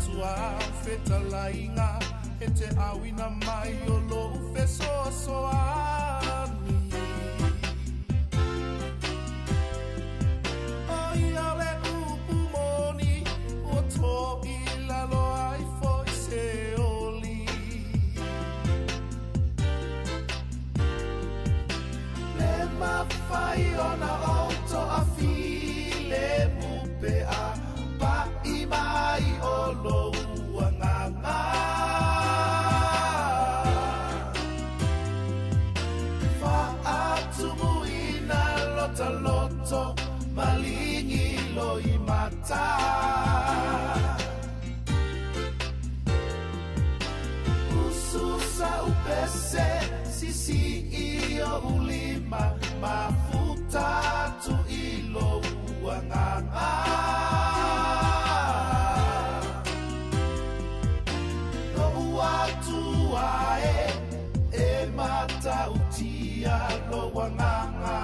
tua feta lainga e te awina mai o lo ufe soa soani. O ia le upu moni o to i lalo ai fo i se oli. Le mawhai ona auto a file mupe a pa i mai o lo uanganga. Loto malingi lo i mata. Ususa upese sisi iyo ulima mafuta tu ilo uanganga. No watu wae e mata utia lo uanganga.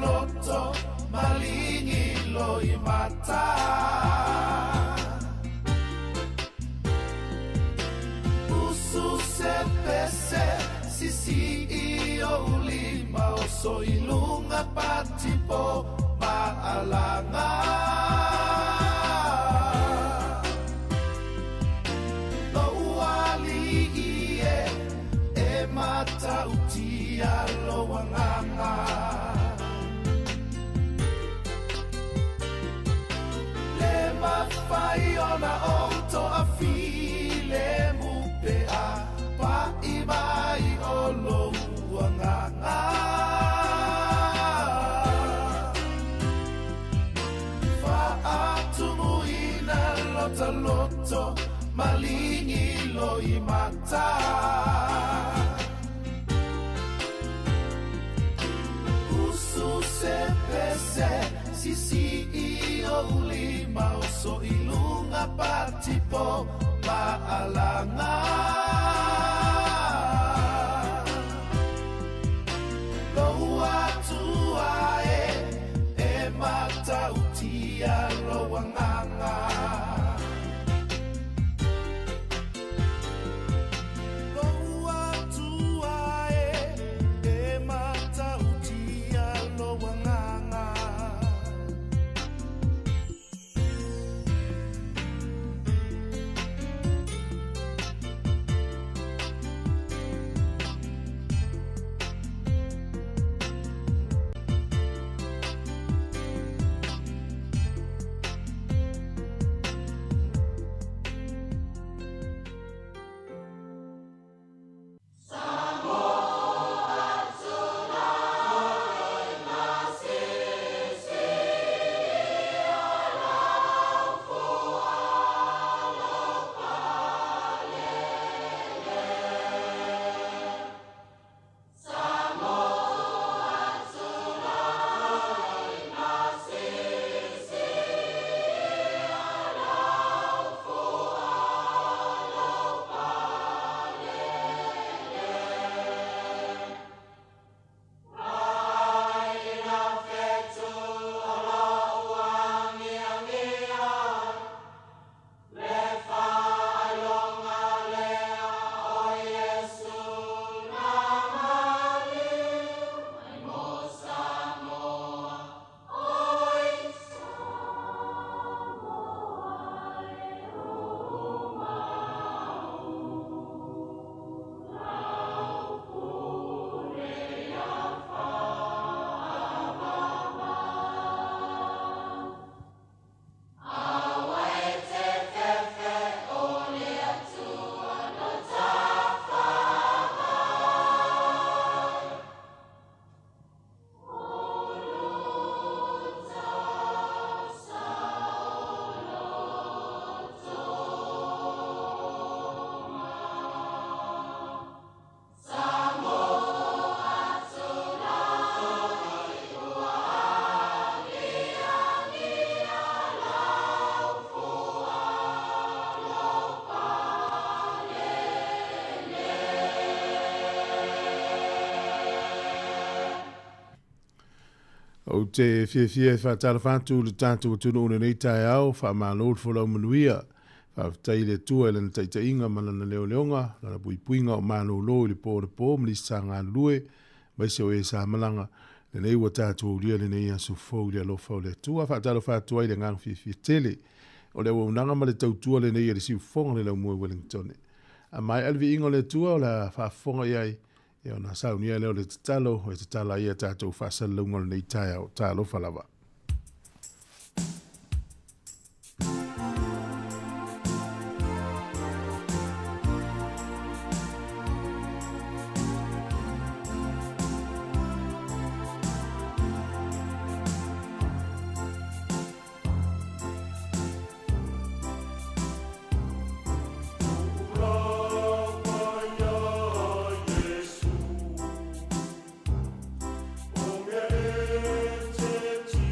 Loto malingi lo i mata. Usu se pese sisi iyo ulima o so ilunga patipo maalanga. Lo uali ie e mata utia lo wanganga. Mawhai ona auto a file mupe a pa i mai o lo uanganga. Whaatumu ina lota loto malingi lo i mata. Usu se pese sisi iyo ulima o so ilunga patipo maalanga. Lo watu ae e mata utia lo wanganga. Lo watu ae e mata utia lo wanganga. O te fia whaatara whātu le tātou tunu una nei tai au, wha mālo whalau manuia, wha tai le tua ele na taita inga malana leo leonga, lana puipuinga o mālo lo i le pō, mli sanga lue, mai se o e sa malanga, le nei wa tātou lia le nei asu fau le alofa o le tua, whaatara whātu ai le ngang fia tele, o le waunanga ma le tautua le nei e le siu fonga le lau mua Wellington. A mai alvi ingo le tua o la whaafonga iai, e ona saunia leo le tatalo, e tatala ia tātou whasalunga le nei tai au, tālo whalawa. Ti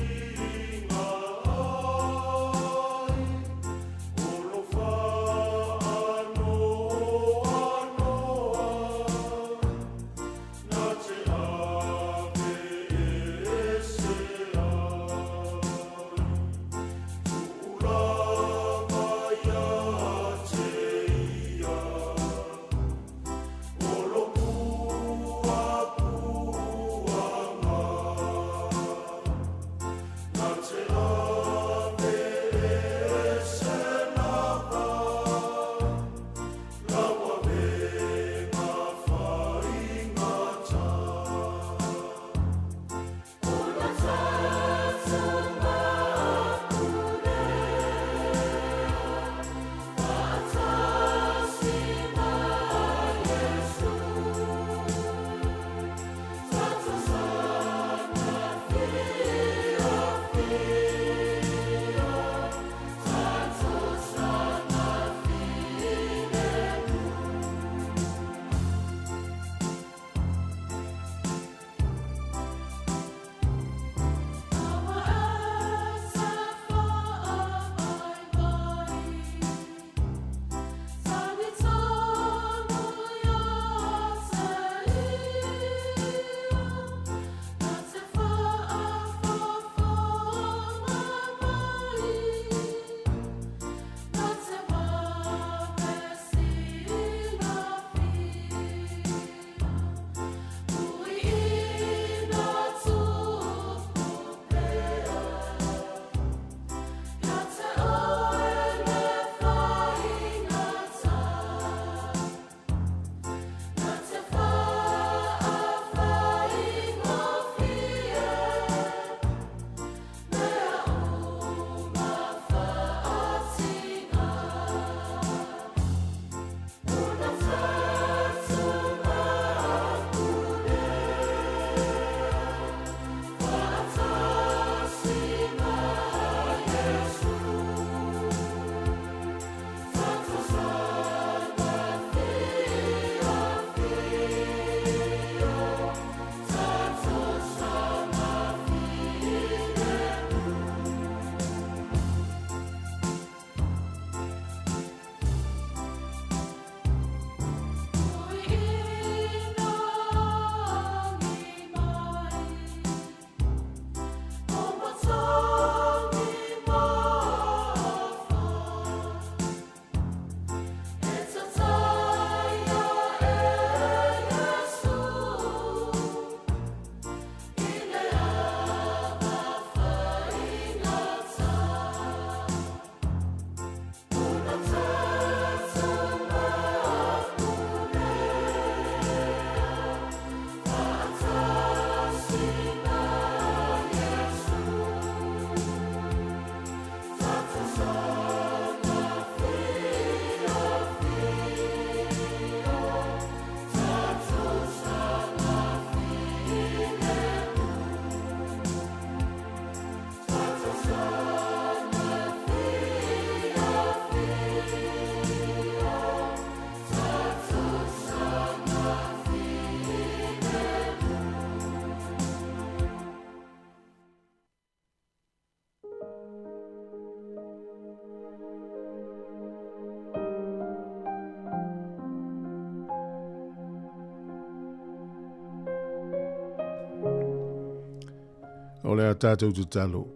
O le a tātou te talo.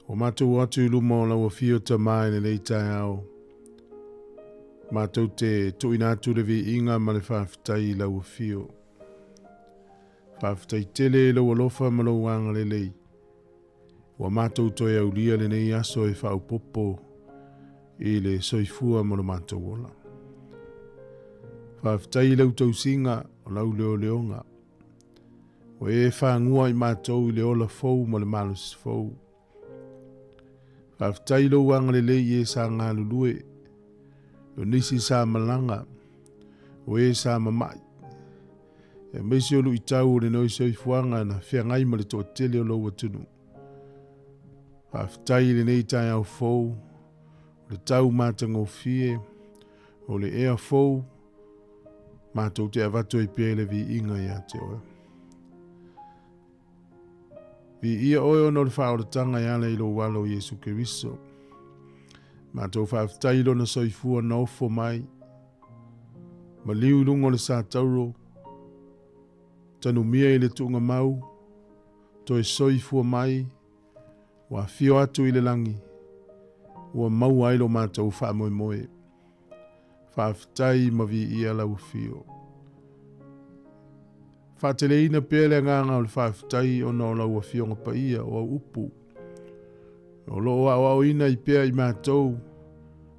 O mātou atu luma o laua fio ta mai le nei tai au. Mātou te tuina atu le vi inga ma le whawhitai laua fio. Whawhitai tele laua lofa ma lau wanga le lei. Wa mātou toi au lia le nei aso e whau popo i le soifua ma le mātou ola. Whawhitai lau tau singa o lau leo leonga. O e whangua i mātou i le ola fau ma le malus fau. Whawhitai lau wanga le lei e sa ngā lulue. O nisi sa malanga. O e sa mamai. E meisi olu i tau o le noi soifuanga na whiangai ma le tō tele o lau atunu. Whawhitai le nei tai au fau. O le tau mātango fie. O le ea fau. Mātou te avato i pēle vi inga ia te oe. Vi ia oe ono le whaoratanga i ale i lo walo Jesu Keriso. Mātou whawhitai lo na soifua na ofo mai. Ma liu lungo le sa tauro. Tanu mia i le tunga mau. Toi soifua mai. Wa fio atu i le langi. Wa mau ailo mātou wha moe moe. Whawhitai ma vi ia lau fio. Whateleina pēle nganga o le whawhitai o no lau a fionga pa ia o au upu. O loo au ina i pēa i mātou.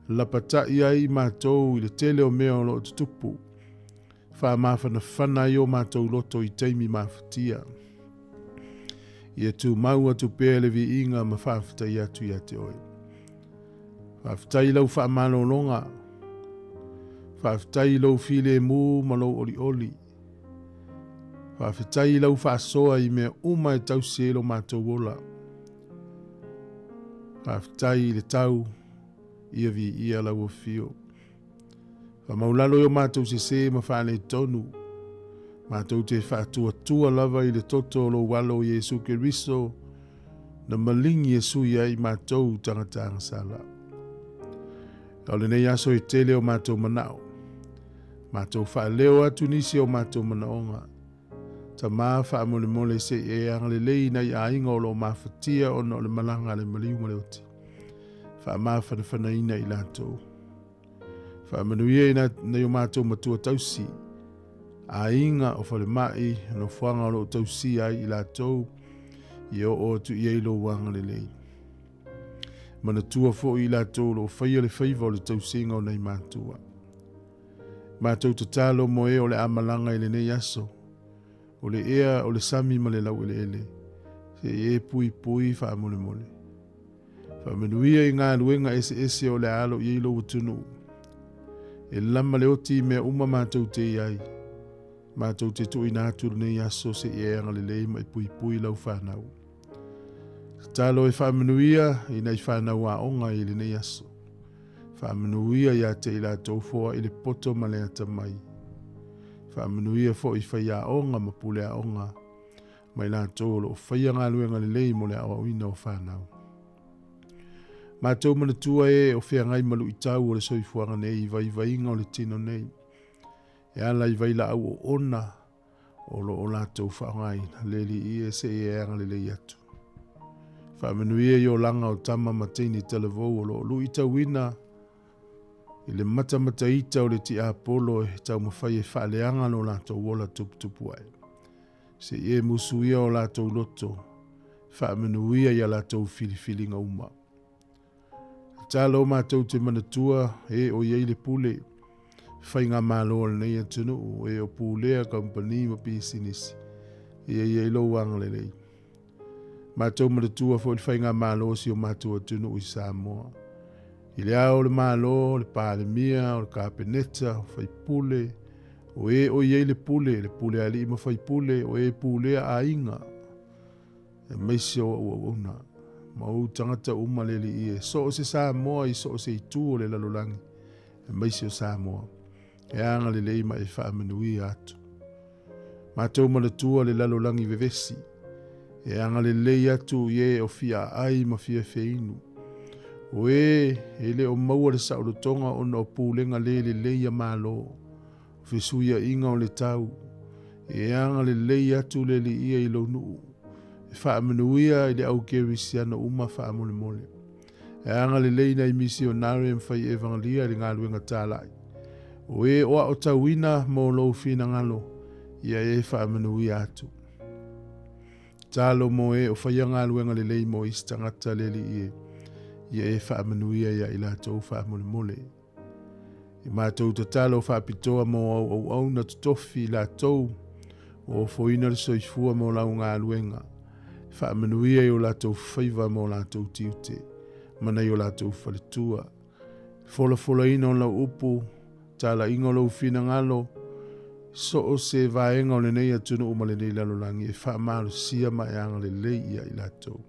Lapatai ai i mātou i le tele o mea o loo tutupu. Whamawhana whana i o mātou loto i teimi mawhatia. Ia tu mau atu pēle vi inga ma whawhitai atu i ate oi. Whawhitai lau whamalo longa. Whawhitai lau file mu ma lau oli oli. Whawhitai lau whaasoa i mea uma e tau selo mātou wola. Whawhitai le tau ia vi ia lau o fio. Whamaulalo i o mātou se ma whane tonu. Mātou te whaatua tua lava i le toto lo walo Jesu Keriso. Na malingi Jesu ia i mātou tangatanga sala. Au le nei aso i tele o mātou manao. Mātou whaaleo atu nisi o mātou manaonga. Ta maa whaamole mole se e angale lei nei a inga o lo mawhatia o no le malanga le maliunga le oti. Whaamaa whanawhana ina i lātou. Whaamanuia ina nei o mātou matua tausi. A inga o whale mai no whanga o lo tausi ai i lātou. I o tu i eilo wanga le lei. Mana tua fo i lātou lo whaia le whaiva o le tausinga o nei mātua. Mātou te talo mo e o le amalanga i le nei aso. O le ea o le sami ma le lau ele ele. Se e pui pui wha mole mole. Wha menuia i ngā luenga ese o le alo i eilo utunu. E lama le oti mea uma mātou te iai. Mātou te tui nāturu nei aso se e anga le leima i pui pui lau whanau. Talo e wha menuia i nei whanau a onga i le nei aso. Whaamanuia ia te ila taufoa i le poto ma lea tamai. Whaamanuia fo i whaia onga ma pule a onga. Mai la tōlo o whaia ngā luenga le lei mo le awa uina o whanau. Mātou mana tua e o whea ngai malu i tau o le soifuanga nei i vai inga o le tino nei. E ala i vai la au o ona o lo o lātou whaangai na leli i e se e anga le lei atu. Whaamanuia i o langa o tama matini televou o lo lu i tau ina. I le mata ita o le ti apolo e tau mawhai e whaaleanga no lātou wola tupu ai. Se e musuia o lātou loto, whaamenuia i a lātou fili ngā uma. Tālo mātou te manatua e o iei le pule, whai ngā mālo le nei atunu o e o pulea company ma pisinisi, e iei lo wanga le lei. Mātou manatua fo le whai ngā mālo si o mātou atunu i Sāmoa. I le au le malo, le pālemia, o le kāpeneta, o whai pule, o e o iei le pule ali ima whai pule, o e pulea a inga. E meisi o una. Ma o tangata umaleli i e so o se Sāmoa i so o se itu o le lalolangi. E meisi o Sāmoa. E anga le leima e whaamanui atu. Mātou manatua le lalolangi vevesi. E anga le lei atu i e o fia ai ma fia feinu. O e le o maua le saurotonga o no pūlenga le leia malo. Fesuia inga o le tau. E anga le lei atu le li ia I lo nuu. E wha amanuia I le au kerisiana uma wha amole mole. E anga le lei na I misionare e mwhai evangelia le ngā luenga tālai. O e oa o tauina mo lo fina ngalo. Ia e wha amanuia atu. Talo mo e o whaia ngā luenga le lei mo istangata le li ie. Ia e wha amanuia ia I la tau wha amole mole. I mātou ta talo wha pitoa mo au na tutofi la tau. O foina le soifua mo lau ngā luenga. Wha amanuia I o la tau whaiva mo la tau tiute. Mana I o la tau whaletua. Fola ina o lau upu. Tala ingo lau fina ngalo. So o se vaenga o le nei atunu uma le nei lalo langi. E wha amalo sia ma e anga le lei ia I la tau.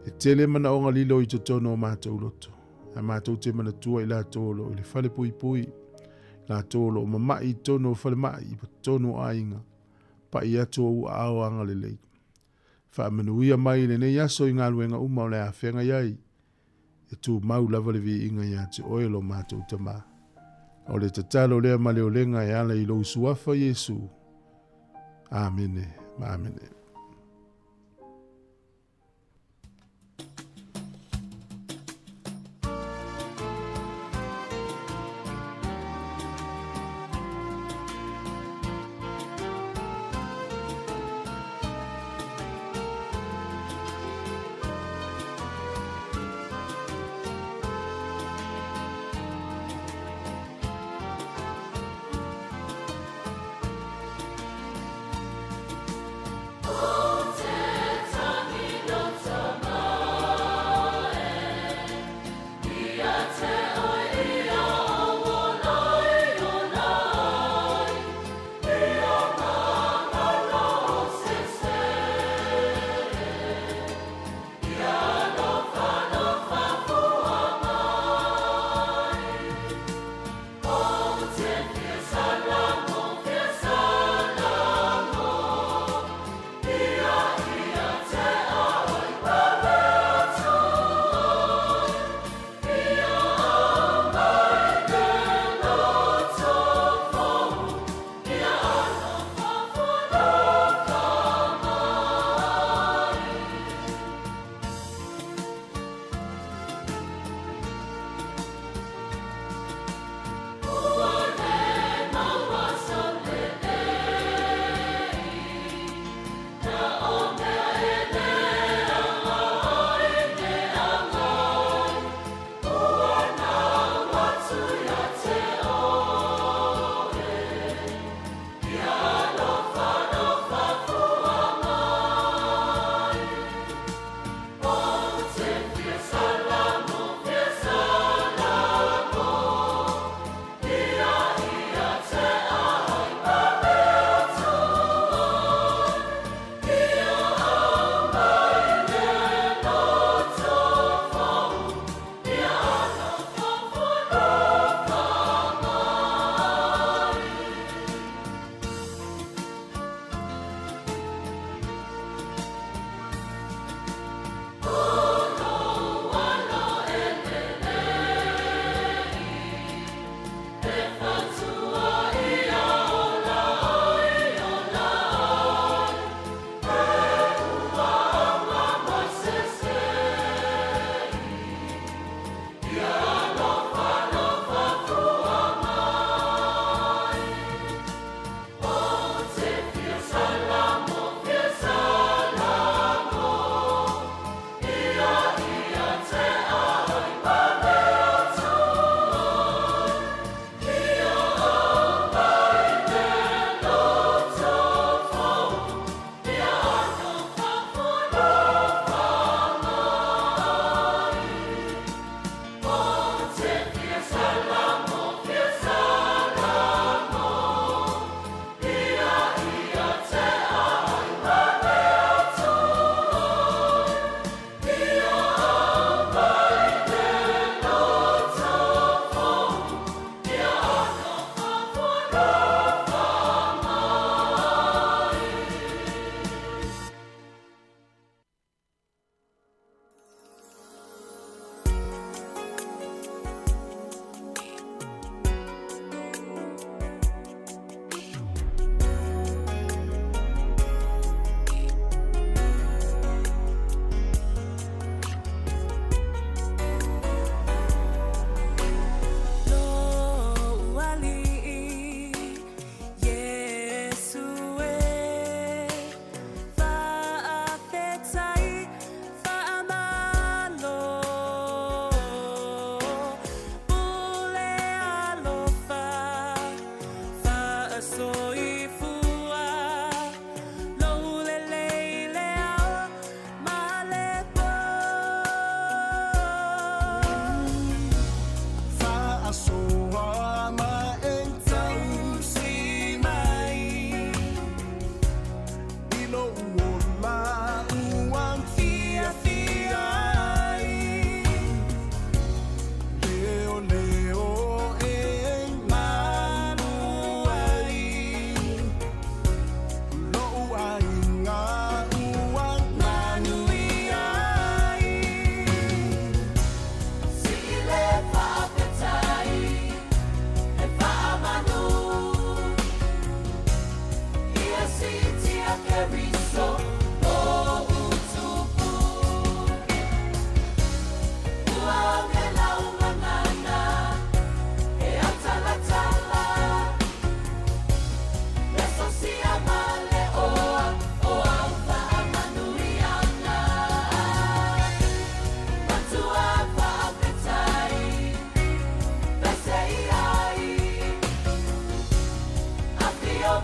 E tele mana o ngalilo I totono o mātou loto. A mātou te mana tua I la tolo. I le whale pui pui. La tolo o mamai tono o whale mai. I pa tono a inga. Pa I ato o ao anga le lei. Wha manuia mai le nei aso I ngā luenga uma o le a whenga iai. E tu mau lava le vi inga ia te oelo mātou te mā. O le tatalo lea ma leo lenga e ala I lo usuafa Yesu. Amene. Amene.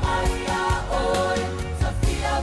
Maria, oi, Sofia,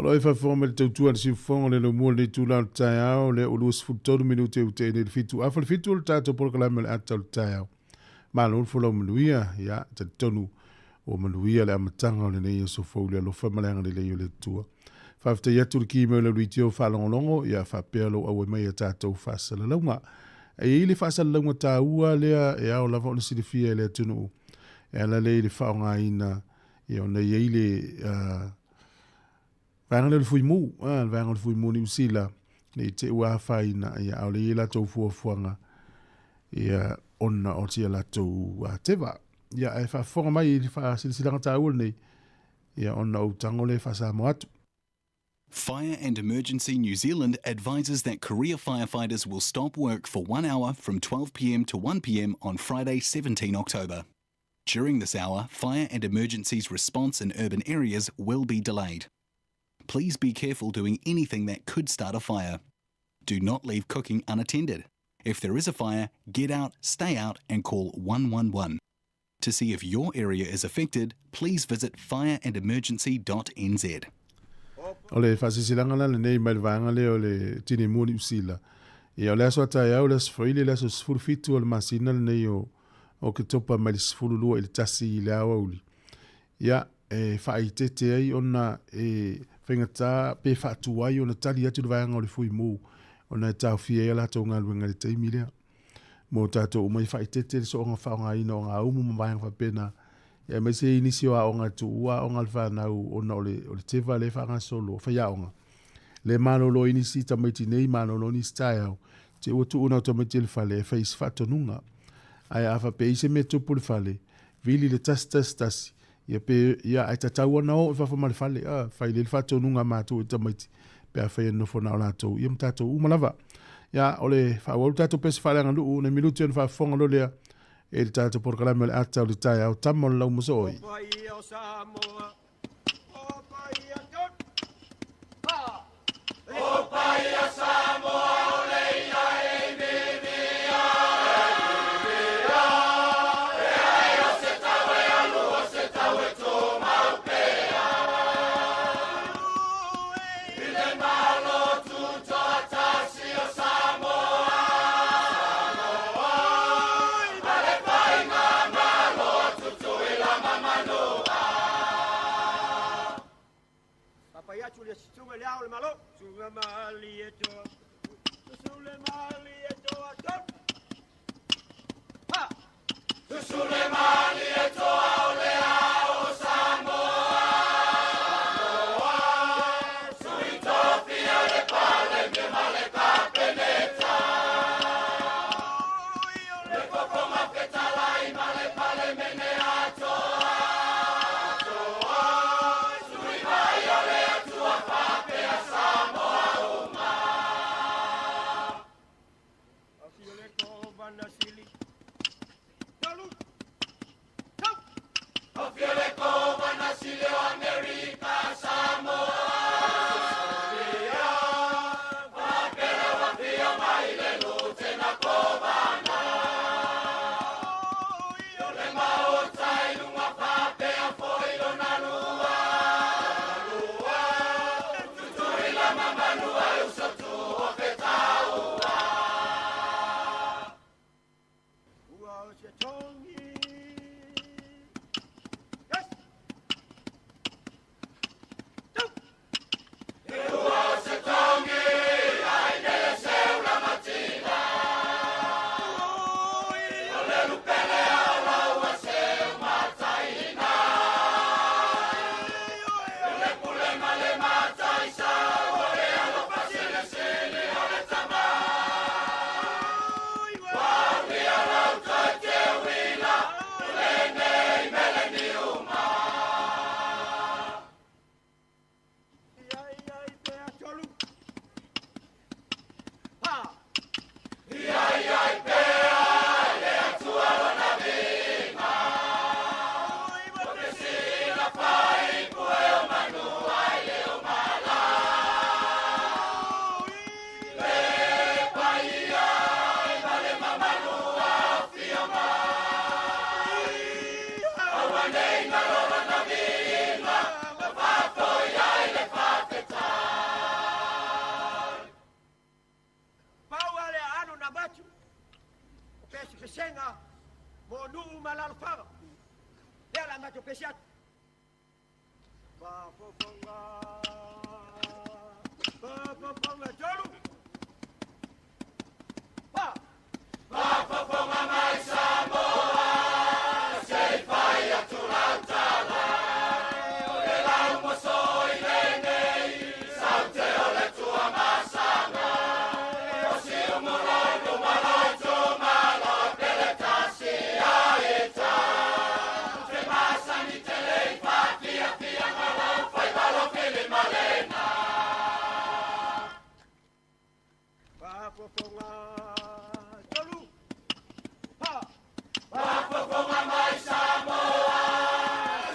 Olo e whawhonga le tautua le siwhonga le no mua le tūlau le tai au le o luas futonu minute u te le fitu. Afa le fitu le tātou polokalame le atau le tai au. Malo le wholau manuia, ia, te tonu o manuia le amatanga o le nei o sofou le alofa malanga le leo le tua. Whawhta iatu le ki le luiti o whalongolongo, ia whapea lo au e mai a tātou whasala launga. E ili whasala launga tā ua lea e au lava o le silifia e le atunu. E ala le ili whaonga ina, ia o nei e ili vanga le fui mu, vanga le fui mu ni usila, nei te ua whaina, ia au le ila tau fuafuanga, ia ona o tia la tau teva. Ia e whafonga mai ili whasilisiranga tā ua nei, ia ona o tango le whasamo atu. Fire and Emergency New Zealand advises that career firefighters will stop work for 1 hour from 12 p.m. to 1 p.m. on Friday, 17 October. During this hour, fire and emergencies response in urban areas will be delayed. Please be careful doing anything that could start a fire. Do not leave cooking unattended. If there is a fire, get out, stay out and call 111. To see if your area is affected, please visit fireandemergency.nz. O le whasisilanga la nei mai vanga le o le tini muni usila. Ia o le aso atai au le sfoili le aso sfuru fitu o le masina le nei o ke topa mai le sfuru lua i le tasi i le awa uli. Ia e whaitete ai ona e whengata pe whatu ai ona tali atu le vanga o le fui mu. Ona e tau fia e la tau ngā luenga le teimi lea. Mo tātou umai whaitete le so onga whaonga ina o ngā umu mawaianga whapena. Ia mai se inisi o aonga tu ua o ngal whanau ona o le tewa le whanga solo, whaiaonga. Le manolo inisi tamaiti nei manolo ni style, te utu una o tamaiti le whale e whais whatonunga. Ai awha pe ise me tupu le whale, vili le tasi, ia ai tatau ana o e whawhama le whale, whai le whatonunga mātou e tamaiti, pe a whai anofo na o lātou, ia mtātou umalava. Ia ole whawalu tātou pesi whale anga luu, ne minuti anu whawhonga lo lea, e le tātou porkalame le atau le tai au tamo le lau masoi. Opai o Sāmoa, opai a tot, ha! Opai a Sāmoa, o leia e mimia, e ai o se tau e alu, o se tau e tō maupea. I le malo tu toa tasi o Sāmoa, le malo, suga mali e toa, sule mali e toa tot, ha! Sule mali e toa o le ao Sāmoa, sui tofia le pale me male kapeneta, le koko mapetala i male pale mene atoa, sui mai o le atua pape a Sāmoa uma. Asi ole ko vanasili. Talu. Tau. Asi ole ko vanasili o Amerika Sāmoa. Ia. Vapera vapio mai le lute na kovana. Ole mao tai lunga pape a foilo na lua. senga mo nuu malalafara. Lea la mato pesiat. Papoponga tolu. Papoponga mai Sāmoa, sei fai atu lautala. Ole lau mosoi lenei, saute ole tua masanga. O si umuloi numaloi tu maloi peletasi aita. Te masani te lei fia fia malau fai valo kili malena. Papoponga tolu. Papoponga mai Sāmoa,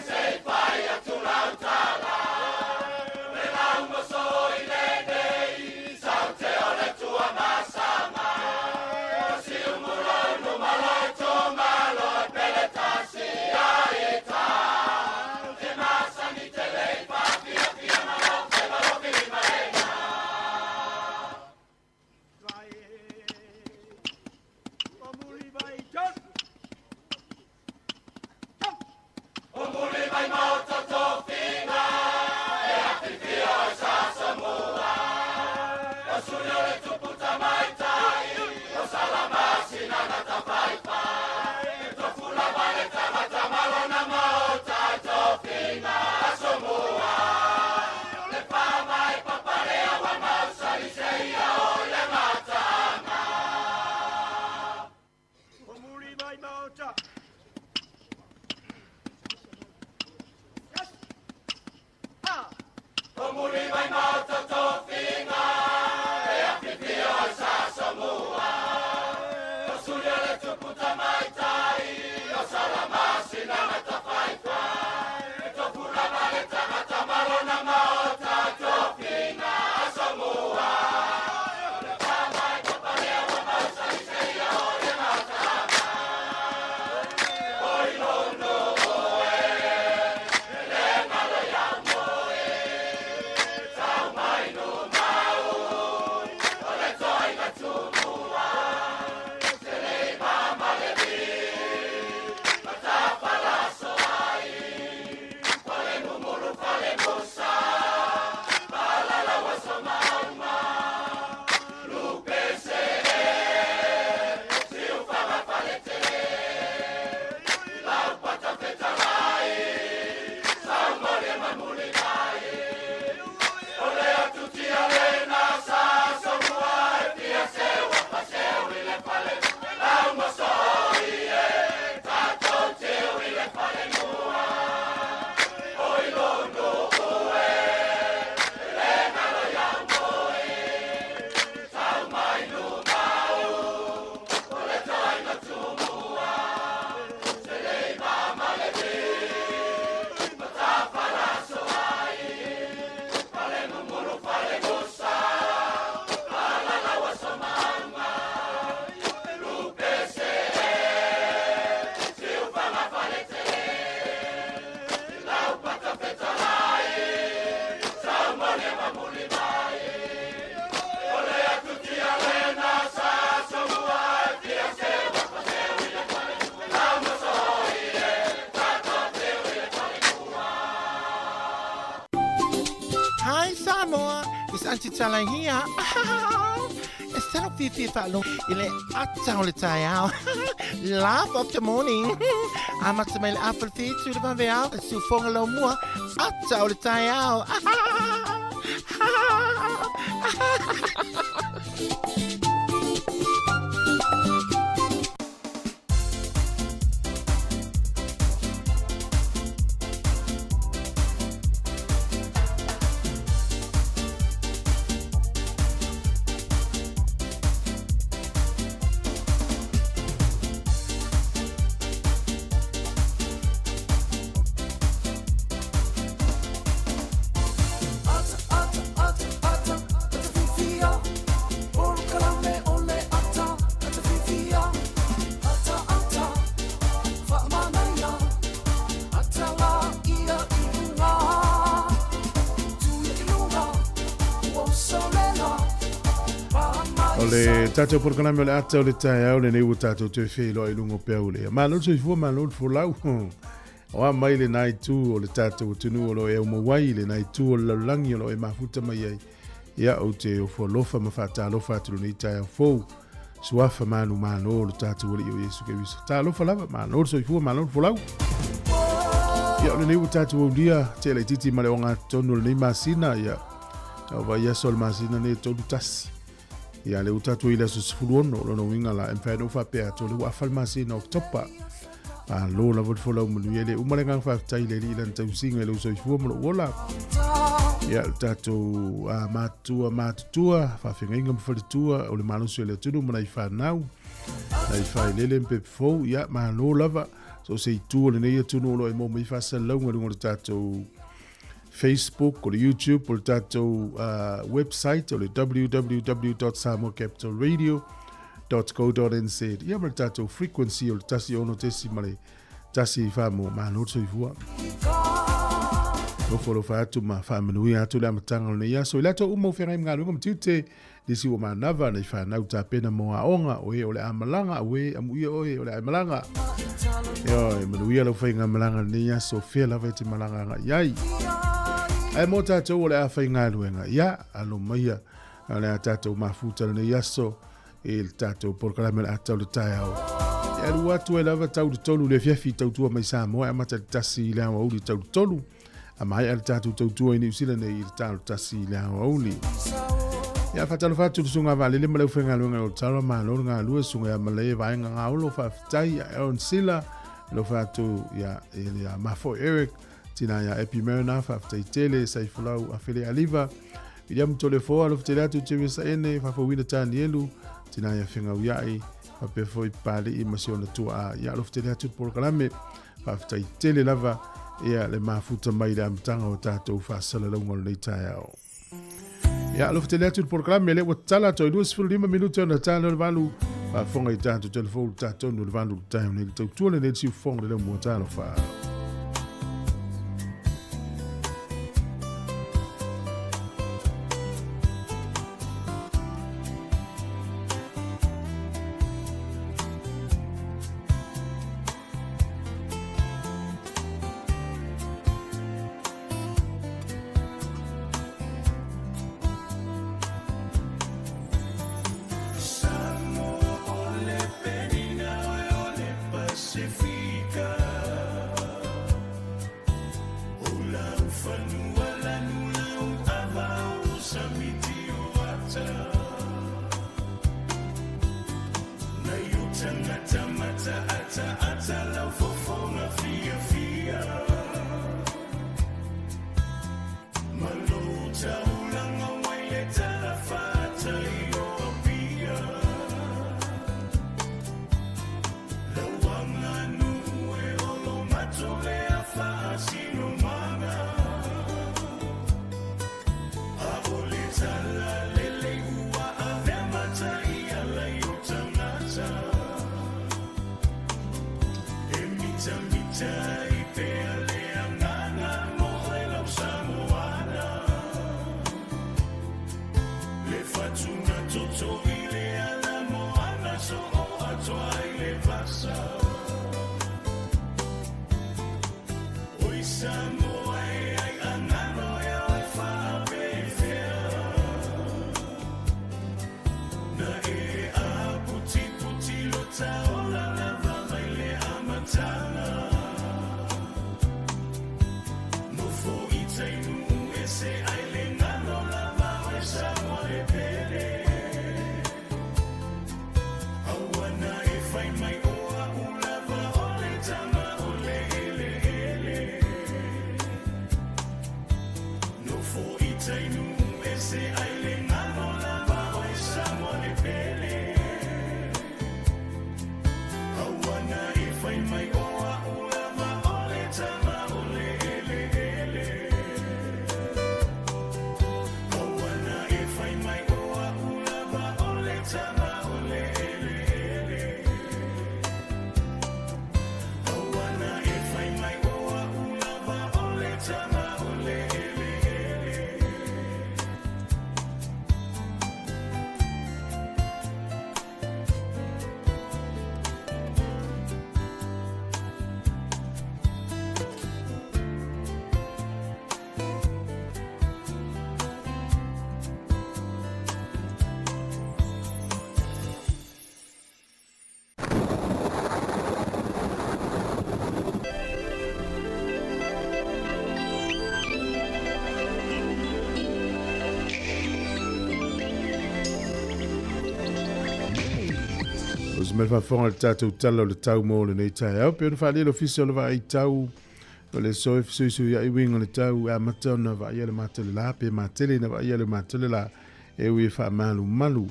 sei fai atu lautala. Le lau mosoi lenei, saute ole tua masanga. O si umuloi numaloi tu maloi peletasi aita. Te masani te lei fia fia malau fai valo kili malena. Vai, o muli vai John. O muli vai mauta tō whina, e api whio e sa Sāmoa. O suri o le tupu ta mai tai, o salamasi nana ta whaiwhai. E tō fula vale tamata malona mauta tō whina a Sāmoa. Le whama e papare awa mausari seia o le matanga. O muli vai mauta. Yes. O muli vai mauta tō whina, e api whio e sa Sāmoa. O suri o le tupu ta mai tai, o salamasi nana ta whaiwhai. E tō pura vale tamata malona maota tō whina a Sāmoa. Le whamai papare awa mausari seia o le matanga. Oi lono oe, e le ngalo iau moe. Tau mai no mau, o le toinga tumua. Se lei mama le vi, ma ta palaso ai. Pale mumulu pale musa, pala la waso mauma. Lupe se e, si ufama pale te. Lau pata peta lai, sau mole mamuli mai. Ole atu tia lena sa Sāmoa, e pia seua pa seu i le pale. Lau mosoi e, tatou teu i le pale mua. Oi lono ue, e le ngalo iau moe. Tau mai no mau, o le toinga tumua. Se lei mama le vi, ma ta palaso ai. Pale mumulu pale musa, pala la waso mauma. Lupe se e, si ufama pale te. Lau pata peta lai, sau mole mamuli mai. Ole atu tia lena sa Sāmoa, e pia seua pa seu i le pale. Lau mosoi e, tatou teu i le pale mua. Hi Sāmoa, it's Auntie Tala here. Instead of Fifi Falo, ile atau le tai au. Laugh of the morning. Amat semel apple feet to the vanveau, su fonga lo mua, atau le tai au. Ata, ata, ata, ata, ata, fifia, por calamé. le tatou programa le ata o le tai au le nei ua tatou te whelo i lungo pea ule. Malo so i fua malo fo lau. O a mai le nai tu o le tatou tunu o lo e o mawai le nai tu o le laulangi o lo e mafuta mai ai. Ia o te o fo lofa ma whata lofa atu nei tai au fou. Suafa manu mano o le tatou o le o Yesu ke wiso. Ta lofa lava malo so i fua malo fo lau. Ia o le nei ua tatou o lia te le titi ma le o ngā tonu le nei masina ia. Au vai ia sol masina ne tonu tasi. Ia le utatu ila so sfuluono lo no winga la empano fa pe ato le wa farmasi no topa a lo la vot fola mu ele u malenga fa tai le ila tau singa le so fu mo wola ia tatu a matua fa finga mo fa tua o le malo so le tudu mo na fa nau ai fa le pe fo ia ma lo lava so se tu le ne tu no lo mo mi fa sa lo ngo tatu Facebook o le YouTube o le tatou website o le www.samoacapitalradio.co.nz ia ma le tatou frequency o le tasi ono tesi ma le tasi whamo manoto i fua o folo fa atu ma whamanui atu le amatanga o le ia so i lato umo whengai mga lunga mtiute disi o manava na i whanau ta pena mo a onga o e o le amalanga o e amuia o e o le amalanga ia manuia lau whainga amalanga le ia so whea lawa e te malanga nga iai ai mo tatou o le a whainga luenga ia alo maia a le a tatou mafuta le iaso e le tatou porkalame le atau le tai au e alu atu e lava tau le tolu le fiafi tautua mai Sāmoa e mata le tasi le awa uli tau le tolu a mai a le tatou tautua i New Zealand e i le tau le tasi le awa uli ia whatalo fatu le sunga vale le malau whainga luenga o tara ma lo ngā lua sunga a malai vaenga ngā ulo whaftai a Aaron Silla lo fatu ia e le a Mafo Eric tina ya epi merna fa ftai tele sai fulau a fele aliva ia mto le foa lo ftai atu te wisa ene fa fo wina tani elu tina ya finga uyai fa pe fo i pale i masiona tu a ia lo ftai atu porkalame fa ftai tele lava ia le mafuta mai le amtanga o tatou fa sala launga le tai au ia lo ftai atu porkalame le watala to i 2 minuto na tala le valu fa fonga i tatou telefonu tatou no le valu tai ne tau tuole ne si fonga le mo tala fa me fa fonga tatou tala le tau mo le nei tai au pe fa le official le vai tau le so ya I winga le tau a matona va ia le matele la pe matele na va ia le matele la e wi fa malu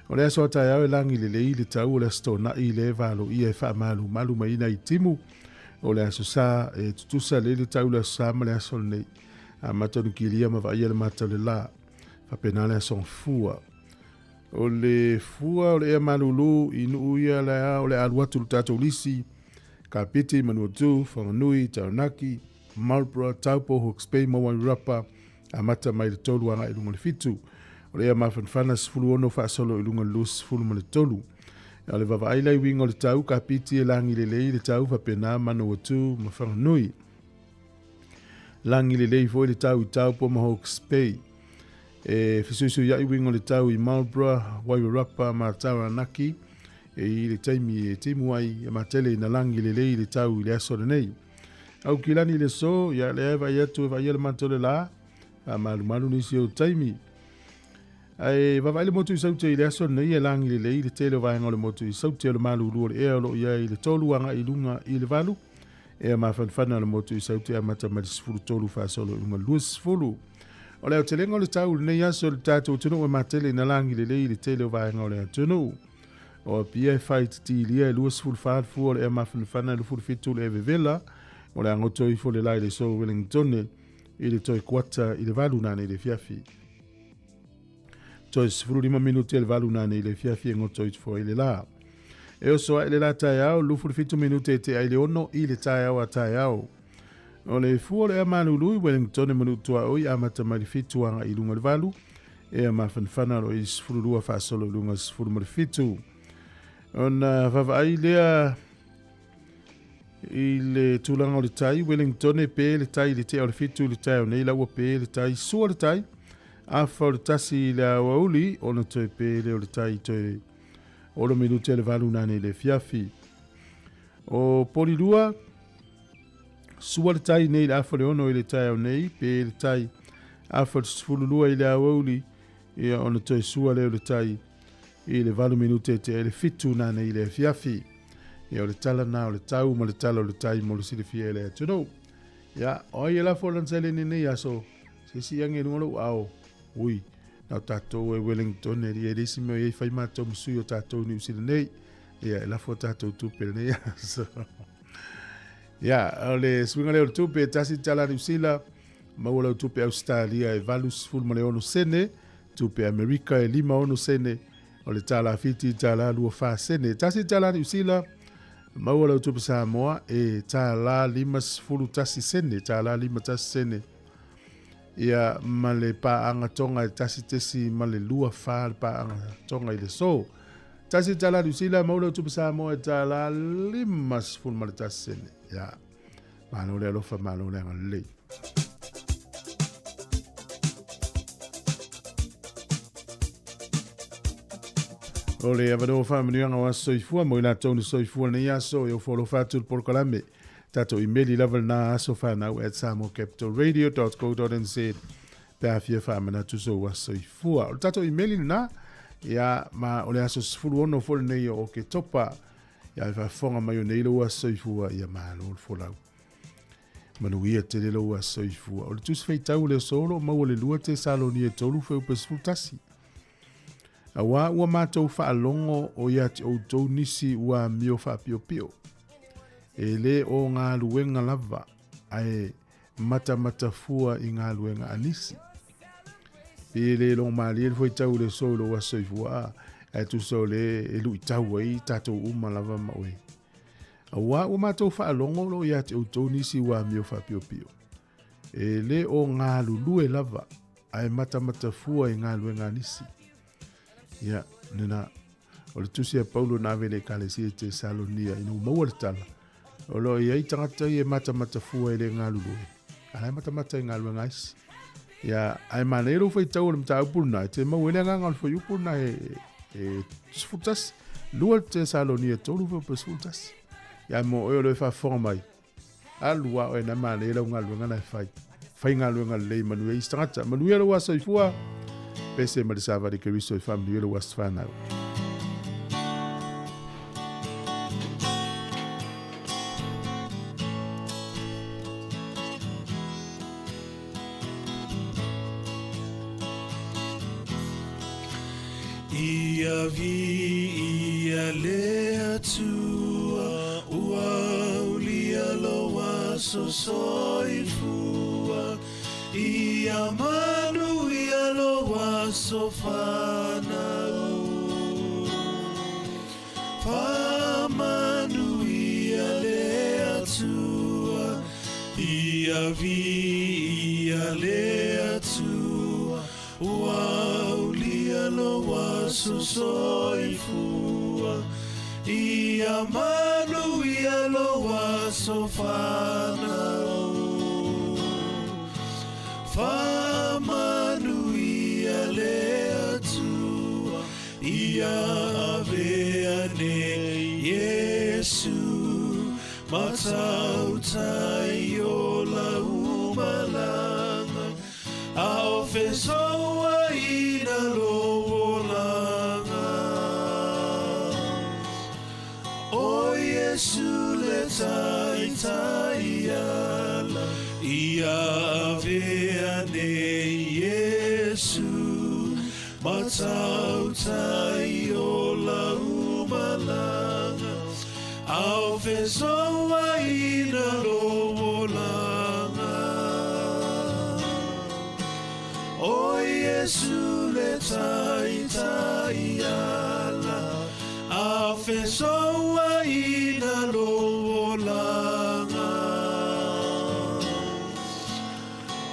o le so tai au langi le tau le sto na I le valo ia fa malu mai na I timu o le so sa e tusa le tau le sa ma le so nei a matona kilia ma va ia le matele la fa penale son fua o le fua o le malulu inu ia la o le aluatu tatou lisi ka piti manuatu whanganui taunaki Marlborough taupo Hawke's Bay Mawairapa a mata mai le tolu anga ilunga le fitu o le mawhanwhana sifulu ono whaasolo ilunga lu sifulu ma le tolu o le vava ailai wingo le tau ka piti e langi le lei le tau whapena manuatu ma whanganui langi le lei foi le tau I taupo ma Hawke's Bay e fisuisu ya I wingo le tau I Marlborough Wairapa ma Taranaki e I le taimi e timu ai e matele na langi le lei le tau I le aso le nei au kilani le so ya le eva yetu va yele mantole la a malu nisi o taimi ai va vai le motu I saute I le aso nei e langi le lei le tele vai ngole motu I saute le malu lu le elo ya I le tolu anga I lunga I le valu e ma fanfana le motu I saute a mata ma sfulu tolu fa solo lunga lus fulu o le tele ngole tau nei aso le tatu tunu e matele na langi le lei le tele vai ngole tunu o pia fight ti lia lus fulu fa fu e ma fanfana le fulu fitu le vela o le angoto I fo le lai le so Wellington I le toi kwata I le valu nane le fiafi toi sifuru 5 minuti le valu nane le fiafi angoto I fo I le la e o so le la tai au lu fulu fitu minuti te ai le ono I le tai au a tai au o le fu le amanulu Wellington minutu a oi amata mai fitu anga I lunga le valu e ma fanfana lo I sifuru lua fa solo lunga sifuru mai fitu ona vava ai lea I le tulanga o le tai Wellington e pe le tai le te o le fitu le tai o nei laua pe le tai sua le tai a fa le tasi le auli o na toi pe le o le tai toi o lo minuti le valu nane le fiafi o polilua sua le tai nei le afa le ono I le tai o nei pe le tai a fa le sfululua I le auli ia o na toi sua le o le tai I le valu minuti te le fitu nane I le fiafi ia o le tala na o le tau ma le tala o le tai mo le silifia le atunou ia o ia la folan sele nei aso se si ange ngolo au ui na tatou e Wellington e ria risi me e fai matou msui o tatou ni usile nei ia la fo tatou tupe nei aso ia o le swinga le o tupe tasi tala ni usila ma o le tupe Australia e valus ful ma le ono sene tupe Amerika e 5 ono sene o le tala fiti tala lua fa sene tasi tala ni usila Maua tupu Sāmoa e tā la 5 tasi sene, tā la 5 tasi sene. Ia ma le paanga tonga e tasi tesi ma le lua wha le paanga tonga I le so. Tasi tā la Nusila maua tupu Sāmoa e tā la 5 ma le tasi sene. Ia, mano le alofa mano le anga lei. O le avado fa menianga wa soifua mo ina tonu soifua ne yaso yo follow fatu por kalame tato email level na aso fa na at samocapitalradio.co.nz pa fia fa mana tu so wa soifua tato email na ya ma ole aso fulu ono fol ne yo o ke topa ya fa fonga mai ne lo wa soifua ya ma lo fola manu ia te lo wa soifua o tu se feita o le solo ma o le lua te saloni e tolu fe pesfutasi Awa ua mātou whaalongo o ia te outou nisi ua mio whapio. E le o ngā luenga lava ai mata fua I ngā luenga anisi. E le long maali e foi tau le solo wa soifua e tu so le e lui tau ai tātou uma lava maue. Awa ua mātou whaalongo o ia te outou nisi ua mio whapio. E le o ngā lulue lava ai mata fua I ngā luenga anisi. Ia, nena, o le tusi a Paulo na vele kalesi te Salonia inu maua le tala. O lo ia I tangata I e mata fua I le ngā lulue. Ala mata I ngā lue ngais. Ia, ai manero fai tau le mta upurna. Te mau ele ngā ngā fai upurna e sfutas. Lua te Salonia tolu fai pa sfutas. Ia mo o le fa fonga mai. Alua o e na manero ngā lue ngā fai. Fai ngā lue ngā lei manu e istangata. Manu e lo wasa I fua. Pese ma le sava de Keriso I family lo was fanau. Ia vi ia lea tua ua ulia loa so soifua ia manu ia loa so whanau whamanu ia lea tua ia vi ia lea tua ua ulia loa so soifua ia manu ia loa so whanau whamanu ia lea tua ia avea ne Yesu matau tai o la umalanga a ofesoa ina loolanga o Yesu le tai tai ala ia avea ne Yesu matau tai o la umalanga au fesoa ina loolanga o Yesu le tai tai ala au fesoa ina loolanga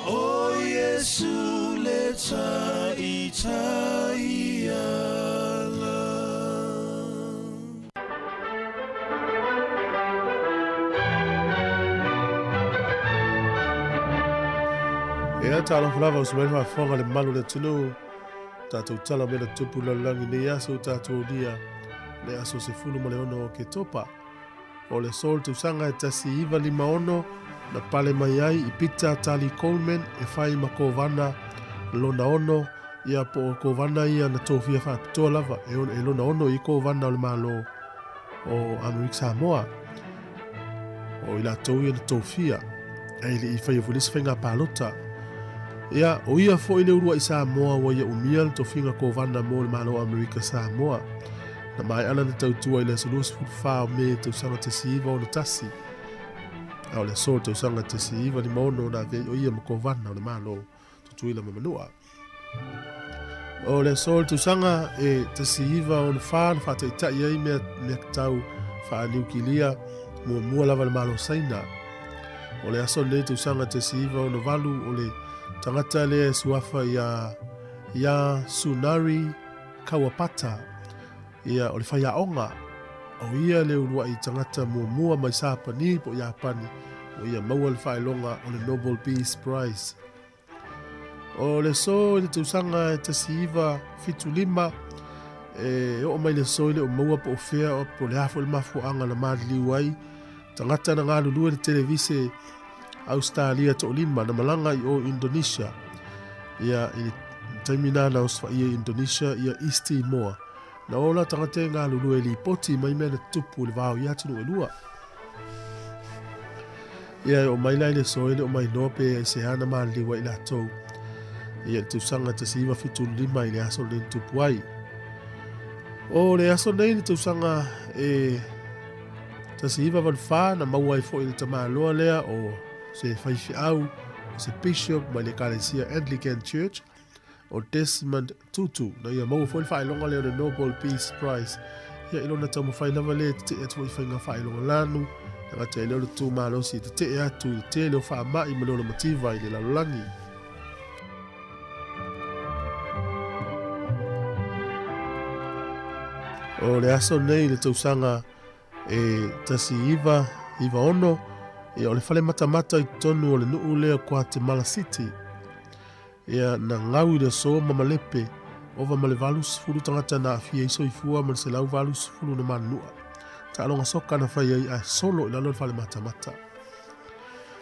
o Yesu le tai tai ala. Ea tala falava o semai whafonga le malu le tunu tātou tala me le tupu lalangi ne aso tātou dia le aso se fulu ma le ono o ke topa o le sol tu sanga e tasi iwa lima ono na pale mai ai i pita tali Coleman e whai ma kovana lona ono ia po kovana ia na tōwhia whapitoa lava e lona ono i kovana o le malo o Amerika Sāmoa o i la tau ia na tōwhia e i whai o fulisa whainga pālota. Ia, o ia fo ile urua i Sāmoa wa ia umia le tofinga kovana mo le malo Amerika Sāmoa. Na mai ala na tautua i le solus whao me tausanga te siiva o na tasi. Au le sol tausanga te siiva ni maono na vei o ia ma kovana o le malo tutuila mamanua. O le sol tausanga e te siiva o na whaa na whata ita iei mea tau whaa niukilia mua lava le malo saina. O le aso le tausanga te siiva o na valu o le tangata le suafa ia Sunari Kawapata ia o le whaia onga o ia le urua i tangata mua mai sāpani po Iapani o ia maua le whaelonga o le Nobel Peace Prize. O le so i le tausanga e tasi iwa fitu lima e o mai le so i le o maua po ofea o po le hafo le mafuanga na madliu ai tangata na ngā lulua le televise Australia to lima na malanga i o Indonesia ia i taimina na osfa ia Indonesia ia East Timor na ola tangate ngā lulu e li poti mai mea na tupu le vau ia tunu e lua ia o mai lai le soile o mai nope e se hana maa liwa i la tau ia tu sanga te siwa fitu lima i le aso le tupu ai o le aso nei le tu sanga e te siwa van wha na maua i fo i le tamaa loa lea o se whaifi au, se bishop mai le Kalesia Anglican Church o Desmond Tutu na ia mau foi whaelonga leo le Nobel Peace Prize ia ilona tamu whailava le te atu i whainga whaelonga lanu nga te leo le tū malosi te atu i te leo wha mai ma leo mativa i le lalulangi o le aso nei le tausanga e tasi iwa ono ia o le whale matamata i tonu o le nuu lea Guatemala City. Ia na ngau i le so mamalepe ova ma le valu sifuru tangata na afia iso i fua ma le se lau valu sifuru na manua. Ta alonga soka na whai ai a solo i lalo le whale matamata.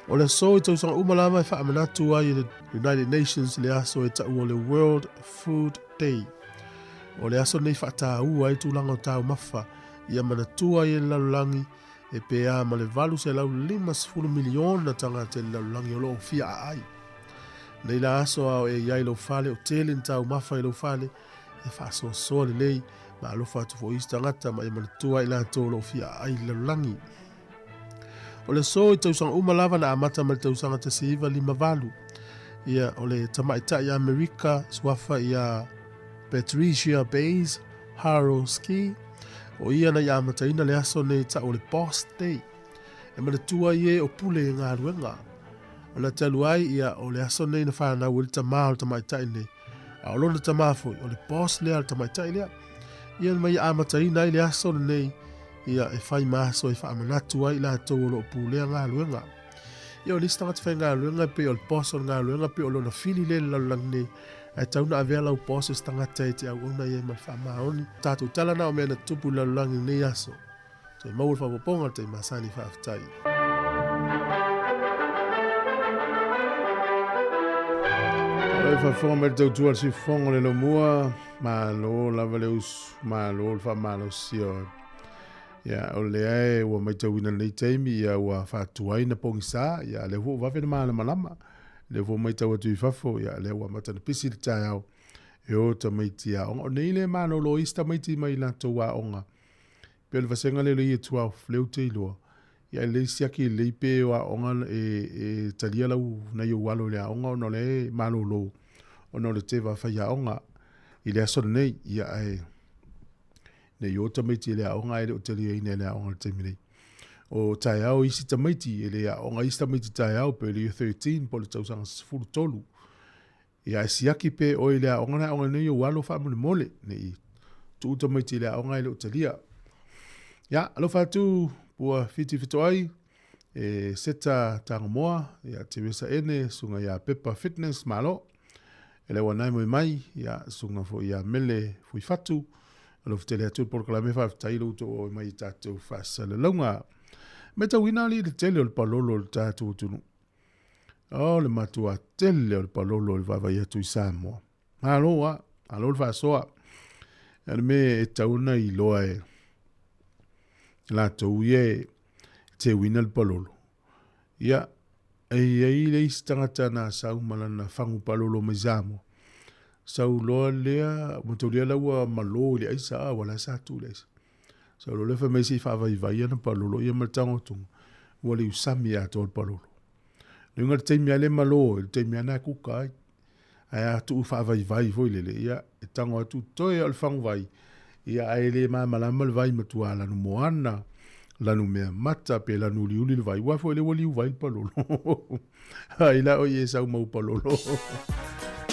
O le so i tausanga umalama i wha amanatu ai le United Nations le aso e tau o le World Food Day. O le aso nei wha ta ua i tūlanga o tau mafa ia manatua i le lalulangi e pea ma le valu se lau 5 milion na tanga te lalulangi o loo fia a ai. Nei la aso au e iai lo fale o tele ni tau mafa i lo fale e wha soa soa le lei ma alofa atu fo istangata ma tua ila tolo fia ai lalangi. O le so i tausanga umalava na amata ma le tausanga te siiva 5 ia o le tamaita i Amerika swafa ia Patricia Bays Harrowski o ia na ia amata ina le aso nei ta o le Boss Day e ma le tua ie o pule ngā ruenga o le talu ai ia o le aso nei na whanau o le tamā o le tamaita nei a o lona tamafo o le Boss lea le tamaita lea ia mai amata ina i le aso nei ia e whai maso e whaamanatu ai la tau o lo pule ngā ruenga ia o lista ngati whai ngā ruenga pe o le Boss o ngā ruenga pe o lona fili le lalang nei e tauna avea lau Boss e stangata e te au una ia mai whamaoni tātou talana o mea na tupu lalang nei aso te maua whapoponga te masani whaafitai. Oi whafonga me tau tua si fonga le no mua ma lo lava le usu ma lo le whamalo sio ia o le ae ua mai tau ina nei teimi ia ua whatuai na pongi sā ia le hu wawe na maana malama le hu mai tau atu i whafo ia le ua matana pisi le tai au e o ta mai tia onga o nei le maano lo ista mai ti mai la tau wa onga pe le vasenga le i 12 leu te iloa ia le siaki le ipe wa onga e talia lau na i walo le onga ono le maano lo ono le te wa whaia onga i le aso nei ia e ne yo tamaiti le aonga ele o tele ina le aonga te mire o tai au isi tamaiti ele aonga isi tamaiti tai au pe le 13 po le tausanga fulu tolu ia siaki pe o ele aonga na aonga ne yo walo wha mole ne i tu tamaiti le aonga ele o tele ia alo fatu pua fiti fito ai e seta tangamoa ia te mesa ene sunga ia Pepper Fitness malo ele wanai mai ia sunga fo ia mele fui fatu alo fitele atu por kala me fa tailo to o mai tatu fa le longa meta wina li de tele o palolo tatu tunu o le matua tele o palolo le va ia tu Sāmoa alo fa soa ene me tauna i loa e la to ye te wina le palolo ia ai le istangata na saumala na fangu palolo me Sāmoa sau loa lea motolia laua malo le aisa wala sa tu le sau lo le fa mai si fa vai na palolo ia maltango tu wali usami a tol palolo le ngal te mi ale malo te mi ana ku kai ai tu fa vai foi le ia tango tu toi al fang vai ia ai le ma malamal vai matua la no moana la no me mata pe la no liuli vai wa foi le wali vai palolo ai la o ye sau mau palolo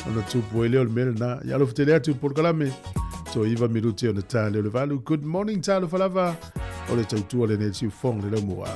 ona tupu ele o le mele na ia lo fitele atu por kalame so iva miruti ona tale o le valu good morning talo falava o le tautua le ne tiu fong le laumua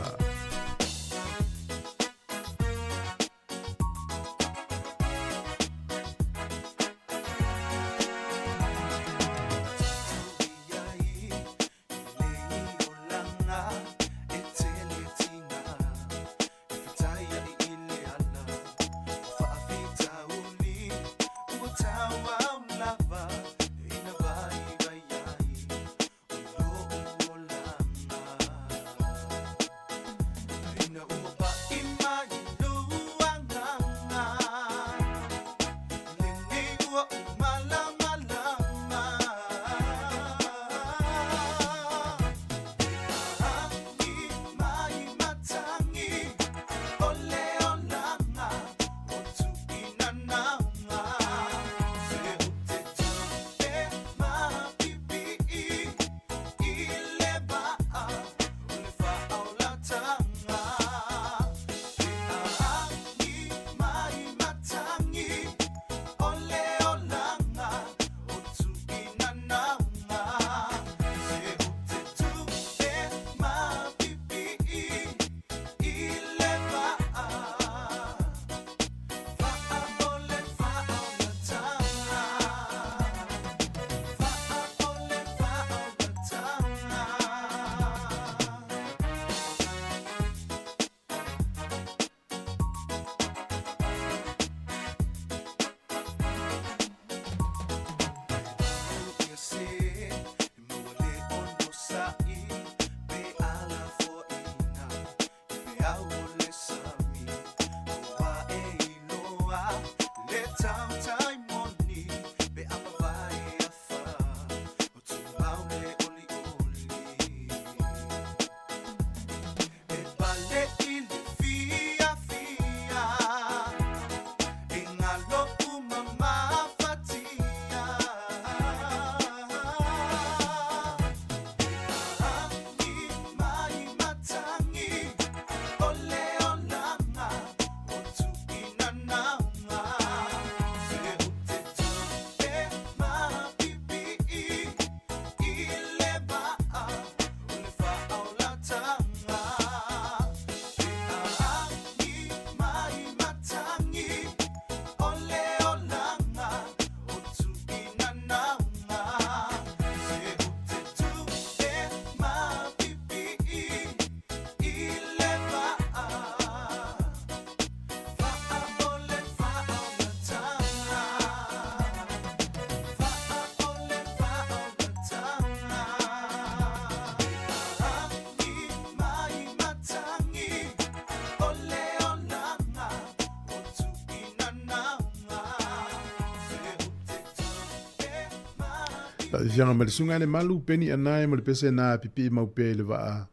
La fianga ma le sunga le malu peni anai mo le pese na pipi mau pe le va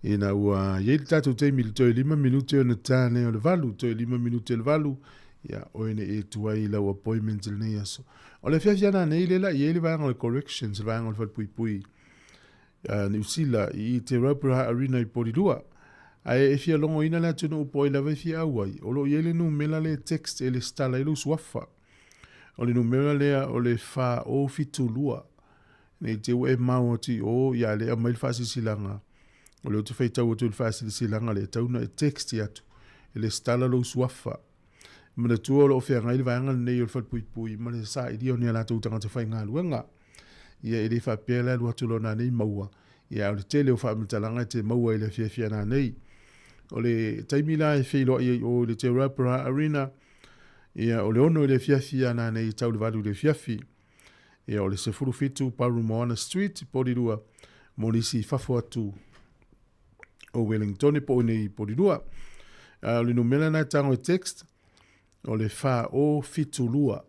ina ua ye tatu te mil to 5 minuto na tane o le valu to 5 minuto le valu ya o ene e tuai la appointment le nei aso o le fianga nei le la ye le va ngol corrections le va ngol fa pui ni usila i te rapura arena i polidua ai e fia longo ina la tunu po ila ve fia wai o lo ye le nu mela le text e le stala i lu swafa o le nu mela le o le fa o fitulua nei te we mauti o ya le mai fasi silanga o le tu feita o tu fasi silanga le tau na text ya tu le stala lo swafa mena tu o fe ngai va ngal nei o fa pui ma le sa idi o ni la tu tanga te fa ngal wenga ia ele fa pela lo tu lo na nei maua ia o le tele o fa mtalanga te maua ile fia na nei o le taimila e fei lo o le te rapura arena ia o le ono le fia na nei tau le valu le fiafi ia o le sefuru fitu paru moana street polirua monisi fafo atu o Wellington po nei polirua o le numela na tango text o le fa o fitulua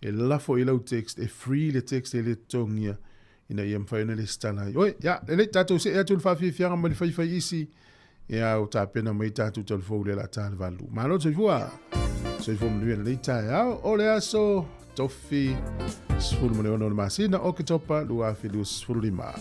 e lafo i lau text e free le text e le tongia ina ia mwhaina le stana oi ya le tatou se atu le whawhiwhianga ma le whaiwhai isi ia o tā pena mai tatou telefou le la tāle valu malo soifua mnuia le tae au o le aso tofi sfulu mone ono le masina o ke topa lua filu sfulu lima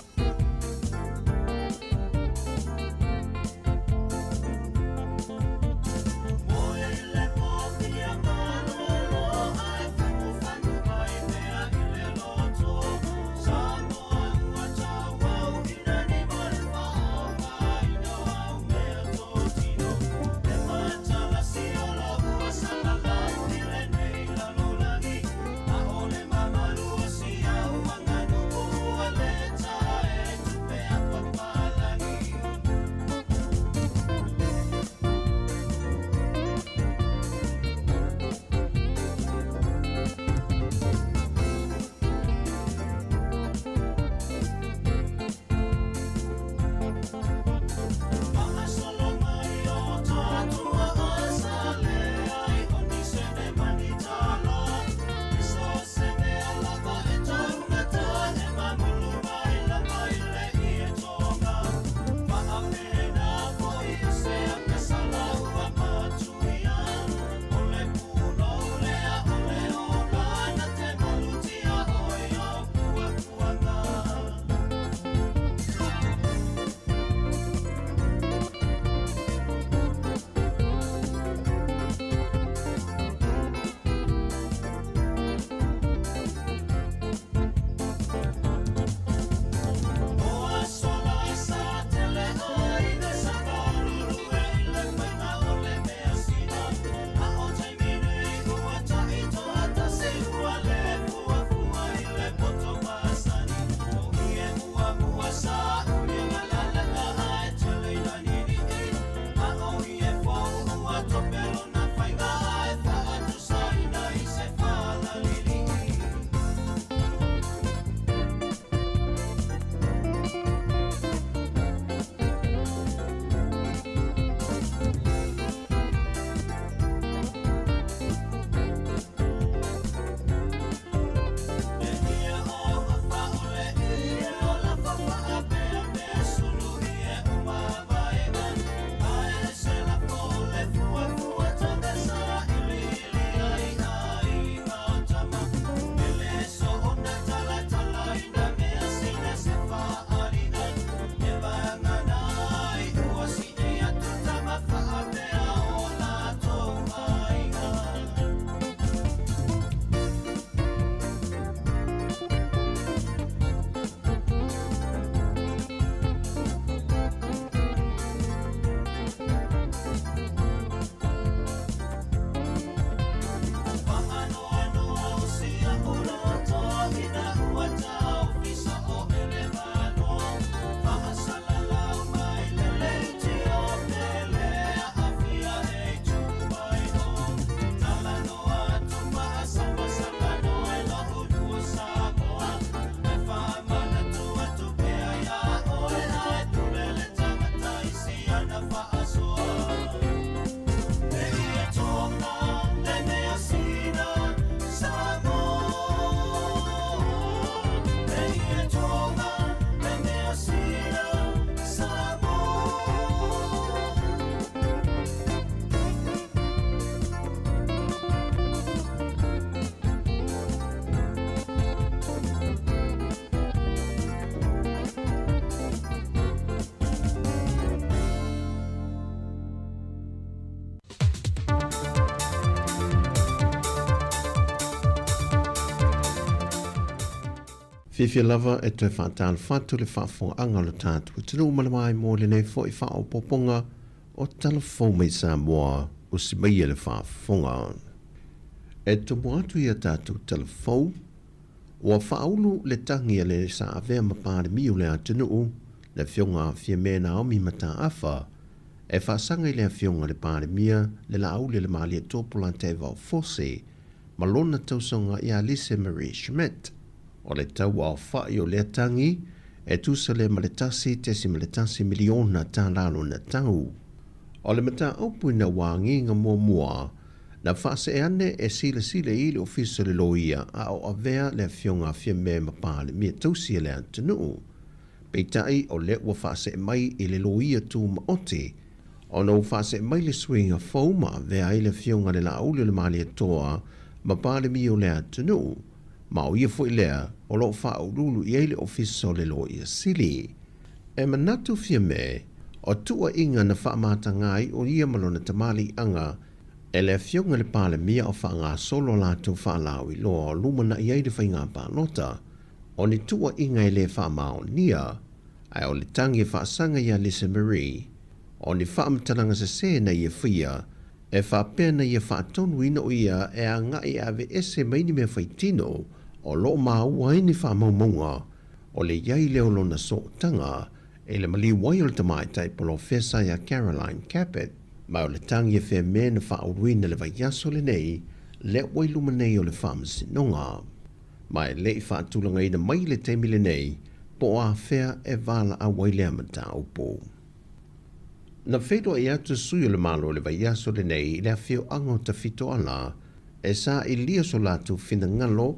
Fifi lava e toi whātāna whātu le whaafonga le tātu. Tino malamai mō le nei fo I whao poponga o talafou mai Sāmoa o si mai le whaafonga. E tumu atu ia tātu talafou, ua whaulu le tangi le sa avea mapāre miu le atunu le fionga fia mena o mi mata afa, e whaasanga I le fionga le pāre mia le la au le maali e tōpula te vau fose, malona tausonga I Alice Marie Schmidt. O le tau au whai o le tangi, e tusa le maletasi tesi maletasi miliona tā lalo na tau. O le mata aupu na wangi nga mua, na whaase e ane e sile I le ofisa le loia a o avea le fionga fia me mapale mia tausia le antanu. Peitai o le ua whaase e mai I le loia tu maote, o no whaase e mai le swinga fau ma avea I le fionga le la aule le maali e toa mapale mia o le antanu. Ma o ia fwoi lea, o lo wha au lulu I eile ofiso le lo ia sili. E manatu fia me, o tua inga na wha amata ngai o ia malona tamali anga, e le fionga le pale mia o wha ngā solo lātou wha lau I loa o lumana I eile wha ngā pālota, o ni tua inga I le wha mao nia, ai o le tangi wha sanga I Alice Marie, o ni wha amtalanga sa se na ia whia, e wha pēna ia wha tonu ina o ia e a ngai ave ese maini me whaitino, o lo maua ni wha maumonga, o le iai leo lona so tanga, e le mali wai o le tamaitai polo fesa ia Caroline Capet, ma o le tangi e whea mena wha auruina le vai yaso le nei, le wai luma nei o le wha masinonga. Ma e le I wha tulanga ina mai le teimi le nei, po a whea e wala a wai lea mata upo. Na whedo I atu sui o le malo le vai yaso le nei, le a whio ango ta fito ala, e sa I lia so latu fina ngalo,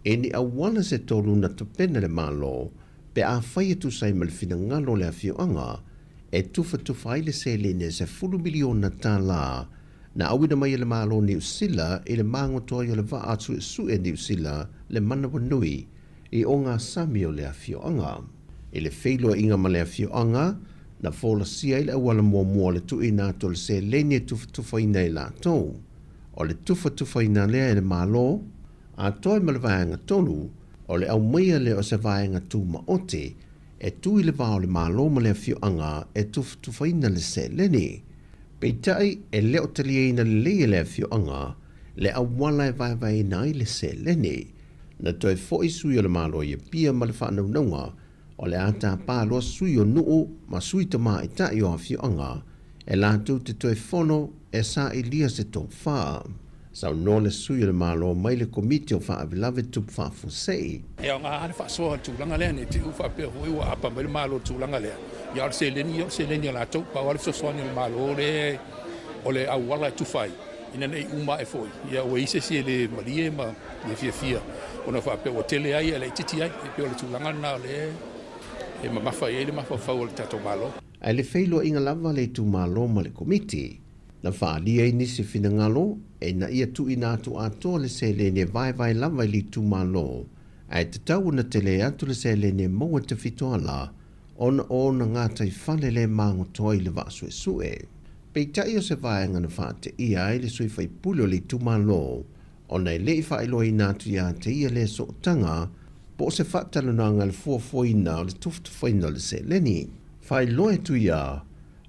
e ni awala se tolu na tupena le malo, pe a whai atu sai mal fina ngalo le a whio anga, e tufa ai le se lene se 10 miliona tā la, na awina mai le malo New Sila I le mango toi o le va atu su e New Sila le mana wanui, I o ngā sami o le a whio anga. E le wheilo inga ma le a whio anga, na fola sia I le awala mua le tu ina to le se lene tufa ina I la tau. O le tufa ina lea e le malo, a toi ma le vaenga tonu, o le au meia le o se vaenga tu maote, e tu I le vao le malo ma le whio anga e tufaina le se lene. Peitai e leo talieina le lea le whio anga, le awala e vaevaina I le se lene. Na toi fo I sui o le malo I pia ma le whanaunanga, o le ata pāloa sui o nuu ma sui tama I tai o a whio anga, e lātou te toi fono e sa I lia se tō whaa. Sau no le sui le malo mai le komite o wha avilave tup wha fusei. E o ngā hane wha soa tūlanga lea ne te uwha pia hui wa apa mai le malo tūlanga lea. Ia se leni la tau pa wale sosoani le malo o le au wala tufai. Ina nei uma e foi. Ia o ise si le malie ma le fia. Ona wha pia o tele ai le titi ai. E pia o le tūlanga na le e ma mawha e le mawha whau o le tato malo. Ai le feilo inga lava le tu malo ma le komite. Na whaalia I nisi fina ngalo, e na ia tu ina atu ato le se le ne vai lava li tu malo. Ai te tau na tele atu le se le ne maua te fitoa la, ona ngātai whale le mango toi le vasu e sue. Pei tai o se vaenga na whaate ia ai le sui whai pulio li tu malo, ona I lei whaelo I nātu ia te ia le so tanga, po se whaatalunanga le fuafoina o le tuftufaina le se leni. Whai loe tu ia,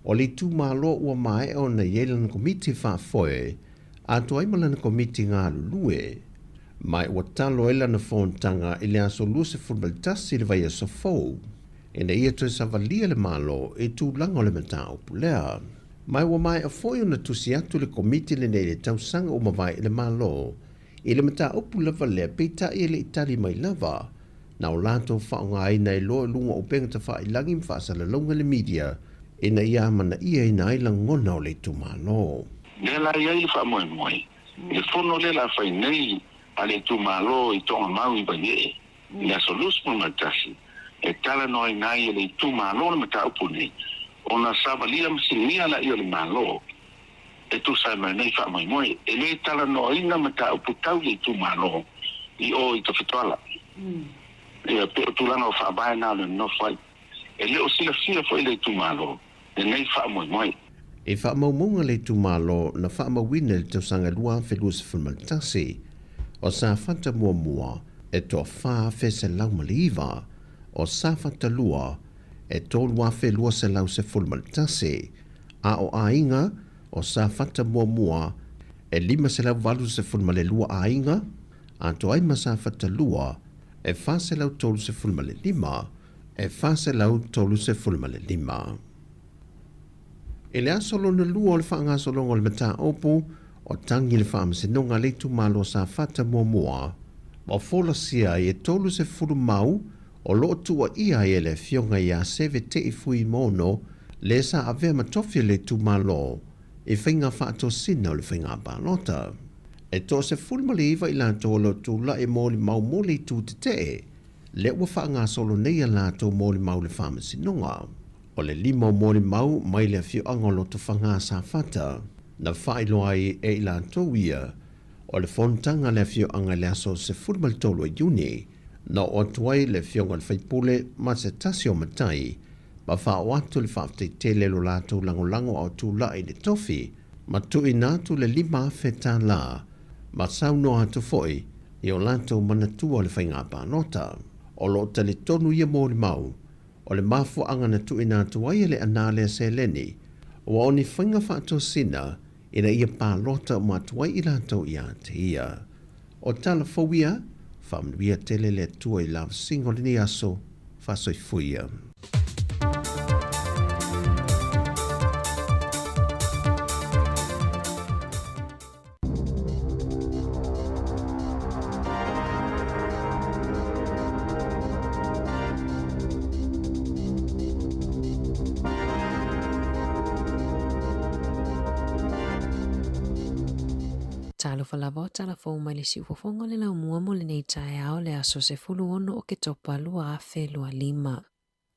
o li tu malo ua mai o na yelan komiti whaafoe, a tuai malana komiti ngā lulue. Mai ua talo ela na whontanga I le aso luse fulmaltasi le vai aso fau. E na ia toi savalia le malo e tu lango le mata upulea. Mai ua mai a foi o na tusi atu le komiti le nei le tausanga o mawai le malo. I le mata upuleva lea peita I le itali mai lava. Na o lato whaonga ai nei loa lunga o penga ta wha I langi mwhasa le longa le media. E na ia mana ia I na ila ngona o le tu malo. Le la ia I wha moe moe. E whono le la whai nei a le tu malo I tonga mau I baie. I aso lus mo matasi. E tala noi nai le tu malo na mata upu nei. O na savalia msinia la ia le malo. E tu sai mai nei wha moe moe. E le tala noi na mata upu tau le tu malo. I o I to fitoala. E pe tu lana o wha bae na le no whai. E le o sila fia fo I le tu malo. E nei wha moe moe. E whaamaumonga le tu malo na whaamawina le tausanga lua whelus fulmaltasi. O sa whanta mua e toa wha fe se lau maliva o sāwhata lua e tōlu awhe lua se lau se fulmalitase a o ainga o sāwhata mua e 5 se lau walu se fulmale lua ainga a to ai ma sāwhata lua e wha se lau tōlu se fulmale 5 e wha se lau tōlu se fulmale 5. E le asolo na lua o le whaanga solonga o le mata opu o tangi le whaamasinonga le tu malo sāwhata mua ma fola sia e tolu se furu mau o loo tua ia e le fionga ia seve te i fui mono le sa avea matofia le tu malo e whainga whaato sina o le whainga banota. E to se furu mali iwa i lanto lo tu la e moli mau moli tu te le ua whaanga solo neia lanto moli mau le whaamasinonga. O le 5 moli mau mai le fio angolo tu whanga sa whata na whailo ai e i lanto ia o le fontanga le fio anga le aso se furmal tolo e juni, na o tuai le fio ngal whaipule ma se tasio matai, ma wha o atu le whaafte te lelo lato lango au tu la i le tofi, ma tu i natu le 5 awheta la, ma sau no atu foi, i o lato manatua le whainga panota, o lo tali tonu ia mōri mau, o le mafu anga na tu i natu ai le anale se leni, o oni whainga whaato sina, ina ia pālota matuai i lantou ia te ia. O tala fawia, whamnuia tele le tua i lawa singo le ni aso, whasoi fuia. Talo falava o tala fōu mai le si ufafonga le lau mua mo le nei tae ao le aso se fulu ono o ke topa lua a fe lua 5.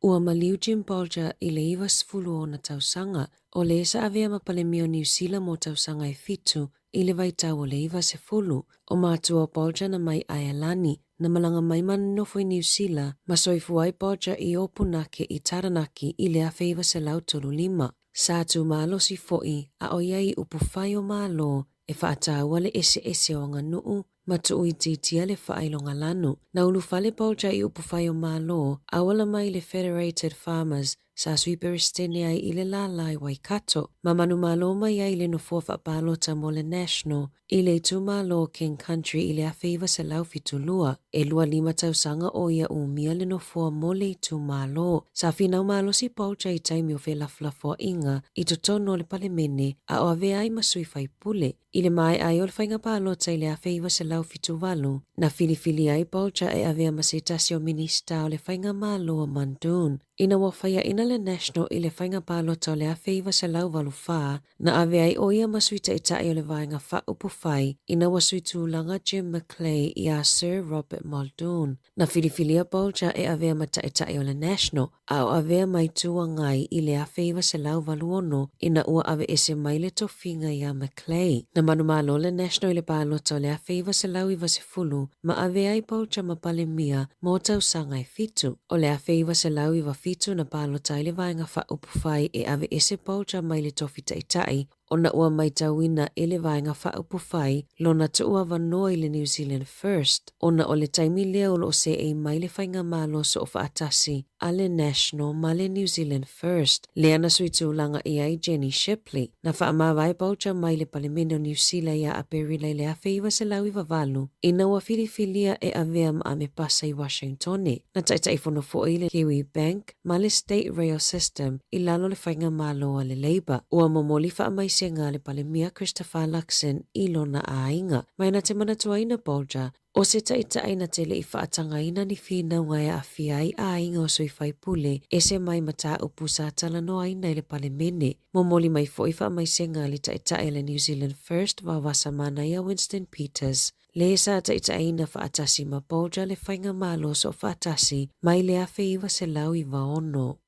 Ua maliu Jim Bolger i le iwa sfulu ona tausanga o le esa avea mapalemio New Zealand mo tausanga e fitu i le vaitau o le iwa se fulu o mātua o Bolger na mai Aialani na malanga mai man nofo i New Zealand ma soifu ai Bolger i opunake i Taranaki i le afe iwa se lau tolu 5. Sātu malo si foi a o iai upufai o malo e whaataua le ese o ngā nuu, matu ui titia le whailonga lanu. Na ulu fale Bolger i upufai o malo, awala mai le Federated Farmers, sa swiperistene ai i le lalai Waikato, ma manu malo mai ai le no fuafa palota mo le National, i le tu malo King Country i le awhiwa se lau fitulua, e lua 5 tausanga o ia umia le no fua mo le tu malo. Sa finau malo si Bolger i taimi o felaflafo inga, i totono le palemene, a o ave ai masui fai pule, i le mai ai o le whainga palota i le awhiwa se lau fituwalu, na filifili ai Bolger e avea masitasi o minista o le whainga malo o Mandoon. Ina wawhaia ina le National i le whainga palota o le awhiwa se lau walu wha, na ave ai o ia masuita i tae o le vaenga wha upufai, ina wasuitu langa Jim McClay i a Sir Robert Muldoon. Na filifilia Bolger e avea mata i tae o le National, a o avea mai tua ngai i le awhiwa se lau walu ono, ina ua ave ese mai le tofinga i a McClay. Na manumalo le National i le palota o le awhiwa se lau i vase fulu, ma ave ai Bolger ma pale mia mo tausanga i fitu. O le awhiwa se lau i fitu na palota i le vaenga wha upufai e ave ese Bolger mai le tofi tai, ona ua mai tauina i le vaenga wha upufai, lona tu ua vanoa i le New Zealand First. Ona o le taimi lea o se e mai le whainga malo so o atasi, a le National ma le New Zealand First. Lea na suitu langa i ai Jenny Shipley, na wha amawai Bolger mai le palemeno New Zealand ia a perila i le awhiwa se lau i vavalu, ina ua filifilia e avea ma ame pasa i Washingtone, na taitai fono fo i le Kiwi Bank, ma le State Rail System i lalo le whainga malo a le Labour. Ua momoli wha amai se ngā le palemia Christopher Luxon i lona a inga. Mai na te manatuaina Bolger, o se taitai na te le i whaatanga ina ni whina ngai a whiai a inga o sui whai pule, e se mai mata upu sa tala no aina i le palemene. Momoli mai fo i wha amai se ngā le taitai le New Zealand First wa wasa mana ia Winston Peters. Le sa taitai na whaatasi ma Bolger le whainga malo so whaatasi, mai le awhi iwa se lau i waono.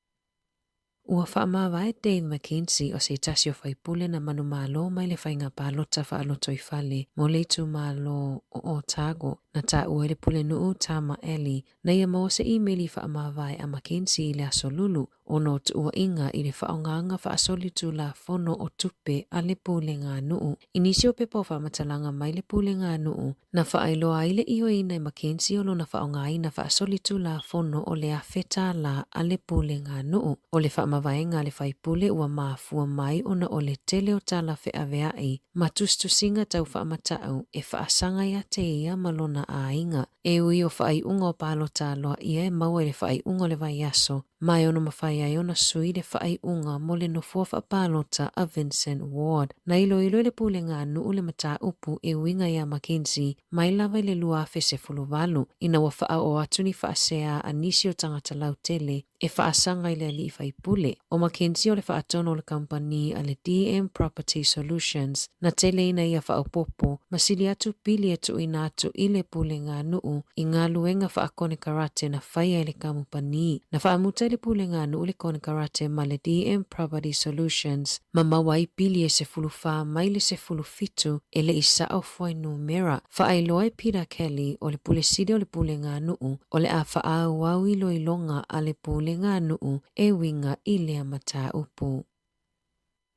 Ua whaamawai Dave McKenzie o se tasi o whaipule na manu malo mai le whainga palota whaaloto i whale mo le tu malo o Otago na ta ue le pule nuu Tama Eli na ia mo se emaili whaamawai a McKenzie i le aso lulu ono tu ua inga i le whaonganga whaasoli tu la fono o tupe a le pule ngā nuu. Inisio pe po whamatalanga mai le pule ngā nuu na whaailoa i le iho ina i Mackenzie o lona whaongai na whaasoli tu la fono o le awheta la a le pule ngā nuu. O le whaamavaenga le whaipule ua maafua mai ona o le tele o tala whiaweai ma tustusinga tau whaamatau e whaasanga ia te ia malona a inga. E ui o whaai unga o palo taloa ia e maua le whaai unga le vai aso. Mai ono mawhai ai ona sui le whaai unga mo le no fuafa palota a Vincent Ward. Na ilo le pule ngā nuu le mata upu e uinga ia Mackenzie mai lava le lua fese fuluvalu. Ina wa wha o atuni whaasea a nisi o tangata lau tele e whaasanga i le ali i whaipule. O Mackenzie o le whaatono le company a le DM Property Solutions na tele ina ia whaopopo masili atu pili etu ina atu i le pule ngā nuu i ngā luenga whaakone karate na whaia i le kamupani. Na whaamuta le pule ngā nuu le kone karate ma le DM Property Solutions ma mawai pili e se fuluwha mai le se fulufitu e le isa au fwai numera. Whaailoa e Peter Kelly o le pule sidi o le pule ngā nuu o le a whaau au i loilonga a le pule ngā nuu e winga i lea mata upu.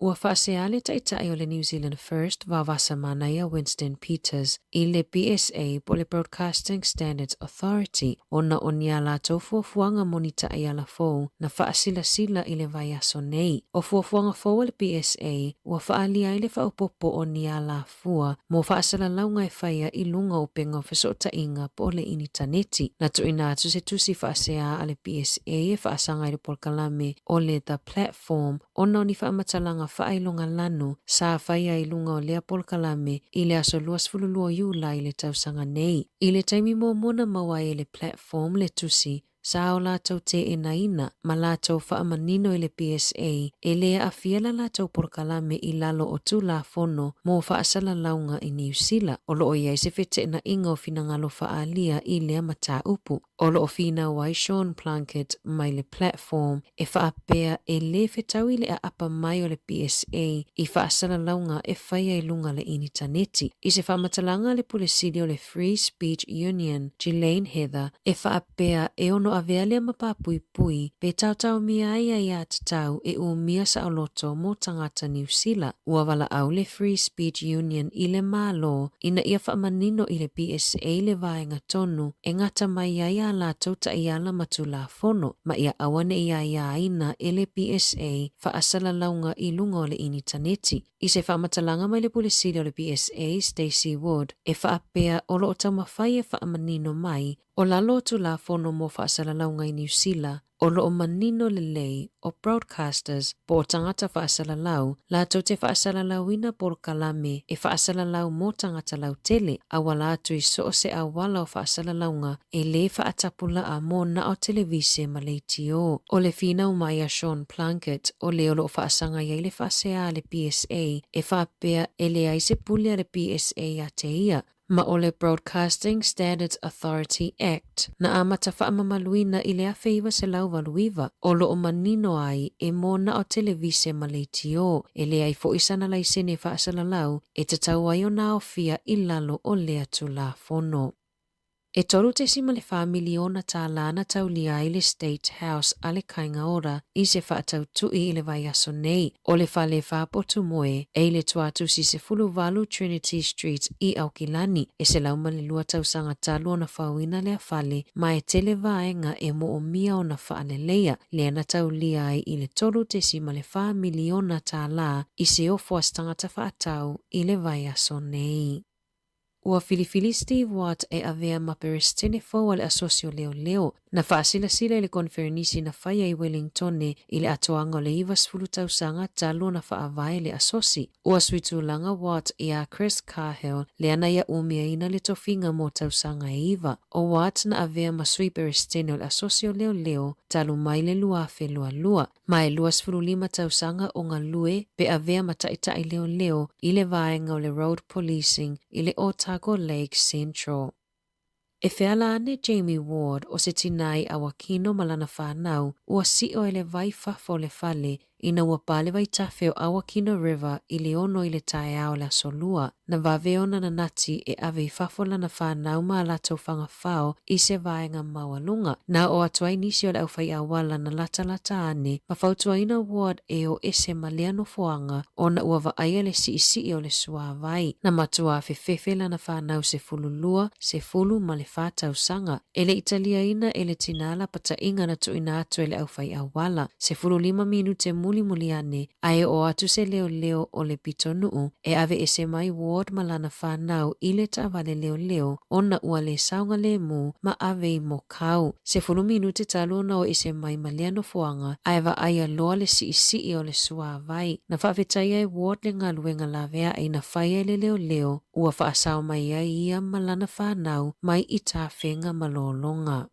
Ua whaaseale taitai o le New Zealand First vavasa mana ia Winston Peters i le BSA po le Broadcasting Standards Authority ona o nia la tau fuafuanga monita i ala fou na whaasila i le vai aso nei. O fuafuanga fou le BSA ua whaalia i le whaupopo o nia la fua mo whaasala launga e whaia i lunga o penga whesota inga po le initaneti. Na tu ina atu se tusi whaasea a le BSA e whaasanga i le polkalame o le The Platform ona o ni whaamatalanga whaailonga lanu sa whaia i lunga o lea polkalame i le aso luas fululua iula i le tausanga nei. I le taimi mo mona mawa i le platform le tusi sa o lātou te e naina ma lātou whaamanino i le PSA e lea a fiela lātou polkalame i lalo o tū la fono mo whaasala launga i New Zealand. O loo iai se whete na inga o finangalo whaalia i lea mata upu. O loo fina wai Sean Plunkett mai le platform e whaapea e le whetau i le a apa mai o le PSA i whaasala launga e whaia i lunga le initaneti. I se whaamatalanga le pulesidi o le Free Speech Union Ghislaine Heather e whaapea e ono avea lea mapapui pui pe tautau mia ia ia tatau e umia sa oloto mo tangata New Zealand. Ua wala au le Free Speech Union i le malo ina ia whaamanino i le PSA le vaenga tonu e ngata mai ia la tauta ia la matula fono ma ia awane ia ina e le PSA whaasala launga i lunga o le initaneti. I se whamatalanga mai le pulesidi o le PSA Stacey Wood e whaapea o lo o taumawhai e whaamanino mai o lalo tu la fono mo whaasala launga i New Zealand o lo o manino le lei o broadcasters po o tangata whaasala lau la tau te whaasala lauina por kalame e whaasala lau mo tangata lau tele a wala atu i so se a wala o whaasala launga e le whaatapula a mo na o televise ma le tio. O le fina umai a Sean Plunkett o le o lo whaasanga ia le whaasea le PSA e whaapea e le aise pulia le PSA a te ia. Ma o le Broadcasting Standards Authority Act na amata whaamamaluina i le awheiwa se lau waluiva o lo o manino ai e mona o televise ma le tio e le ai fo isana lai sene whaasala lau e te tau ai o na o fia i lalo o lea tu la fono. E toru te sima le whamiliona tā lana tau lia i le State House a le kainga ora i se whaatau tui i le vai aso nei o le whale whapotu moe e le tuatu si se fuluvalu Trinity Street i Aukilani e se lauma le lua tau sanga talu o na whauina le a whale ma e tele vaenga e mo o mia o na whaaleleia le ana tau lia i le toru te sima le whamiliona tā la i se ofo astangata whaatau i le vai aso nei. Ua filifili Steve Watt e avea maperestene fau le asosio leo na whaasila i le konferenisi na whaia i Wellington i le atoanga o le iwas fulutausanga talo na whaavae le asosi. Ua suitulanga Watt i a Chris Cahill le ana ia umia ina le tofinga mo tausanga e iwa. O Watt na avea masui perestene o le asosio leo talo mai le luafe lua. Mai luas fululima tausanga o ngā lue pe avea mataitai leo i le vaenga o le road policing i le Otago Lake Central. E wheala ane Jamie Ward o se tinai a wakino malana whanau ua si o ele vai fafo le fale ina ua pale vai tafe o Awakina River i le ono i le tae ao le asolua, na vaveona na nati e ave I fafola na whanau ma latou whangawhao I se vaenga mawalunga. Na o atuai nisi o le au whai awala na lata ane, ma fautuaina ward e o ese malea no foanga o na ua vaaya le si o le suavai, na matua fefefe la na whanau se fululua, se fulu ma le whatau sanga. E le Italiaina e le tinala pata inga na tuina atu e le au whai awala, se fulu 5 minute muli ane, ae o atu se leo o le pitonuu, e ave ese mai ward malana whanau I le tavale leo, ona ua le saunga le mu ma ave I mokau. Se fulu minute talo na o ese mai malea no foanga, ae va aia loa le si o le suavai, na whawetaia e ward le ngaluenga lavea e na whaia le leo, ua whaasau mai ia malana whanau mai I tāwhenga malolonga.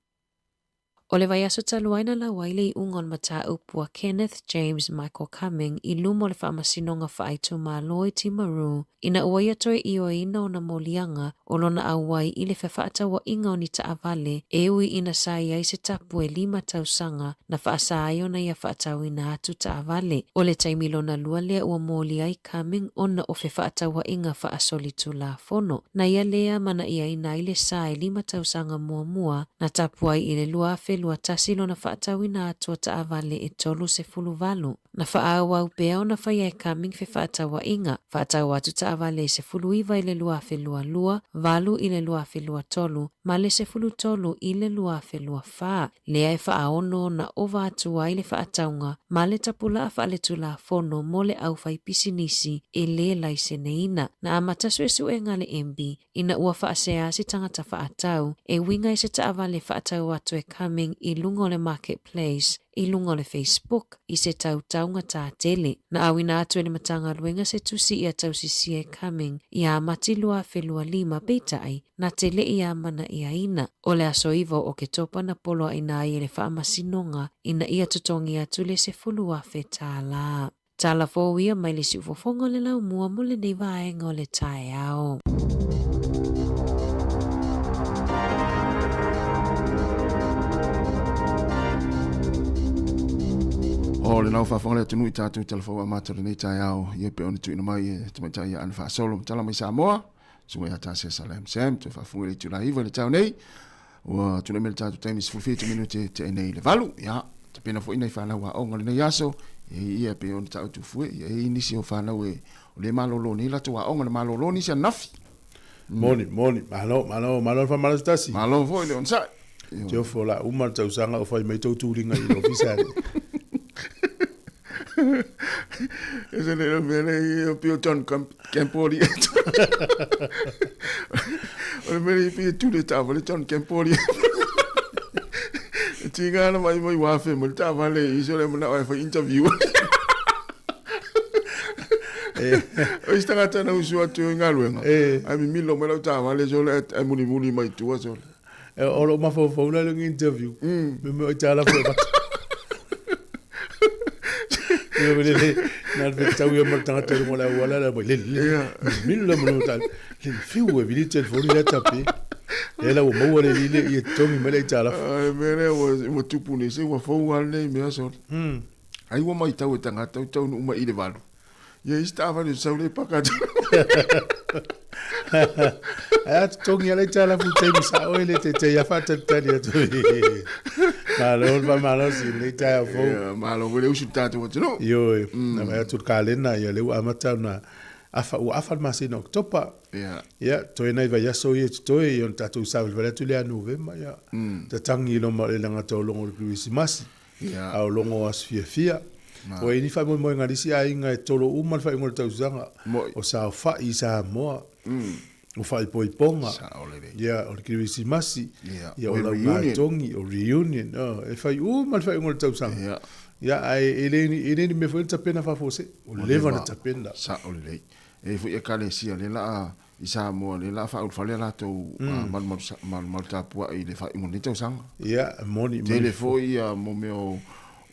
O le vai aso taluaina la waile I ungon mata upua Kenneth James Michael Cumming I lumo le whaamasinonga whaaitu māloi Timaru, ina ua ia toe I o ina o na molianga o lona awai I le whawhaata wa inga o ni taavale e ui ina sai ai se tapu e 5 tausanga na whaasa ai o na ia whaatau ina atu taavale. O le taimilo na lua lea ua moli ai Cumming o na o whawhaata wa inga whaasolitu la fono, na ia lea mana ia ina I le sai 5 tausanga mua na tapu ai I le lua lua tasilo na whaatawina atua taavale e tolu se fuluvalu. Na whaawau pea o na whaia e Cumming fe whaatawa inga. Whaatawa atu taavale se fuluiva I le lua lua, valu I le lua tolu, ma le se fulu tolu I le lua wha. Lea e whaaono na ova atua I le whaataunga, ma le tapula a whaaletula fono mo le au whai pisinisi e le laise neina. Na amatasu e suenga le embi, ina ua whaasea si tangata whaatau, e winga I se taavale whaatau atu e Cumming I lungo le marketplace, I lungo le Facebook, I se tautaunga tā tele. Na awina atu e le matanga luenga se tusi I a tausisi e Cumming, I a matilua 5 beitai, na tele I a mana I a ina. O le aso ivo o ke topa na polo a ina I le whaamasinonga, ina ia tutongi atu le se fulua whetala. Tala fōwia mai le si ufofonga le lau mua mo le nei vaenga o le tae ao. O le nau whawhonga le tunu I tātou telefona mātou le nei tai au, ia pe ona tuina mai e tamaitai ia ana whaasolo, tala mai Sāmoa, sunga ia tāse salam sam, tu whawhunga le tuna hiva le tau nei, ua tuna me le tātou taimi si fulfita minute te nei le valu, ia, te pena fo ina I whanau a onga le nei aso, ia pe ona tau tu fue, ia nisi o whanau e o le malolo ni lato a onga le malolo nisi a nafi. Moni, malo whamarastasi. Malo fo ile on sai. Teo fo la umar tau sanga o whai mai tau tūringa I ofisare. Ese le mele o pio John Campoli. O le mele pio tu le tava le John Campoli. Tinga na mai wafe mo tava le iso le mona wa interview. O istanga tana usu atu ngaluenga. Ai mi milo mo tava le so le ai muli mai tu so. O lo ma fo la interview. Me o tala fo. Yo le na vetau ia martanga te mo la wala la le mil la mo tal le fiu e vili telefoni la tape ela o mo le le e tongi mele tala mele o tupu ne se wa fo wa le me so ai wo mai tau tanga tau no uma ile valu ia estava no sau le pakata a tongi ale tala fu te misa o ele te ya fata tali tu malo si le ta fo malo le usitato what no yo na vai tu kalena ia le amata na afa masina oktopa ya to ina vai so ye to e on tatu sa vale tu le a november ya ta tangi no mo le langa to longo le Christmas ya au longo as fia o ini fa mo ngari si ai nga tolo uma fa ngol tau zanga o sa fa I Sāmoa o fa poi ponga ya o Christmas ya o la tongi o reunion e fa uma fa ngol tau zanga ya ai ele me foi tapena fa fose o leva na tapenda sa o le e foi e kale si le la I Sāmoa le la fa o fa le la to mal tapua I le fa ngol tau zanga ya moni telefoi mo meo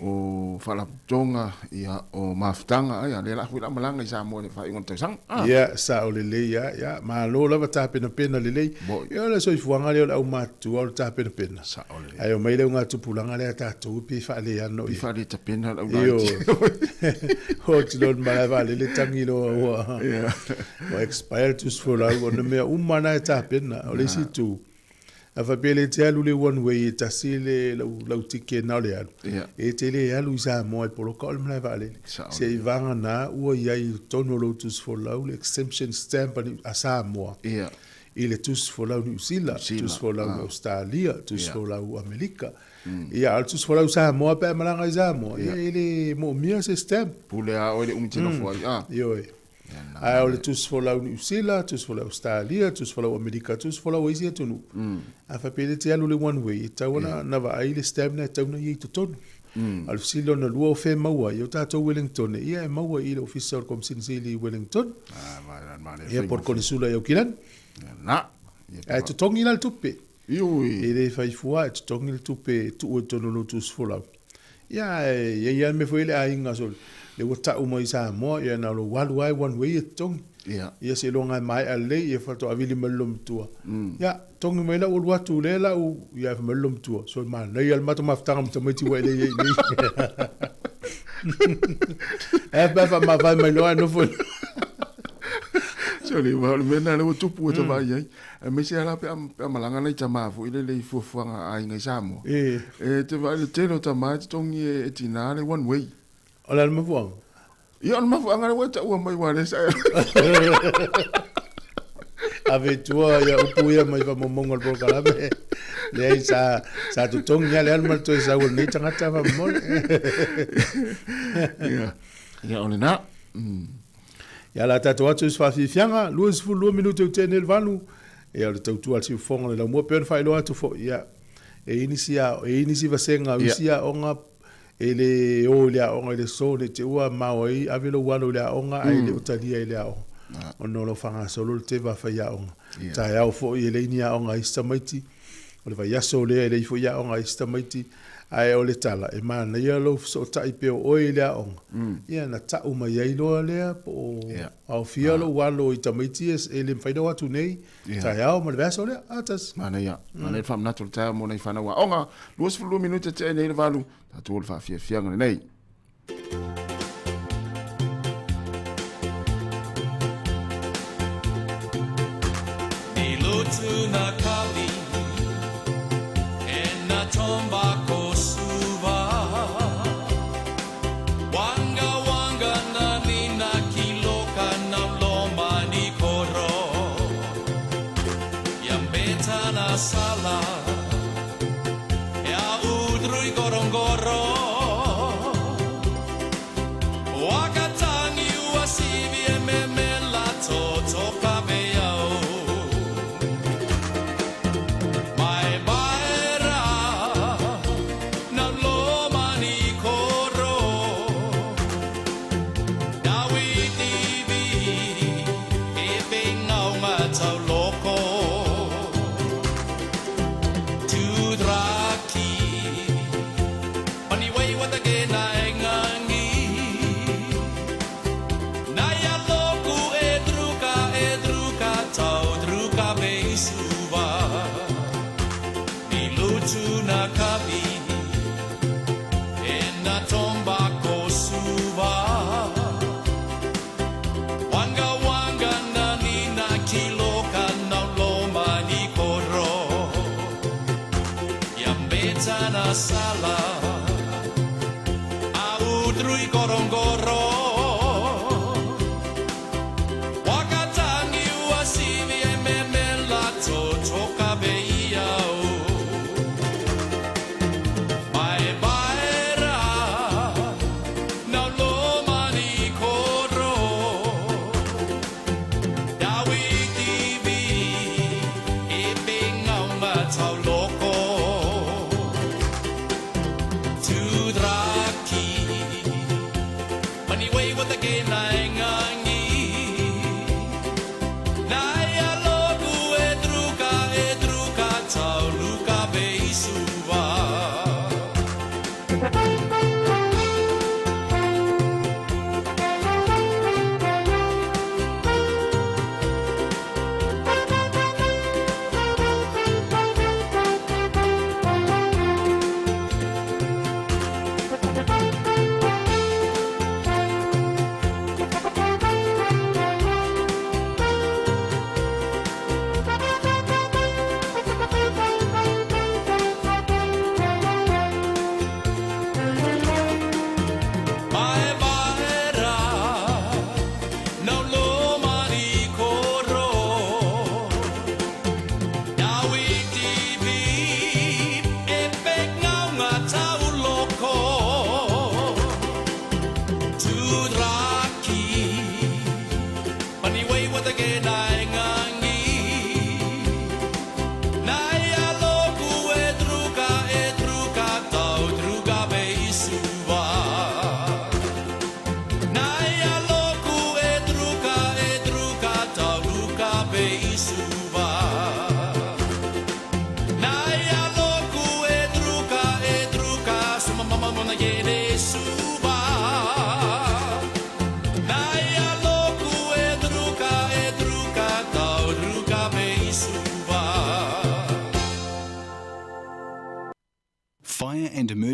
o whalatonga ia o mafutanga ai a le la hui la malanga i Sāmoa le whai ngonta sang. Ia, sa o lele ia, ma lo lava tā pena lele. Ia le soi fuanga leo au mātua o le tā pena. Sa o lele. Ai o mai leo ngā tupulanga lea tātou pi whaale ano. Pi whaale ta pena au Io, nai. ho tilon mai whaale le tangi loa. O expire tus fulau o na mea umana e tā pena. O le si tu. A whapele te alu le one way e tasi le lau tike nao le alu. E te le alu i Sāmoa e poloka o le mnai wale. Se i vanga nā ua iai tono lo tus for lau le exemption stamp a Sāmoa. I le tus for lau New Zealand, tus for lau Australia, tus for lau Amerika. Ia al tus for lau Sāmoa pe malanga i Sāmoa. Ia ele mo mia se stamp. Pule a oile umitino fuai. Ioi. Ai ole tus for lau New Zealand, tus for lau Australia, tus for lau Amerika, tus for lau Asia tonu. A whapele te alu le one way, tawana na wa ai le stamp na tauna i to tonu. Al silo na lua o fe maua, i o tātou Wellington, ia e maua i le official comsinsili Wellington. Ia por konisula i au kilan. Na. Ai to tongi na le tupe. Iui. I le whaifua, e to tongi le tupe, tu o tono lo tus for lau. Ia e me foi le a inga sol. Le wata uma i Sāmoa, ia na lo walu ai one way e tongi. Ia se longa mai a le, ia whato avili malum tua. Ia, tongi mai la ulu atu le la u, ia malum tua. So ma, nei al mato maftanga mta maiti wa ele ye nei. E pepa ma vai mai loa no fo. So le wa le mena le tupu ta vai ai. E me se ala pe malanga nei tama fu ile le fuanga ai ngai Sāmoa. E te vai le teno tama tongi e tina le one way. Ola le mafuanga. Ia ma fu anga wata ua mai wale sa. Ave tua ia upu ia mai va momonga le boka me. Le ai sa tu tongi ia le alma to sa ul nei tangata va mo. Ia ona na. Ia la tatu atu sfa fianga, luas fu 2 minuto u tenel vanu. Ia le tautu al si fonga le mo pe fa lo atu fo ia. E inisi va senga usia onga ele o le onga le so le te ua maoi avelo walo le onga ai le utalia le o ono lo fanga solo te va fa ya onga ta ya fo ele ni onga istamaiti o le va ya so le fo ya onga istamaiti ai o le tala e mana ia lo so tai pe o le onga ia na ta uma ia lo le po au fia lo walo istamaiti es ele faida watu nei ta ya o le so le atas mana ia mana fam natul ta mo nei fana wa onga 2 minuto te nei valu ta tu fa fia nei Tuna kali ena tomba kosuva wanga wanga na nina kiloka na loma ni koro yambeta na sala ya udrui gorongoro wakatani wasivi ememela toto kabeao sala au drui gorongoro wakatani wasivi ememela toto kabeia bye bye ra na loma ni koro dawi tv e benga uma tau loko Tau luka beisuva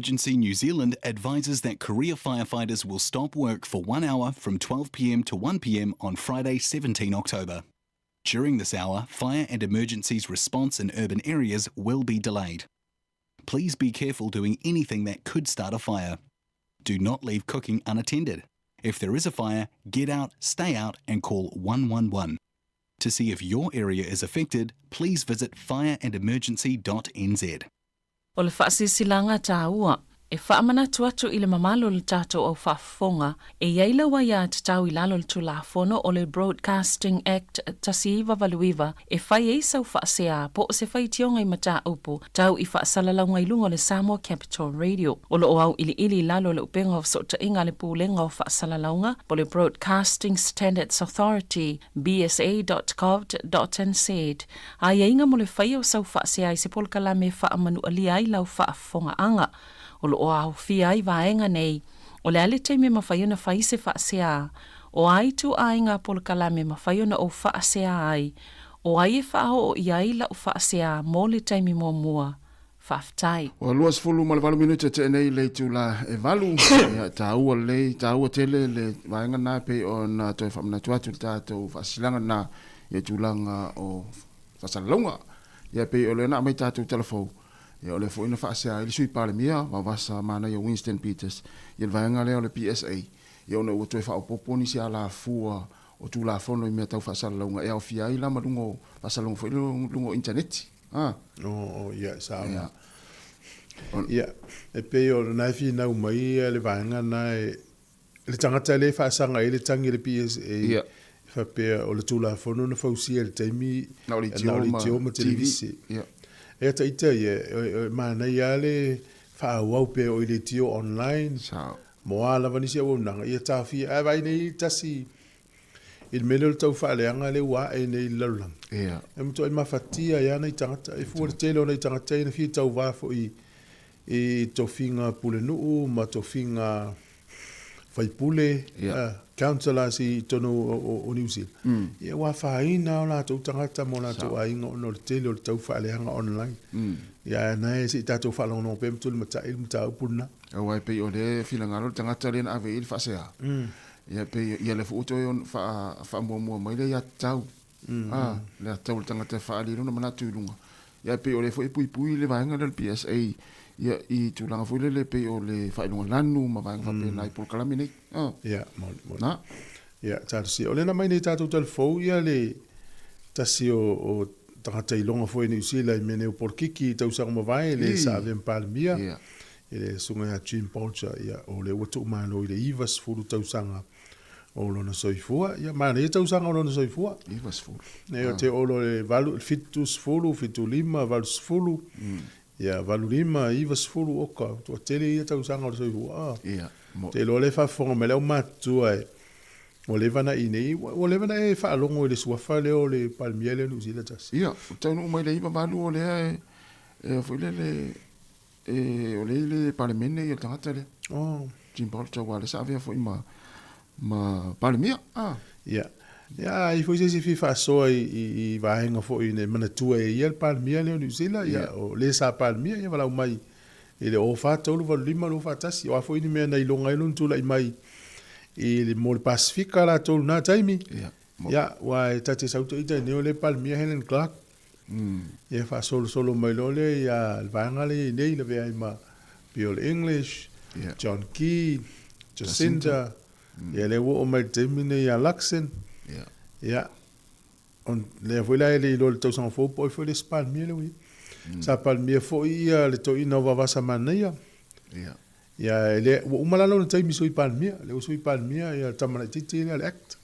Emergency New Zealand advises that career firefighters will stop work for 1 hour from 12 p.m. to 1 p.m. on Friday, 17 October. During this hour, fire and emergencies response in urban areas will be delayed. Please be careful doing anything that could start a fire. Do not leave cooking unattended. If there is a fire, get out, stay out and call 111. To see if your area is affected, please visit fireandemergency.nz. O le whaasisilanga tāua, e whaamana atu i le mamalo le tātou au whaafonga, e iaila wa ia te tau I lalo le tulafono o le Broadcasting Act tasi iwa valuiva, e whai e sau whaasea po o se whai tionga I mata upo, tau I whaasalalau ngai lunga le Sāmoa Capital Radio. O lo o au ili lalo le upenga o sota inga le pūlenga o whaasalaunga, po le Broadcasting Standards Authority, bsa.gov.nz. A inga mo le whai o sau whaasea I se polkala me whaamanu alia I lau whaafonga anga. O lo o au fia I vaenga nei, o le ale teime mawhaiona whai se whaasea, o ai tu ainga polkala me mawhaiona o whaasea ai, o ai e whao o iai la o whaasea mō le teime mō mua, whaftai. O luas fulu ma le valu minuta te nei le tu la e valu, tāua le, tāua tele le vaenga nā pe o nā toi whamana tuatu le tātou whaasilanga nā e tūlanga o whasalonga, ia pe o le nā mai tātou telefou. Ia o le fo ina whaasea I le sui pāle mia, wa wasa mana ia Winston Peters, ia le vaenga leo le PSA, ia ona ua toi whaopoponi si ala fua o tū la fono I mea tau whaasalaunga, ia o fia I lama lungo whasalunga fo lungo interneti. Ia, Sāmoa. Ia, e pe o naifi nau mai le vaenga na le tangata le whaasanga le tangi le PSA, whapea o le tū la fono na whausia le taimi, na o le tioma televisi. E ta ita ye mana ia le whaauau pe o I le tio online mo ala vanisi au nanga ia tafi a vai nei tasi il mele le tau whaaleanga le wa e nei laulang e mto I mafatia ia nei tangata e fuwa le telo nei tangata ina fi tau wafo I tofinga pule nuu ma tofinga Waipule, councillors I tono o New Zealand. Ia wa whaina o la tau tangata mo la tau ainga o no le tele o le tau whaaleanga online. Ia nae si tātou whalonga no pēm tūli mata ilmu tā upuna. Awai pe o le whilangaro le tangata le na ave il whasea. Ia pe ia le fuuto o whaamua mai le ia tau. Le tau le tangata whaaliro na manatu ilunga. Ia pe o le fo pui le vaenga le PSA. Ia I tūlanga fuile le pe o le whailunga lanu ma vaenga whape nai polkalami nei. Ia, na. Ia, tātasi. O le na mai nei tātou telefou, ia le tasi o tangata ilonga fo New Zealand I mene o porkiki tau sanga mawai, le Sāmoa Palmia. Ia. Le sunga ya Jim Polcha, ia, o le watu umano I le Ivas furu tau sanga o lona soifua. Ia, mana e tau sanga o lona soifua. Ivas furu. Ne o te olo le valu, fitus furu, fitu lima, valus furu. Ia valulima Ivas fulu oka to tele ia tau sanga o soifua. Ia. Te lo le whafonga me leo matua e o le vana I nei, o le vana e whaalongo I le suafa leo le Palmia le New Zealand tasi. Ia, tau no mai le Iva valu o lea fuile o le palemene I tangata le. Jim Polcha wa le savea fo ma Palmia. Ia. Ia, I foi se fi fasoa I vahenga fo I ne manatua e ia le Palmia le New Zealand, ia o le sa Palmia ia walau mai I le ofa tolu valulima lo fatasi, o foi ni mea na ilonga ilun tula I mai I le mo le Pasifika la tolu na taimi. Ia, wa e tate sauto ita neo le Palmia Helen Clark. Ia fa solo mai lo le ia le vahenga le nei le vea ima Bill English, John Key, Jacinta, ia le wo o mai taimi ne ia Luxon. Ja, on le voila le lo tau sang fo po fo le Palmia le wi. Sa Palmia fo ia le to ina va sa mania. Ja, le umala lo tai mi sui Palmia, le sui Palmia ia tamana titi le act.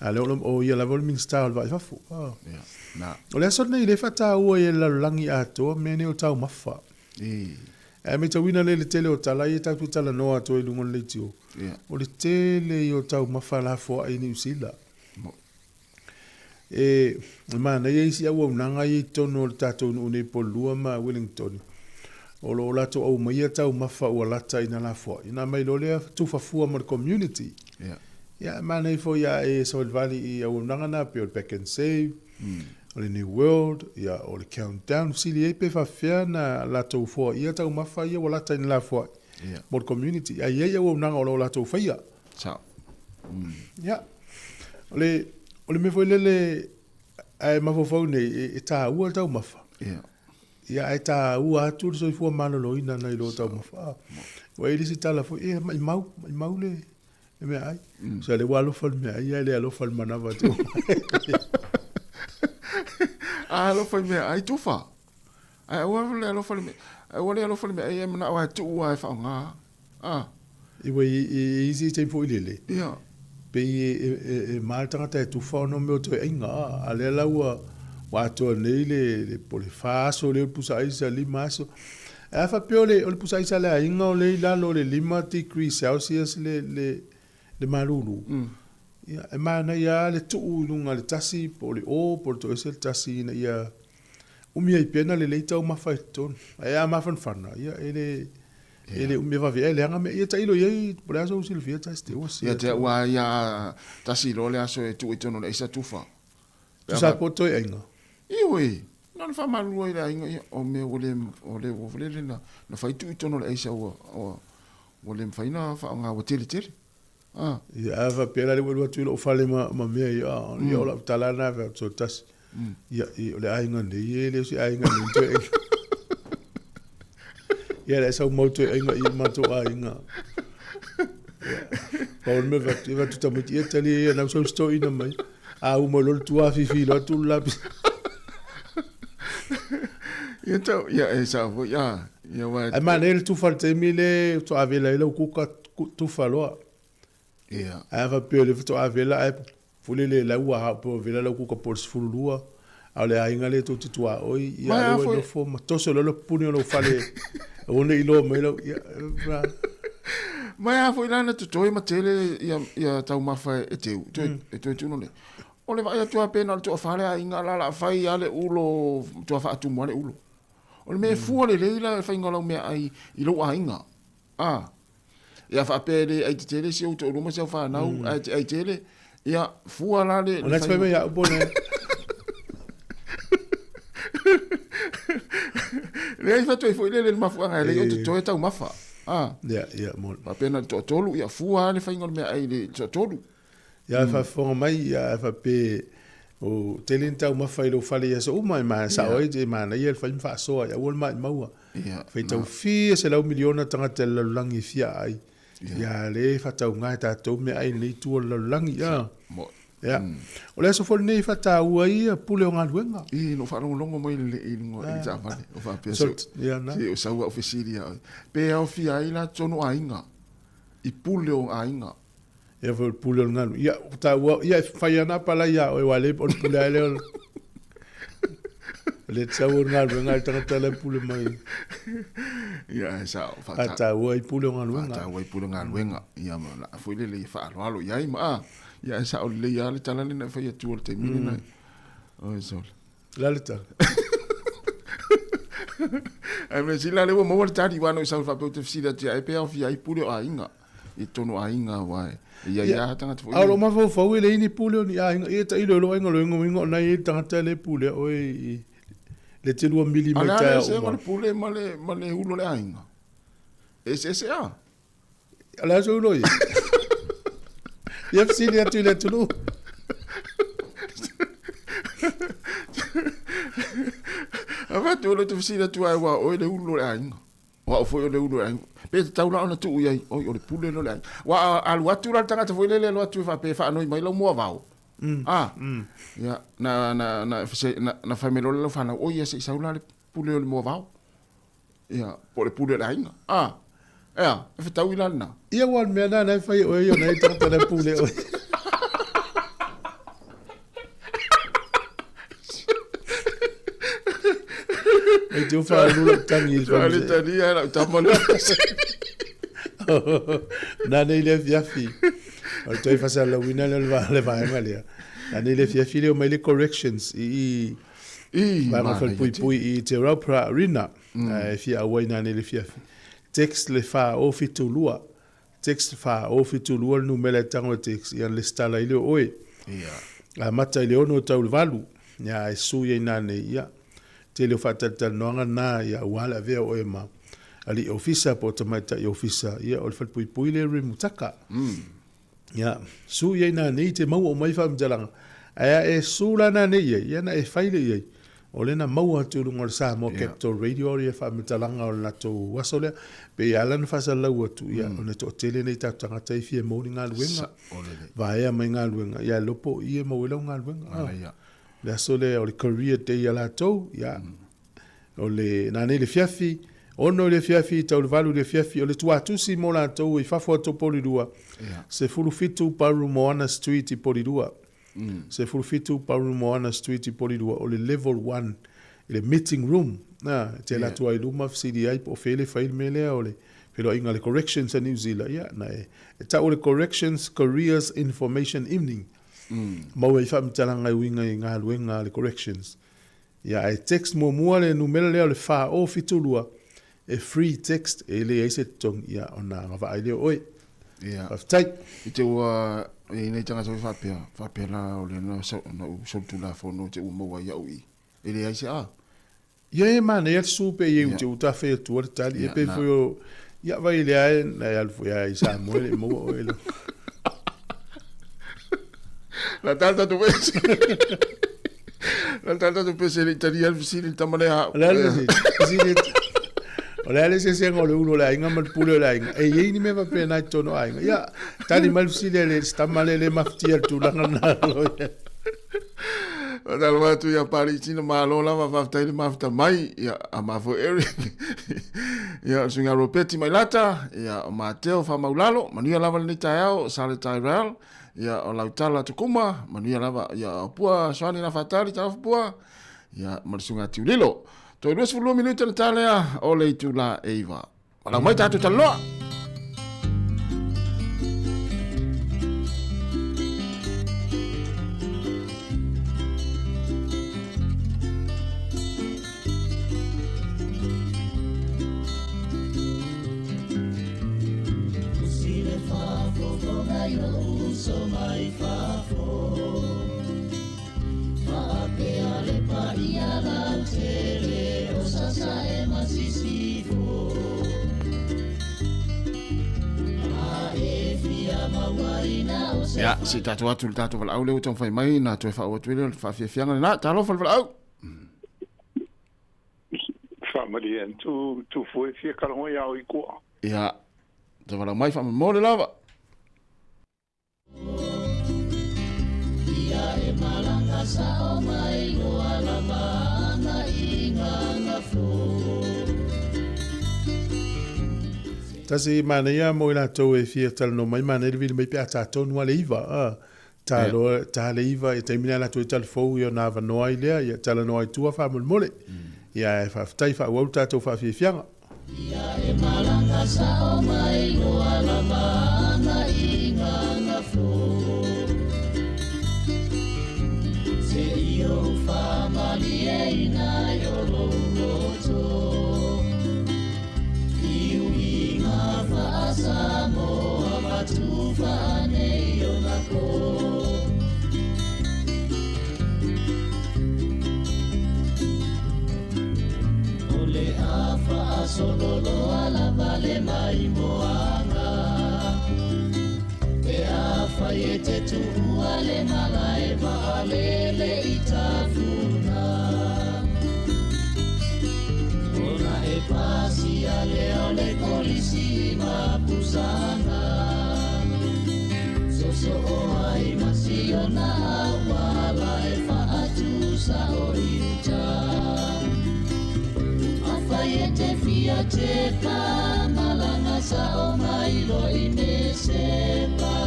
Ale o ia la vol min star va fo. Na. O le so nei le fata o ia la langi ato mene o tau mafa. E me tawina le tele o tala ia tau tala no ato I lungo le tio. O le tele o tau mafa la fo ai New Zealand. E mana ia isi au nanga I tono le tatou une polua ma Wellington. O lo lato au mai tau mafa o lata ina la fo. Ina mai lo le tu fafua mo community. Ia mana I fo ia e so vali I au nanga na pe o back and save. o le New World, ia o le Countdown, sili e pe whawhia na latou fua, ia tau mawha ia wa lata ni la fua, mo le community, a ia o nanga o latou whaia. Sao. Ia, o le me foi lele, ai mawhawhau nei, e tā ua tau mawha. Ia e tā ua atu le soifua malolo ina nei lo tau mawha. Wa e lisi tala foi, e mai mau le, e mea ai. Sa le walo fal mea ai, le alo fal manawa te o. Alo fal mea ai tufa. Ai ua le alo fal mea, ai ua le alo fal mea, ai mana wa tu ua e whao ngā. Iwa i isi te foi lele. Ia. Pe e mātanga te tufa ono meo toi inga, a le laua wa toa nei le pole faso, le pusa isa lima aso. E a whapeo o le pusa isa le a inga o le ilalo le 5 degrees Celsius le maruru. Ia, e mana ia le tuu lunga le tasi, po le o, po le to ese le tasi ina ia umia i pena le leita o mawhai ton. E a mawhanwhana, ia ele umia whawhia, ele anga me ia tailo iei, po le aso usi le fia taisi te osi. Ia te ua ia tasi lo le aso e tu i tono le isa tufa. Tu sa po toi ainga? Iwe, na le whamarua i le ainga ia, o me o le woflele na whai tu i tono le isa o le mwhaina whaonga wa tele. Ia ava pela le wadu atu o whale ma mea ia o la talana vea so tasi. Ia o le ainga nei, le si ainga nei toi ainga. Ia le sau mau toi ainga i mato ainga. Paul me va tuta muti ia tali ia na so sto ina mai. A uma lol tua fifi lo tu lapi. Ia tau, ia e sa vo ia wa. Ai manel tu falte mile to avela ile kuka tu faloa. Ia. Ava pele to avela ai fulele la ua po vela la kuka por sfulua. Ale ainga le to tua oi ia o no forma to solo lo puni lo fale. Ona ilo mai lo ia. Mai a foi lana tu toi matele ia tau mafa e teu. Tu no le. O le vai tu apena tu fale a inga la fai ale ulo tu fa tu mo le ulo. O le me fu le leila fai ngola me ai i lo ainga. Ia fa pele ai tele si o to lo ma se fa na ai tele ia fu ala le. Ona se me ia bone. Le fa tu foi le mafu ai le o tu toi tau mafa. Ia mo. Pa pena to tolu ia fu ale fai ngola me ai le to tolu. Ia fa fonga mai ia fa pe o telenta uma fa lo fale ia so mai ma sa oi de mana ia fa fa so ia wol mai maua. Ia. Fa tau fi se la miliona tanga te la langi fia ai. Ia le fa tau ngai ta to me ai le tu la langi ia. Ia. O le so fol nei fa ta ua ia pule o ngaluenga. No fa longo mai le ngo i ta vale. O fa pe so. Ia na. Si o sa ua ofisiria. Pe au fi ai la tono ainga. I pule o ainga. Ia fo pule o ngalu. Ia ta ua ia fa ia na pala ia o wale o pule ai le. Le tsa o ngaluenga tanga tala pule mai. Ia sa fa ta. Ta ua i pule o ngaluenga. Ta ua i pule o ngaluenga. Ia ma la foi le fa alo ia ma. Ia sa o le ia le tala ni na fa ia tu o te mini na. O so. La le tala. Ai me sila le mo tari wa no sa fa pe te fsida te ai pe au fi ai pule o ainga. I tono ainga wa. Ia tanga te foi. Alo ma fo le ni pule ni ainga e ta ilo lo ingo na e tanga tele pule o le te 2 mm. Ala se ma pule ma le ulo le ainga. Ese a. Ala so lo ia. Ia fsili atu le tulu. Ava tu le tu fsili atu ai wa o le ulo le ainga. Wa o foi o le ulo le ainga. Pe tau la ona tu ia o le pule lo le ainga. Wa alu atu la tanga te foi le lo atu fa pe fa no mai lo mo vao. Ya na famelo lo fa na o ia se saula le pule le mo vao. Ya po le pule le ainga. Ia, e tau ila na. Ia wan mea na fai o ia na tata le pule o. E tu fa lula tangi. Ale tani ala tamona. Na nei le fiafi. O toi fa sa la wina le va ngalia. Na nei le fiafi le o mai le corrections ma fa pui I te rapra rina. E fia awai na nei le fiafi. Text le fa o fitulua. Text fa o fitulua no mele tango text ia le stala ile oe. Ia. A mata ile ono tau valu. ya e su ye na ne ya te le fatata noanga na ya wala ve o e ma ali ofisa po tamata i ofisa ya o fat pui pui le rimutaka ya su ye na ne te mau o mai fa mjalanga aya e su la na ne ya na e faile ye o le na mau atu ngol Sāmoa Capital Radio ya fa mjalanga o na to wasole pe ya lan fa sa lau atu ya o na to tele nei ta tanga tai fie mo nga luenga va ya mai nga luenga ya lopo i mo le nga luenga la sole o le career te ya la to ya o le na ne le fiafi ono le fiafi tau le valu le fiafi o le tua tusi mo la to i fa fo to polidua se fulu fitu paru moana street i polidua se fulu fitu paru moana street i polidua o le level 1 le meeting room na te la tua i luma CDI po fele fail mele o le pero inga le corrections in New Zealand ya na e ta o le corrections careers information evening mau e fam talanga i winga i ngā luenga le corrections ya e text mo mua le numero leo le fa o fitulua e free text e le eise tong ya ona ngava ai leo oi aftai i te ua e nei tanga toi whapea la o le no so tu la fono te umaua ia ui e le aise ia e mana ia supe i te uta whea tua tali e pe fweo ia vai le ae na e alfu ia i Sāmoa le mua o ele la tata tu pese la tata tu pese le tari alfu sili tamalea o le ale se sengo le ulo la inga mal pule la inga e yei ni me va pena tono ainga ya tali mal sile le stamale le maftia tu la na lo Dal watu ya pari china malo la va fa le mafta mai ya amafo eri ya sunga ropeti mai lata ya mateo fa maulalo mania lava ni tayao sale tairal ya o lautala tukuma mania lava ya pua swani na fatali ta pua ya marsunga tiulilo to 2 minuto na tale o le tula eva ala mai tatu taloa ya si tatu atu le tatu valau leu tau fai mai na tu fa o tu le fa fianga na talo fa valau fa mari en tu foi fia kalongo ya o iko ya te valau mai fa mo le lava ia e malanga sa o mai no ala mana inga na flo tasi mana ia mo ila tau e fia tal no mai mana e vili mai pe ata tonu ale iva ta le iva e taimina la tui tal fou i o na vanoa i lea ia tala noa i tua wha mulmole ia e whaftai wha uau tātou wha fiafianga ia e malanga sa o mai no ala mana inga na flo se io fa mali e ina i o roto Sāmoa matufa nei o na ko O le awha asololo ala vale mai moanga E awha e te tuhua le malai maalele i tafuna Ona e pasi ale o le kolisi mapusana Soso o ai masio na wala e whaatu sa o iuta Awhai e te fia te ka malanga sa o mailo i me sepa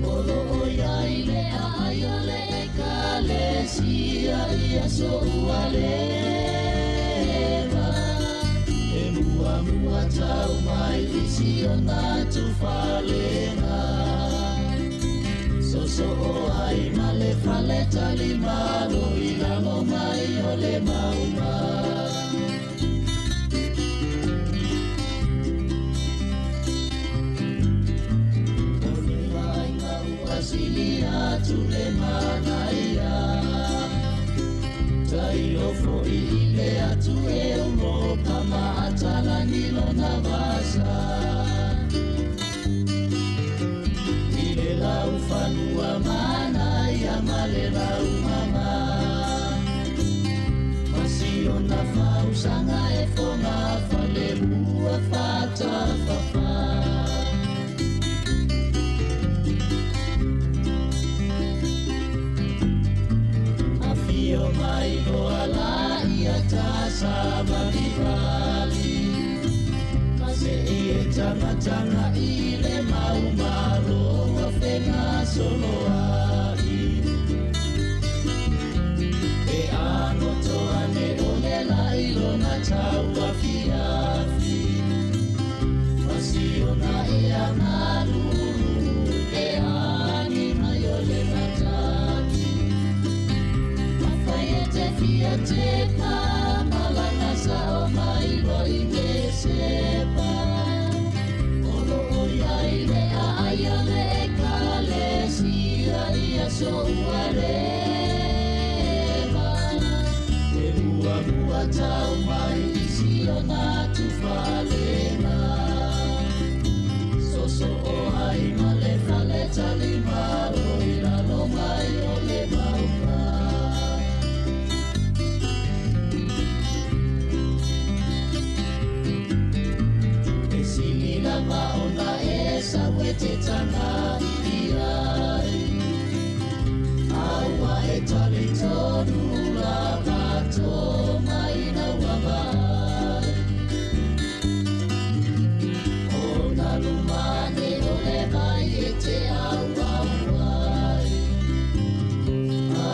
Olo o iai le a ai o le e ka le sia ia so uale Mua tau mai isi o nā tuwhalenga Soso o ai ma le whale tali malo I lango mai o le mauma O le mai ngā ua sili atu le manaia ilo fo ile atu e umo kama atala nilo na vasa ile la ufanua mana ya male la umama masio na fausanga e foma fale bua fata fafa afio mai lo ala ia tasa baribali mase ie tanga ile maumaro wafenga solo ai e ano toane ole la ilo na tau afiafi masio na e amaruru e ani mayole na tati mafayete fiate pa malanga sa o mailo ike sepa olo oia ile a ayale e kale sia ia so uareva e rua tau mai isio na tufalena soso o ai male fale tali maro ila lo mai ole maupa e sinila maona e sa wete tanga iai awa e tali tonu la vato mai na wamai o na lumane ole mai e te awa wai a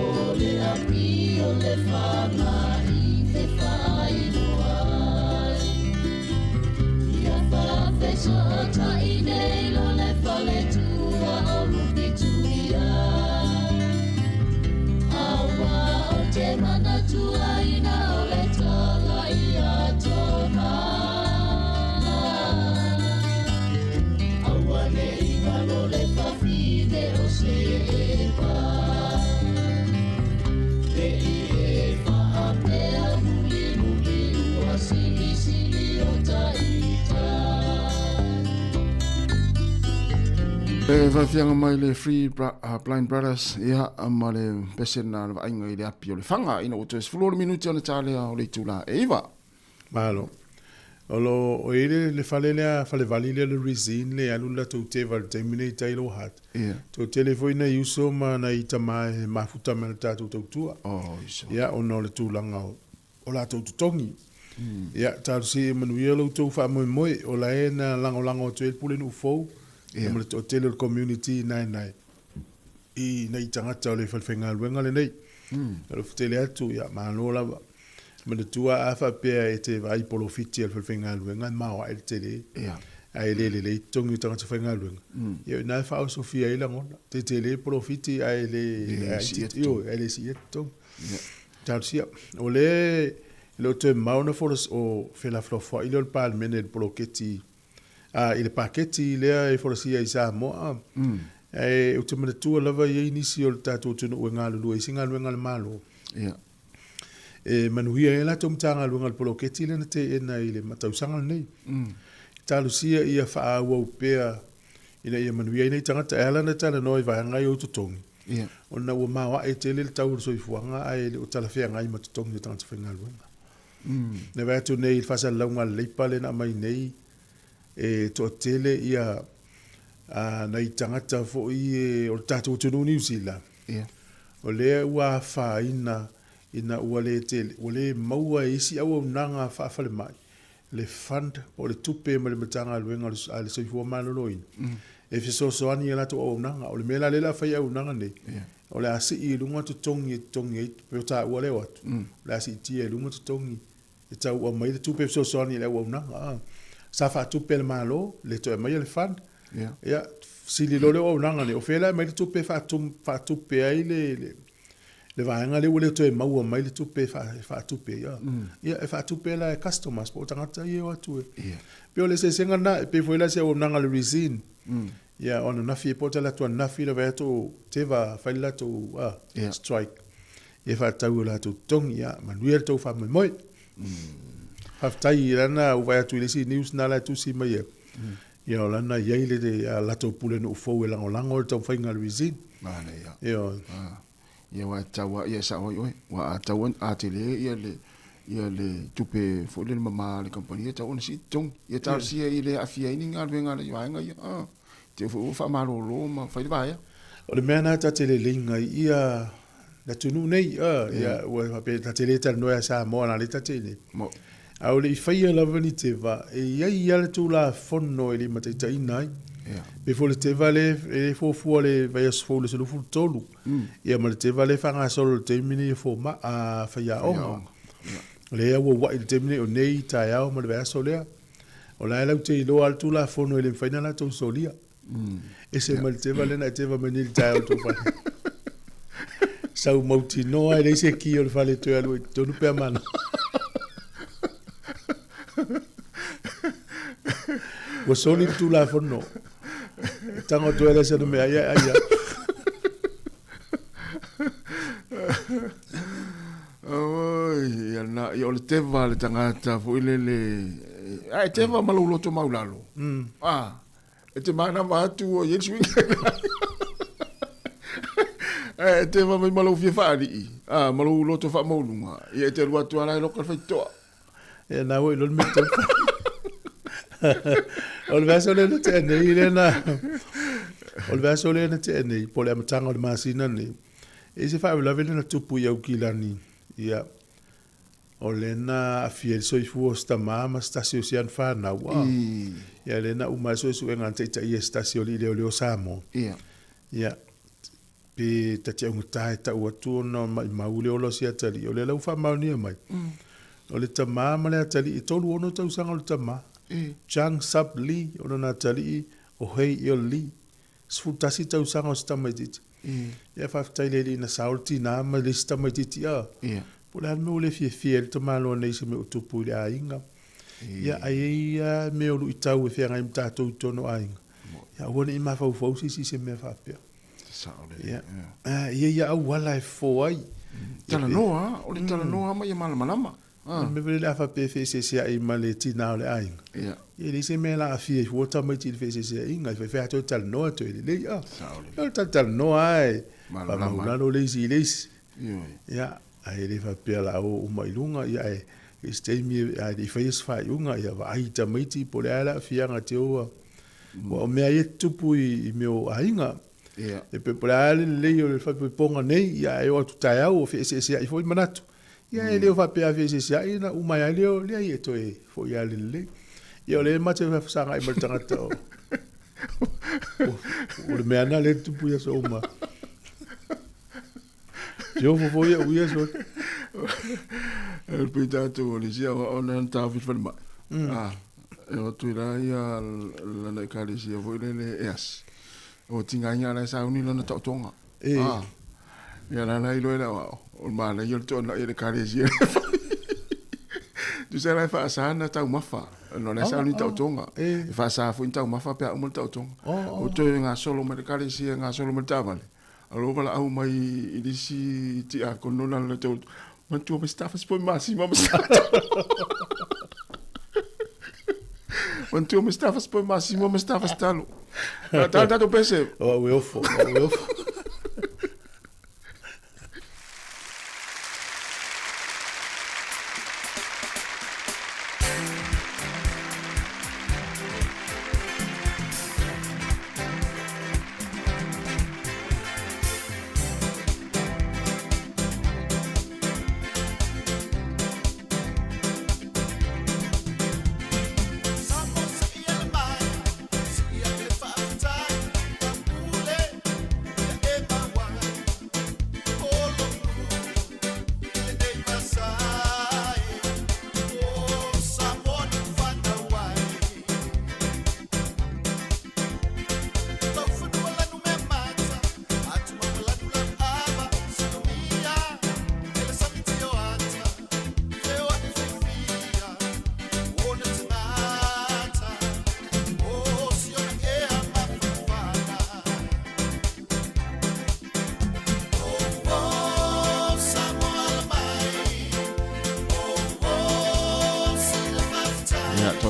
ole api ole whana i te whai moai ia whawheso o tai nei lo le whale tua o lupi tuia awa o te mana tua ina o le tala ia tona awa ne inga lo le whawhine o se e pa te i e whaapea muli muli ua sili sili o taita E whawhianga mai le Blind Brothers ia ma le pesena le ainga i le api o le whanga ina o tues fulore minuti o le tālea o le tūla e iwa. Malo. Olo o ele le fale lea fale vali le resin le alula tau te val te mine i tailo hat. Ia. Tau telefoi na iuso ma na i tamai mafuta me le tātou tau tua. Oh, iso. Ia ono le tūlanga o la tau tutongi. Ia tātou si manuia lau tau wha moe moe o la e na lango o tuel pule nu fau. Ia ma le o tele le community nai. I nei tangata o le falwhenga luenga le nei. Alo futele atu ia maano lava. Ma le tua awha pia e te vai polo fiti al falwhenga luenga mawa e tele. Ia. Ai le tongi tangata whenga luenga. Ia nai wha o Sofia ila ngona. Te tele polo fiti ai le si e tong. Tātou sia. O le o te mauna foros o whela whawha ilo le pāl mene le polo keti. I le paketi lea e forosia i Sāmoa. E o te manatua lava i nisi o le tātou tunu ue ngā lulu e singa luenga le malo. Ia. E manuhia e la tom tanga luenga le poloketi lena te ena i le matausanga nei. Tālusia ia wha aua upea ina ia manuhia i nei tangata e alana tala noi vai ngai o tutongi. Ia. O na ua mawa e te le tau soi fuanga ai le o talawhia ngai ma tutongi o tangata whenga luenga. Ne vai atu nei il fasa launga leipa lena mai nei e to tele ia na i tangata fo i o tātou tunu New Zealand. Ia. O lea ua wha ina ua le tele. O le maua isi au au nanga whaafale mai. Le fund o le tupe ma le matanga luenga a le soifua maloloin. E fisosoani e lato au nanga. O le mela lela whai au nanga nei. O le asi i lunga tu tongi e peo tā ua leo atu. O le asi i tia i lunga tu tongi. E tau ua mai le tupe fisosoani e le au nanga. Sa fa tupe le malo, le to e mai le fund. Ia, sili lo le au nanga nei. O fela mai le tupe fa tupe ai le vaenga le wale to e maua mai le tupe fa tupe ia. Ia e fa tupe la customers po tangata ia watu e. Peo le se senga na pe foi la se o nanga le resin. Ia ona nafi e pota la tua nafi le veto teva faila to strike. e whaatau la tu tongi ia, manuia tau wha mai moi. Haftai rana u vai atu ilesi news na la tu si mai e. Ia o lana iaile de lato pule no ufou e lango o tau whainga luizin. Mana ia. Ia. Ia wa tawa ia sa oi wa tawa atele ia le tupe fo le mama le compagnie ta on si tong ia ta si ile afia ini ngal ia te fo fa malo lo ma fa va ia o le mena ta tele linga ia la tunu nei ia wa pe ta tele ta no ya Sāmoa na le ta tele mo au le faia la veni te va e ia le tu la fonno ele mate ta inai pe fo le te vale e fo le vai as fo le so fu tolu ia ma le te vale fa nga solo te mini fo ma a fa ia o le wa wa te mini o nei ta ia ma le vai so le o la la te lo altu la fonno ele fa na to solia e se ma le te vale na te va meni ta o to fa sau mauti no ai le se ki o le fa le to alu to no pe mana wa soli tu la fonno tango tu ele se no me ai oi ya na yo le te vale tangata fo ile le ai te va malulo to maulalo e te mana matu o yesu te va mai malu fi fali malulo to fa maulunga e te lua tu ala lo ka fa to e na wo lo me to ol verso le te nei le na ol verso le te nei po le matanga o le masina ni e se fa la vele na tupu ya ukilani ia o le na fiel so fu sta mama stasio sian fa na wa ia le na uma so su enga te ia stasio li le o Sāmoa ia pe te un ta o tu no mai o lo sia tali o le la fa ma ni mai o le tama le tali i tolu ono tau sanga o le tama Chang Sab Li o na tali o hei i o li sfutasi tau sanga o sta mai dit ia fa taile li na saulti na ma le sta mai dit ia po le me o le fiel to malo nei se me o tupu le ainga ia ai me o lu tau e fe ngai mta to tono ainga ia wona i ma fa fo si se me fa pe ia au wala e fo ai tala noa o le tala noa mai malama me vele la fa pe fe se ai male ti na le ainga ia le se me la fi fo ta mai ti fe se inga fe fa to tala noa to le ia tala noa ai malama no le si le ia ai le fa pe la o mai lunga ia ai este mi ai di face fa unga ia va ai ta mai ti po le ala fi anga te o me ai tupu i me o ainga e pe pra le o le fa pe ponga nei ia e o tutai au fe se ai foi manatu ia e le fa pe a fe se ai na uma ia le o le ai to e foi ia le ia le mate fa sanga i martanga to o le me ana le tupu ia so uma yo foi ia so el pitato le sia on ta fi fa ma o tu la ia la kali sia foi le es o tinga nya la sa uni lona tonga ya la ilo la o ma la yo to na ile kare sia tu sai la fa sa na ta mafa no la sa uni tonga fa sa fu ta mafa pe o ta tonga o to nga solo ma kare sia nga solo ma ta vale alo vala au mai idisi ti a con non la to ma tu mi sta fa poi massimo ma sta ma tu mi sta fa poi massimo ma sta fa stalo tanto pense we offo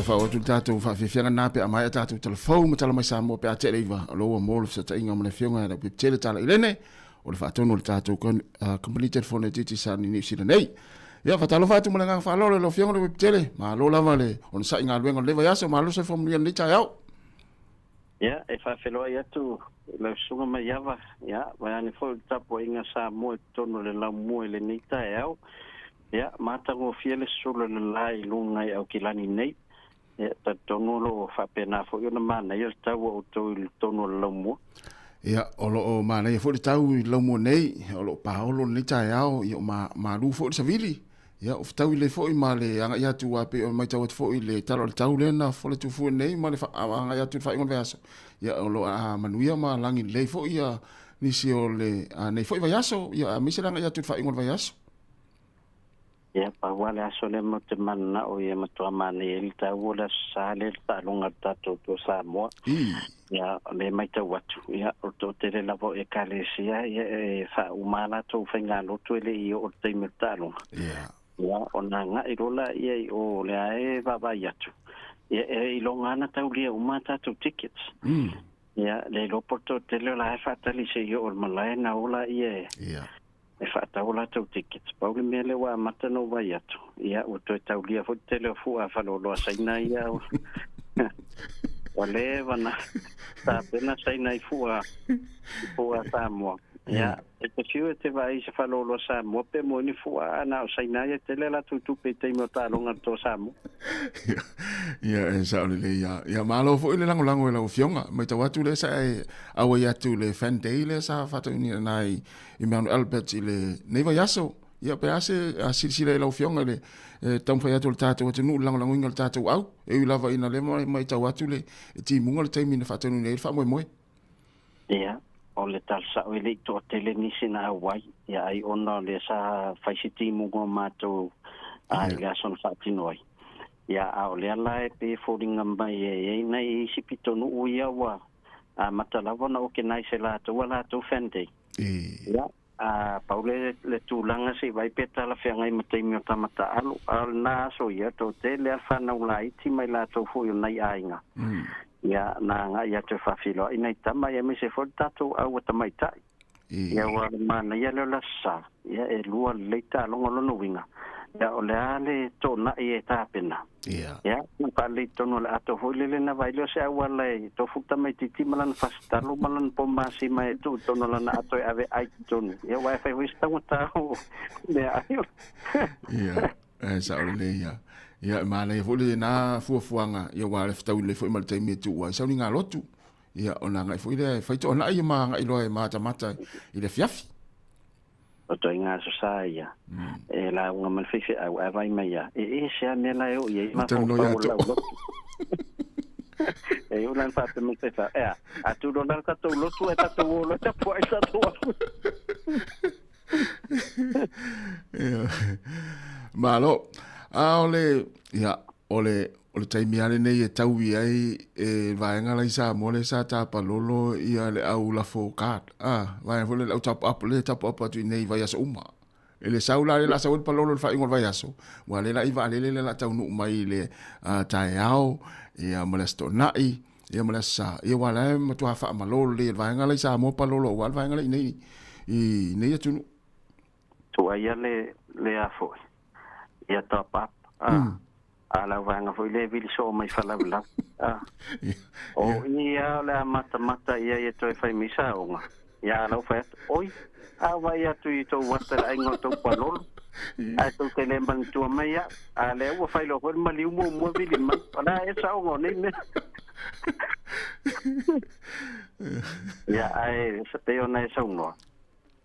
fa o tu tatou fa fianga na pe mai tatou telefon ma tala mai Sāmoa pe ate leiva lo mo se ta inga mona fianga da pe tele tala ilene o le fa tonu le tatou kon company telephone titi sa ni sina nei ya fa talo fa tu mona nga fa lo fianga le pe tele ma lo lava le on sa inga luenga le va yaso ma lo se fom ni ta yao ya e fa felo ya tu le sunga mai yava ya va ni fo tapo inga Sāmoa tonu le la mo le ni ta yao ya mata go fiele solo le lai lunga au kilani nei ya ta tonu lo fa pena fo yo na mana yo ta wo to tonu lo mo ya o mana ye fo tau lo mo nei o lo paolo ni ta yao yo ma lu fo sa vili ya o tau le fo i male anga ya tu ape o mai tau fo i le tau le na fo le tu fo nei male fa anga ya tu fa ingon veaso ya o lo a manuia ma langi le fo ia ni si o le nei fo i vayaso ya mi se langa ya tu fa ingon vayaso ya pa wala so le mo te mana o ye mo to mane el ta wala sale ta longa ta to Sāmoa ya le mai ta watu ya o to te le lavo e kalesia ya fa umala to fenga lo to le i o te metalo ya ona nga i rola ye o le ai va ya tu ya i longa na ta uli o mata to tickets ya le lo porto te le la fa ta li se yo o malai na ola ye e fa ta ola to tickets pa uli mele wa mata no va ya tu ya o to ta uli fo telefu a fa lo sai na ya o le vana ta pena sai na fu a Sāmoa ya e te fiu te vai se fa lo Sāmoa pe mo ni fu a na sai na ya te le la tu pe te mo ta longa to Sāmoa ya e sa le ya malo fo le lango e la fionga mai ta watu le sa a wa ya tu le fan day le sa fa tu ni nai i me Albert le neva yaso ya pe ase a silsila la fionga le tam fa ya tu tatu tu nu lango ingal tatu au e lava ina le mai ta watu le ti mungal te mi na fa tu ni fa mo ya o le tal sa o le to tele ni sina wai ya ai ona le sa fa siti mungo mato a ya son fa tinoi ya a le ala pe folding mai e nei sipito no ia wa a matalava na o ke nai se la to wala to fende ya a paule le tulanga se vai peta la fenga i mate mi tamata alu al na so ya to te le fa na ulai ti mai la to fu nai ainga ya na nga ya te fa filo ina tama ya mi se fo tato a wata mai tai ya wa mana ya le la sa ya e lua le ta longo no winga ya o le ale to na e ta pena ya pa le to no la to ho le na vai lo se wala to futa mai titi malan fasta lo malan pomba si mai to no la na to ave ai to ya wa fa wista mata o le ayo ya sa o le ya mana e fole na fuanga ya wa le fta le fo mal time tu wa sa ni nga lotu ya ona nga fo ile fa to na i ma nga i lo e mata ile fiafi o to inga so sa ya e la nga mal fifi au vai mai ya e se me la yo ye ma to no ya to e una fa te me fa a tu do dal ka to lo tu e ta to lo ta po sa to malo ole ya ole taimi ale nei e tauwi ai e vaenga lai Sāmoa le sa tapa lolo ia le au la fokat vai fole le au tap up le tap up tu nei vai aso uma ele saula le la sa pa lolo fa ingol vai aso wa le la iva le la tau nu mai le tai au ia molesto nai ia molesa ia wala ma tu fa malolo le vaenga lai Sāmoa pa lolo wa vaenga lai nei i nei tu tu ia le afo ia tap up ala vanga foi le vil so mai fala bla o ia la mata ia to fai misa o ya la fa oi a vai atu i to wata ai ngo to palol a to te le man tu mai ya a le o fai lo ko mali mo vil ma ala e sa o ne ya ai se te ona e sa no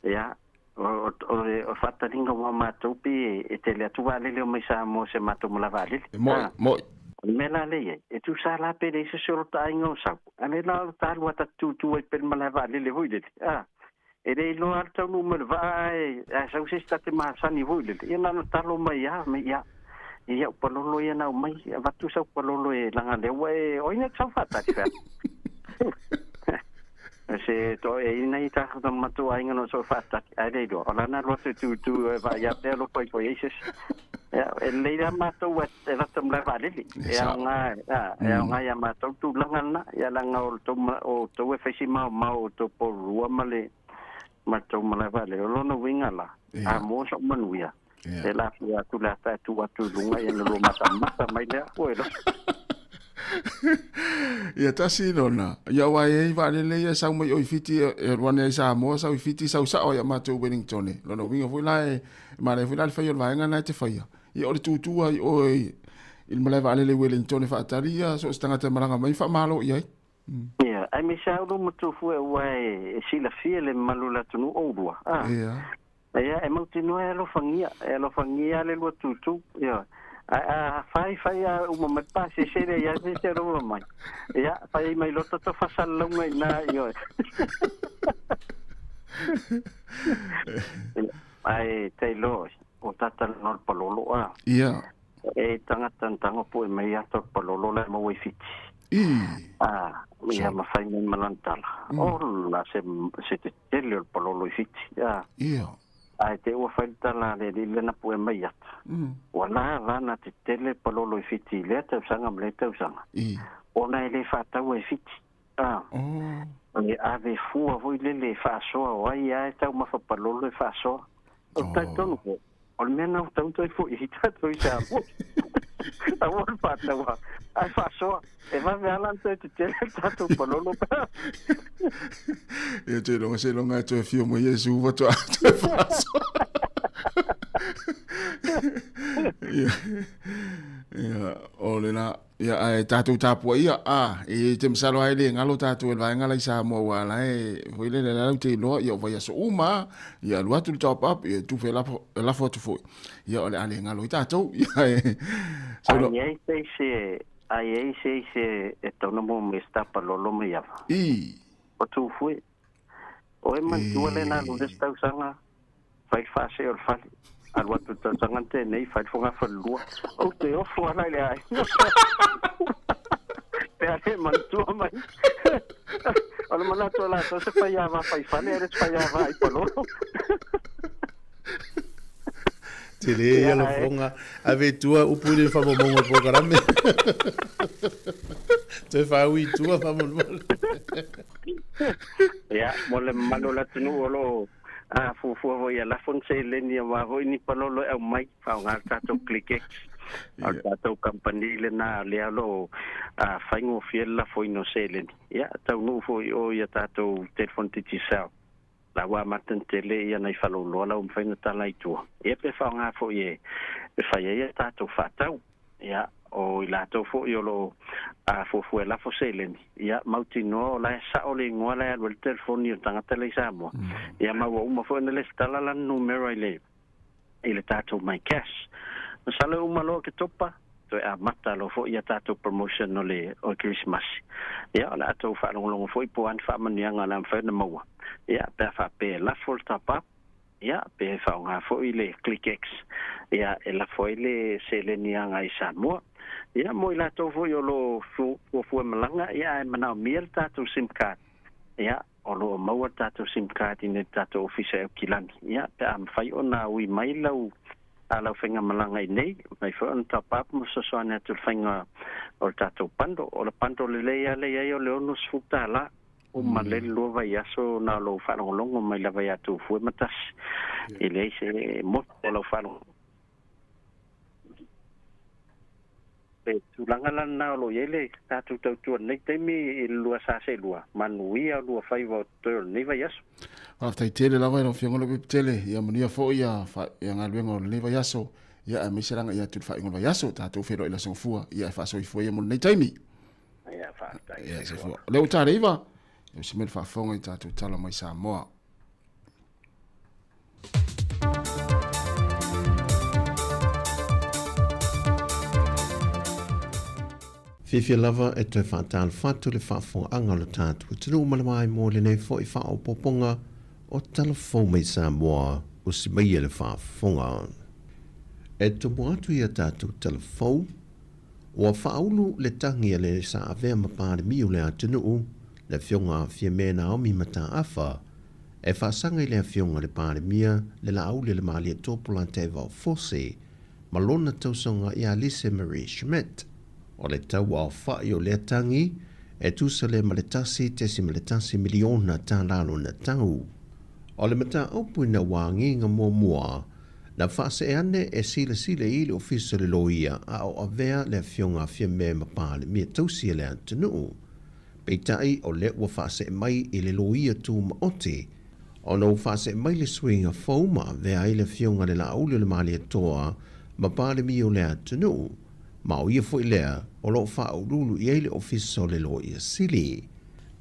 ya o fatta ringa mo matupi e te le tua le mai Sāmoa se matu mo lava le mo me la le e tu sa la pe de se solo ta ingo sa ane la ta wata tu e per malava le huile e le lo alto numero vai a sa se sta te ma sa ni huile e na ta lo mai ya ia pololo ia na mai va tu sa pololo e langa le we o ina sa fatta fa se to e ina ita to matu ainga no so fatta ai do ona na lo tu va ya te lo poi Jesus Ya, leila mato wat ratam la valili. Ya nga ya mato tu langana ya langa o to we fesi ma to por rua male mato mala vale lo no wingala. A mo so manuia. E la fia tu la ta tu atu lunga ya no mata mai le ko elo. Ia tasi lona. Ia wai vale le ia sau mai o fiti e wane Sāmoa sau fiti sau sa o ia mato Wellington. Lona winga foi lai ma le foi lai fai o vai nga na te fai. Ia o le tutua i o il malai vale le Wellington fa taria so stanga te maranga mai fa malo ia. Ia, ai me sa o mo tu fu e wai sila fia le malula tunu o rua. Ia. Ia e mo tinu e lo fangia le lo tutu. Ia. Fai uma mai pasi sere ya se ro mai. Ya, fai mai lo to fa sallo mai na yo. Ai te lo o tata no pololo a. Ia. E tanga po mai ato pololo la mo wi fit. Ia ma fai mai malantala. O la se te le pololo fit. Ya. Ia. Ai te ua whaitala le na pue mai ata. Wala rana te tele palolo i fiti le tau sanga mle tau sanga. Ona ele whatau e fiti. Le ave fua voi le whasoa o ai ai tau mawha palolo e whasoa. O tai tonu ko. O le mea nau tau toi fu i tato i Sāmoa. A wala whatau ha. Ai whasoa. E wawe alan toi te tele tato palolo pa. Ia te ronga se longa to fio mo Yesu wa to faso. Ia ole na ia ai tatu tapu ia e te msalo ai le ngalo tatu el vai ngala Sāmoa wala e foi le la te no ia vai so uma ia lu atu top up ia tu fe la foto foi ia ole ale ngalo tatu ia e so lo ai se e tono mo me sta palolo me ia. O tu fui. O e man tu le na lu desta usanga. Fai fase o fai. Al watu ta sanga te nei fai fonga falua. O te o fu ala le ai. Pe ale man tu mai. Ala mana to la so se fai ava fai fale e fai ava i palolo. Te le ia la fonga ave tua upu le fa momo programa. Te fa ui tua fa momo. Ya, mole malo la tunu lo fu vo ya la fon se le ni wa vo ni palolo e mai fa nga tato click al tato company le na le alo fa ngo fiel la foi no se le ya tau no foi o ya tato telefon titi sa la wa maten tele ya nei fa lo la um fa no tala itu e pe fa nga fo ye pe fa ya tato fa tau ya o ila to fo yo lo fo la fo selen ya mautino la sa o le ngola el telefoni o tanga tele Sāmoa ya ma wo uma fo le stala la numero ile tato my cash sala uma lo ke topa to a mata lo fo ya tato promotion no le o Christmas ya la to fa lo fo po an fa man yang ala fa na mo ya pa pe la fo tapa ya pe fa nga fo ile click x ya la fo ile selenia ngai Sāmoa ya mo ila to fo yo lo fu malanga ya mana miel tato sim card ya o lo mau tato sim card in tato office kilani ya ta am fai ona wi mai lau ala fenga malanga nei mai fo on top up mo so so na tu fenga o tato pando o le pando le ya yo le onus futala o male lo vai aso na lo fa longo mai la vai atu fu matas ile se mo lo fa tu langalan na lo yele tatu tu nei te mi lua sa se lua manuia lua fai vo to nei vai aso after tele la vai no fiango le tele ia monia fo ia fa ia ngaluengo le vai aso ia a miseranga ia tu fa ingo vai aso tatu fero ila songfua ia fa so ifo ia mo nei taimi ia fa ta ia se fo le utare iva ia se me fa fonga tatu tala mai Sāmoa. Fifia lava e te whātāl whātu le whāwhonga le tātu. Tino malamai mō le nei fo i whao poponga o talafou mai Sāmoa o si mai le whāwhonga. E to moatu i a tātu talafou, o a whaulu le tangi le sa avea mapāre miu le atinu le fionga fia mena o mi mata afa, e whaasanga i le fionga le pāre mia le la au le malia tōpula te wau fose, malona tausonga ia Lise Marie Schmidt. O le tau au whai o lea tangi, e tusa le maletasi te si maletasi miliona tā lalo na tau. O le mata aupu na wangi ngā mua, na whase e ane e sile i le ofisa le loia a o avea le fionga fia me mapale mia tausia le antanu. Peitai o le ua whase e mai i le loia tu maoti, o no whase e mai le swinga fauma avea i le fionga le la aule le mali atoa mapale mia o le antanu. Ma o ia fo i lea o lo wha au lulu i eile ofisa o le loia sili.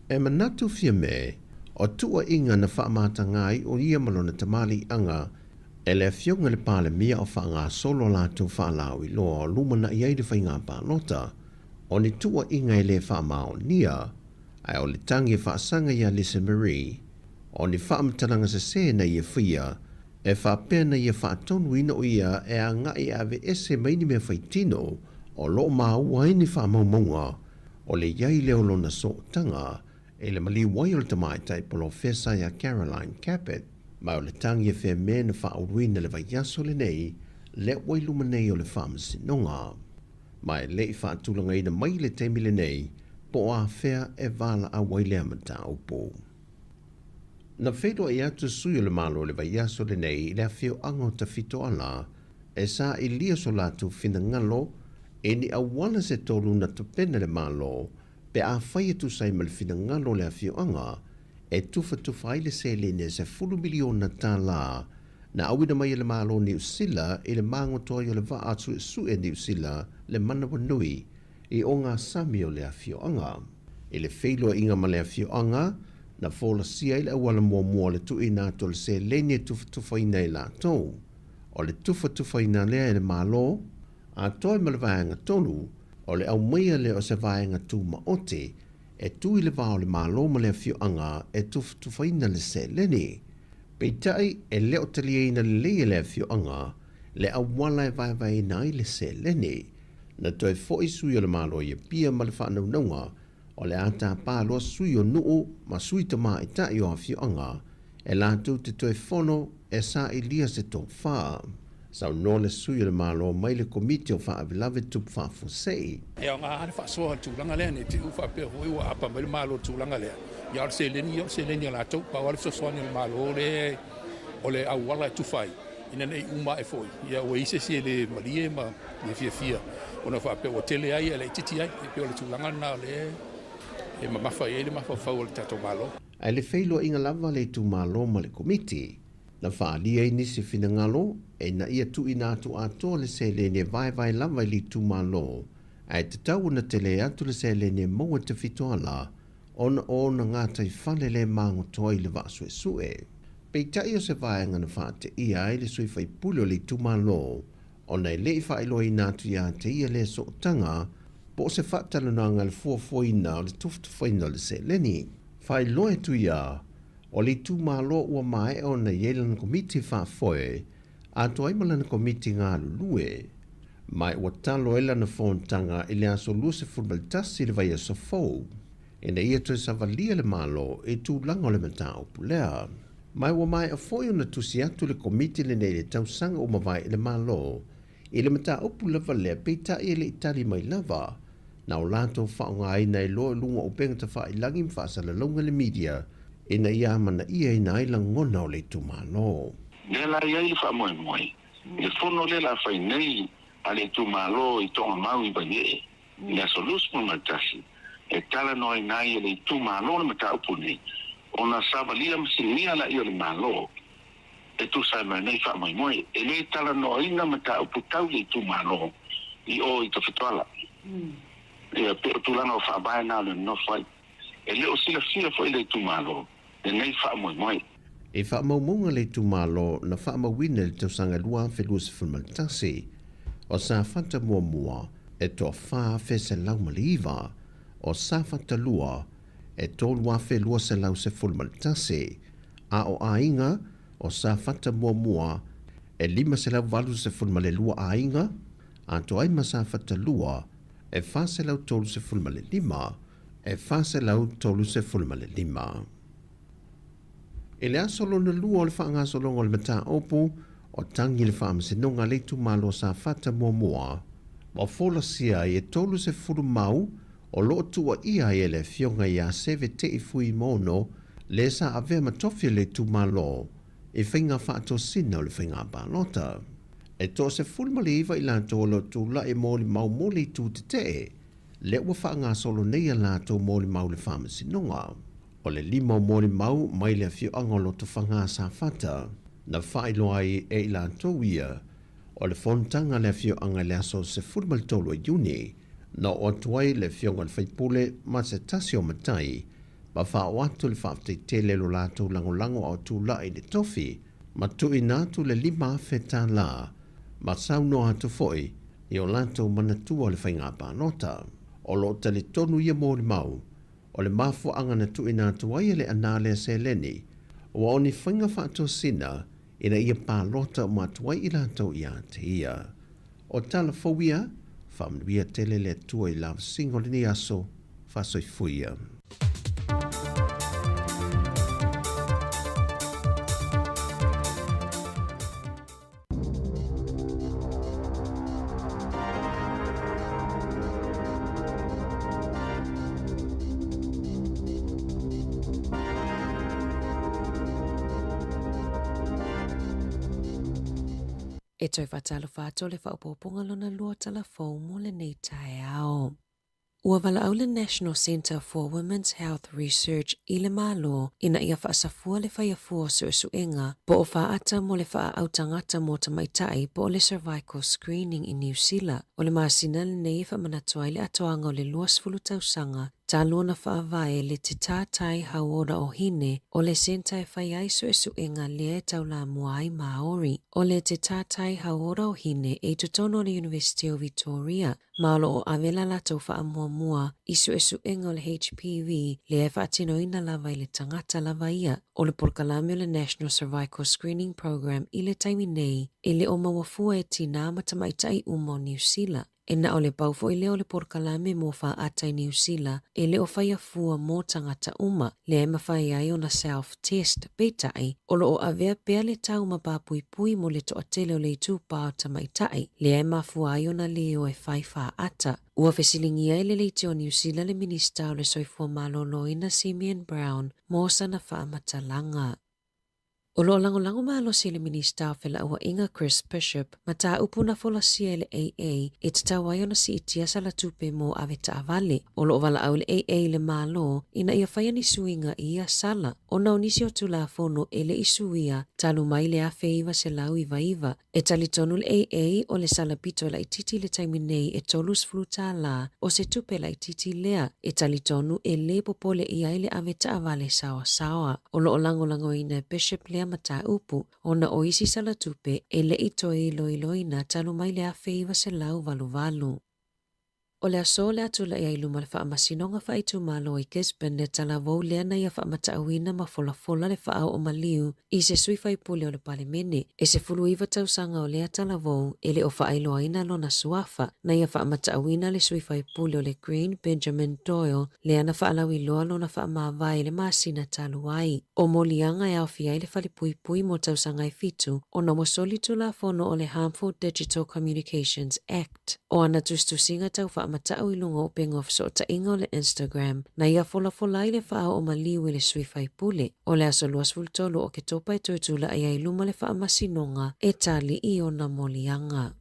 E manatu fia me, o tua inga na whaamata ngai o ia malona tamali anga e le fionga le pale mia o wha ngā solo lātou whaalau i loa o lumana i eide whai ngā pālota o ni tua inga e le whaamao nia ai o le tangi whaasanga ia Lisa Marie o ni whaamatalanga sa se na ia whia e whaapena ia whaatonu ina o ia e a ngai ave ese maini mea whaitino o lo maua ni whaamaumonga o le iai leo lona so tanga e le mali wai o le tamaitai polo fesa ia Caroline Capet, ma o le tangi e whea me na whaauruina le vaiaso le nei, le wai luma nei o le whaamasinonga. Ma e le i whaatulanga ina mai le teimi le nei, po a whea e vala a wai le amata upo. Na whedo e atu sui o le malo le vaiaso le nei, le a whio ango ta fito ala, e sa i lia so latu fina ngalo, e ni awala se tolu na tupena le malo, pe a whai atu sai mal fina ngalo le a whio anga, e tufa ai le se lene se 10 miliona tā la, na awina mai le malo New Zealand i le mango toi o le va atu su e New Zealand le mana wanui, i o ngā sami o le a whio anga. I le wheilua inga ma le a whio anga, na fola sia i le awala mua le tu ina to le se lene tufa ina i la tau. O le tufa ina lea i le malo, a toi ma le vaenga tonu, o le au meia le o se vaenga tu maote, e tu i le vao le malo ma le whio anga e tufaina le se leni. Peitai e leo talieina le le whio anga, le awala e vai nai le se leni. Na toi foi sui o le malo i pia ma le whanau naunga, o le ata pāloa sui o nuu ma sui tama i tai o a whio anga, e lātou te toi fono e sa i lia se tō whaa. Sau no le sui le malo mai le komiti o wha avilave tup wha fusei. E o ngā hane wha soa tūlanga lea ne te uwha pia hui wa apa mai le malo tūlanga lea. Ia se leni la tau pa wale sosoani le malo o le au wala tufai. Ina nei uma e foi. Ia o ise si le marie ma le fia. Ona wha pia o tele ai e le titi ai. E pia o le tūlanga na le e ma mawha e le mawha whau o le tato malo. Ai le whailo inga lava le tu malo ma le komiti. Na whaalia i nisi fina ngalo, e na ia tu ina atu ato le se le ne vai lava li tu malo. Ai te tau na te le atu le se le ne maua te fitoala, ona ngata i whale le mango toi le vasu e sue. Pei tai o se vaenga na whaate ia ai le sui whai pulo li tu malo, ona i le i whaelo i natu ia te ia le so tanga, po se whaatalunanga le fuafoina o le tuftufoina le se leni. Whai loe tu ia, o li tu malo ua mai o na yelan komiti whaafoe, a toa imalana komiti ngā lulue. Mai ua talo ela na whontanga i le aso luse fulmalitasi le vai aso fau. E na ia toi savalia le malo e tu langa o le mata o pulea. Mai ua mai a foi ona tusi atu le komiti le nei le tausanga o mawai i le malo, i le mata o pulava lea peita i le itali mai lava, na o lato whaonga ina i loa lunga o penga ta wha i langi mwhasa le longa le media, ina ia mana ia ina ila ngona o le tu malo. Nela ia i wha moe. E whono le la whai nei a le tu malo i tonga mau i baie. Ia solus mo matasi. E tala noi nai e le tu malo na mata upu nei. Ona savalia msinia la i o le malo. E tu sa mai nei wha moe. E le tala noi na mata upu tau le tu malo. I o i to fitoala. E a peo tulanga o wha bae na le no whai. E le o sila fia fo i le tu malo. E nei wha moe. E whaamaumonga le tu malo na whaamawina le tausanga lua whelua se fulmalitasi. O sa whanta mua e toa whaa whe se lau maliva. O sa whanta lua e tō lua whelua se lau se fulmalitasi. A o ainga o sa whanta mua e 5 se lau valu se fulmale lua ainga. A toa ima sa whanta lua e wha se lau tolu se fulmale 5. E wha se lau tolu se fulmale 5. E le asolo na lua o le whaanga solonga o le mata opu, o tangi le whaamasinonga le tu malo sa fata mua, wa fola sia e tolu se furu mau, o lo tua ia e le fionga ia seve te i fui mono, le sa avea matofia le tu malo, e whainga whaato sina o le whainga balota. E to se fulma le iwa i lanto lo tu la e moli mau moli tu te le ua whaanga solo nei a lanto moli mau le whaamasinonga. O le lima moli mau mai le fio angolo tu whanga sa fata, na whailo ai e i lanto ia, o le fontanga le fio anga le aso se fulma le tolo e juni, na o tuai le fionga le whaipule ma se tasio matai, ma wha o atu le whaafte te lelo lato lango au tu la i le tofi, ma tu i natu le lima feta la, ma sauno atu foi, i o lato manatua le whainga pānota, o lo tali tonu ia mōri mau, o le mafu anga na tu i natu ai le anale se leni, o oni whainga whaato sina, ina ia pālota o matuai i lato i ate ia. O tala fawia, whamnuia tele le tua i lawa singo le ni aso, whasoi fuia. E toi whatalo whato le whaopoponga lona lua tala fau mo le nei tae ao. Ua wala au le National Center for Women's Health Research i le malo ina ia whaasafua le whaiafua suesuenga po o whaata mo le wha au tangata mo tamaitai po o le cervical screening i New Zealand o le maasina le nei whamanatua i le atoanga o le luasfulu tausanga talona whaavae le te tātai hauora o hine o le senta e whaiai suesuenga lea e taula muai Maori o le te tātai hauora o hine e tutono le University of Victoria maolo o avela lato whaamua i suesuenga o le HPV lea e whaatinoina lava i le tangata lava ia o le porkalame o le National Cervical Screening Program i le taimi nei e le o mawafua e tina matamaitai umo New Zealand. E na o le paufo i leo le porkalame mo wha atai New Zealand e le o whaiafua mō tangata uma le e mawhai ai o na self-test peitai o lo o avea pea le tau mapapui pui mo le toa tele o le i tūpao tamaitai le e mafua ai o na leo e whai wha ata. Ua whesilingi ai le leite o New Zealand le minista o le soifua maloloina Simeon Brown mō sana wha matalanga. O lo lango malo si le minista o whela ua inga Chris Bishop ma tā upuna fola sia le AA e te tawai ona si itia sa la tupe mo ave ta avale. O lo wala au le AA le malo ina ia whaia ni suinga ia sala. O nao nisi o tula fono e le isuia talu mai le afe iwa se lau iwa. E tali tonu le AA o le sala pito la ititi le taiminei e tolus fluta la o se tupe la ititi lea. E tali tonu e le popole ia le ave ta avale sawa. O lo lango ina Bishop lea mata upu ona o isi sala tupe e le ito e iloina tanu mai le awheiwa se lau valu. O le aso le atula ia iluma le whaamasinonga whaitu malo i Gisborne le tala vau lea na ia whaamatauina ma fola le whaau o maliu i se sui whaipule o le palemene. E se fulu iwa tausanga o lea tala vau e le o whaailoaina lo na suafa na ia whaamatauina le sui whaipule o le Green Benjamin Doyle lea na whaalawi loa lo na whaamawai le masina talu ai. O molianga e awhia i le whalipui mo tausanga i fitu o na mosoli tula fono o le Harmful Digital Communications Act. O ana tustusinga tau matau i lunga o penga so ta inga o le Instagram na ia fola i le wha o maliu i le sui whaipule. O le aso luas fultolo o ke topa e tuitula ai ai luma le wha masinonga e tali i o na molianga.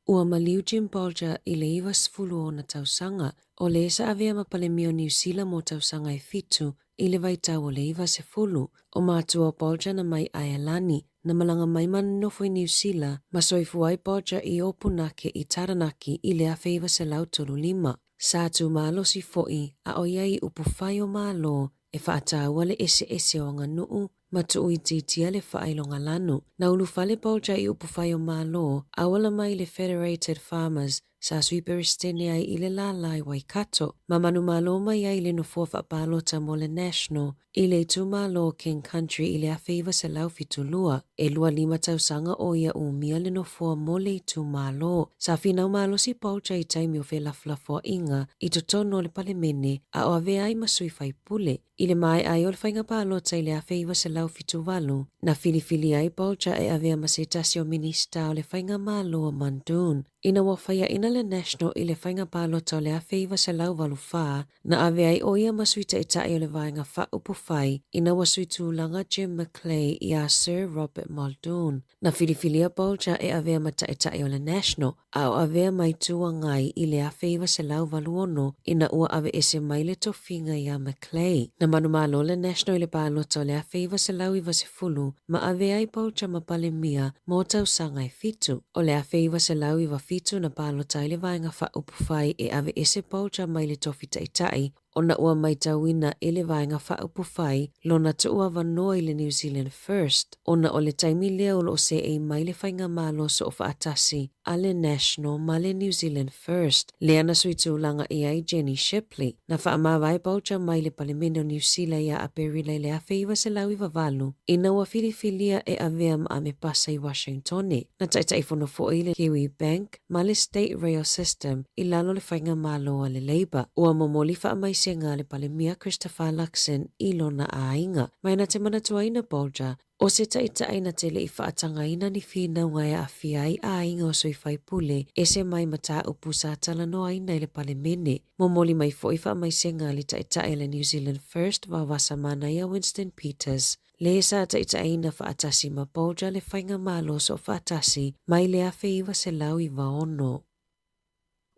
Ua maliu Jim Bolger i le iwa sfulu o na tausanga o le esa avea mapalemio New Zealand mo tausanga i fitu i le vaitau o le iwa se fulu o mātua o Bolger na mai Aelani na malanga mai man nofo i New Zealand ma soifu ai Bolger i opunake i Taranaki i le awheiwa se lau tolu lima. Sātu malo si foi a o iai upu whai o malo e whaataua le ese o ngā nuu ma tu i titia le whaailonga lanu. Na ulu whale Bolger i upu whai o malo awala mai le Federated Farmers sa sui peristene ai ile la lai Waikato. Mamanu malo mai ai le no fofa palota mo le national, ile tumalo King Country ile a favor se lau fitulua. E lua 5 tausanga o ia umia le no foa mo le tumalo. Sa finau malo si paucha i taimi o fe la flafo inga, i totono le palemene, a o ave ai masui fai pule. Ile mai ai o le whainga palota ile a favor se lau fituvalu. Na filifili ai paucha e ave masitasi o minista o le whainga malo o Mandun. Ina wafaya ina le national ile whainga palota o le a favor se lau valu faa, na ave ai o ia masuita e tae o le vainga wha upu fai, ina wasui tūlanga Jim McClay i a Sir Robert Muldoon. Na filifilia paucha e avea mata e tae o le national, a o avea mai tua ngai i le a favor se lau valuono, ina ua ave ese mai le tofinga i a McClay. Na manumalo le national i le palota o le a favor se lau i vasifulu, ma avea i paucha ma pale mia, mo tau sanga e fitu. O le a favor se lau i wafitu na palota i le vainga wha upu fai e ave ese paucha mai le tofita i tae, ona ua mai tauina e le vainga wha upu fai, lona tu ua vanoa i le New Zealand First. Ona o le taimi lea o lo se e mai le whainga malo so o atasi, a le National ma le New Zealand First. Lea na sui tūlanga i ai Jenny Shipley. Na wha amawai paucha mai le palemene o New Zealand ia a perila le a feiva se lau i vavalu. Ina ua filifilia e avea ma me pasa i Washingtone. Na taitai fono fo i le Kiwi Bank ma le State Rail System i lalo le whainga malo a le Labour. Ua momoli wha amai se ngā le palemia Christopher Luxon i lona a inga. Mai na te manatua ina bolja, o se taita aina te le i whaatanga ina ni whina ngai a whiai a inga o soi whai pule, e se mai mata upu sa tala no aina i le palemene. Momoli mai fo i wha mai se ngā le taita e le New Zealand First wa wasa mana ia Winston Peters. Le sa taita aina whaatasi ma bolja le whainga malo so whaatasi, mai le a whiiwa se lau i waono.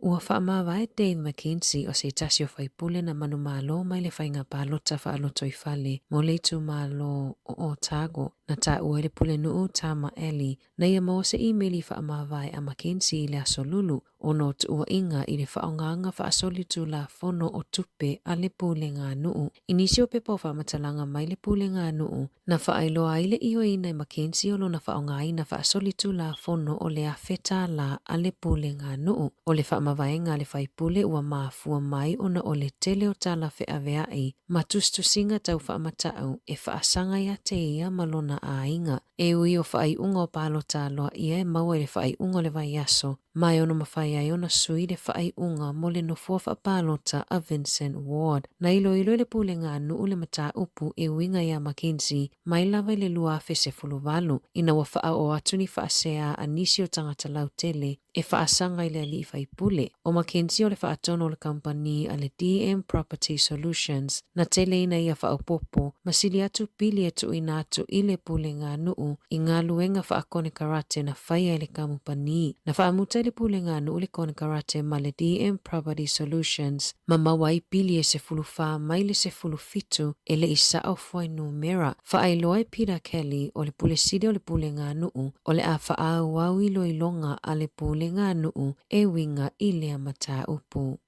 Ua whaamawai Dave McKenzie o se tasi o whaipule na manu malo mai le whainga palota whaaloto i whale mo le tu malo o Otago na ta ua le pule nuu Tama Eli na ia mo se emaili whaamawai a McKenzie i le asolulu o no tu ua inga i le whaonganga whaasoli tu la fono o tupe a le pule ngā nuu. Inisi o pepa o whaamatalanga mai le pule ngā nuu na whaailoa i le iho ina i McKenzie o lo na whaonga ina whaasoli tu la fono o le a wheta la a le pule ngā nuu. O le whaamavaenga le whaipule ua maafua mai ona o le tele o tala wheaweai ma tustusinga tau whaamatau e whaasanga ia te ia malona a inga. E ui o whai unga o palo taloa ia e maua le whai unga le vai aso. Mai ono mawhai ai ona sui le whai unga mo le no fuafa palota a Vincent Ward. Na ilo le pule ngā nuu le mata upu e uinga ia McKenzie mai lava le lua fese fuluvalu. Ina wa wha o atuni whaasea a nisi o tangata lau tele e whaasanga i le ali whai pule. O McKenzie o le whaatono le company a le DM Property Solutions na tele ina ia whaopopo masili atu pili etu ina atu i le pule ngā nuu i ngā luenga whaakone karate na whaia le kamupani. Na whaamuta le pule ngā nuu le kone karate ma le DM Property Solutions ma mawai pili e se fulu wha mai le se fulu fitu e le isa au fwai numera. Whaailoa e Peter Kelly o le pule sidi o le pule ngā nuu o le a whaau au i loilonga a le pule ngā nuu e winga i le amata upu.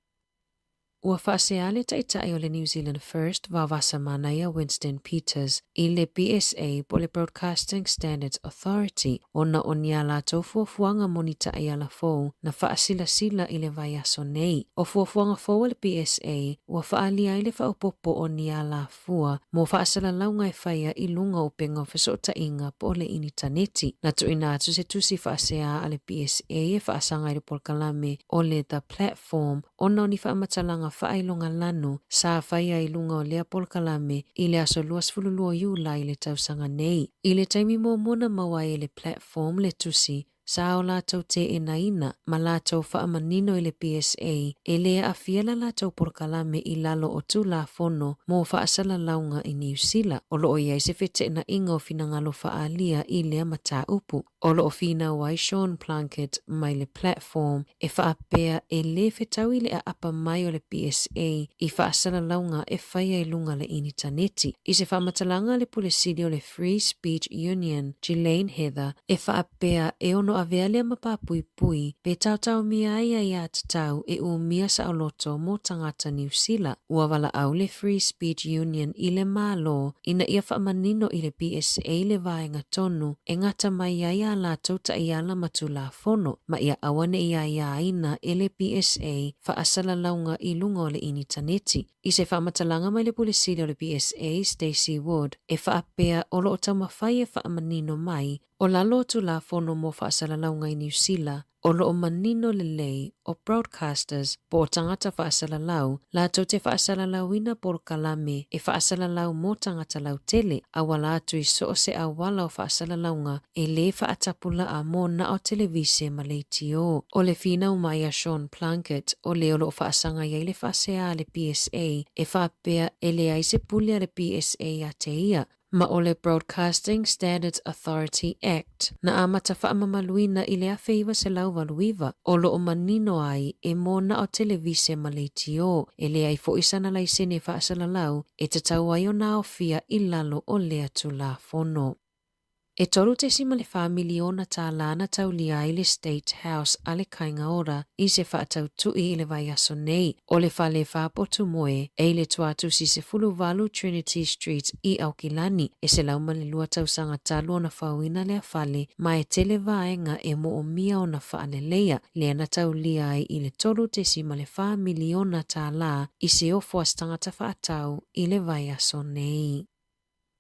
Ua whaaseale taitai o le New Zealand First wa wasa mana ia Winston Peters i le BSA po le Broadcasting Standards Authority ona o ni ala tau fuafuanga monita i ala fou na whaasila i le vai aso nei. O fuafuanga fou le BSA ua whaalia i le whaupopo o ni ala fua mo whaasala launga e whaia i lunga o penga whasota inga po le initaneti. Na tu ina atu se tusi whaasea a le BSA e whaasanga i le polkalame o le The Platform ona o ni whaamatalanga whaailonga lanu sa whaia i lunga o lea polkalame i le aso luas fululua iula i le tausanga nei. I le taimi mo mona mawai i le Platform le tusi sa o lātou te e naina ma lātou whaamanino i le PSA e lea a fiela lātou porkalame i lalo o tū la fono mō whaasala launga i New Zealand. O loo iai se whete na inga o finangalo whaalia i lea mata upu. O loo fina wai Sean Plunkett mai le Platform e whaapea e le whetau i le a apa mai o le PSA i whaasala launga e whaia i lunga le initaneti. I se whaamatalanga le pulesidi o le Free Speech Union Ghislaine Heather e whaapea e ono a vealea mapapui pui pe tautau mia ia ia tatau e o mia sa aloto mo tangata New Zealand. Ua wala au le Free Speech Union i le malo ina ia whaamanino i le PSA le vaenga tonu e ngata mai ia ia la tota iala matula fono ma ia awane ia ina ele PSA fa asala launga ilunga o le initaneti. I se fa matalanga mai le pulisili o le PSA Stacey Wood e fa apea olo o taumawhai e fa amanino mai o lalo tula fono mo fa asala launga i New Zealand o lo o manino le lei o broadcasters po o tangata faasalalau la tau te faasalalauina por kalame e faasalalau mo tangata lau tele a wala atu i so se a wala o faasalalaunga e le faatapula a mo na o televise ma le tio. O le fina umai a Sean Plunkett o le olo o faasanga ia le faasea le PSA e faapea e le aise pulia le PSA a te ia. Ma o le Broadcasting Standards Authority Act na amata faamamaluina i le afeiva se lau valuiva o lo o manino ai e mona o televise ma le tio e le ai fo isana lai sene faasalalau e te tau ai o na ofia i lalo o le atu la fono. E toru te sima le whamiliona tā lana tau lia i le State House a le kainga ora i se whaatau tui i le vai aso nei o le whale whapotu moe e le tuatu si se fuluvalu Trinity Street i Aukilani e se lauma le lua tau sanga talu o na whauina le a whale ma e tele vaenga e mo o mia o na whaaleleia le ana tau lia i le toru te sima le whamiliona tā la i se ofo astangata whaatau i le vai aso nei.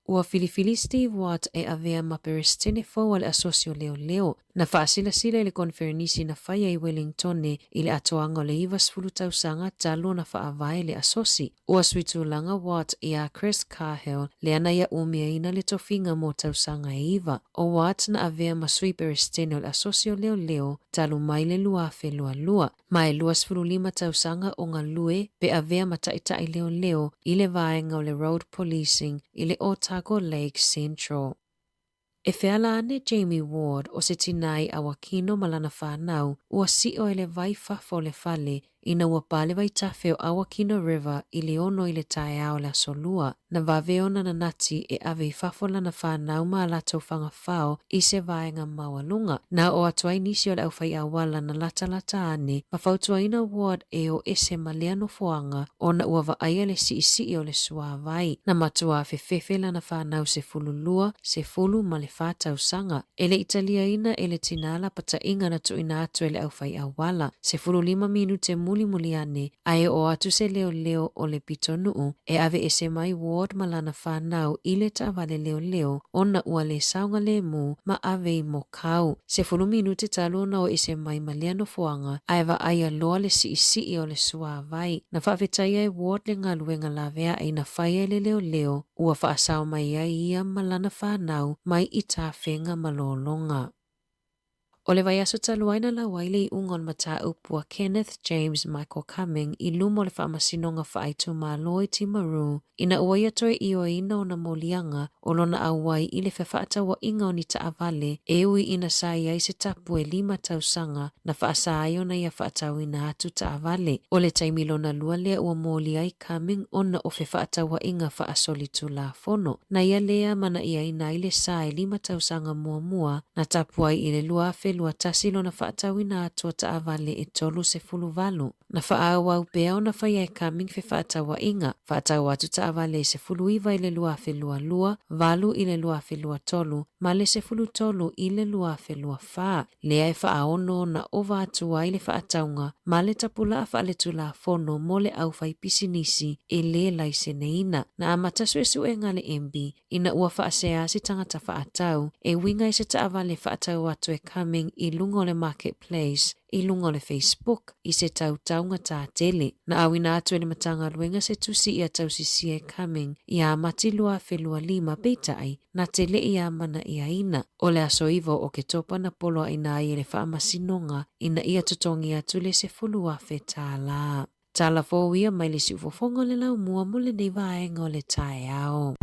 Ua filifili Steve Watt e avea maperestene fo le asosio leo na faasilasila i le konfernisi na whaia i Wellingtone i le atoanga o le ivas fulutausanga talo na faavae le asosi. Ua suitulanga Watt i a Chris Cahill le ana ia umia ina le tofinga mo tausanga e iva. O Watt na avea masui perestene o le asosio leo talo mai le luafe lua. Mai luas fululima tausanga o ngā lue pe avea mataitai leo i le vaenga o le road policing i le Otago Lake Central. E feala ane Jamie Ward o se tinai a wakino malana whanau ua sio ele vai fafo le fale ina ua pale vai tafe o Awakino River i le ono i le tae ao la solua na vaveona na nati e ave i fafo lana whanau ma la tau whanga whao i se vaenga mawalunga. Na o atuai nisi o le aufai awala na lata ane ma fautuaina Ward e o ese malea no foanga o na ua vaaya le si o le sua vai na matua fefefe lana whanau se fulu lua se fulu ma le whatau sanga. E le Italiaina e le tinala pata inga na tuina atu e le aufai awala se fulu 5 minute muli ane ai o atu se leo o le pitonuu e ave ese mai Ward malana whanau i le tavale leo ona ua le saunga le mu ma ave i mokau. Se 10 minute talo na o ese mai malea no foanga ai va aia loa le si o le sua vai na whawetaia e Ward le ngaluenga lavea e na whaia le leo ua whaasau mai ai ia malana whanau mai i tāwhenga malolonga. O le vai aso taluaina la waile i ungon mata upua Kenneth James Michael Cumming i lumo le whaamasinonga whaaitu maloi Timaru ina uaia toe i o ina o na molianga o lona awai i le whawhaata wa inga o ni taavale e ui ina sai ai se tapu e 5 tausanga na whaasa ai ona ia whaatau ina atu taavale. O le taimilo na lua lea ua moli ai Cumming ona o whawhaata wa inga whaasolitu la fono na ia lea mana ia ina i le sai 5 tausanga mua na tapu ai i le lua lua tasilo na whaatawina atua taavale e tolu se fuluvalu. Na whaawau pea o na whaia e Cumming fe whaatawa inga. Whaatawa atu taavale se fuluiva i le luafe lua, valu i le luafe lua tolu, ma le se fulu tolu i le luafe lua wha. Lea e whaaono na ova atua i le whaataunga, ma le tapula a whaaletu la fono mo le au whai pisinisi e le laise neina. Na amata suesu e ngale MB, ina ua whaasea si tangata whaatau, e winga i se taavale whaatau atu e Cumming i lungo le marketplace, i lungo le Facebook, i se tautaunga tā tele. Na awina atu e le matanga luenga se tusi i a tausisi e Cumming, i a mati lua felua 5 peitai, na tele i a mana i a ina. O le aso ivo o ke topa na polo ina i le whaamasinonga, ina i a tutongi atu le se fulua fe tāla. Tāla fōwia mai le si ufofonga le lau mua mo le nei vaenga o le tae ao.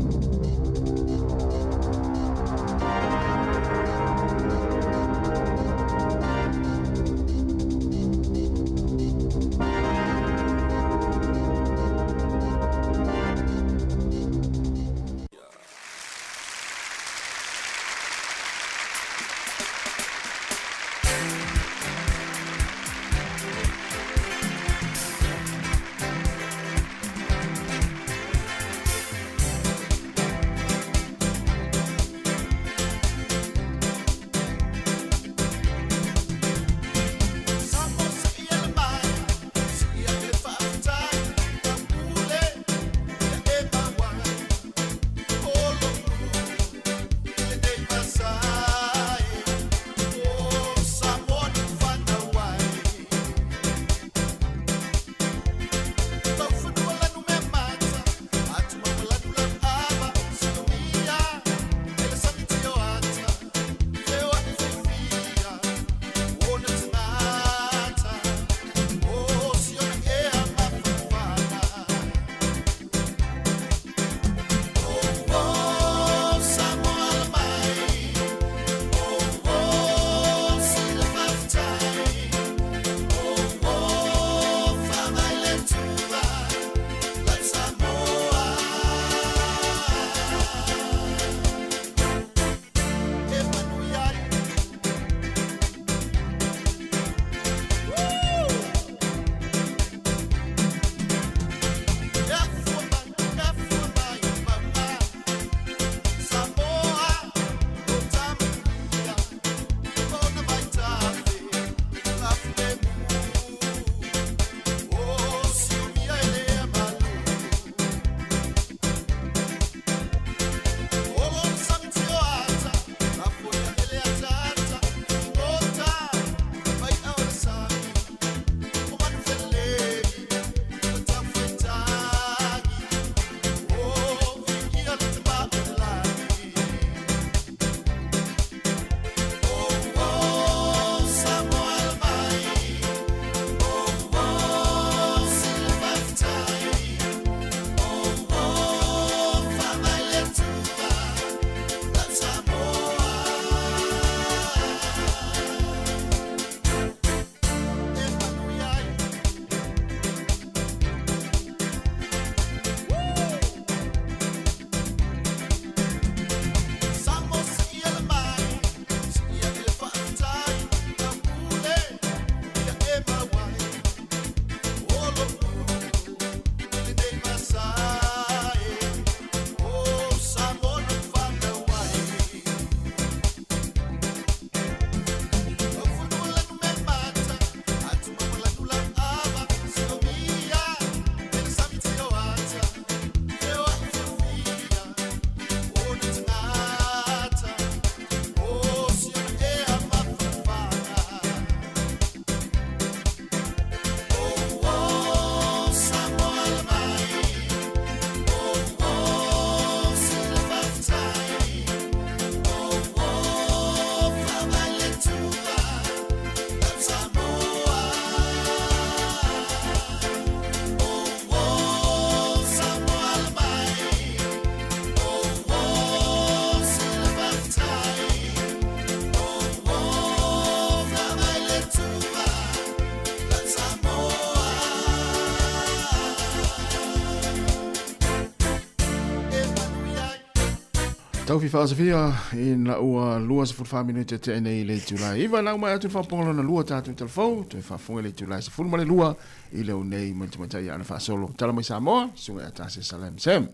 Tau fi whaasawhia in la ua lua sa fulfa minute te nei le tulai. Iwa lau mai atu whapongalo na lua tātu telefou, te whafunga le tulai sa fulma le lua, i leo nei mantumatai ana whaasolo. Tala mai Sāmoa, sunga atase Salem Sam.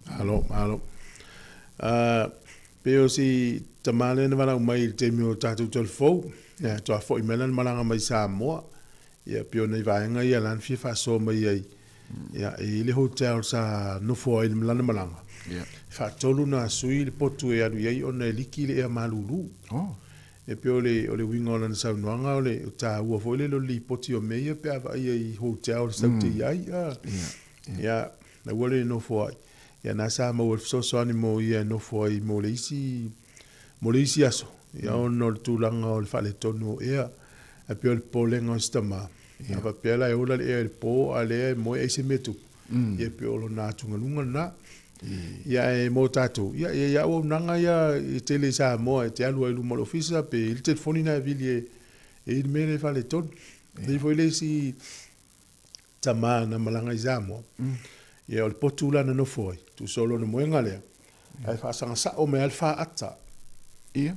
Halo. Peo si tamale na wala mai te mio tātu telefou, ya toa fo i melan malanga mai Sāmoa, ya peo nei vaenga ia lan fi whaaso mai ai, ya i le hotel sa nufo i mlana malanga. Whaatolu na sui le potu e anu iei o na liki le ea malulu. E pe o le winga o na saunuanga o le ta ua fo le lo li poti o meia pe ava ia i hotel le saute iai. Ia, na ua le no fo ai. Ia na sa ma ua fisoso ani mo ia no fo ai mo le isi aso. Ia o no le tūlanga o le whale tonu o ea. E pe o le polenga o stama. Ia pa pe la e ola le ea le po a le ea mo e se metu. Ia pe o lo nātunga lunga na. Ia e mo tātou. Ia o nanga ia i tele Sāmoa e te alua i luma l'ofisa pe il telefoni na vili e il mele whale ton. Nei foi le si tama na malanga i Sāmoa. Ia o le potula na no foi. Tu solo na moenga lea. Ai whaasanga sa o me alfa ata. Ia?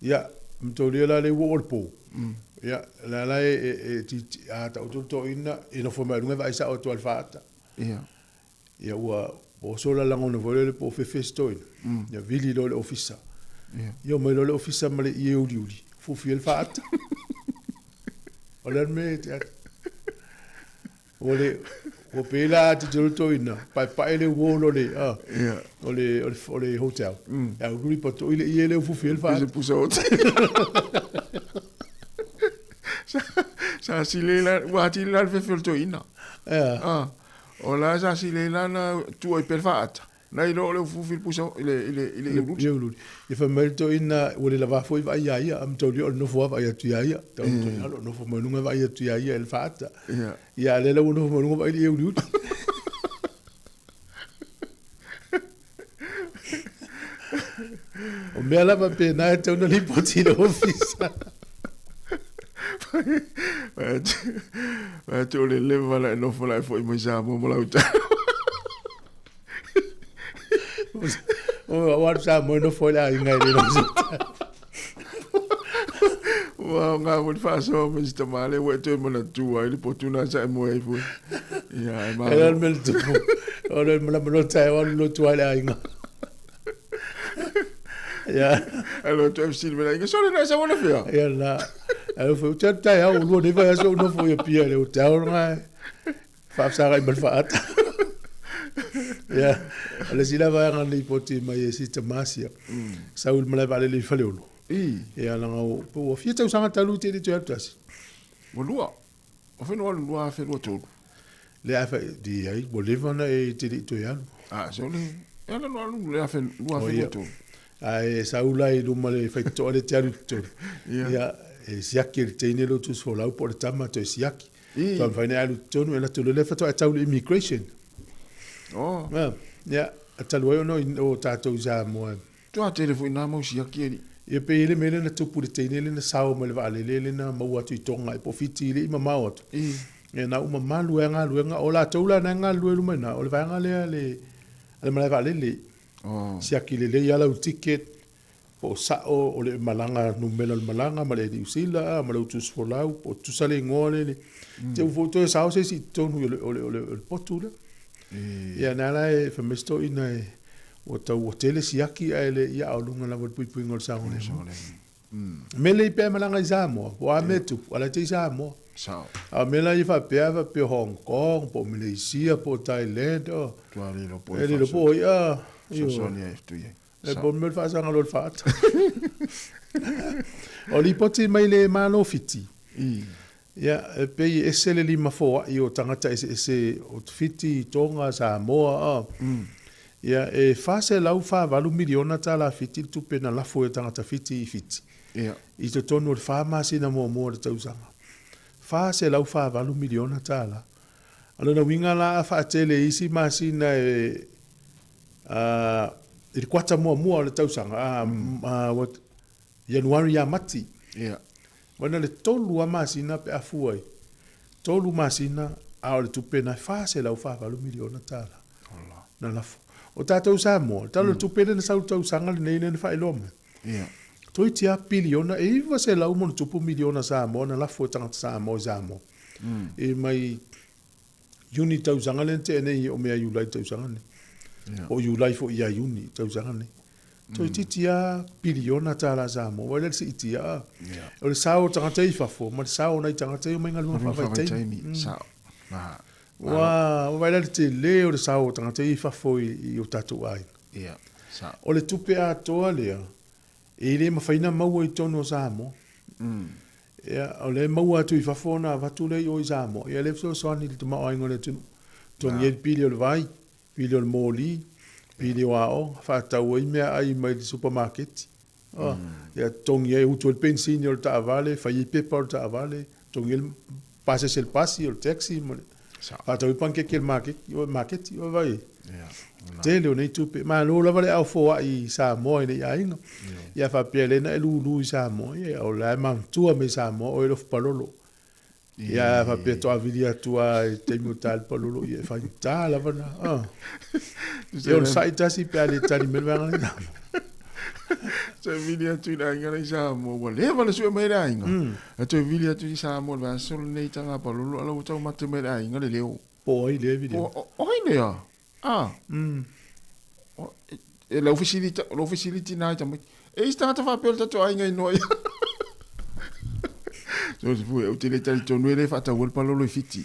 Ia, mtaulia la le uo orpo. Ia, la e ata o toto ina no foi mai runga vai sa o tu alfa ata. Ia. Ia ua o sola lango na vole po festoin. Ya vili lo le ofisa. Ia mai lo le ofisa male i uli. Fu fiel faata. Ola me te. O pela te tolto ina. Pa ele wolo le. Ia. Ole hotel. Ya uli poto ile i ele fu fiel faata. Se pusa hotel. Sa silela wati la fe felto ina. Ola sa si le lana tu ai per faata. Nei lo le fu fil pusa ile ulu. Ia fa merito ina o le lava foi vai ia am toli o no fo vai tu ia. Tau no fo manunga vai tu ia el faata. Ia le lo no fo manunga vai ile ulu. O me ala pa pe na te no li poti no ofisa. Tu le leva la no fola foi mo Sāmoa mo la uta. O wa Sāmoa no fola inga le no. Wa nga mo fa so mo sta male we tu mo na tu ai le potuna sa mo ai fu. Ya ma. Era mel tu. Ora mo la mo tai wa lo tu ala inga. Ya. Alo tu fsil me la inga so le na sa wona fia. Ya la. Alo foi o tata ya o lo deva so no foi pia le o tau nga fa sa ga malfaat. Ya, ala sila va nga le poti mai si tamasia. Saul mala vale le falelo. Ya la nga o fieta o sanga talu te tu atas. Mo lua. O fe no lua fe lo todo. Le afa di ai boleva na e te tu ya. So le ela no le afa lua fe lo todo. Ai Saul ai do male fe to le te tu. Ya e siaki le teine lo tu so lau por tama to siaki. To fa ne alu tonu ela to le fa to atau immigration. Ya, atau no o tato Sāmoa. Tu a telefoni na mo siaki ni. E pe ile mele na tupu le teine le na sao mele vale le na mau atu i tonga e po fiti le ima mau atu. E na uma malu e ngā o la taula na ngā lue lumena o le vanga le mele vale le. Siaki le ala u ticket po sao o le malanga numela le malanga ma le usila ma le utus folau po tusale ngole le te foto e sao se si tonu o le potula ia nala e famesto ina e o tau hotel siaki ele ia o lunga la pui ngol sao le mele i pe malanga i Sāmoa o a metu ala te Sāmoa a mela i fa pe Hong Kong po Malaysia po Thailand o ele lo po ia e bon me fa sanga lo fat o li poti mai le malo fiti ya pe esele li mafo io tangata ese o fiti tonga Sāmoa ya e fa se lau fa valu miliona tala fiti tu pena la fo tangata fiti i to tonu fa ma sina mo le tausanga fa se lau fa valu miliona tala ala na winga la fa tele isi ma sina il kwata mua le tausanga what January ya mati wana le tolu masina pe afuai tolu masina a le tupena fa se la fa valu miliona tala na la O tātou Sāmoa, talo tupele na sau tau sanga le nei na whaeloma. Ia. Toi tia piliona, e iwa se lau mona tupu miliona Sāmoa, na lafo e tangata Sāmoa i Sāmoa. E mai, uni tau sanga le te ene o mea iulai tau sanga ne. O iulai fo ia uni tau sanga ne. Toi titia piliona tāla Sāmoa, wale se itia. O le sao tangata i fafo, ma le sao nai tangata i o mainga luma whawai Sao. Wa wale te le o le sao tangata i fafo i o tatu ai. Ia. Sao. O le tupe a toa lea, e le mawhaina maua i tono Sāmoa. O le maua atu i fafona watu le o i Sāmoa. Ia le fso soani le tuma o aingo le tunu. Tongi e pili o le vai, pili o le mōli, pili o ao, whātau i mea ai mai le supermarket. Ia tongi e utu o le pensini o le taavale, whai i pepa o le taavale, tongi e pase se le pasi o le taxi. Whātau i panke ke le market, o vai. Te leo nei tupe, ma lo lava le au foa i Sāmoa i nei ainga. Ia whapea lena e lulu i Sāmoa, ia o lai mamtua me Sāmoa o e lofu palolo. Ia whapea toa vili atua e teimu tāle palolo, ia whai tā lava na. Ia o sai tasi pea le tari mele wanga le namo. So vili atu i ainga i Sāmoa, wa le wala sua mai ainga. Atu vili atu i Sāmoa, wa solo nei tanga palolo, ala utau matu mai ainga le leo. Po ai le vili. Oi lea. E la facility na tamai. E sta ta fa pel tato ai ngai noi. So se fu o tele tele tonu ele fa ta wol palolo fiti.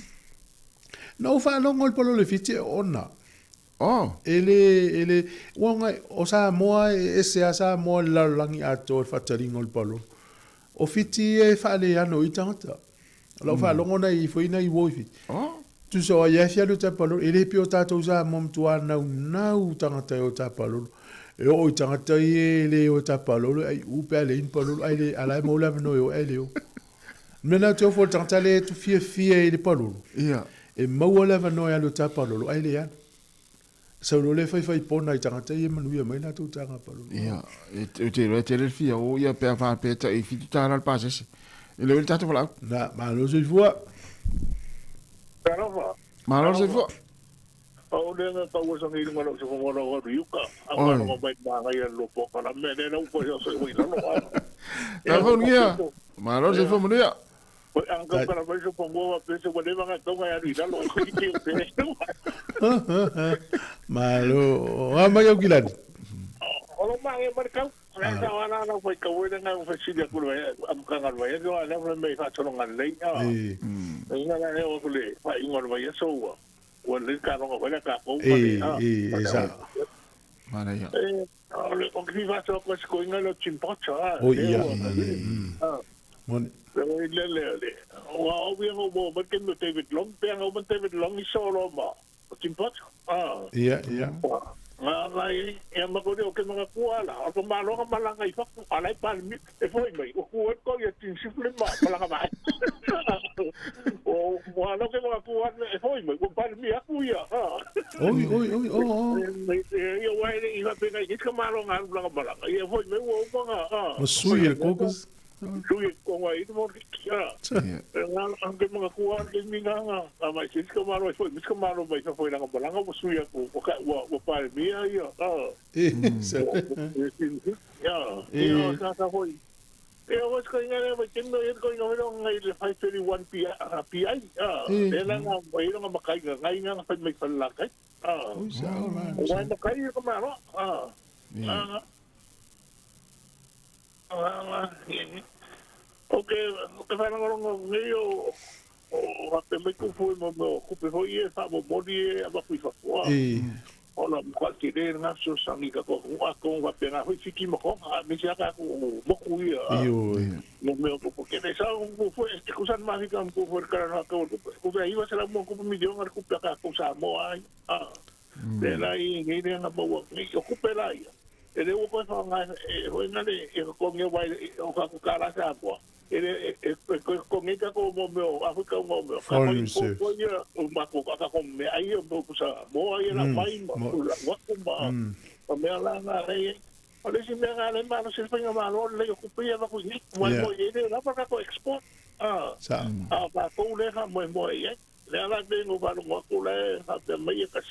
No fa no ngol palolo fiti ona. Ele wanga o Sāmoa e se Sāmoa la langi ato fa taringo el palo. O fiti e fa le ano i tangata. Lo fa longona i foina i wo fiti. Tu so ia fia lu tapalo ele pio tatou za mom tua nau tangata o tapalo e o tangata ele o tapalo ai upe le in palo ai le ala mo la no yo ele o mena tu fo tangata le tu fia ele palo ia e mo la no ya lu tapalo ai le ya so lo le fai pona i tangata e manu ia mai na tu tanga palo ia e te le fia o ia pe fa pe ta i fitu tara al pasese e le tatou fala na ma lo se voa Malo se fo. O le na tau sa ngi ngalo se ngoro o riuka. Anga no mai na ngai lo po para me le no ko so wi no. Ta fo ngia. Malo se fo mnia. O anga para vai so pongo a pese o le vanga tonga ya ri lo ki ki pe. Malo, ama yo kilani. O lo ma e marcau. Esa ana no foi ka wena na o fesilia ku vai am kanga vai no ana me fa tolo ngal lei. Inga na e o kule, pa inga vai so wa. O le ka no vai ka ko pa. Esa. Mana ya. O ki va so ko ko inga lo chimpocha. O ia. Mon. Pero le. O vi ngo mo ba ken no David Long, pe ngo ba David Long i so lo ma. O chimpocha. Ia. Ngai e ma ko ke mga kuala o ko malo ka malanga i fa ala pa mi e foi mai o ko ko ye tin sifle ma malanga mai o malo ke mga kuala e foi mai ko pa mi aku ya oi e wai i va pega i ka malo nga malanga e foi mai o mga o sui e kokos sui ko wai i mo kia nga ang mga kuala ke mi nga mai sis ka malo foi mis ka malo mai fa foi nga malanga o sui ko ka o pa mi ya kaka hoi. E o was ko ngare ba kendo e ko ngoro ngai le 531 PI. E la nga mai nga makai nga ngai nga fa mai falla kai. Wa na kai ko ma no. Okay, fa ngoro ngai o te mai ku fu mo ku pe hoi e fa mo body e ba ku fa. Ola kwaki de na so sangi ka ko wa ko wa pena ho fiki mo ko a mi sia ka ko mo ku ia no me ko ke de sa ko fo este kusan ma ka ko for ka na ko ko ve iba sala mo ko mi dio ngar ku ka ko Sāmoa de la i ngi de na bo ni ko pe la ia e de ko fa nga e ho na de e ko ngi wa o ka ku ka la sa po ko ngi ka ko mo me a ko mo me ko ia o ma ko ka ko me ai mo ko sa mo ai na mai mo wa ko ba o me la na re o le si me ga le ma no se fa nga ma lo le ko pe ba ko ni mo mo ye de la pa ko export ba ko le ha mo mo ye le ala de no ba no ko le ha te me ye kas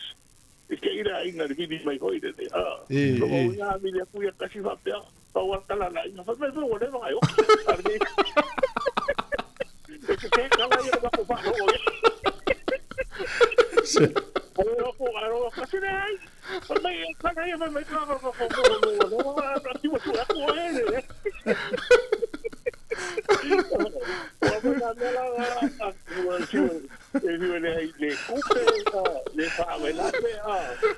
ke ira inga de vidi mai hoi de Eh, so eh. ya mi le ku ya kasi va pe pa wa kala la inga fa me fo wole va yo arde ke kala ya va ko fa no aro kasi dai pa me kala ya me ka va ko no ti wa tu ko ele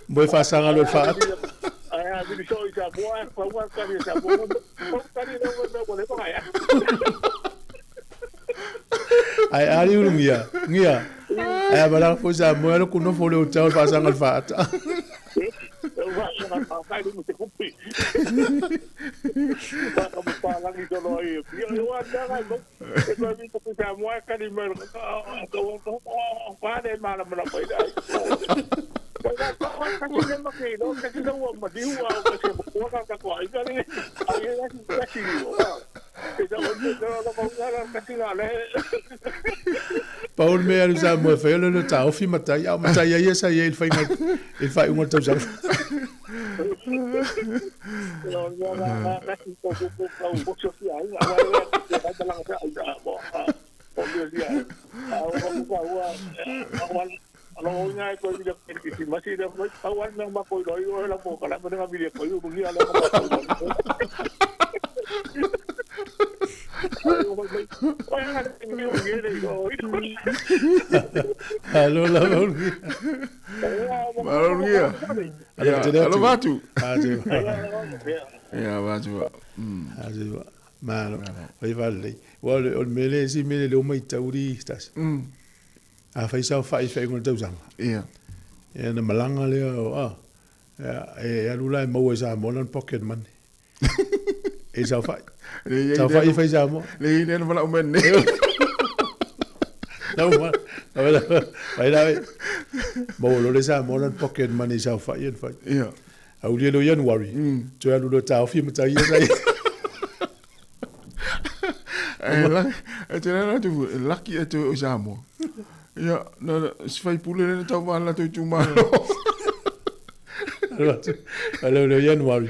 Boy fasanga lo fa. Ai ari ngia. Ai bala ko sa mo lo kuno fo le tau fasanga lo fa. Paul me ali sa mo fe le tau fi matai au matai ia sa ia il fai un tau sa. Halo la Maronia. Halo batu. Ya batu. Ajo. Malo. Vai vale. O mele si mele lo mai tauri stas. A fai sa fai ngol tau sang. Ia. Na malanga le e alula mo sa molan pocket money. E sa fai. Sa fai sa mo. Le ne no la umen. No, vai lá. Mo lo le sa molan pocket money sa fai en fai. Ia. Au le lo January. Tu alu ta fi mata ia sai. Tēnā tu laki e tu o Sāmoa. Ia, na sfai pule ne tau wala tu tumaro. Alo le January.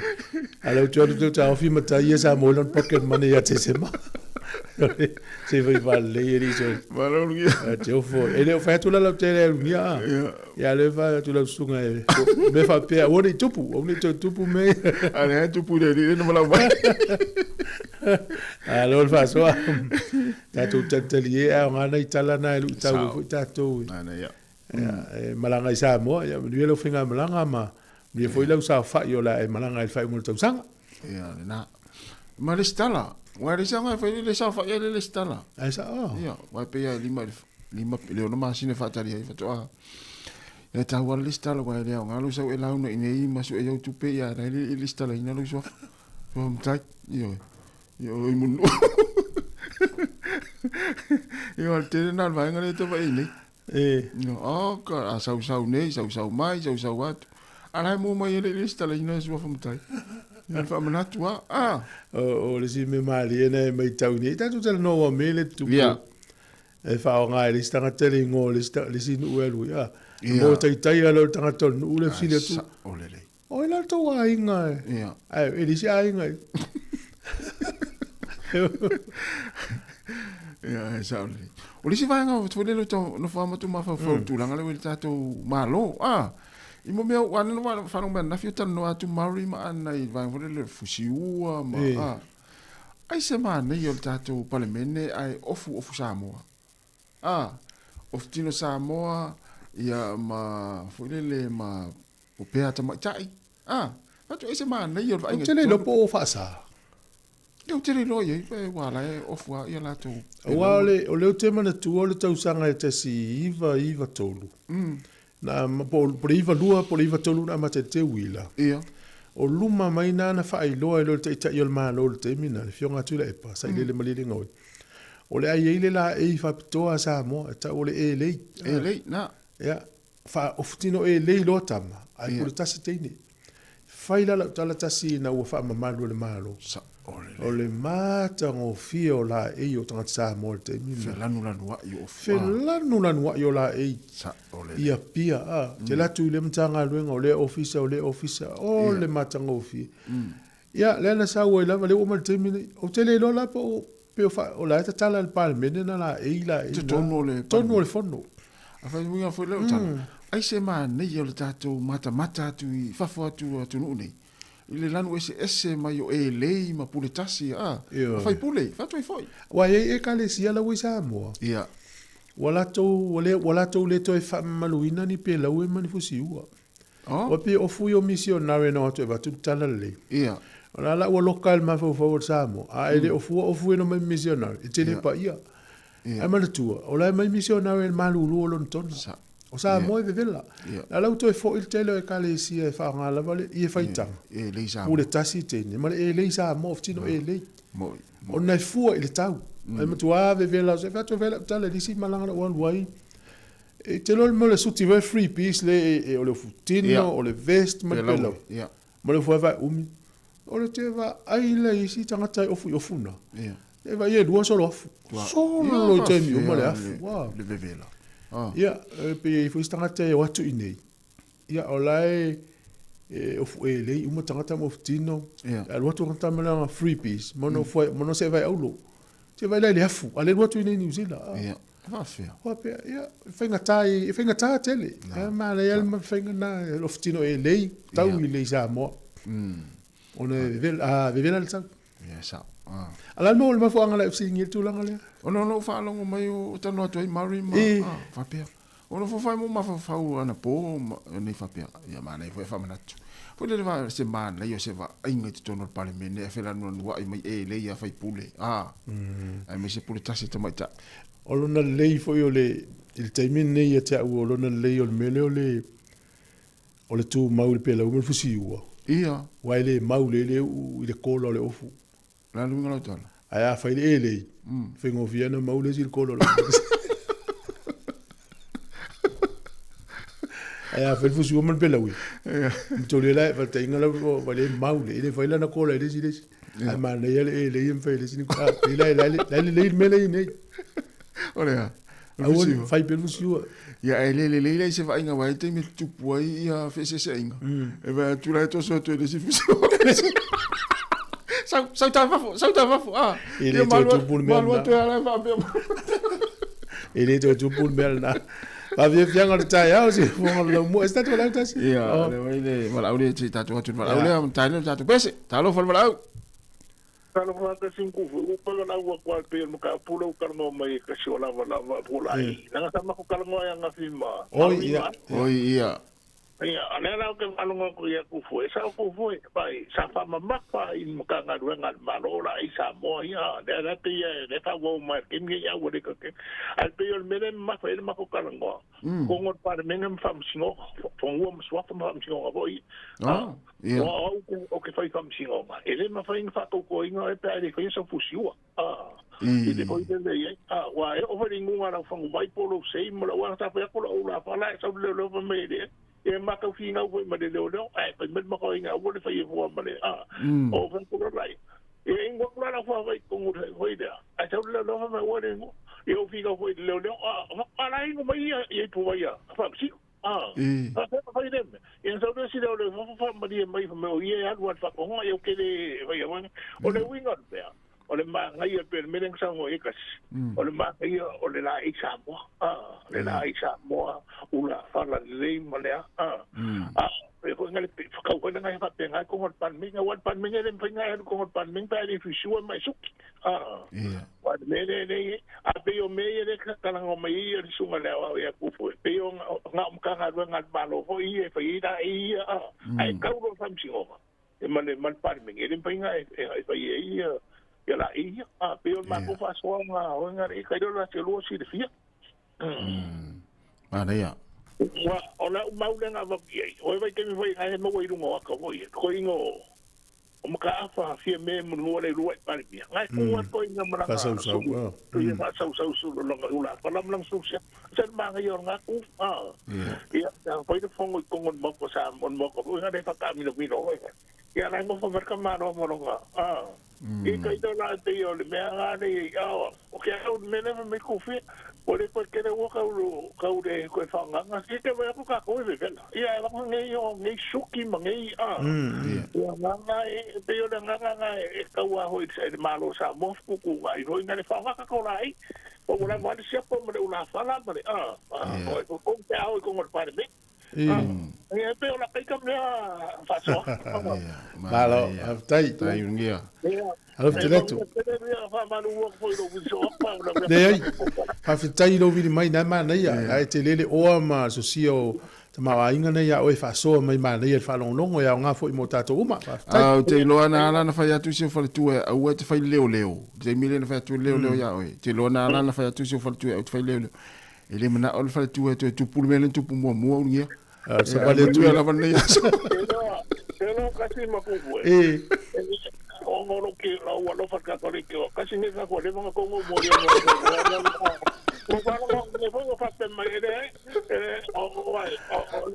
Alo tu tau fi mata ia sa molan pocket money ya te sema. Se vai vale ri so. Maronia. Te ofo. E le fa tu la te le ia. Ya le fa tu la sunga e. Me fa pe o ni tupu me. Ale tupu le no mala vai. Alors fa so. Tatu tatalie a ngana itala na lu tau tatu. Ana ya. Ya malanga isa mo ya ni lo finga malanga ma. Ni foi la sa fa yo la malanga il fa mo tau sanga. Ya na. Ma le stala. Wa le sanga fa le sa fa ya le stala. Ai sa. Ya, wa pe ya lima le no ma sine fa tali fa to. Ya ta wa le stala wa le ngalu sa e la no ine masu e yo tu pe ya le stala ina lo so. Tai yo. Yo mun. Yo al te na va ngale to va ini. No, ka sau nei, sau mai, sau wat. Ala mo mai le lista la ina so fam tai. Ya fa mana tua. O le si me mali ene mai tau ni. Ta tu tele no wa mele tu. Ya. E fa o ngai lista nga tele ngo lista le si nu elu ya. Mo tai alo tanga tol nu le si le tu. O le le. O la to wa inga. Ya. Ai e si ai inga. Ya, sauli. O lisi vai nga tu le to no fa tu ma fa tu langa le tato malo. I mo me wan no fa no ben na fiota no atu mari ma ai vai vo le fusiua ma. Ai se ma ne yo tato palemene ai ofu Sāmoa. Of tino Sāmoa ia ma le ma o pe ata ma tai. Atu ai se ma ne yo vai nga. Tele lo po fa sa. Eu tere lo ye pe wala e ofua ia la tu. Wale o le tema na tu o le tau sanga e te si iva tolu. Na po iva lua po iva tolu na mate te wila. Ia. O luma mai na na fa ilo e lo te ta yo ma lo te mina fionga tu le pa sa ile le malile ngoi. O le ai ile la e fa toa sa mo ta o le e le na. Ya fa oftino e le lo tama. Ai ko tasi te ni. Faila la tala tasi na o fa ma malo le malo. Sa ole O le mata ngo fio la e o tanga Sāmoa te mi. Felanu wa yo. Felanu wa yo la e. Sa ole. Ia pia a. Te latu le mtanga luenga o le ofisa o le mata ngo fi. Ia le na sa wo la le o mal te mi o te le lola po pe o la ta tala le palmene na la e la. Tono le fono. Afa winga fo le tala. Ai se ma ne yo le tatou mata tu I fafo tu no nei. Ile lanu ese mai o e lei ma pule tasi fai pule fatu foi wa e kale sia la wi Sāmoa ia wala to le to fa maluina ni pe la we mani fusi ua o pe o fu yo missionary no to va tu tala le ia ona la o local ma fo Sāmoa a ele o fu no mai missionary e tele pa ia e ma tu o la mai missionary malulu o lon ton o Sāmoa e vela la lau to e fo il tele e kale sia e fa ngala vale i e faitang e le Sāmoa o le tasi tene ma e le Sāmoa ftino e le o na fua i le tau e ma tua vela se fa to vela tale di si malanga o wai e te lo mo le suti ve free piece le e o le futino o le vest ma pelo ma le fua va o le te va ai le isi tanga tai o funa e va ye dua solo solo te mi o ma le afu le vela ia pe fu stangata e watu inei ia olai o fu ele uma tangata mo ftino al watu kanta mala free piece mono se vai aulo te vai le afu ale watu inei New Zealand ia va fia wa pe ia fenga tai tele ma le el ma fenga na lo ftino ele tau ile Sāmoa ona vela le tau ia sa ala no le mafuanga la singi tu langa le no fa longo mai o tano to mari ma fa pe ono fo fa mo ma fa ana po ni fa pe ya mana fa manatu po le va se man le yo se va inga ti tono pale mene fa la no wa mai le ya fa pule ai me se pule tasi to mai ta olona le fo yo le il taimin ne ya ta olona le yo mele o le tu maul pe la o fusi wa ia wa le maul le le kolo le ofu la lunga lo tala aya fa le fengo viana maul le kolo aya fa fusi o man pe la wi to le la fa tenga la va le maul le fa la na kolo le si ai ma le le im fa le si ka le mele ne olha Awan fai pelo siu. Ya ele se vai inga vai tem tu poi ya fez esse inga. E vai tu lá to so to ele se fez. Sa ta va. Ele to tu pul mel. Mal to ala va be. Ele to tu pul mel na. Va bien bien on ta ya aussi. Bon le mo está to la ta. Ya, le mal aulia ti ta tu mal aulia ta no ta tu pese. Ta lo fal mal. Kalau mga kasingku, upala na uwa kwa pe mo ka pulo karno mai kasi wala pulai. Nang sama ko karno yang ngafima. Iya. Iya, anela ke alunga ko ya ku foi. Sa ku foi pai sa fa mamak pa in mo ka ngadwa ngal malola isa mo ya. Dera te ya de fa wo ma kim ya wo de ko ke. Al pe yo mele ma fa ma ko karno. Ko ngot pa menem fam singo. Fong wo mswa fam singo boy. Iya. O ke fai fam singo ma. Ele ma fa in fa ko inga e pe ale ko so fusiwa. I de poi de ye. Wa e o fa ringunga na fang vai polo sei mo la wa ta fa ko la fa la sa le fa me de. E maka finga ko ma de lo ai pa met ma ko inga wo de fa ye fo ma de o fa ko lai e ngo ko la fa vai ko ngut ho ide a sa le lo fa ma wo de ngo e o finga ko de lo a la ngo ma ye to wa ya fa si fa ide e sa de si lo fa ma de mai fa me o ye a wa fa ko ngo e o ke de va ya o le winga de o le ma ngai e per melen sa ngo e kas o le ma ngai o le la isa mo le la isa mo ula fala le malea e ko ngai ka ko ngai fa pe ngai ko ngot pan minga wat pan minga le pinga ko ngot pan minga pa le fisu mai su wat me le a pe yo me le ka la ngo mai e su ngale wa ya ku fu pe yo nga ka nga nga ba lo fo i e fa i da i ai ka ro fam si o e man pan minga le pinga e fa i ya la ia pero ma ko fa so nga o nga e ka do la se lo si de fia ana ya wa ona ma u nga va ki o vai ke mi vai ai mo i rungo ka voi ko ingo o ma ka fa fia me mo no le ruai pa mi ngai ko inga mara ka sau tu ia fa sau su lo nga ula pa lam lang su sia sen ma nga yo nga ku ia ya foi de fongo ko ngon mo ko sa mon mo ko nga de fa ka mi no ya la ngo fa mer ka ma no mo nga I kai tau la te o le mea ngāne i awa. O ke au mene me kufi. O le koe kere ua kau re koe whanganga. Si te wea puka koe me vela. Ia e waka ngei o ngei suki ma ngei a. Ia nganga e te o le nganga e kau a hoi se le malo Sāmoa kuku ai roi ngane whangaka ko rai. O ura wale siapa ma le ula whala ma le a. O e kong te au e kong o le pare me. Ia pe o la kai kam lea whasoa. Malo, tai. Tai ungia. Alof te letu. Nei, hawhitai lo vini mai nai mana ia. Ai te lele oa ma so sio te mawa inga nei a oe whasoa mai mana ia whalongonongo ia o ngā fo i mo tātou uma. Au te loa na ala na whai atu si o whale tue au e te whai leo leo. Te mile na whai atu leo leo ia oe. Te loa na ala na whai atu si o whale tue au te whai leo leo. E le mana o le whale tue tu e tupulu mele tupu mua mua ungia. Se wale tue la vana ia so. Te loa kasi makufu e. O ngoro ki la ua lofa katoliki o kasi ni ka ko le mga kongo mo ia o wala mo ne fo fa te mai re o vai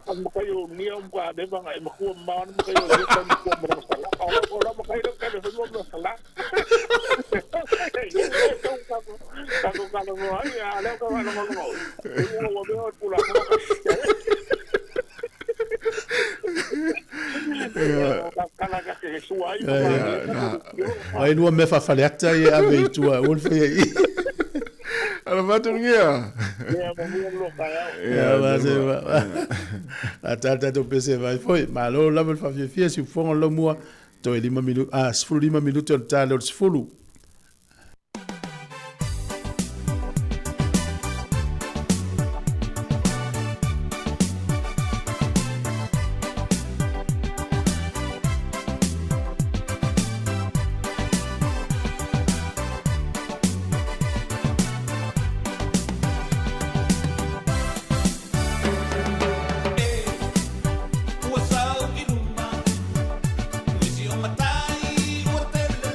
o mo kai o ni o kwa de banga e mo ku ma mo kai o le ka mo sala o la mo kai o ka le fo mo sala ka ko mo ai a le ka no mo o veo pula ai lua me whawhaleata i a mei tua ulwhi i. Ala watu ngia. A tata to pese vai foi, ma lo la mal whawhiawhia si whonga lo mua to e 5 minuto, 5 minuto o tale o sifulu. Matai, o tele,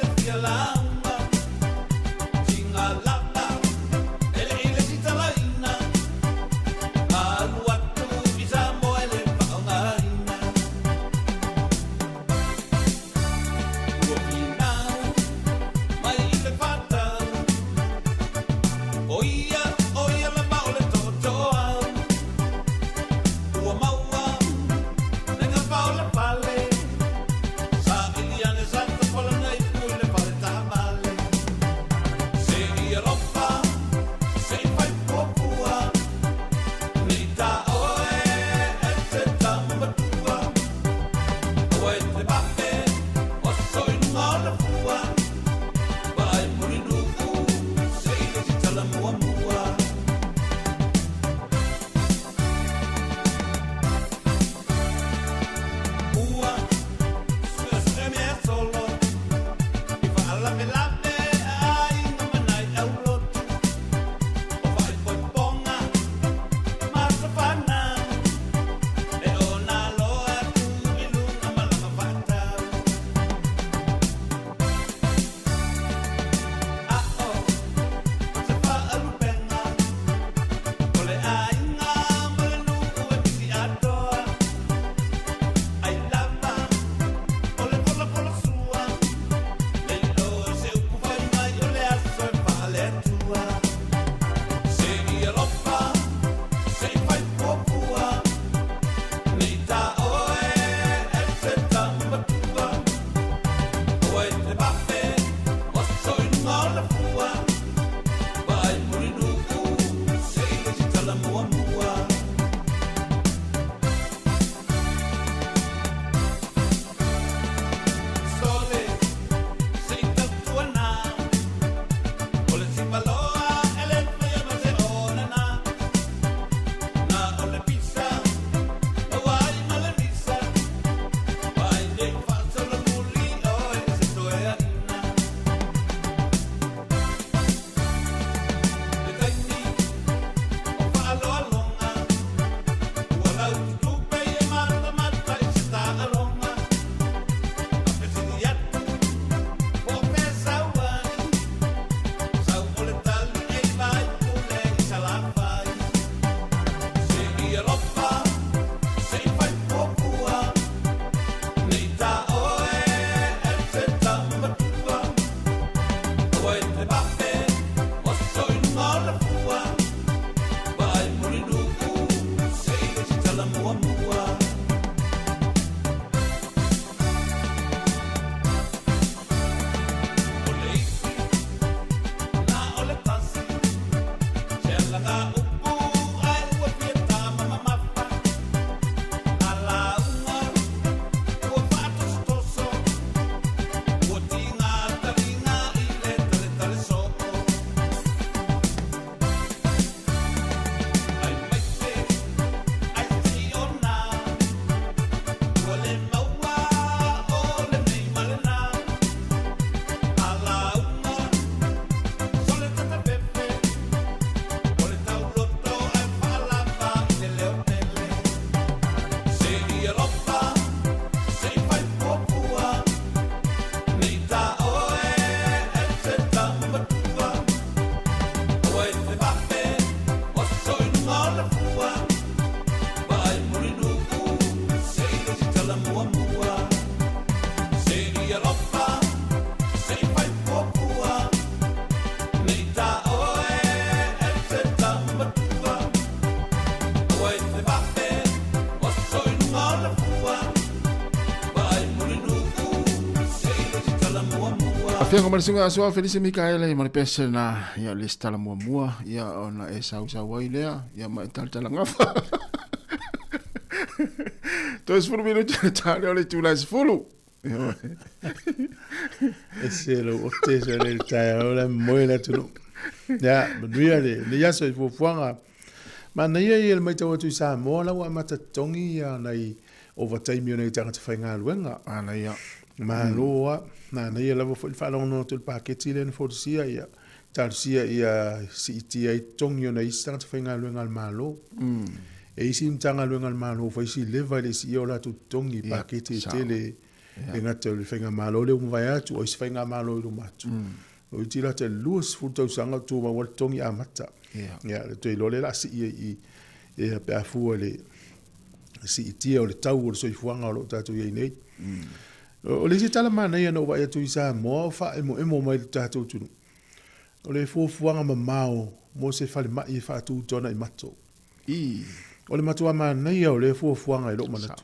Fianga marisunga asua Felice Mikaele mari pesa na ia lista la mua ia ona e sau wai lea ia mai tal ngafa. Tois furu minuto tale ole tu las fulu. Ese lo ote se le tai ole moela tu. Ya, manuia le ya so fu fuanga. Ma na ia ele mai tau tu Sāmoa la wa mata tongi ya nai overtime yo nei tanga te whainga luenga. Ana ia. Ma loa na ia lava fo fa no tu paketi le fo sia ia. Tal sia ia CT ai tongi yo nei tanga te whainga luenga al malo. E isi tanga luenga al malo fa isi leva le si yo la tu tongi paketi tele. E ngata le whainga malo le vai atu o isi whainga malo i matu. O tira te luas futa usanga tu ma wal tongi amata. Ya le toi lole la si e pe afu le si tia o le tau o so i fuanga o tatu ye nei. O le tala mana ia no vai tu Sāmoa fa e mo mai tatu tu. O le fuanga ma mau mo se fale mai fa tu tona i mato. O le matua mana ia o le fuanga i lo mana.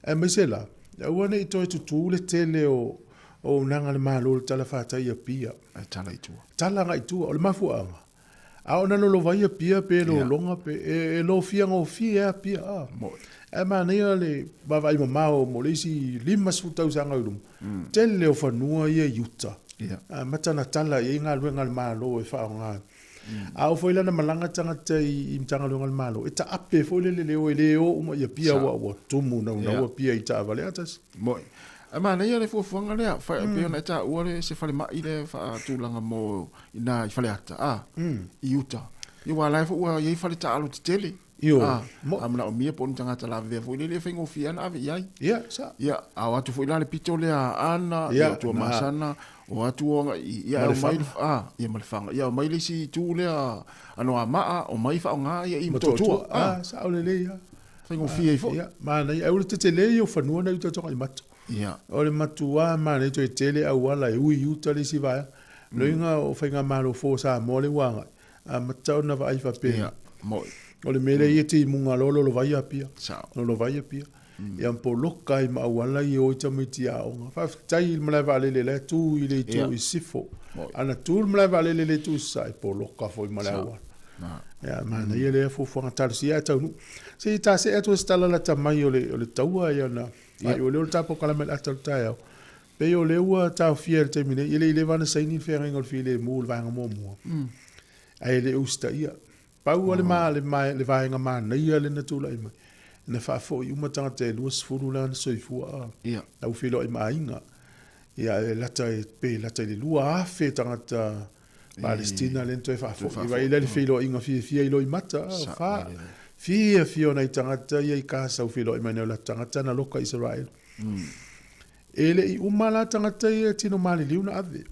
E mesela ya wana i toi tu le tele o nanga le malo tala fa ta ia pia. Tala i tu. Tala ngai tu o le mafuanga. A ona lo vai pia pe lo longa pe e lo fianga o fia pia a. E mania le ba vai mamao mo le si lima sutau sanga ulum. Tele o fanua ia yuta. A matana tala e nga luenga le malo e fa nga. A o foi lana malanga tanga te I tanga luenga le malo. E ta ape foi le leo uma ia pia wa tumu na wa pia I ta vale atas. Moi. Ama na ia le fuanga lea fa pe ona ta ore se fale mai le fa tulanga mo ina I fale ata I uta I wa life wa ye fale ta alu tele Io amna o mia pon tanga la ve fo le fengo fia na ave yai sa ia a watu fo le pito le ana ia tu masana o atu o ia mai ia mal fanga ia mai le si tu le ano ama o mai fa nga ia I to tu sa o le ia fengo fia fo ia ma na ia o te tele io fa no na uta to I mat o le matua ma le to tele a wala ui uta le si vai no inga o whainga malo fo Sāmoa le wanga a matau na vai fa pe o le mele I te munga lolo lo vai apia lo vai apia ia po loka I ma wala I o tamiti a onga fa tai mala vale le tu I le tu I sifo ana tu mala vale le tu sai po loka fo I mala wa ia ma na ia le fo fo tal si ata nu se ta se eto stala la tamai o le taua ia na ai o le tapo kala mel atal taio pe o le ua ta fiel te mine ile ile vana sai ni fering o file mul vanga mo ai le usta ia pau le ma le vanga ma na ia le na tula ima na fa fo I uma tanga te luas furu la so I fua ia au filo I mainga ia lata pe lata le lua afe tanga Palestina le to fa fo I le filo inga fia I lo I mata fa fia ona I tangata ia I kasa u filo I mana la tangata na loka Israel. Ele I umala tangata ia tino mali liuna ave.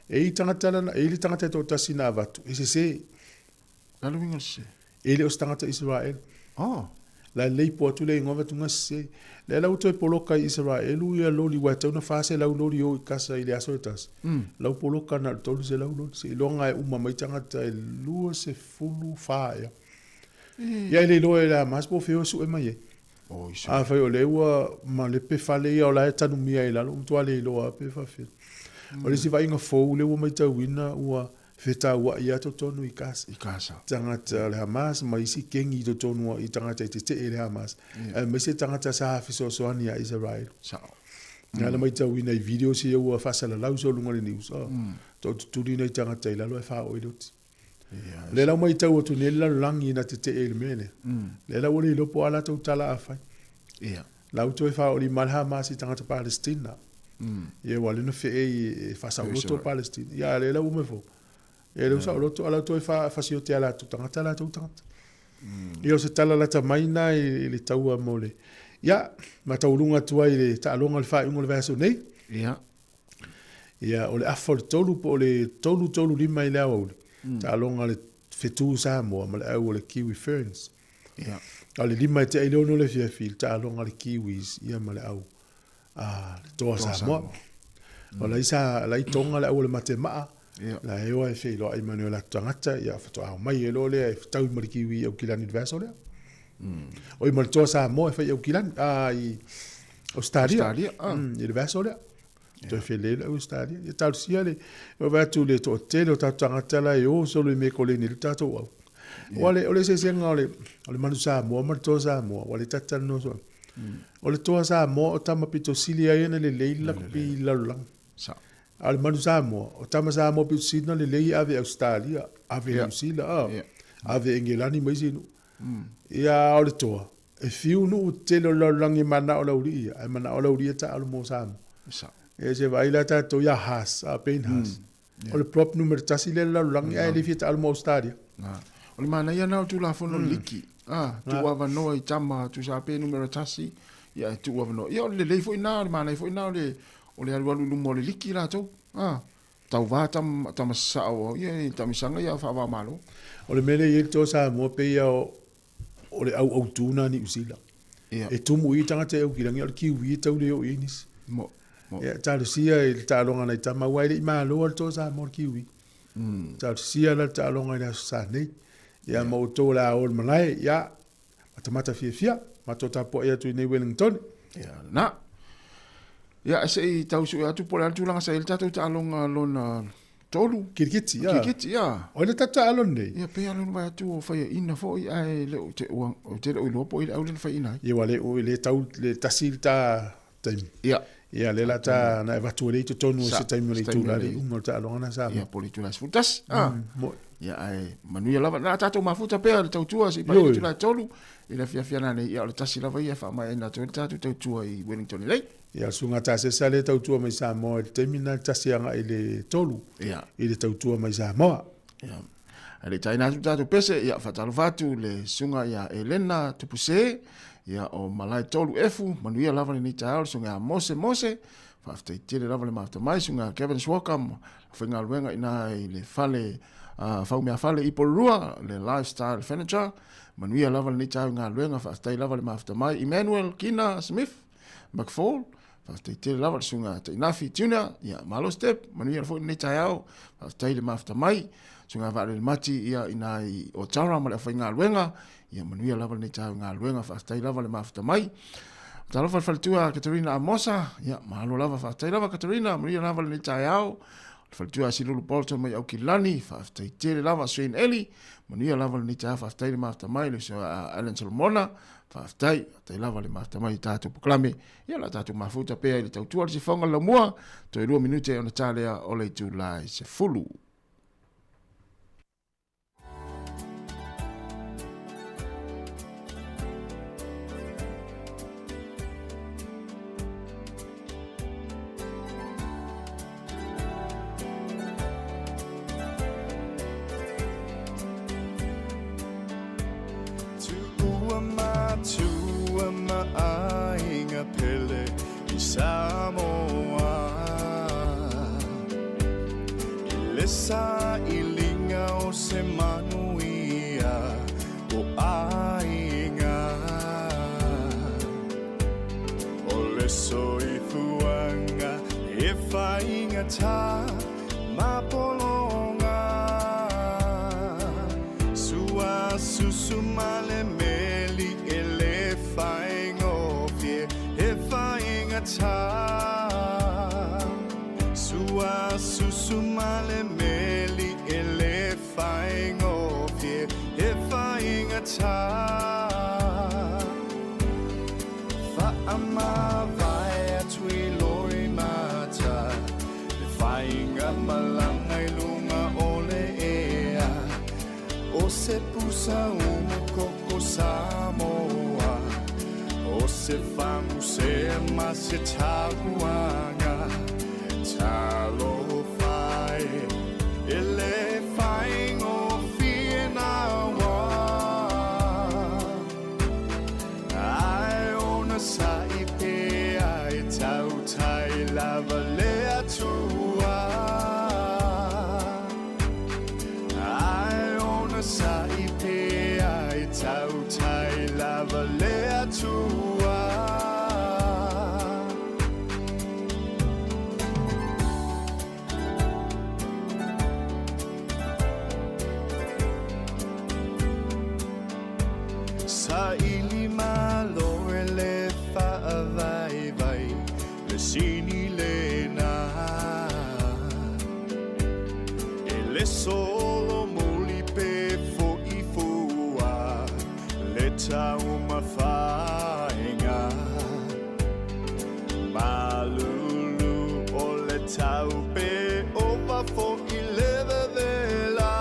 E I tangata na ele tangata to tasina avatu. E se lalu se. Ele os tangata Israel. La lei po tu le ngova tu ngase. Le la uto poloka Israel ia loli wata una fase la loli o I kasa ile asotas. La poloka na tolu se la loli se longa e uma mai tangata e lua se fulu faia. Ia le loe la mas po feo su e mai. A fai o le ua ma le pe fale ia o la e tanu mia I lalo umtua le loa pe fa fe. O le si vai inga fou le ua mai tauina ua feta ua ia to tonu I kasa. Tangata le Hamas ma isi kengi to tonu I tangata I te le Hamas. Me se tangata sa hafi so soani a Israel. Nga le mai tauina I video si ua fasala lau so lunga le news. To tuturi I tangata I lalo e fa o iloti. Le la mai tau tu nela langi na te ele mene. Le la wole lopo ala tau tala afai. La uto e fa o li malha masi tangata Palestina. Ye wale no fe e fa sa loto Palestina. Ya le la ume fo. E le sa loto ala to e fa si o te ala tu tangata la tu tangata. Yo se tala la tamaina e le tau a mole. Ya ma tau lunga tua I le ta longa le fa ungol verso nei. Ya o le afol tolu po le tolu lima I le awuli. Ta longa le fetu Sāmoa ma le au le kiwi ferns. Ale lima te ai lono le fia fil ta longa le kiwis ia ma le au. Le toa Sāmoa. O la isa la I tonga le au le matema. La e oa e fei loa I manu la tangata ia fatoa au mai e lo le e tau ma le kiwi au kilani verso lea. O I ma le toa Sāmoa e fei au kilani I Australia. I le verso lea. Toi fele Australia. Ia tau sia le. O va tu le to te o tau tangata la yo so le me ko le ni tato wa. Ole se senga ole manu Sāmoa ma to Sāmoa ole tata no so. Ole to Sāmoa o tama pito silia ina le leila ko pi la. Sa. Ole manu Sāmoa o tama Sāmoa pito sina le lei ave Australia ave New Zealand ave England mai sinu. Ia ole to. E fiu no te lo langi mana o lauri ai mana o lauri ta al mo Sāmoa. Sa. E se vai la ta to ya has a pen has. Ole prop numero tasi le la langi ai le fita al mo Australia. O le mana ia nau tu la fono liki. Tu ava no I tama tu sa pe numero tasi. Ia tu ava no. Ia le leifo ina o le mana leifo ina o le alualu lumo le liki la tau. Tau va tam sao. Ia tamisanga ia fa va malo. O le mele i to Sāmoa pe ia o le au tuna ni usila. E tumu I tanga te au kirangi o le kiwi tau le o inis. Ia tau sia I talonga nei tama wai le malo o to Sāmoa kiwi. Tau sia la talonga nei sa nei. Ia mo to la o malai ia matamata fia matota po ia tu nei Wellington. Ia na. Ia se tau su atu po atu langa sa il tatu talonga lona tolu kirikiti ia. Kirikiti ia. O le tata alon nei. Ia pe alon vai atu o fai ina fo I ai le o te o lopo I au le fai ina. Ia wale o le tau le tasil ta time. Ia. Ia le la ta na vatu le to tonu se time le tu la le ungo ta alonga sa. Ia poli tu las futas. Ia ai manuia lava na tato mafuta pe le tautua si pa tu la tolu ila fia na nei ia le tasi lava ia fa mai na tu tato tautua I Wellington lei. Ia sunga ta se sale tautua mai Sāmoa le terminal tasianga I le tolu. Ia. I le tautua mai Sāmoa. Ia. Ale taina tu tato pese ia fatalo fatu le sunga ia Elena tupuse ia o malai tolu efu manuia lava ni taal sunga mose fa tele lava le mafta mai sunga Kevin Swakam finga luenga ina le fale fau mea fale I polua le lifestyle furniture manuia lava ni taal nga luenga fa lava le mafta mai Emmanuel Kina Smith McFall fa tele lava sunga te nafi tuna ia malo step manuia fo ni taal fa le mafta mai sunga vale mati ia ina o tara ma le finga luenga ia manuia lava ni taal nga luenga fa lava le mafta mai Talo faltua Katerina Amosa, ia mahalo lava fa lava Katerina, manuia lava ni taal faltua silulu Bolton mai au kilani fa tele lava Shane Eli, manuia lava ni taal fa le mafta mai le so Alan Solomona fa lava le mafta mai tatu proklame ia la tatu mafuta pe le tautua se fonga la mua to 2 minute ona tale o le tu lai se fulu. Ainga pele I Sāmoa I lesa I linga o se manuia o ainga o leso I fuanga e whainga tā mapolonga sua susumale meli e le whaingo fie e whainga tā sua susumale meli e le whaingo fie e whainga tā whaama vai atu I lori mata le whainga malanga I lunga o le ea o se pusa koko Sāmoa o se famu se ma se taguanga talo fai ele whaingo whina wa ai ona sai pe ai tau tai lava le atua ai ona sai pe ai tau tai lava le atua Le solo muli pe fo I fua Le tau mawhainga Malulu o le tau pe opa fo I leve vela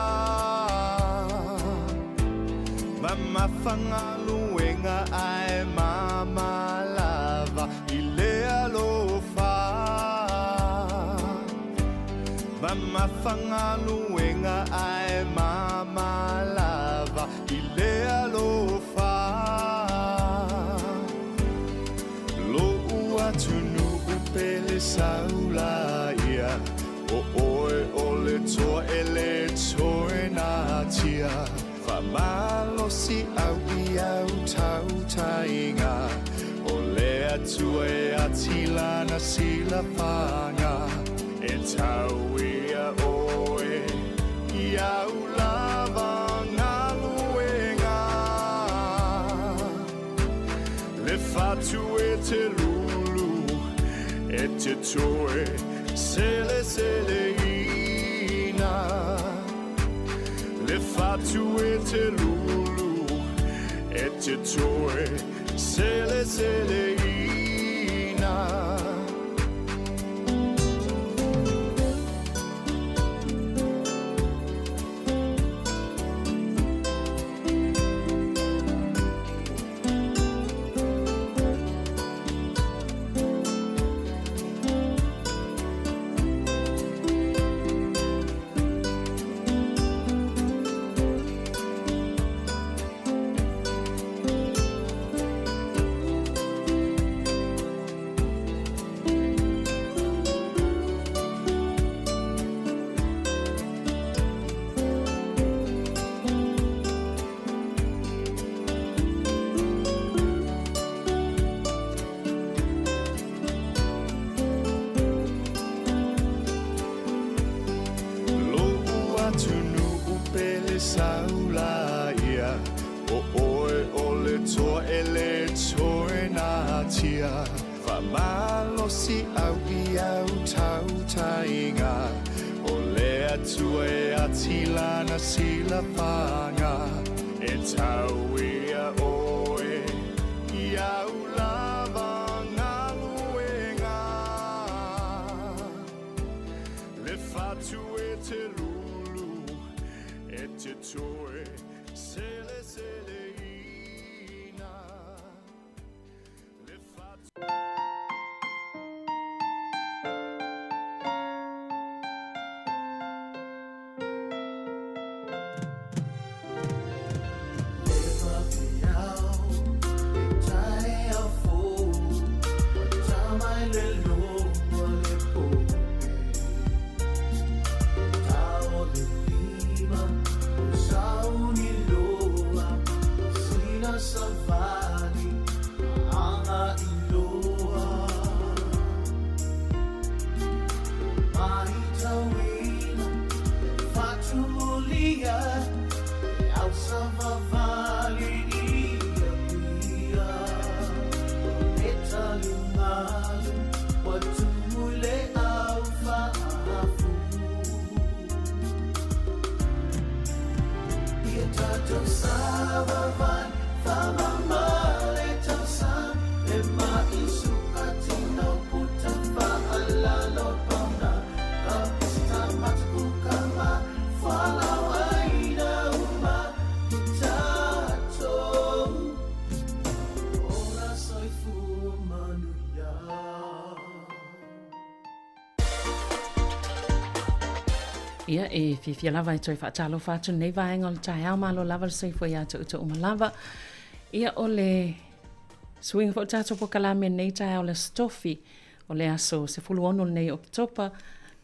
Mama whangaluenga ai mama lava I le alofa Mama whangaluenga ai mama lava I le alofa Lo ua tunu upele saula ia O oe o le toa e le toe na tia Whamalo si au I au tau tainga O le atua e atilana sila panga E tau ia oe I au lava ngaluenga Le fatu e te lulu E te toe Sele sele ina Le fatu e te lulu E te toe Sele sele ina saula ia O oe o le toa e le toe na tia Whamalo si au I au tau tainga O le atua e atilana sila panga E tau ia oe I au lava ngaluenga Le fatu e te lulu E te toe Sele sele ina Le fatu Ia e fifia lava toi whaatalo whaatu nei vaenga o le tae au malo lava le soifo ia tu uta umalava. Ia o le swing fo tato po kalame nei tae au le stofi o le aso se fulu ono nei o kitopa.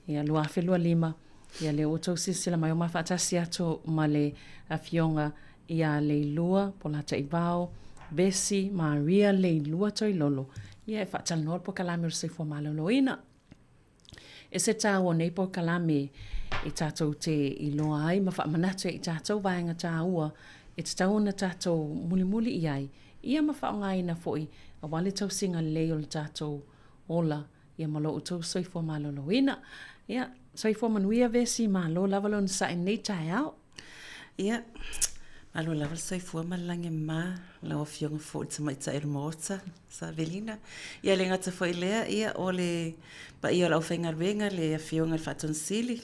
Ia lua whelua lima. Ia le oto sisila mai o mawhaatasi ato ma le afionga ia le lua po la tai vao. Besi Maria le lua toi lolo. Ia e whaatalo noa po kalame o le soifo malo loina. E se tāua nei po kalame i tātou te iloa ai, ma whaamanate i tātou vaenga tāua, e te tauna tātou muli i ai, ia ma whaongaina foi, a wale tau singa leo le tātou ola, ia malo o tau soifo maloloina, Ia, soifua manuia vesi malo lava lona sa nei tai au. Ia, malo lava soifua malange ma lau afionga fo te maita e mota sa velina. Ia le ngata foi lea ia o le pa ia lau whainga ruenga le afionga le whaton sili.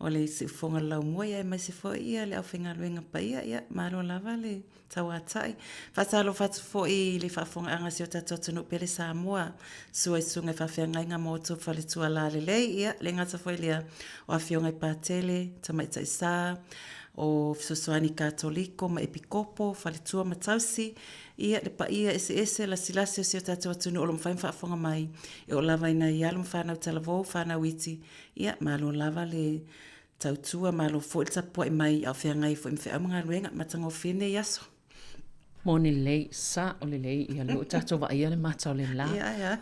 O le si fonga lau mua ia mai se foi ia le au whainga ruenga pa ia malo lava le tau atai. Whatalo whatu foi le whafonga anga si o tato tunu pele Sāmoa. Sua i sunga whawhianga inga motu whale tua la le lei ia le ngata foi lea o afionga i pātele ta maita i sā. O Fisosoani Katoliko ma epikopo falitua matausi ia le pa ia ese la silasi o sio tatou atunu o lo mwhaim whaafonga mai e o lava ina i alum whanau talavou whanau iti ia malo lava le tautua malo fo il tapua i mai au whiangai fo imwhea mga luenga matango whine i aso. Moni lei sa o le lei ia le o tatou wa ia le mata o le la.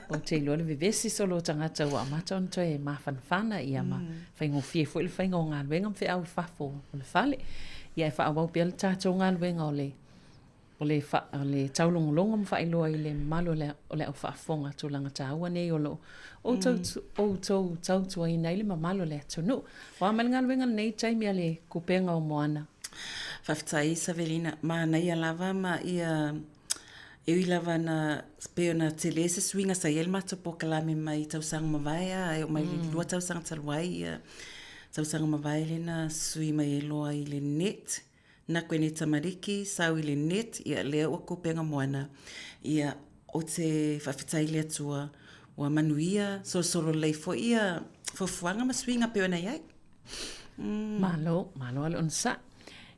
O te ilo le vivesi solo tangata wa mata on toe ma fanfana ia ma whaingo fie fo ili whaingo ngā luenga mwhea au whafo o le whale. Ia e wha awau pia le tatou ngā luenga o le taulongolonga mwha iloa i le malo o le au whaafonga tūlanga tāua nei o lo. O tautua i nei le mamalo le atunu. Wa amel ngā luenga nei taimia le kupenga o moana. Whaftai Savelina, ma nei lava ma ia e lava na peo na telese swinga sa elma to po kalame mai tausanga mawai e mai lua tausanga talwai tausanga mawai le na sui mai eloa i le net na koe tamariki sau i le net ia lea ua kupenga moana ia o te whawhitai lea tua ua manuia solo leifo ia fofuanga ma swinga peo na iai. Malo ale onsa.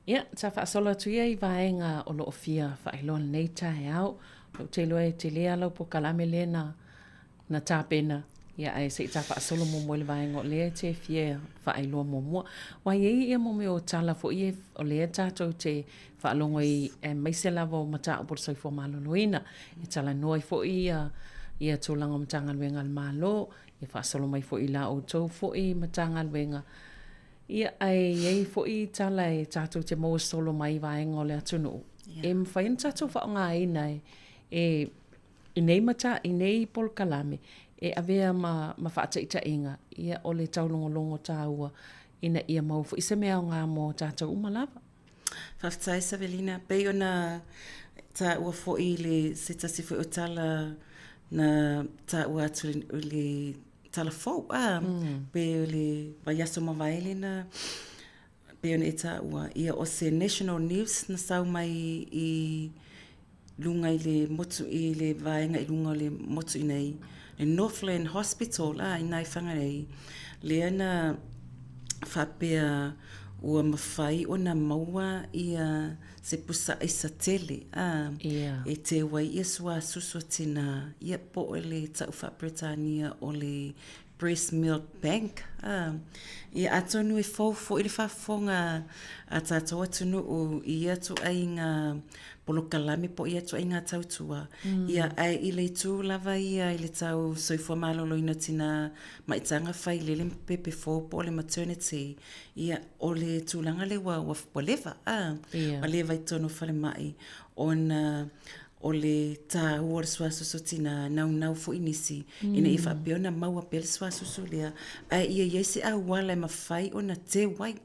Ia, ta whaasola tuia i vaenga o loo fia whaelona nei tae au. O te loe te lea lau po kalame le na tāpena. Ia, ai se ta whaasolo momo le vaenga o lea te fia whaeloa momoa. Wa iei ia momo o tala fo ie o lea tātou te whaalongo i maise lava o mata o porosai fo maloloina. I tala noi fo ia tōlanga o matanga luenga al malo. Ia whaasolo mai fo i la o tau fo i matanga luenga. Ia ai fo i tala e tātou te mau solo mai vaenga o le atunu. E mwhain tātou whao ngā ina i nei mata, i nei pol kalame, e avea ma whaataita inga, ia o le taulongolongo tāua, ina ia mau fo i se mea o ngā mō tātou umalava. Whaftai Savelina, pei o na tā ua fo i le se tasi fo i o tala na tā ua atu le tala fau pe le vaiaso mawaele na pe ona eta ua ia o se National News na sau mai i lunga i le motu i le vaenga i lunga le motu i nei le Northland Hospital i nai whanga nei le ana whapea ua mawhai o na maua ia se pusa i sa tele e te wai ia sua susua tina ia po le tau Britania o le Breast Milk Bank ia atonu e fau i le whafonga a tātou atunu o ia tu ai ngā polokalame po ia tu ai ngā tautua ia ai i le tū lava ia i le tau soifua malolo ina tina maitanga whai le pepe fō po le maternity ia o le tūlanga le wa lewa wa lewa i tono whare mai o le tā ua suasusu tina nau fo inisi ina i whapeo na maua pele suasusu lea ai ia iese a wala ma whai o na te wai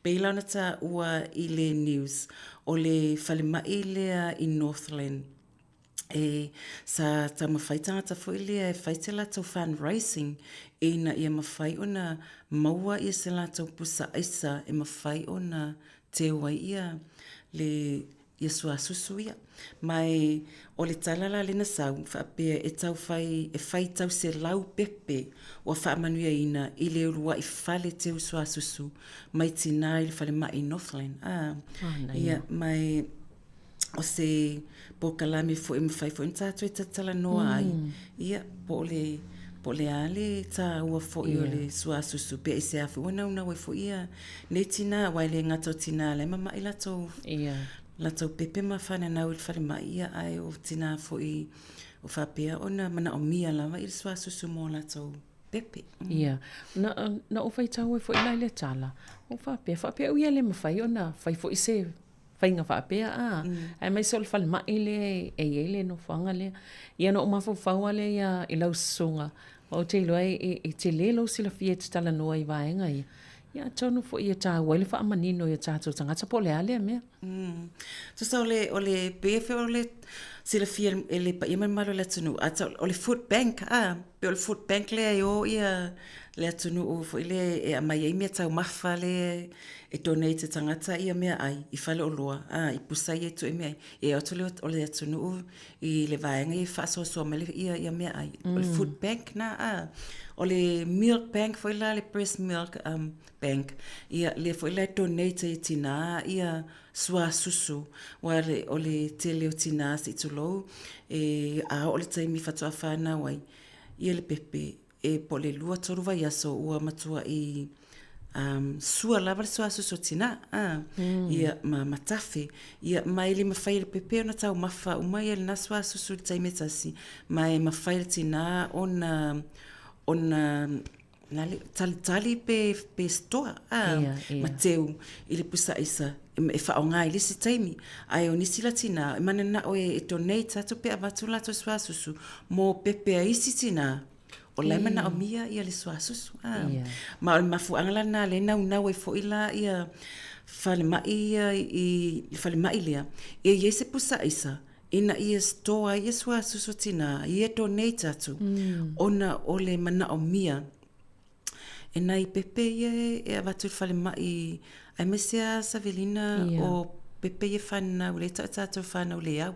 peila na tā ua i le news o le whale mai lea i Northland sa ta mawhai tangata fo i lea e whai te lato fundraising ina ia mawhai o na maua ia se lato pusa aisa e mawhai o na te wai ia le ia suasusu ia. Mai o le talala lena sau, whaapea e tau whai, e whai tau se lau pepe o whaamanuia ina i le urua i whale teu suasusu mai tina i le whale mai i Northland. Ia, mai o se pokalame fo i mwhai fo i tātou i tatala noa ai. Ia, po le ale ta ua fo i o le suasusu pe i se afi wana una wai fo ia ne tina wai le ngato tina le mama i lato lato pepe ma whana nau il whare mai ia ai o tina fo i o whapea o na mana o mia lava i le suasusu mō lato pepe. Ia, na o whai tau e fo i lai le tala o whapea uia le mawhai o na whai fo i se whainga whapea ai mai sol whale mai le e le no whanga le ia no o mawhau whaua le ia i lau sunga O te loa e te lelo sila fia te tala noa I vaenga ia. Ia tonu fo ia tā wale wha amanino ia tātou tangata po le ale mea. So sa ole befe ole sila fia ele pa ima malo le tunu. Ata ole food bank, pe ole food bank le o ia le tunu o fo ile e amai mea tau mafa le e donate tangata ia mea ai I fale o loa. I pusai e tu e mea e atu le ole tunu o I le vaenga I whaasoa soa mele ia mea ai. Ole food bank na ole milk bank fo ila le breast milk bank ia le fo ila donate I tina ia sua susu wa le ole te leo tina si tulo e a ole taimi fatua whana wai ia le pepe e po le lua toru vai aso ua matua I sua lava le sua susu tina ia matafe ia mai le mawhai le pepe ona tau mafa umai ele na sua susu le taimi tasi mai mawhai le tina ona tali pe stoa mateu I le pusa isa e whaonga I lisi taimi ai o nisi latina mana na o e donate atu pe avatu lato sua susu mo pepe a isi tina o lai mana o mia ia le sua susu ma o mafu angala na le nau e fo ila ia fale mai lea ia se pusa isa ina ia stoa ia sua susu tina ia donate atu ona ole mana o mia e nai pepe ia e avatu fale mai ai mesia Savelina o pepe ia whana le tātou whana le au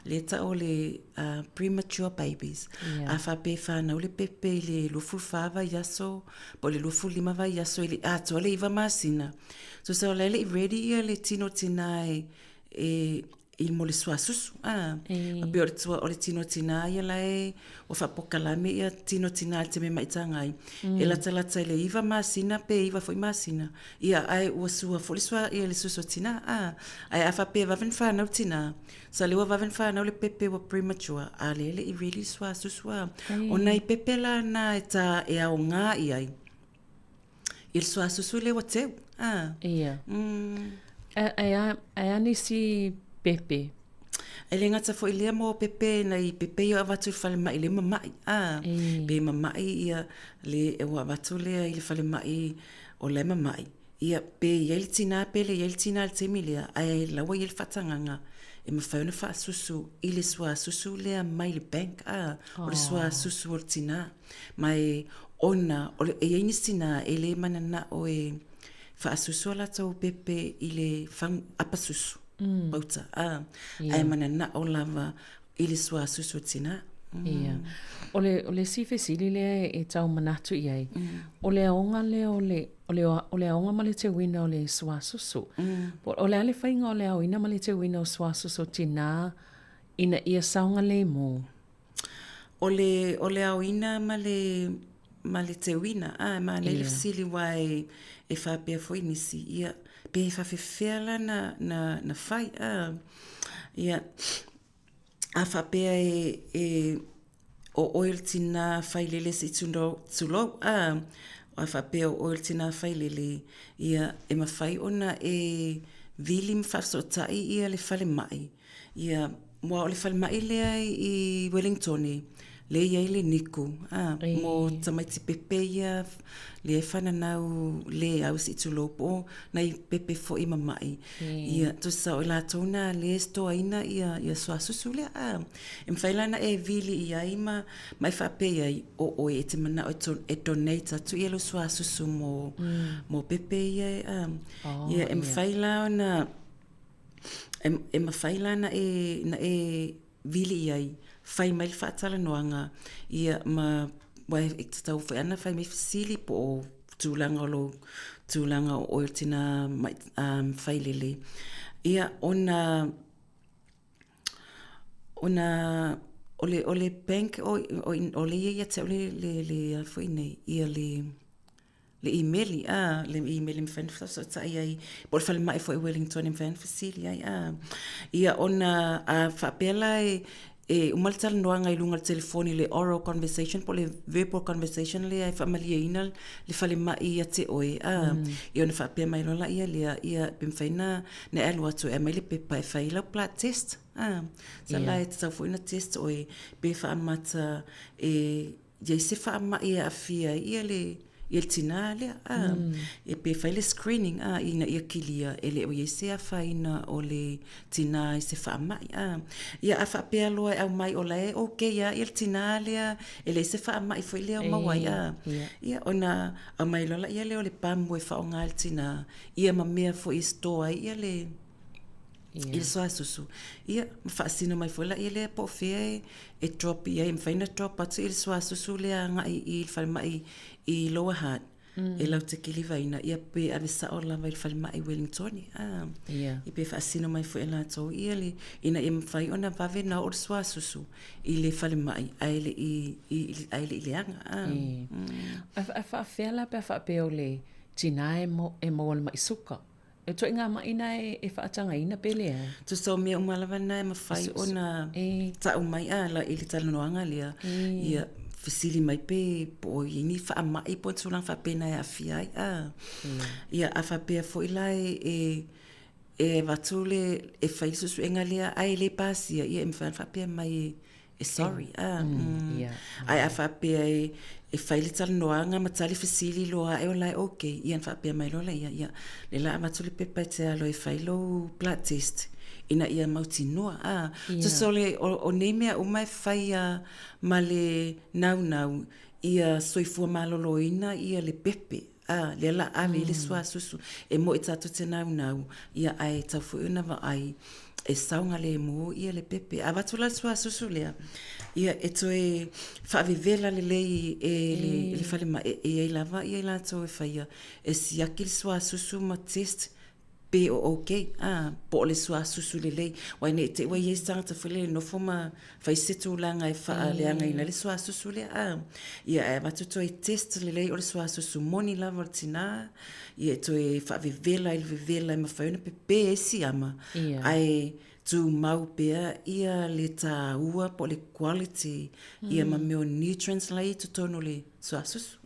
le ta o le premature babies a whape whana le pepe le lufu whawa yaso po le lufu lima wa yaso le ato le iwa masina so sa o le ready ia le tino tina e I mo le sua susu a pe o le tino tina ia lai o whapokalame ia tino tina te me maitangai e lata le iwa masina pe iwa foi masina ia ai ua sua fo le sua ia le susu tina ai a whape wawen whanau tina sa le ua wawen whanau le pepe wa premature a le I really sua susu o nei pepe la na e ta e au ngā iai il sua susu le wa teu ia ai anisi pepe. Ele ngata fo ilea mo pepe nei pepe yo avatu fale mai le mamai be mamai ia le e wa avatu le ile fale mai o le mamai ia pe yeltina pe le yeltina le temilia ai la wa yel fatanganga e me fauna fa susu ile sua susu le mai le bank o le sua susu o tina mai ona o e inisina ele manana o e fa susu la to pepe ile fang apa susu bauta ai manana o lava ile sua susu tina ole sife sili le e tau manatu iai ole aonga le ole aonga male te wina ole sua susu ole ale whainga ole au ina male te wina o sua susu tina ina ia saunga le mo ole au ina male te wina ma le sili wai e whapea foi nisi ia pe whawhewhela na whai ia a whapea o oil tina whai lele si tulo a whapea o oil tina whai lele ia e mawhai ona e vili mwhawsotai ia le whale mai ia mua o le whale mai lea I Wellington le ia le niku mo tamaiti pepe ia le whananau le au si tulopo nei pepe fo I mamai ia to sa o la tona le stoa ina ia sua susu le e mwhailana e vili ia ima mai whape ia o e te mana e donate tu ia lo sua susu mo pepe ia ia e mwhaila ona e mwhailana e vili ia fai mai whaatala noanga ia ma wai e te tau whai ana whai mai whisili po o tūlanga o oil tina whai lele. Ia ona ole bank ole ia te ole le whai nei ia le emaili le emaili mwhen so ta ai por fale mai fo Wellington mwhen whisili ai ia ona whapela e umaltal noanga I lunga telefoni le oral conversation po le verbal conversation le ai familia ina le fale mai ia te oe I ona whapea mai lola ia bimwhaina ne alu atu e mai le pepa e whaila blood test sa lai te tau fuina test oe be whaamata ia se whaamai a fia ia le tina lea. E pe whaile screening ina ia kilia ele o ia se a whaina o le tina i se whaamai. Ia a whapea loa au mai o lae, ia ia tina lea ele se whaamai fo lea o mawai. Ia ona a mai lola ia leo le pamu e whaonga le tina. Ia mamea fo i stoa ia le ia soa susu. Ia whaasino mai fo la ia lea po fea e drop ia e mwhaina drop atu ia soa susu lea ngai i whaamai i lower heart. E lau te kili vaina. Ia pe ane sao lava i whaamai Wellingtoni. I pe whaasino mai fo e la tau ia le ina e mwhai ona vave na o soa susu i le whaamai aile i leanga. A whaafea la pe a whaapea o le tina e mo mai suka. E toi ngā maina e whaatanga ina pele. Tu so mea umalawa na e mawhai ona tau mai la ili talanoanga lea. Ia fisili mai pe po ini whaamai po tulang whapena e a fiai. Ia a whapea fo ila e watule e whaisusu enga lea ai le pasia. Ia e mwhapea mai e sorry. Ai a whapea e whaile talanoanga matali fisili loa e o lai okay. Ia whapea mai lola ia. Le la matuli pepa te alo e whailo blood test. Ina ia mauti noa. So le o nemea umai whaia ma le nau ia soifua malolo ina ia le pepe. Le la ave le sua susu. E mo i tatu te nau ia ai taufu una wa ai. E saunga le mo ia le pepe. A watula sua susu lea. Ia e toe whaavivela le lei le whalema e ei lava ia la toe whaia. E siaki le sua susu ma test pe o okay. Po le sua susu le lei. Wai ne te wai e sangata whale no foma whaisetu langa e wha leanga ina le sua susu le. Ia e watuto e test le lei o le sua susu moni lava le tina. Ia e toe whaavivela i mawhaiona pe e si ama. Ai tu mau pea ia le tā ua po le quality ia ma meo nutrients lai tu tono le sua susu.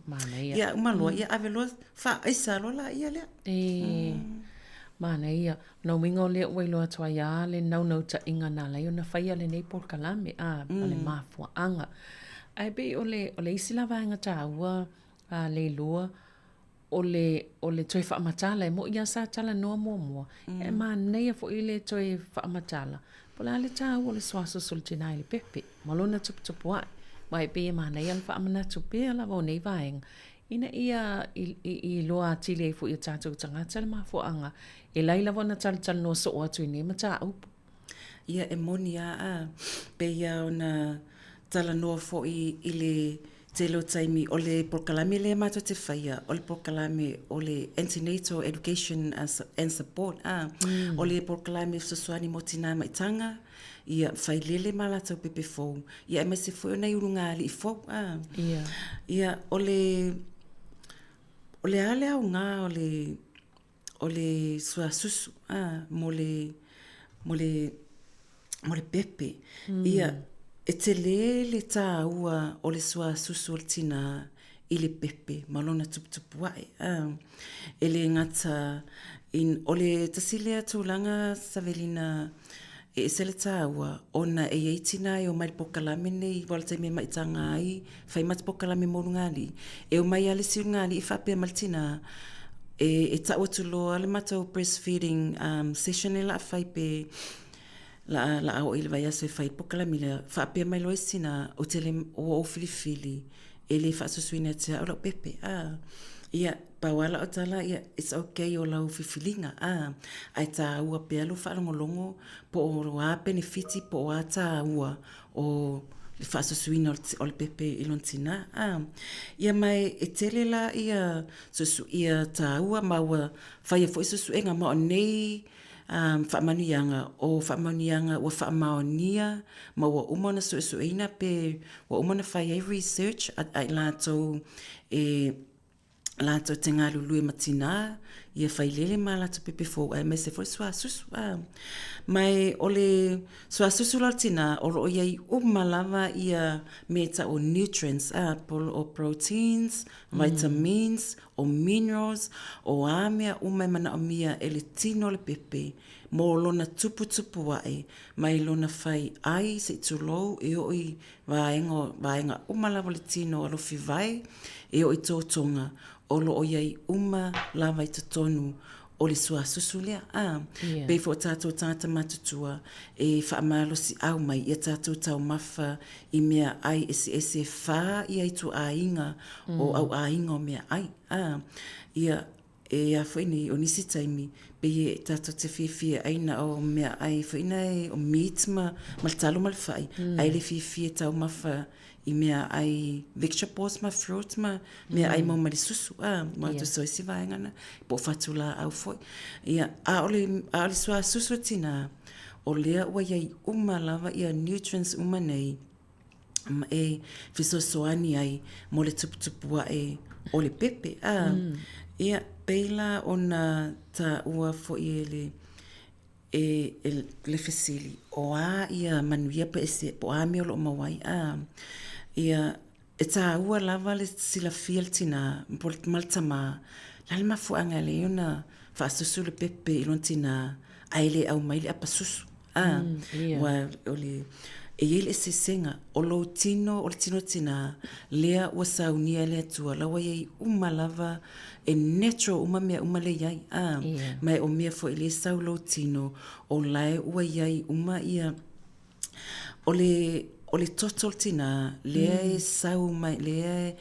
Mana ia. Ia umaloa ia aweloa wha aisa lola ia lea. Mana ia. Nau mingo lea wailoa toa ia le nau ta inga nā lai o na whaia le nei por kalame pa le mafua anga. Ai be o le isilawa anga tā ua le lua o le toi whaamatala e mo ia sa tala noa mua. E maa neia fo i le toi whaamatala. Pola le tā o le swaso sultina i le pepe. Malona tupu ai. Mai pe e maa neia le whaamana tupe ala o nei vaenga. Ina ia i loa tile e fo i tātou tangata le maa fuanga. E laila wana tala noa so o atu i ne mata upu. Ia e moni a pe ia ona tala noa fo i le te lo taimi o le prokalame le mato te whaia, o le prokalame o le antenatal education and support, o le prokalame sosuani mo tina maitanga, ia whailele malatau pepe fau, ia e mese fo nei urunga li fau, ia o le ale au ngā o le sua susu, mo le pepe, ia e te le tā ua o le sua susu o le tina i le pepe, malona tupu ai. E le ngata, o le tasilea tūlanga Savelina e se le tā ua, ona e eitina e o mai pokalame nei, wala taime maitanga ai, whai mata pokalame morungali, e o mai ale siungali i whapea maltina, e taua tuloa le matau breastfeeding session e la whai pe, la au ile vai aso fai pokala mila fa pe mai loisina o tele o filifili ele fa susuina te o pepe ia pa wala o tala ia it's okay o la fifilinga ai ta ua pe lo fa longo po o a benefiti po a ta ua o le fa susuina o pepe ilontina ia mai e tele la ia susu ia ta ua ma fa ia fo susu enga ma nei whaamanianga o whaamanianga o whaamaonia ma wa umana suesueina pe wa umana whai research ai lātou lātou te ngā lulu e matina ia whai lele ma lātou pepe fō ai me se fo sua susu mai o le sua susu latina o lo iai umalawa ia meta o nutrients o proteins, vitamins, o minerals, o amea umai mana o mia e le tino le pepe mo lona tupu wae, mai lona fai ai se tulou e oi vaenga umalawa le tino alo fiwai, e oi tōtonga olo o iai lava i tonu o le sua susulea. Pei fo tātou tāta matutua e whaamalo si au mai i tātou tau mafa i mea ai ese whā i aitu a inga o au a inga o mea ai. Ia e a whaini o nisi taimi pei e tātou te whiwhia aina o mea ai whaina e o mitma maltalo malwhai. Ai le whiwhia tau mafa i mea ai vegetables ma fruit ma mea ai mau mari susu ma tu soi si vaengana po fatula au foi ia a ole sua susu tina o lea ua iai lava ia nutrients nei e fisosoani ai mo le tupu e o le pepe ia peila ona ta ua foi le fesili o ia manuia pe ese po a me lo mawai ia e tā ua lava le sila fiel tina maltama lalma fuanga le ona whaasusu le pepe ilon tina aile au mai le apa susu wa ole e ele se senga o lo tino tina lea ua saunia le atua lawa iai lava e natural mea le iai mai o mea fo ele sau lo tino o lae ua iai ia o le totol tina, lea e sau mai, lea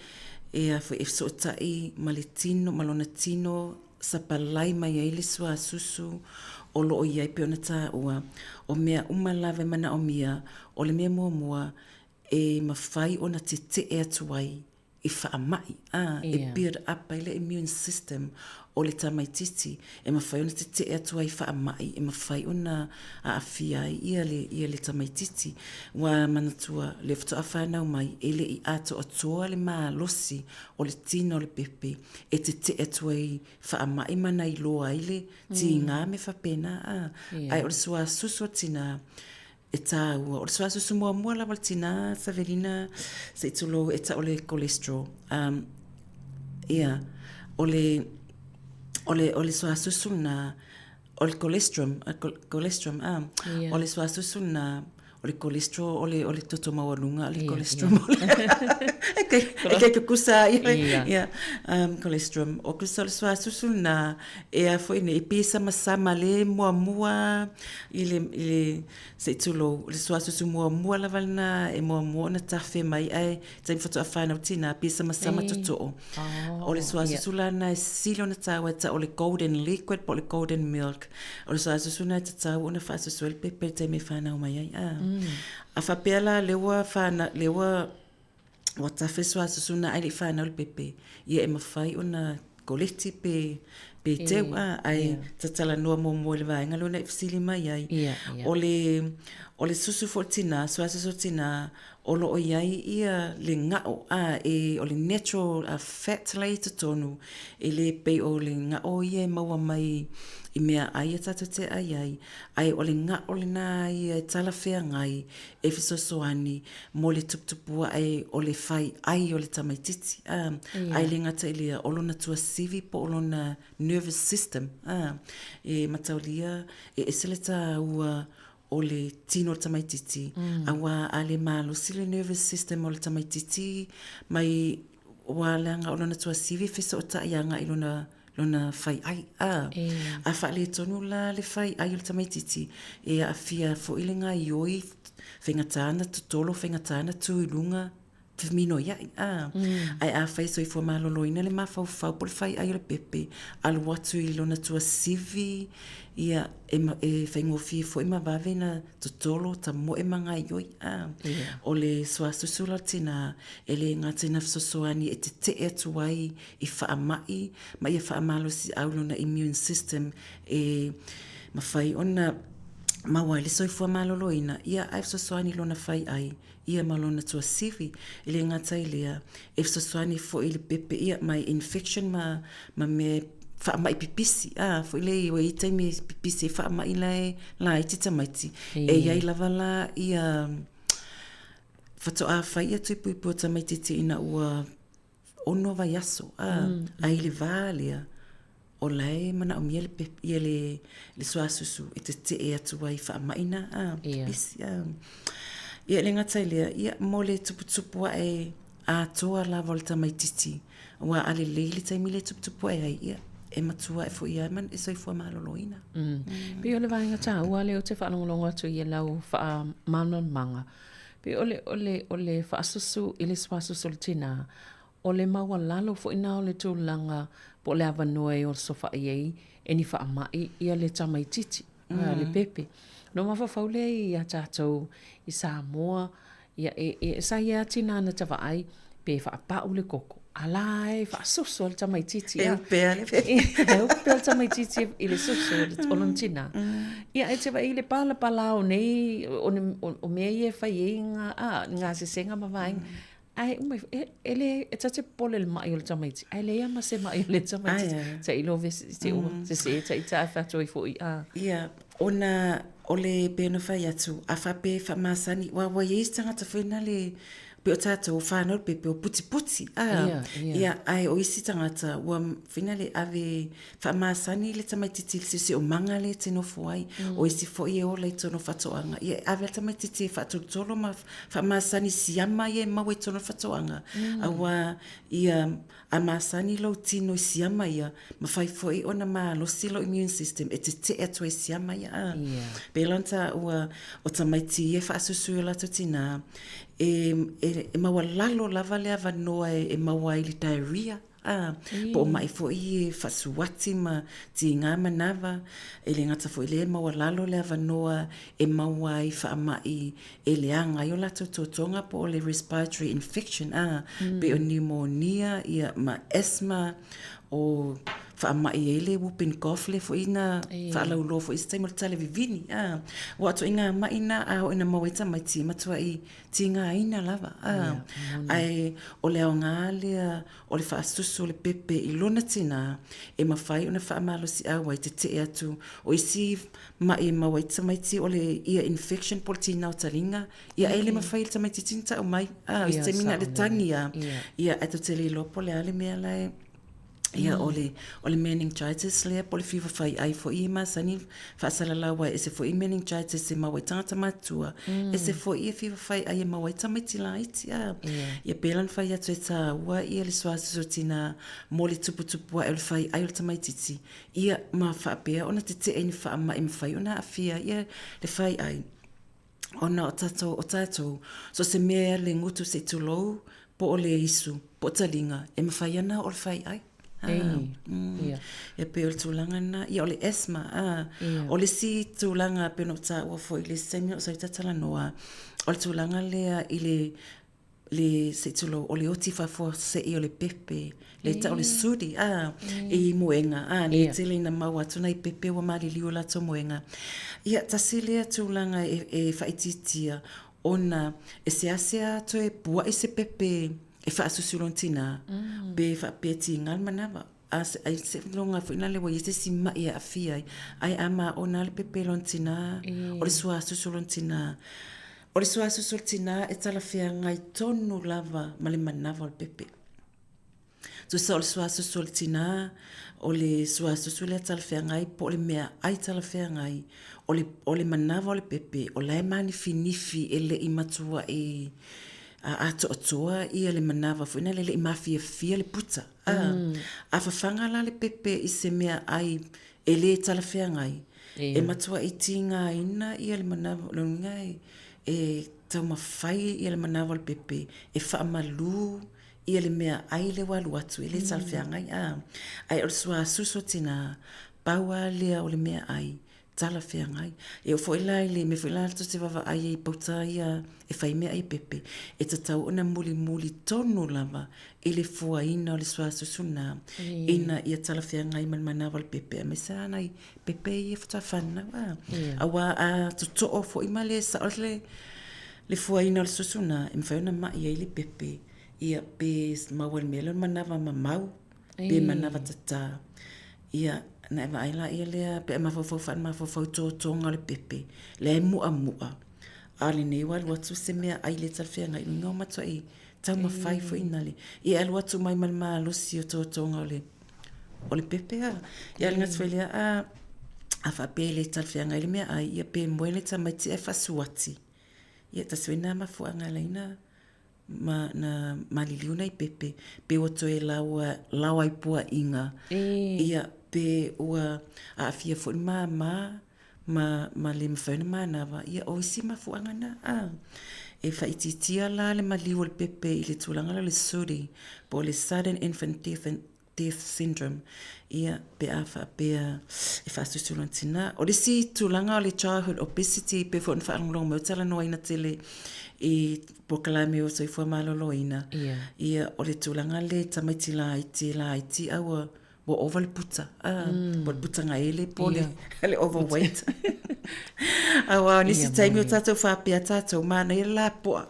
e a so tai ma le tino, malona tino, sapalai mai ai le sua susu, o lo o iai pe ona tā ua, o mea lava mana o mea, o le mea mua e mawhai ona te e atuai, i whaamai, e build up ai le immune system o le tamaititi, e mawhai ona te e atuai whaamai, e mawhai ona a awhiai ia le tamaititi, wa manatua le fto a whanau mai, e le i ato atoa le maa losi o le tino le pepe, e te e atuai whaamai mana i loa i le ti ngā me whapena, ai o le sua susu tina, e tā ua. O le sua susu mua lava tina, Saverina, se i tulo e ta o le cholesterol. Ia, o le sua susu na, o le cholesterol, o le sua susu na, o le cholesterol, o le toto mawalunga, o le cholesterol. E kei kukusa, ia, cholesterol. O kusa o le sua susu na, e a fo ine, e pisa masama le mua, i se tulo, le sua susu mua lavalna, e mua na tafe mai, ai, taim foto a whanau tina, pisa masama toto. O le sua susu lana, e silo na tawa, o le golden liquid, po le golden milk. O le sua susu na, ta tawa, una wha susu el pepe, taim e whanau mai, ai, a whapeala lewa wa tafe sua susuna ai le whanau le pepe. Ia e mawhai ona koleti pe teu ai tatala noa mo le vaenga lona e fisili mai ai. O le susu fortina, sua susu tina, o lo o iai ia le ngao o le natural fat lei te tonu e le pe o le ngao ia maua mai i mea ai tatu te ai o le ngao le na ia tala fea ngai e fisosoani mo le tuptupua ai o le fai ai o le tamaititi ai le ngata ilia o lona tua sivi po o lona nervous system e mataulia e eseleta ua o le tino le tamaititi, awa a le malo si le nervous system o le tamaititi, mai wālanga o lona tua sivi fesa o taianga i lona fai ai. A wha le tonu la le fai ai o le tamaititi, e a fia fo ilenga i oi, whengatana tutolo, whengatana tuilunga, mino iai. Ai a fai so i fua maloloina le mawhau po le fai ai o le pepe, alu watu i lona tua sivi, ia e whaingofi fo i mawawe na tutolo ta mo e manga i oi. O le sua susula tina, e le ngata ina fsosoani e te e atuai i whaamai, ma ia whaamalo si au lona immune system e mawhai ona mawai le so i fua maloloina, ia ai fsosoani lona fai ai, ia malona tua sivi, ile ngata ilea, e fsosoani fo ili pepe ia mai infection ma me whaamai pipisi, fo ile iwa i taimi pipisi, whaamai la i tita maiti, e iai lava la ia whato a whai ia tui pui pua tamaiti te ina ua ono vai aso, a ili vālia, o lai mana o miele pe le soa susu e te e atu ai fa maina pisi ia le ngata ile ia mole tupu a toa la volta mai titi wa ale le tai mile tupu ai ia e matua e fo ia man e soi fo maloloina pe ole vai ngata ua le o te fa longo atu ia lau fa manon manga pe ole fa susu ile soa susu tina ole maua lalo fo ina ole tūlanga po le avanoe o sofa iei e ni wha mai ia le tamai titi le pepe no ma faule ia tātou i Sāmoa ia e sa ia tina na tawa ai pe wha pa ule koko alai wha susu le tamai titi e upea le pepe e upea le tamai titi i le susu le olontina ia e te wa i le pala o nei o mea ia whai inga ngā se senga mawainga ai ele e tate pole le mai o le tamaiti ai le ama se mai o le tamaiti ta ilo se ua se ta ita fatoi fo ia ona ole pena fai atu a fa pe fa masani wa yestanga ta fina le pe o tata o whanau pe o puti ia ai o isi tangata wa finale ave whamasani le tamaititi se o manga le tino fuai o isi fo i o le tono whatoanga ia ave tamaititi whatutolo ma whamasani siama ia mawe tono whatoanga awa ia a masani lo tino siama ia ma fai fo i ona ma lo silo immune system e te atu e siama ia pe lanta o tamaiti e whaasusu la tutina e maua lalo lava le avanoa e maua i le diarrhea po mai fo i fasuati ma ti ngā manava e le ngata fo i le maua lalo le avanoa e maua i whaamai e le anga i o lato totonga po le respiratory infection pe o pneumonia ia ma asthma o whaamai e le whooping cough le fo ina whaalaulo fo i staimo le tale vivini o ato inga maina o ina mawaita mai ti matua i ti ngā ina lava ai o leo ngā lea o le whaasusu le pepe i lona tina e mawhai o na whaamalo si awa i te atu o isi mai mawaita mai ti o le ia infection po le tina o taringa ia e le mawhai le tamaiti tinta o mai o i te mina le tangi ia ato te le lopo le ale mea lai ia ole meningitis le pole fever fai ai fo i ma sani fa sala lawa e se fo i meningitis se mawa tata matua e se fo i fever fai ai mawa tamiti light ia pelan fai atu ta wa ia le swaso tina moli tupu el fai ai le tamaititi ia ma fa pe ona te eni fa ma im fai ona afia ia le fai ai ona o tato so se mea le ngutu se tulo po ole isu po talinga e ma fai ana o le fai ai e pe o tūlanga na ia o le asthma o le si tūlanga peno ta ua fo i le semi o sa tatala noa o le tūlanga lea i le se tulo o le oti fo se i o le pepe le ta o le sudi i moenga le tele na maua tuna i pepe wa mali liu la to moenga ia tasilea tūlanga e faititia ona e se asea to e bua i se pepe e fa susulontina be fa peti ngal manava as ai se longa fina le wa yese si ma ia afia ai ama ona le pepelontina o le sua susulontina e tala fia ngai tonu lava male manava le pepe so sa o le sua susulontina o le sua susule tala fia ngai po le mea ai tala fia ngai o le manava o le pepe o le mani finifi ele imatua e a toa ia le manava fo ina le mafia fia le puta a fafanga la le pepe i se mea ai e le tala fea ngai e matua i tinga ina ia le manava lo ngai e tau mawhai ia le manava le pepe e whaamalu ia le mea ai le walu atu e le tala fea ngai ai o le sua suso tina paua lea o le mea ai tala fea ngai e o fo ila le me fo ila to se vava ai pauta ia e fai mea ai pepe e tatau ona muli tonu lava e le fua ina o le sua susuna ina ia tala fea ngai manmanawa le pepe a mesa nai pepe ia fata whana awa a tuto fo ima le sa le fua ina o le susuna e mwhai ona mai ai le pepe ia pe mawal mele manawa mamau pe manawa tata ia na eva aila ia lea pe mafofau tonga le pepe le mua ale nei wal watu se mea ai le talfea ngai ngau matua i tau mawhai fo inale i alu atu mai malma losi o tonga o le pepe a. Ia ngā tawhilia a whapele talwhianga ili mea ai ia pe moele tamaiti e whasuati. Ia taswina mafuanga leina na maliliuna I pepe pe o toe lawa I pua inga. Ia pe ua a afia fo ma le mawhauna manawa. Ia oisi mafuanga na e whaititia la le maliu le pepe I le tūlanga le suri po le sudden infant death syndrome. Ia pe a whapea e whasusulan tina. O le si tūlanga o le childhood obesity pe fo whaanglong mo tala noa ina tele I pokalame o soifua malolo ina. Ia o le tūlanga le tamaiti la iti aua bo over le puta. Bo le puta nga ele po le overweight. Awa nisi taimi o tātou whapea tātou mana I la poa.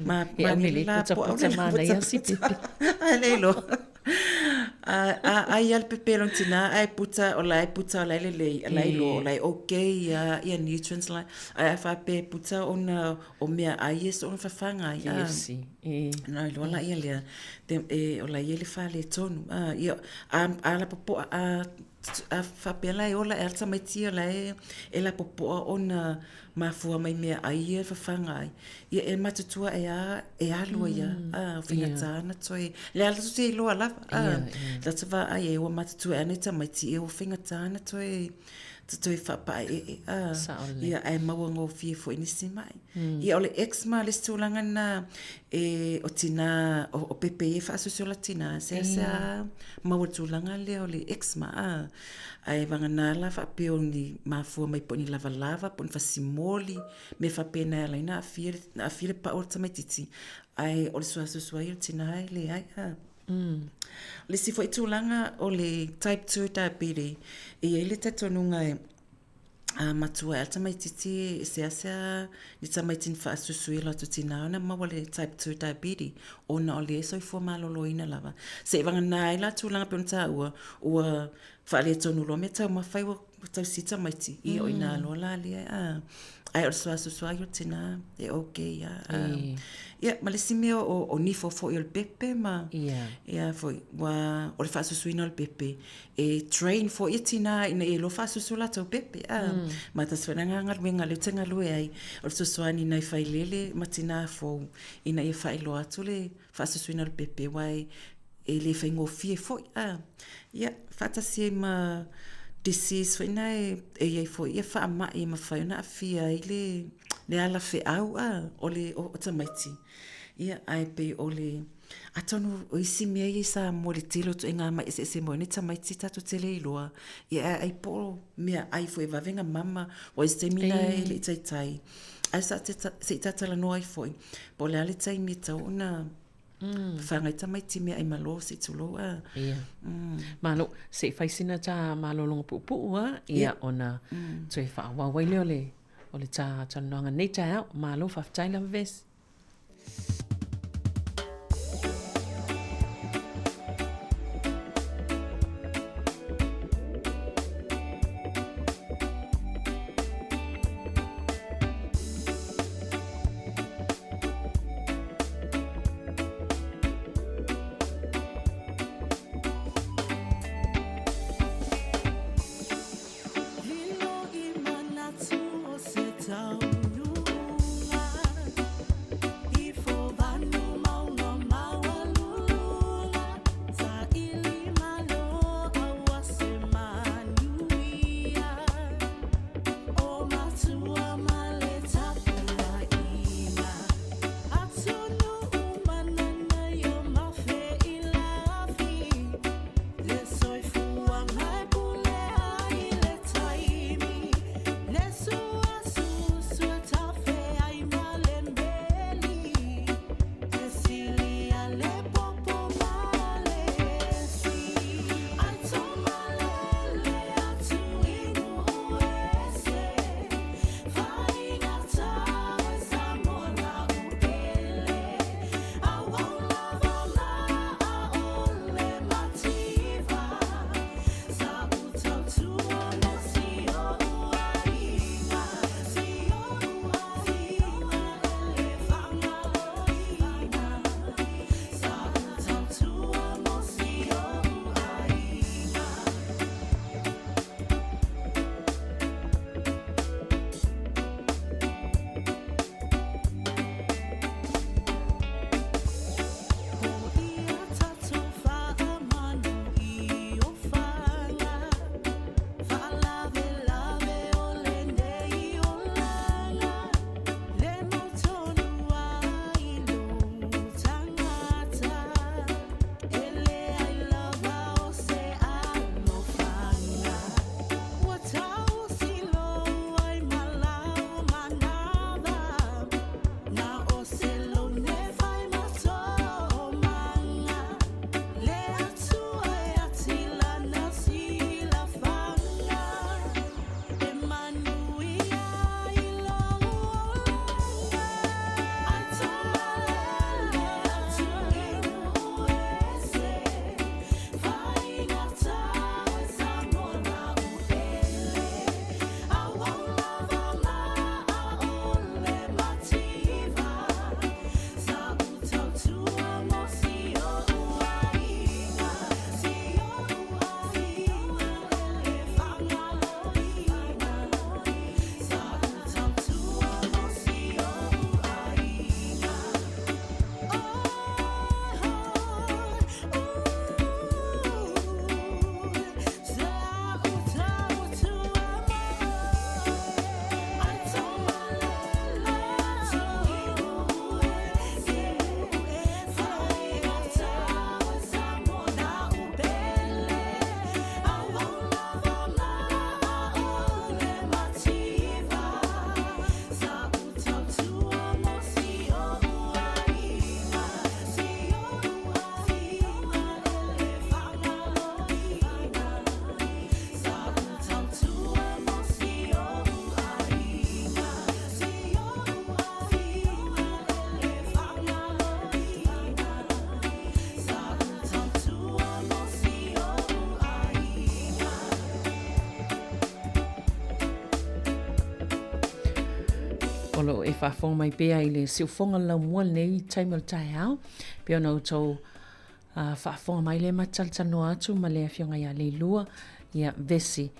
Ma le puta mana ia si pepe. Leilo. Ai al pepelon tina ai puta o lai lo lai okay ia nutrients lai ai fa pe puta ona o mea ai es on fafanga no lo la ia le o lai ele fa le tonu ia ala popo a fa pe lai ola elsa mai tia lai ela popo ona mafua mai mea ai fafanga ia e matutua e alu ia finga tana toi le ala tu lo ala that's va ai e o matutua ane tamaiti e o finga tana toi fa pa ia ai mawango fie fo inisi mai ia ole ex ma le stulanga na o tina o pepe e fa so latina se mawa tulanga le ole ex ma ai vangana la fa pe oni mafua mai poni lava pon fa simoli me fa pena la ina afire pa o tamaiti ai ole so ia tina ai le ai le si foi tulanga o le type 2 diabetes e ele te tonunga matua e tamaiti se asa ni tamaiti fa susuila to tina na mawale type 2 diabetes ona o le so fo malolo ina lava se vangana ila tulanga penta ua fa le tonu lo meta ma fai o tau si tamaiti I o ina lo la le ai o so yo tina e okay ia ma le sime o nifo fo il pepe ma ia foi wa o le fa susuina il pepe e train fo itina ina e lo fa susula to pepe ma ta swana nga wenga le tenga lo ai o suswani nai fai lele matina fo ina e fai lo atu le fa susuina il pepe wai e le fengo fie fo ia fata si ma disease foi na e foi ia fa ma e ma fa na fia ile le ala fe au ole o tamaiti ia ai pe ole atonu o isi me ia sa mo le tilo to nga ma se mo ni tamaiti tato tele iloa ia ai po me ai foi va venga mama o este mina ile tai ai sa se tata la no ai foi po le ale tai mi ta una fanga tamaiti me ai malo se tulo malo se faisina ta malo longa pupu ia ona toi fa wa waile ole ta nonga nei ta malo fa taila ves For whaafonga mai pēa i le siufonga lau mua nei taimel tai au. Pēa nau tau whaafonga mai le mataltanoa atu ma le awhionga ia le lua ia vesi.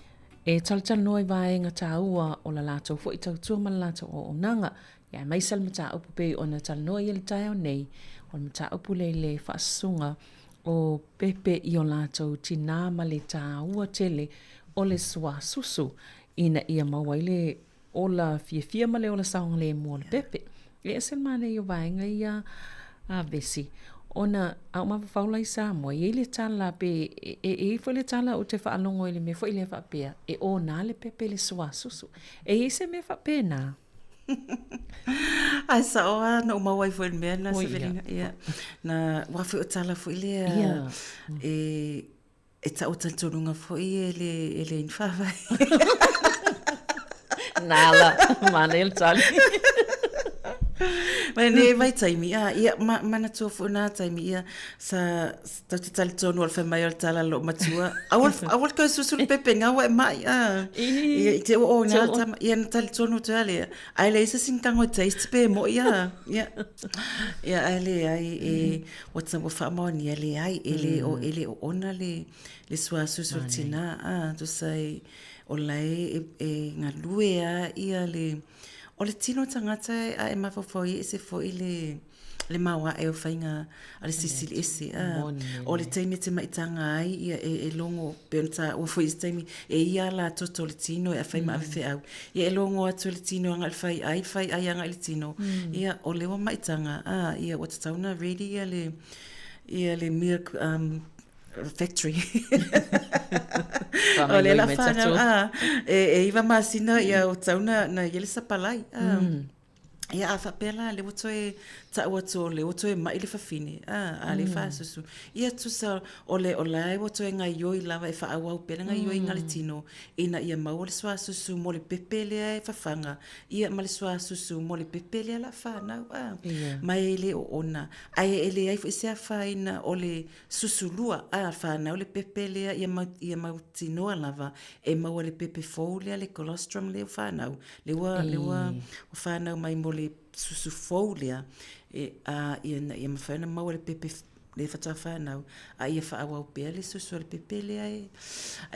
E taltanoa i vaenga tā ua o la lātou fo i tautua ma la lātou o onanga. Ia mai sal mata upu pe o na talanoa i le tai au nei. O mata upu le whaasunga o pepe i o lātou tina ma le tā ua tele o le swa susu. Ina ia maua i le o la fia ma le o la saonga le mua le pepe. E esel mane i o vaenga i a vesi. Ona au mawhaula i Sāmoa, i le tala pe, fo le tala o te whaalongo i le me fo i le whapea, e o nā le pepe le sua susu. E se me whapea nā? Ai sa oa na umawai fo il mea na Severina. Na wafi o tala fo i le e ta o taltonunga fo i le inwhawai. Nala, mana il tali. Mai ne vai taimi ia mana tua fo na taimi ia sa te tali tonu al mai al tala lo matua. Awal ka susul pepe nga wa mai ia te o na tama ia tali tonu tali. Ai le isa sinkango taste pe mo ia. Ia ale ai what's up fa mo ni ale ai ele o ona le swa susul tina to say o lai ngā lue ia le o le tino tangata a mawhawhoi se fo i le maua e o whainga a le sisili ese. O le teimi te maitanga ai ia e longo peonta o fo i teimi e ia la toto le tino e a whaima a whiwhi au. Ia e longo atu le tino anga le whai ai anga le tino. Ia o lewa maitanga ia o tatauna ready ia le milk factory. O le la whana e iwa masina ia o tauna na yele sapalai. Ia a whapela le wato e ta wato le wato e mai le whawhine. A le whaasusu. Ia tusa o le wato e ngai yoi lava e whaawau pena ngai yoi ngale tino. Ina ia mau le swasusu mo le pepele e whawhanga. Ia ma le swasusu mo le pepele la whanau. Mai le o ona. Ai ele ai fwese a whaina o le susulua. Whanau le pepele ia mau tinoa lava. E mau le pepe fau le colostrum le whanau. Lewa whanau mai mo le susu faulia ia mawhaina mau le pepe le whata whanau ia whaawau pēr le susu le pepe le ai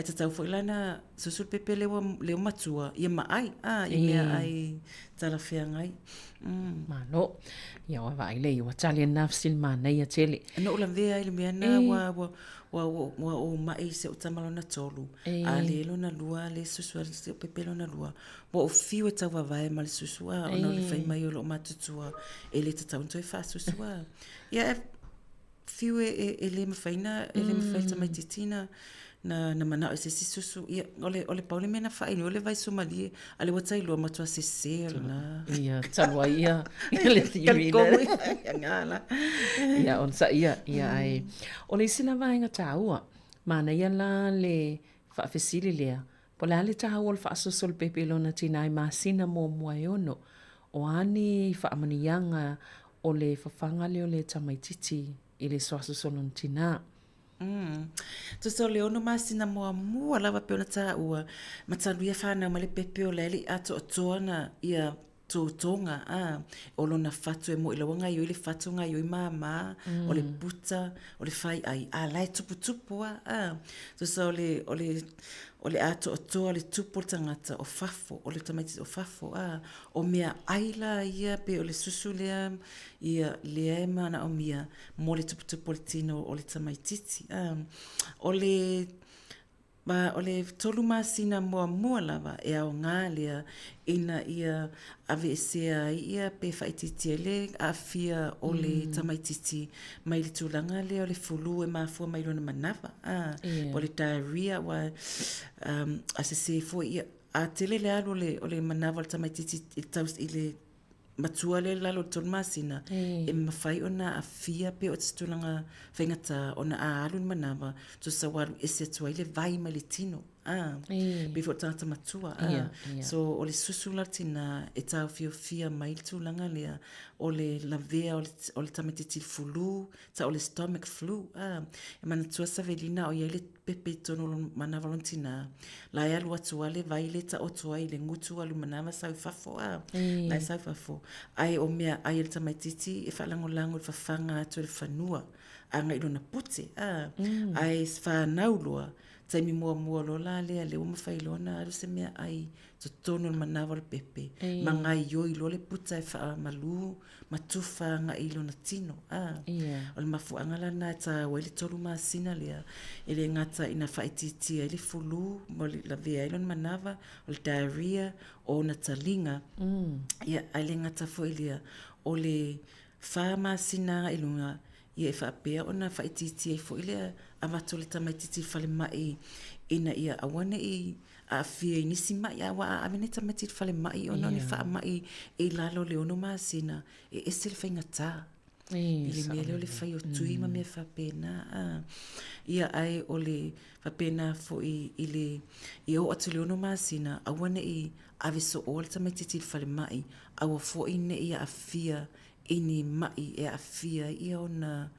tatau whailana susu le pepe leo matua ia maai ia ai tala whiangai Mano ia wa ile i wa tali nafsil mana ia tele no la vea ile mena wa o mai se o tamalona tolu a le lona lua le susu le pepe lona lua wa o fiu e tawa vai mal susu ona le fai mai o lo matutua e le tatau toi fa susu ia fiu e le mafaina e le mafaita mai titina na mana o se susu ia ole paule mena fai no le vai somali ale watai lo matua se na ia talwa ia le timina ngala ia on sa ia ai ole sina vai nga taua mana ia la le fa fesili lea pola le taua fa sosol pepelona tina ai masina mo moayono o ani fa amanianga ole fa fanga le ole tamaititi ile sosol tina so leono masina mua lava peona ta ua matanu ia fana male pepe o leli ato tona ia tonga o lona fatu e mo ila wanga yo ile fatu nga yo mama o le puta o le fai ai lai tupu so ole ato o le tupu tangata o fafo o le tamaiti o fafo o mea aila ia pe o le susu lea ia lea mana o mea mo le tupu le tino o le tamaititi o le tolu masina mua lava e au ngā lea ina ia ave esea ia pe whaititia le a fia o le tamaititi mai le tūlanga le o le fulu e mafua mai lona manawa o le diarrhea wa a se fo ia a tele le alo o le manawa le tamaititi i le matua le lalo ton masina e mawhai ona a fia pe o tūlanga whaingata ona a alu manawa to sawaru ese atua i le vai mai le tino before tata matua. So o le susula tina e tau fia mai tūlanga lea o le lavea o le tamatiti flu, ta o le stomach flu. E mana tua savelina o iele pepe tono manavalon tina. La e alu atua le vaile ta o tua i le ngutu alu manava sau fafo. La e sau fafo. Ai o mea ai le tamatiti e whalangolango le whawhanga atu le whanua. Anga ilona pute. Ai whanau loa. Taimi mua lo la lea le uma whailona alu se mea ai to tono le manawa le pepe. Mangai yoi lo le puta e wha malu matufa nga ilo na tino. O le mafu angala na ta wele tolu maasina lea. Ele ngata ina whaititi ele fulu mo la vea ilo na manawa o le diarrhea o na talinga. Ia ele ngata fo ilea o le wha maasina ilunga ia e whaapea o na whaititi e fo ilea avato le tamaititi whale mai ina ia awane i a fia i nisi mai a wa a avene tamaititi whale mai o noni wha mai e lalo le ono maasina e ese le whainga tā. Ili mea leo le whai o tui ma mea whapena. Ia ai o le whapena fo i o atu le ono maasina awane i aveso o le tamaititi whale mai awa fo i ne ia a fia ini mai e a fia ia ona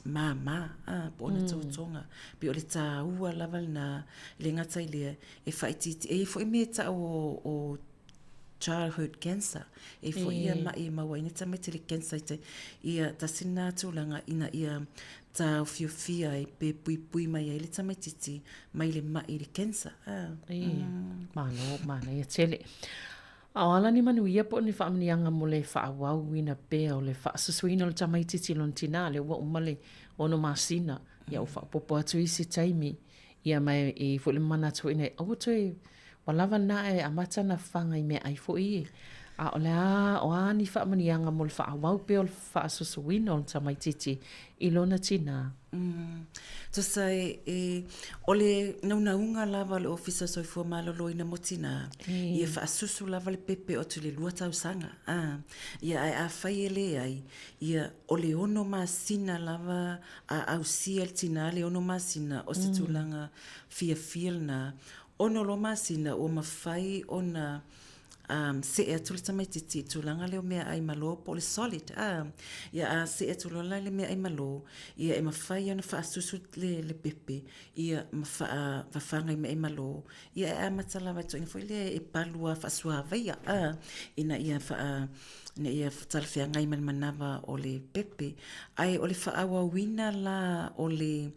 mama po ona tautonga pe o le tāua lava na le ngata i lea e whaititi e fo i mea ta o childhood cancer e fo ia mai maua ina tamete le cancer ia tasina tūlanga ina ia tā fiofia e pe pui mai e le tamatiti mai le mai le cancer. Mana ia tele. Awala ni manuia po ni whaamanianga mo le whaawau ina pea o le whaasusuina o le tamaititi lontina le ua umale ono masina ia o whaapopo atu isi taimi ia mai e fo le mana atu ina au toi walawa na e amata na whanga i mea ai fo i a o le o a ni whaamanianga mo le whaawau pea o le whaasusuina o le tamaititi i lona tina. So sai o le naunga lava le ofisa soifua malolo ina motina ia whaasusu lava le pepe o tu le lua tausanga. Ia ai a whai ele ai ia o le ono masina lava a ausia le tina le ono masina o se tūlanga fia na ono lo masina o mawhai o na se e tuli tamaititi tūlanga leo mea ai malo po le solid. Ia a se e tūlanga le mea ai malo ia e mawhai ana whaasusu le pepe ia mawhanga i mea ai malo ia e a matalawa to info le e palua whaasua veia ina ia na ia talwhea ngai manawa o le pepe ai o le whaawa wina la o le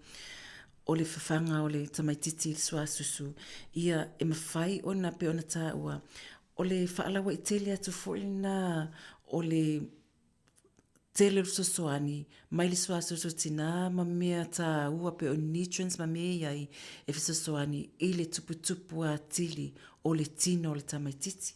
whawhanga o le tamaititi suasusu ia e mawhai ona pe ona tā ua o le whaalawa i tele atu fōina o le tele rusosoani mai le suasusu tina ma mea tā ua pe o nutrients ma mea iai e fisosoani i le tupu a tili o le tino o le tamaititi.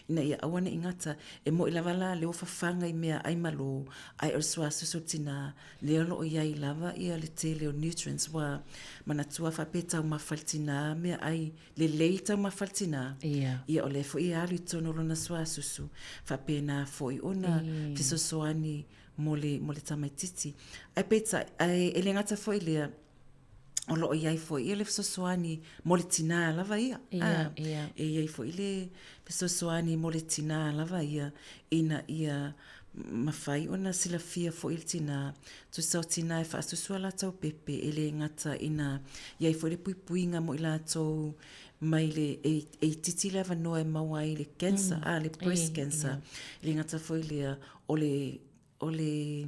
Ina ia awana ingata e mo ilavala le o whawhanga i mea ai malo ai o suasusu tina le alo o iai lava ia le tele o nutrients wa manatua whapeta o mawhalitina mea ai le leita o mawhalitina ia o le fo i alu i tono lona suasusu whapena fo i ona fisosoani mo le tamaititi. Ai peta ai ele ngata fo i lea o loo iai fo i le fisosoani mo le tina lava ia. E iai fo i le fisosoani mo le tina lava ia ina ia mawhai ona sila fia fo i le tina. Tu sao tina e whaasusua la tau pepe e le ngata ina iai fo i le puipuinga mo i la tau mai le e titi lava noa e maua i le cancer, le breast cancer. Le ngata fo i lea o le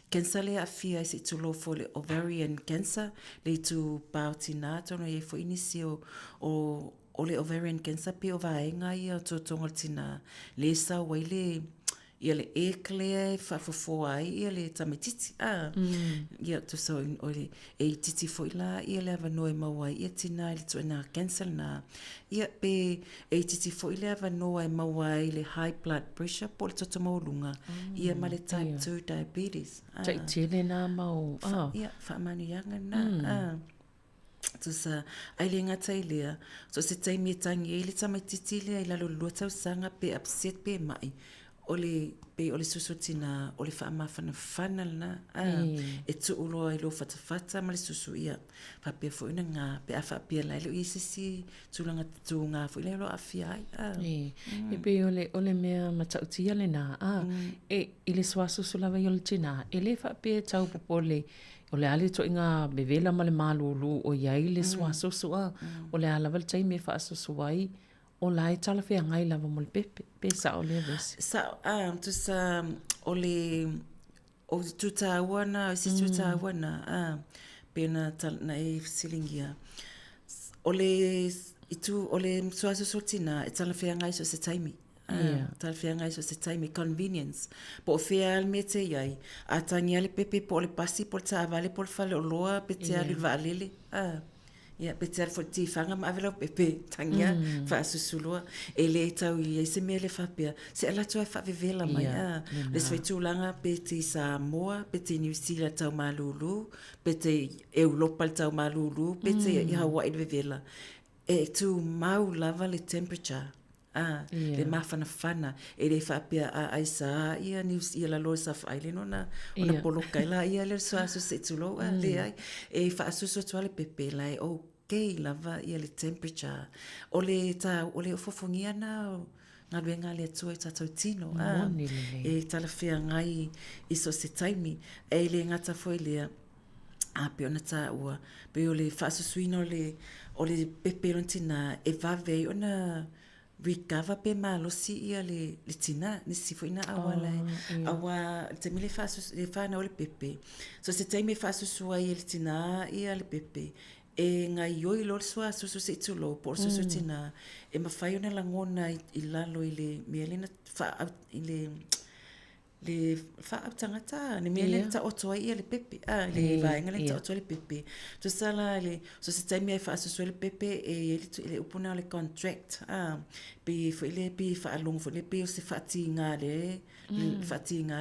cancer le afia i se tulo fo le ovarian cancer le tu pautina tono e fo inisi o le ovarian cancer pe o vaenga ia o totonga tina le sa waile ia le eklea whafofo ai ia le tamatiti ia to so o le e titi fo ila ia le avanoe maua ia tina i le tuena cancer na ia pe e titi fo ila avanoe maua i le high blood pressure po le toto maulunga ia ma le type 2 diabetes tele na mau ia whaamanu yanga na to sa ai le ngata i lea so se taimi e tangi e le tamaititi lea i lalo lua tausanga pe upset pe mai ole susu tina ole whaamawhana na e tu uloa I lo whatawhata ma le susu ia papia fo ina ngā pe a whaapia lai lo I sisi tulanga tu ngā fo ina lo awhia ai e pe ole mea matautia le nā e ile swa susu lawa I ole tina e le whaapia tau popole ole ali to inga bevela ma le malulu o iai le swa susu ole ala wal tai me wha susu ai o lai tala fea ngai lava mo le pepe pe sa o le vesi tu sa ole o tu ta wana o si tu ta wana pena tal na e silingia ole itu ole suaso sotina e tala fea ngai so se taimi tala fea ngai so se taimi convenience po fea al mete iai a tania le pepe po le pasi po ta avale po le fale o loa pe te ali valele betel for ti fanga ma avela pepe tangia fa susulua ele tau I se mele fa pia se ala tu fa vivela mai le svetu langa pe ti Sāmoa pe ti New Zealand tau malulu pe te Europa tau malulu pe te I Hawaii vivela e tu mau lava le temperature le mafana e le fa pia a isa ia New Zealand lo sa fa ile ona poloka ila ia le so aso se tulo le ai e fa aso so le pepe lai okay lava ia le temperature ole fofongia na nga luenga le tu e tatu tino e tala fea ngai I so se taimi e le ngata foi le pe ona ta ua pe ole fa aso suino ole pepe lontina e vave ona recover pe malo si ia le tina ni si foi na awala awa te mile fa na ole pepe so se te me fa su ai le tina ia le pepe e nga yo I lo so se tulo por so tina e ma fai ona langona I lalo I le mielina fa le fa tangata ni mele ta otoa ia le pepe le vai ngale ta otoa le pepe to sala le so se tai me fa so le pepe e le upuna le contract pe fo le pe fa long fo le pe se fatinga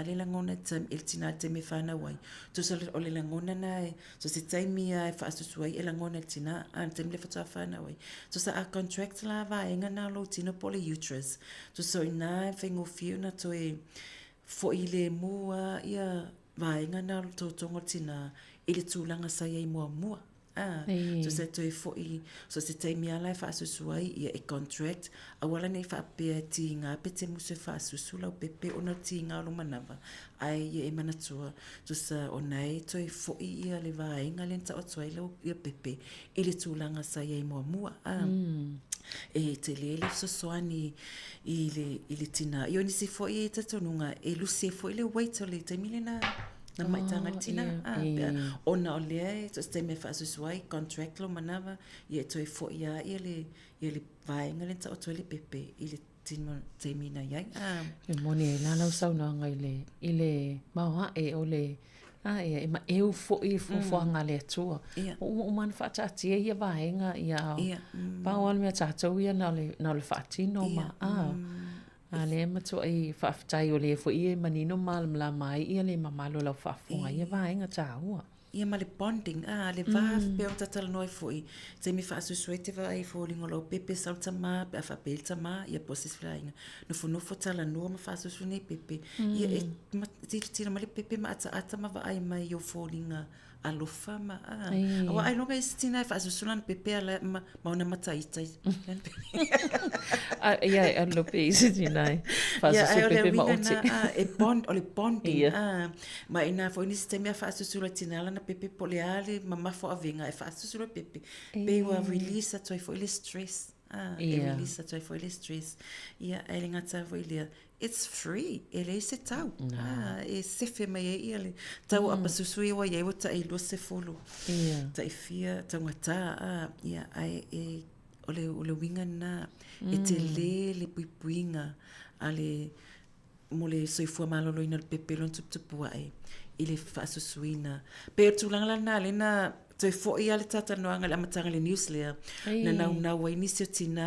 le la ngona tam il tina te me fa na wai to sala ole la ngona na so se tai me fa so e la ngona tina tem le fa fa na wai to sa a contract la vai ngana lo tina pole uterus to so na fengo fiona to e fo ile mua ia vaenga na to tonga tina ile tulanga sa ia mua so se to fo I so se te mia lai fa susuai ia e contract awala nei fa pe tinga pe te muse fa susula pepe ona tinga lo manava ai e manatua to sa onai to fo ia le vaenga le ta otsoi lo ia pepe ile tulanga sa ia mua e te lele so soani ile tina io ni si fo I te tonunga e lusi fo ile wait le te milena na mai tanga tina ona ole to ste me fa suai contract lo manava ye to fo ia ile vai ngale ta o le pepe ile tino te mina ia e moni na na sauna ngai ile mawa e ole e ma eu fo ngale tua o man fa ta tia ia vaenga ia pa wal me ta to ia na le fatino ma ale ma to ai fa tai o le fo ia manino mal la mai ia le mamalo la fa fo ia vaenga ta ia ma le bonding le va pe o tatal noi foi te mi fa su suete va ai fo lingolo pepe salta ma pe fa pelta ma ia posis flying no fo tala no ma fa su ne pepe ia ma tira ma le pepe ma ata ma va ai mai yo fo linga alo fama awa ai longa istina fa su sulan pepe ala ma ona mata itai ia alo pe istina fa su pepe ma oti e bonding ma ina fo ni sistema fa su sulatina na pepe poleale mama fo avinga e fa su pepe pe wa release to for ile stress release to for ile stress ia elinga ta fo ile it's free ele se tau e se fe mai ele tau apa susui wa ye wata I lo se folo ta fia tangata ia ai ole winga na e te le puipuinga ale mole soifua malolo ina pepe lon tupu ai ile fa susuina pe tulanga na lena to fo ia le tata no anga le matanga le newsletter na wai ni tina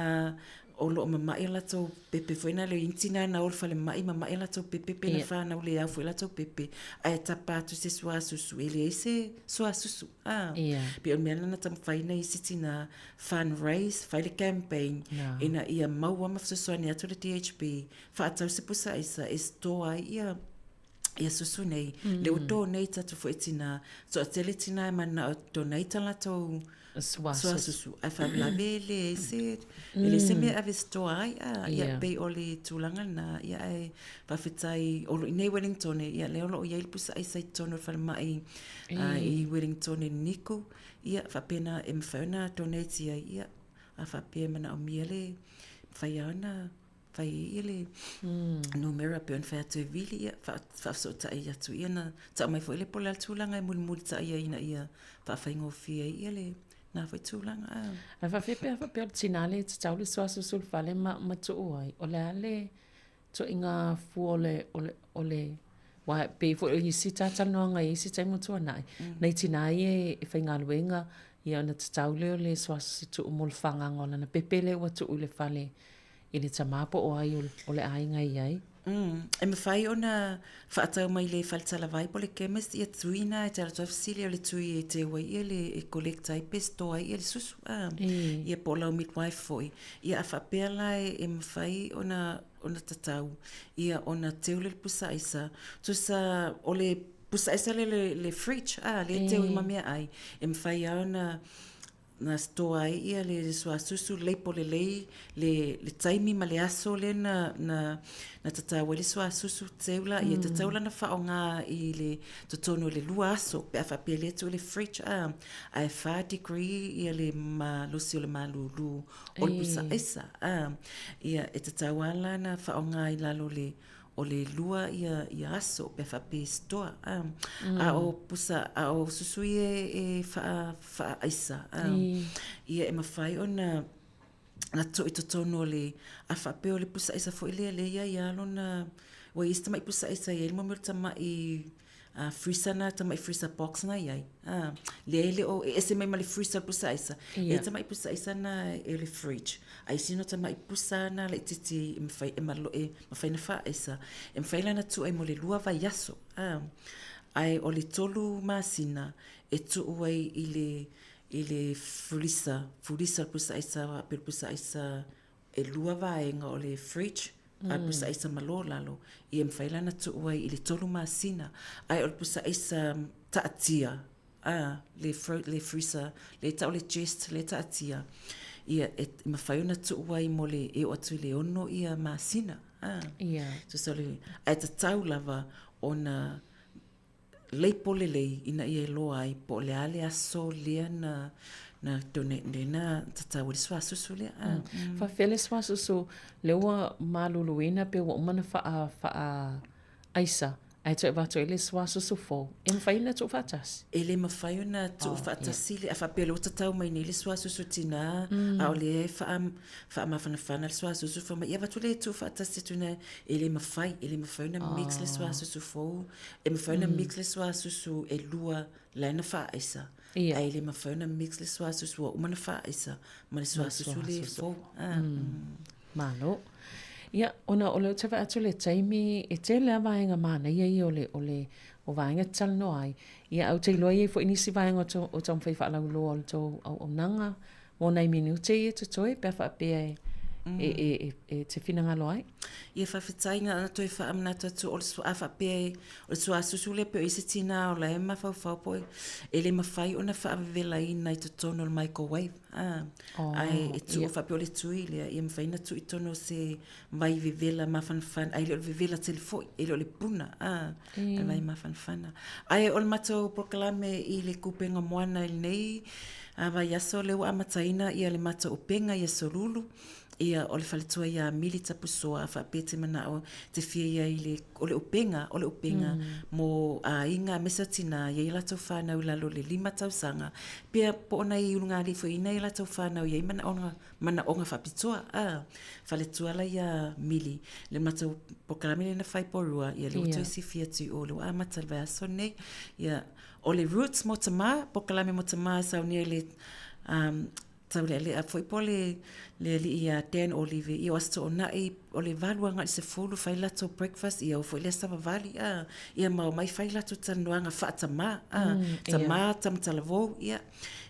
o lo mamai la tau pepe foi na le intina na o fale mai mamai la tau pepe pe na fa na o le au foi la tau pepe ai tapa tu se swa susu ele ese swa susu pe o mena na tam fai na isitina fundraise fai le campaign ina ia maua mafso ni atu le THP fa tau se pusa isa estoa ia susu nei le o donate atu foi tina so atele tina mana donate la tau susu ai fa la vele se ele se me ave stoa ia pe ole tulanga na ia ai fa fitai o nei Wellington ia le o ia pusa ai sai tono fa mai i Wellington Nico ia fa pena emfana donate ia a fa pe mana o miele fa yana fai ele numera pe on fa te vili ia fa so ta ia tu ia na ta mai foi le pola tulanga mul ta ia ina ia fa fa ngofia ele na foi tulanga fa pe tinale te tau le so sul fale ma tu ai ole ale to inga fu ole wa pe fo i sita tano nga i sita mo tu nai nei tinai e fa ngaluenga ia na te tau le so tu mul fanga ngona na pepele wa tu le fale ele tamapo o ai o le ainga ai e me fai ona whaatau mai le whaltala vai po le chemist ia tuina e te aratua fasili o le tui e te wai ia le e kolekta i pesto ai ia le susu ia po lau midwife foi ia a whapea lai e me fai ona tatau ia ona teu le pusa isa tu sa o le pusa isa le fridge le teu ima mea ai e me fai ona na stoa ia le sua susu le po le taimi ma le aso le na tata wele sua susu teula ia tataula na faonga i le totono le lua aso pe afa pe le to le fridge ai 5 degree ia le ma lusi le malulu o le pusa esa ia e tatawala na faonga i lalo le o le lua ia aso pe fa pe stoa a o pusa a o susui e fa isa ia e mafai ona na to tono le a fa pe o le pusa isa fo le ia lona o ista mai pusa isa ia mo merta mai freezer na tama i freezer box na ia le o ese mai mali freezer pusa isa e tama i pusa isa na le fridge ai sino tama i pusa na le titi e mafai e malo e mafai na fa isa e mafai lana tu ai mo le lua vai yaso ai o le tolu masina e tu ai i le freezer pusa isa per pusa isa e lua vai nga o le fridge ai pusa isa malo lalo i em faila na tu ai i le tolu masina ai o pusa isa taatia le freezer le ta o le chest le taatia ia e ma fai na tu ai mo le e o atu le ono ia masina so soli ai ta tau lava ona leipole ina ia loa ai po le ale aso lea na donate na tatawa le swa susu le fa fele swa susu le wa maluluina pe wa mana fa aisa ai te va to le swa susu fo em fa ina to fatas ele ma fa ina to fatas le fa pe lo tatawa mai le swa susu tina au le fa ma fa na swa susu fa ia va to le to fatas tina ele ma fa na mix le swa susu fo e ma fa na mix le swa susu e lua la na fa aisa ai le ma fa na mix le swa susu o ma na fa aisa ma le swa susu le fo malo ia ona o le tava atu le taimi e te lea vaenga mana ia o vaenga tal no ai ia au te loa ia fo inisi vaenga o tom fai whaalau loa o to au nanga o nei minute ia te toi pe wha pe e te whinanga loa ai ia whawhitainga ana toi wha amna tatu o le sua wha pe o le sua susule pe o isi tina o la ema whau poe e le mawhai ona wha avevela ina i to tono le microwave ai e tu o wha pe o le tui lea ia mwhaina tu i tono se mai vivela mawhanwhan ai le o vivela telefoi e le o le puna ai mai mawhanwhana ai o le matau proklame i le kupenga moana i nei vai aso leo amataina ia le matau penga ia solulu ia o le faletua ia mili tapusoa a whapete mana o te whia ia i o le upenga mo a inga mesatina ia i latau whanau lalo le 5 tausanga pia po ona i unga lifo ina i latau whanau ia i mana onga whapitoa faletua la ia mili le matau pokalami le na whaiporua ia le uto isi fia tu o le wa amata le vaso nei ia o le roots mo tama pokalami mo tama sau nia le tau le a foi po le ia Dan Olive ia wasto ona o le valuanga i se fulu fai lato breakfast ia o foi le stava vali ia mau mai fai lato tanuanga fa tama tama tam talavo ia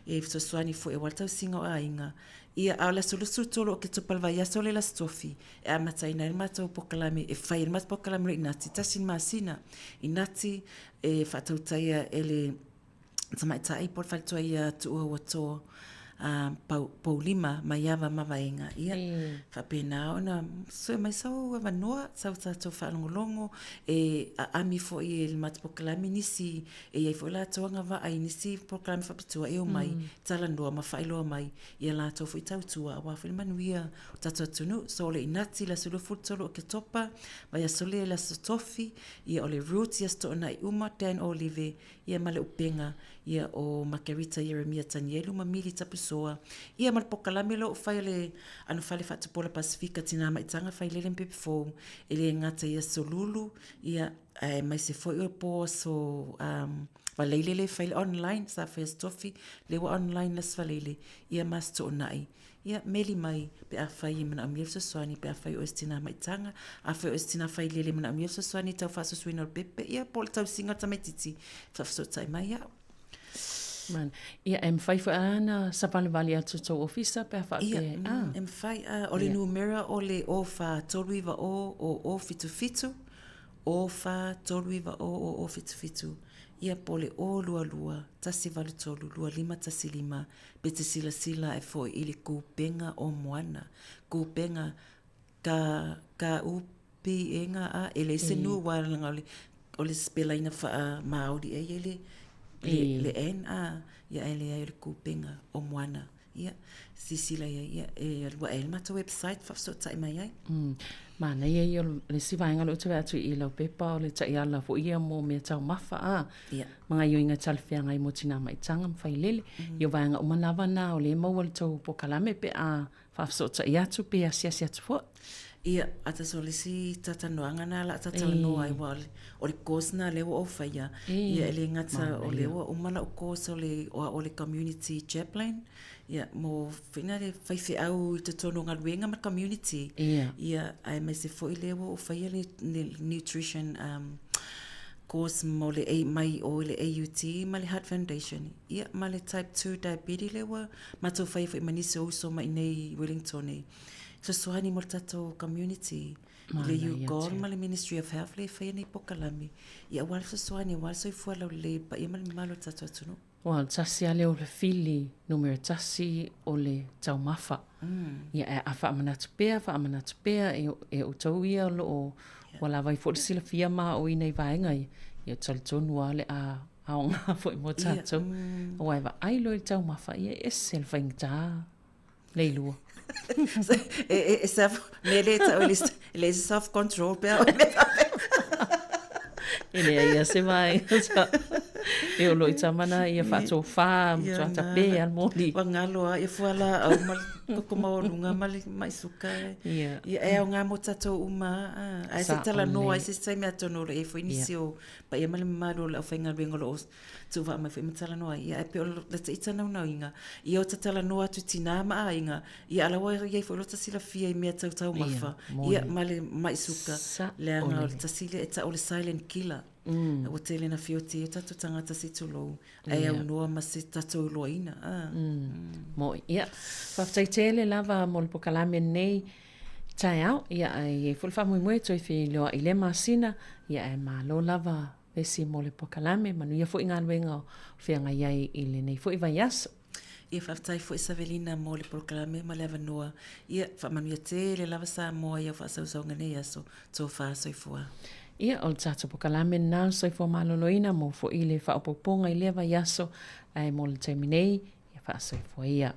e so swani foi e walta singo inga ia ala solusu tolo ke topalva ia sole la stofi e amataina il mato pokalame e fai il mato pokalame inati tasin masina inati e fatutaia ele tamaita por falto ia tu o Paulima maiava mavaenga ia fa pena ona so mai so va noa sa to fa longo e ami fo il mat poklami nisi e ia fo la to nga va ai nisi poklami fa pitua e o mai tala no ma fa ilo mai ia la to fo tau tua wa fo manuia tatu tunu so le inati la solo futolo ke topa va ia sole la tofi ia ole roots ia sto na uma Dan Olive ia male upenga ia o Makarita Yeremia Tanielu mamili tapusoa ia mal pokalame lo fai le anu fale fatu pola Pasifika tina mai tanga fai le lempe fo ele ngata ia solulu ia mai se foi o po so valele fai online sa fai stofi le wa online las valele ia mas to nai ia meli mai pe a fai mana amiel so swani pe a fai o estina mai tanga a fai o estina fai le mana amiel so swani tau fa so swino pepe ia pol tau singa tametiti fa so tai mai ia Man, ia fai fo ana sa pale vali atu to officer pe fa ia fai ole numera ole o fa toluiva o fitu o fa toluiva o fitu ia pole o lua tasi valu tolu lua lima tasi lima bete sila e fo ili kupenga o moana kupenga ka upi enga ele se nu wala ole spelaina fa maudi ele le en ia ele ai kupenga o moana ia sisila ia wa el mata website fa so tai mai ai mana ia le sivainga lo te atu i lo pepa le tai ala fo ia mo me tau mafa mga yo inga talfianga i motina mai tanga fai lele yo vainga o manava na o le mo wal tau pokalame pe fa so tai atu pe asia atu fo ia ata solisi tata noanga na la tata no ai wal o le kosna le o faia ia ele ngata o le o mana o koso le o le community chaplain ia mo finale fai fe au te tono nga wenga ma community ia ai me se foi le o faia le nutrition course mo le mai o le AUT ma le Heart Foundation ia ma le type 2 diabetes le wa ma to fai fe manise o so mai nei Wellington so soani mo tato community le you gol ma le Ministry of Health le fai nei pokalami ia wal so soani wal so fu la le pa ia malo tato atuno wal tasi ale o le fili numero tasi o le tau mafa ia a fa manatu pea e o tau ia lo wala vai fo sila fia ma o inei vaenga ia tali tonu ale a onga fo mo tato o ai va ai lo tau mafa ia e sel faingta leilua e nele tau le self control pea ele ia se vai e o loi tamana ia fato fa mtua pe al moli wangalo e fuala au mal ko mo lunga mal mai suka ia e nga mo tato uma ai se tala no ai se sai me atono e foi inicio pa ia mal malo la fenga bengolo tu va me foi tala no ia e pe le tsa no inga ia o tala no atu tina ma inga ia ala wa ia foi lo tasila fia me tau mafa ia mal mai suka le nga tasile eta o silent killer o tele na fioti e tatu tangata situlo ai au noa ma se tatu loina mo ia whaftai tele lava mo le pokalame nei tai au ia ai fulfa moi toi fi loa i le masina ia e malo lava vesi mo le pokalame manu ia fo inga luenga whianga iai i le nei fo i vai aso ia whaftai fo Isavelina mo le pokalame ma leva noa ia whamanu ia tele lava Sāmoa ia whaasausonga nei aso tō whaasoi fua ia o tata pokalame na soi fo maloloina mo fo ile fa opoponga ile va yaso ai mo le terminei ia fa soi fo ia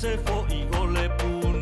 se fo'i o le puna.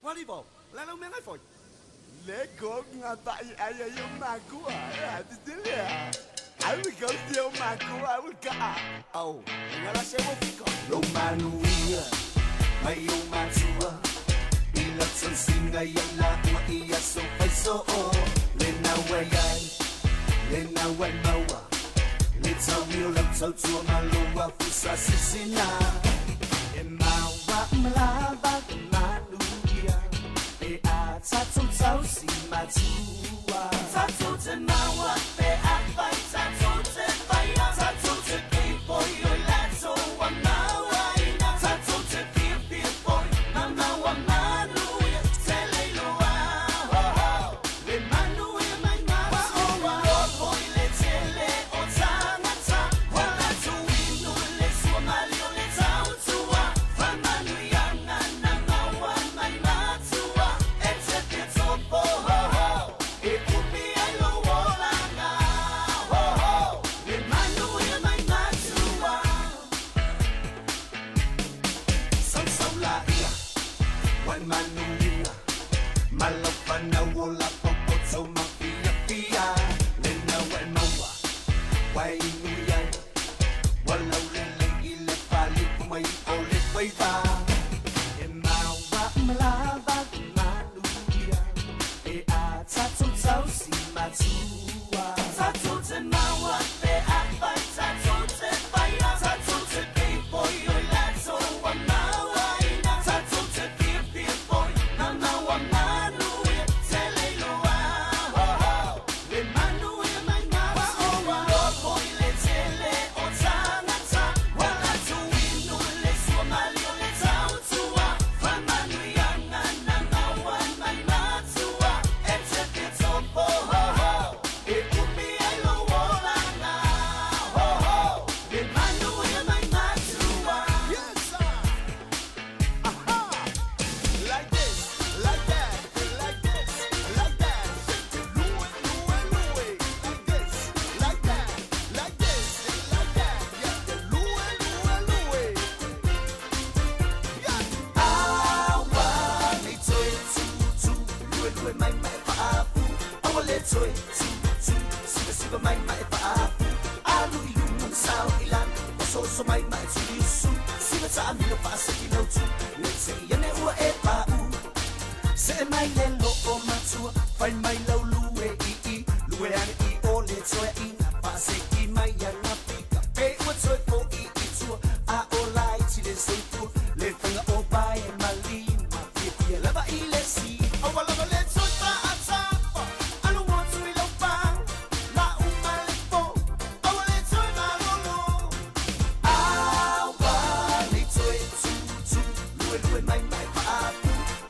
Volleyball, lalo mengai foi. Lego ngatai ayah yang maku ah, tidak. I will go to maku, I will go. Oh, ngala sebo fiko. Lo manuia, mai o matua. Ilat son singa yala wa iya so faiso o. Lena wayai, lena wan mawa. Let's all we let's all to malua fusa sisina. Mawa mlaba manuia. E a tatu tau si matua. Tatu te mawa pe apai tatu te faya. Tatu te boy yo lato wa mawa ina. Tatu te pia boy mama wa manuia. Tele loa ho ho. Le manuia mai mawa o boy le tele o tangata. Wala tu inu le sua malio le tau tua. Wa manuia na mawa mai matua. Ete te topo ho ho. E upi ai lo wola na ho ho. Le manuia mai matua. Sam la ia. Wan manuia. Malapana wola popo so mafia pia. Lena wan mawa. Wai nuia. Wala ule ile pali kumai ole faiva. E mawa malava manuia. E a tatu tau si matua. Tatu te mawa pe apai tatu te faya. Tatu te boy yo lato wa mawa ina. Tatu te pia boy mama wa manuia. Tele loa ho ho. Le manuia mai mawa o boy le tele o tangata. Wala tu inu le sua malio le tau tua. Wa manuia na mawa mai matua. Ete te topo ho ho. E upi ai lo wola na ho ho. Le manuia mai matua. Yes sir. Aha. Like this, like that, like this, like that. Lue, lue, lue. Like this, like that, like this, like that. Yeah, lue, lue, lue. Yeah. Awa ni toi tu tu. Lue, lue, mai mai pa apu. Awa le toi tu tu. Sika siva mai mai pa alu ilungan sao ilan so mai mai tu su siva sa amilo pa sa kilotu let's say yane ua e pa se mai le lo o matua fai mai lau lue i lue ane i o le toa ina pa se ki mai yana pika pe ua toi po i tua a o lai ti le soitu le tanga o bai e mali ma pia lava i le si a wala le toi pa a tapa alu watu i lau pa la uma le po a wale toi ma lolo a wale toi tu lue mai mai pa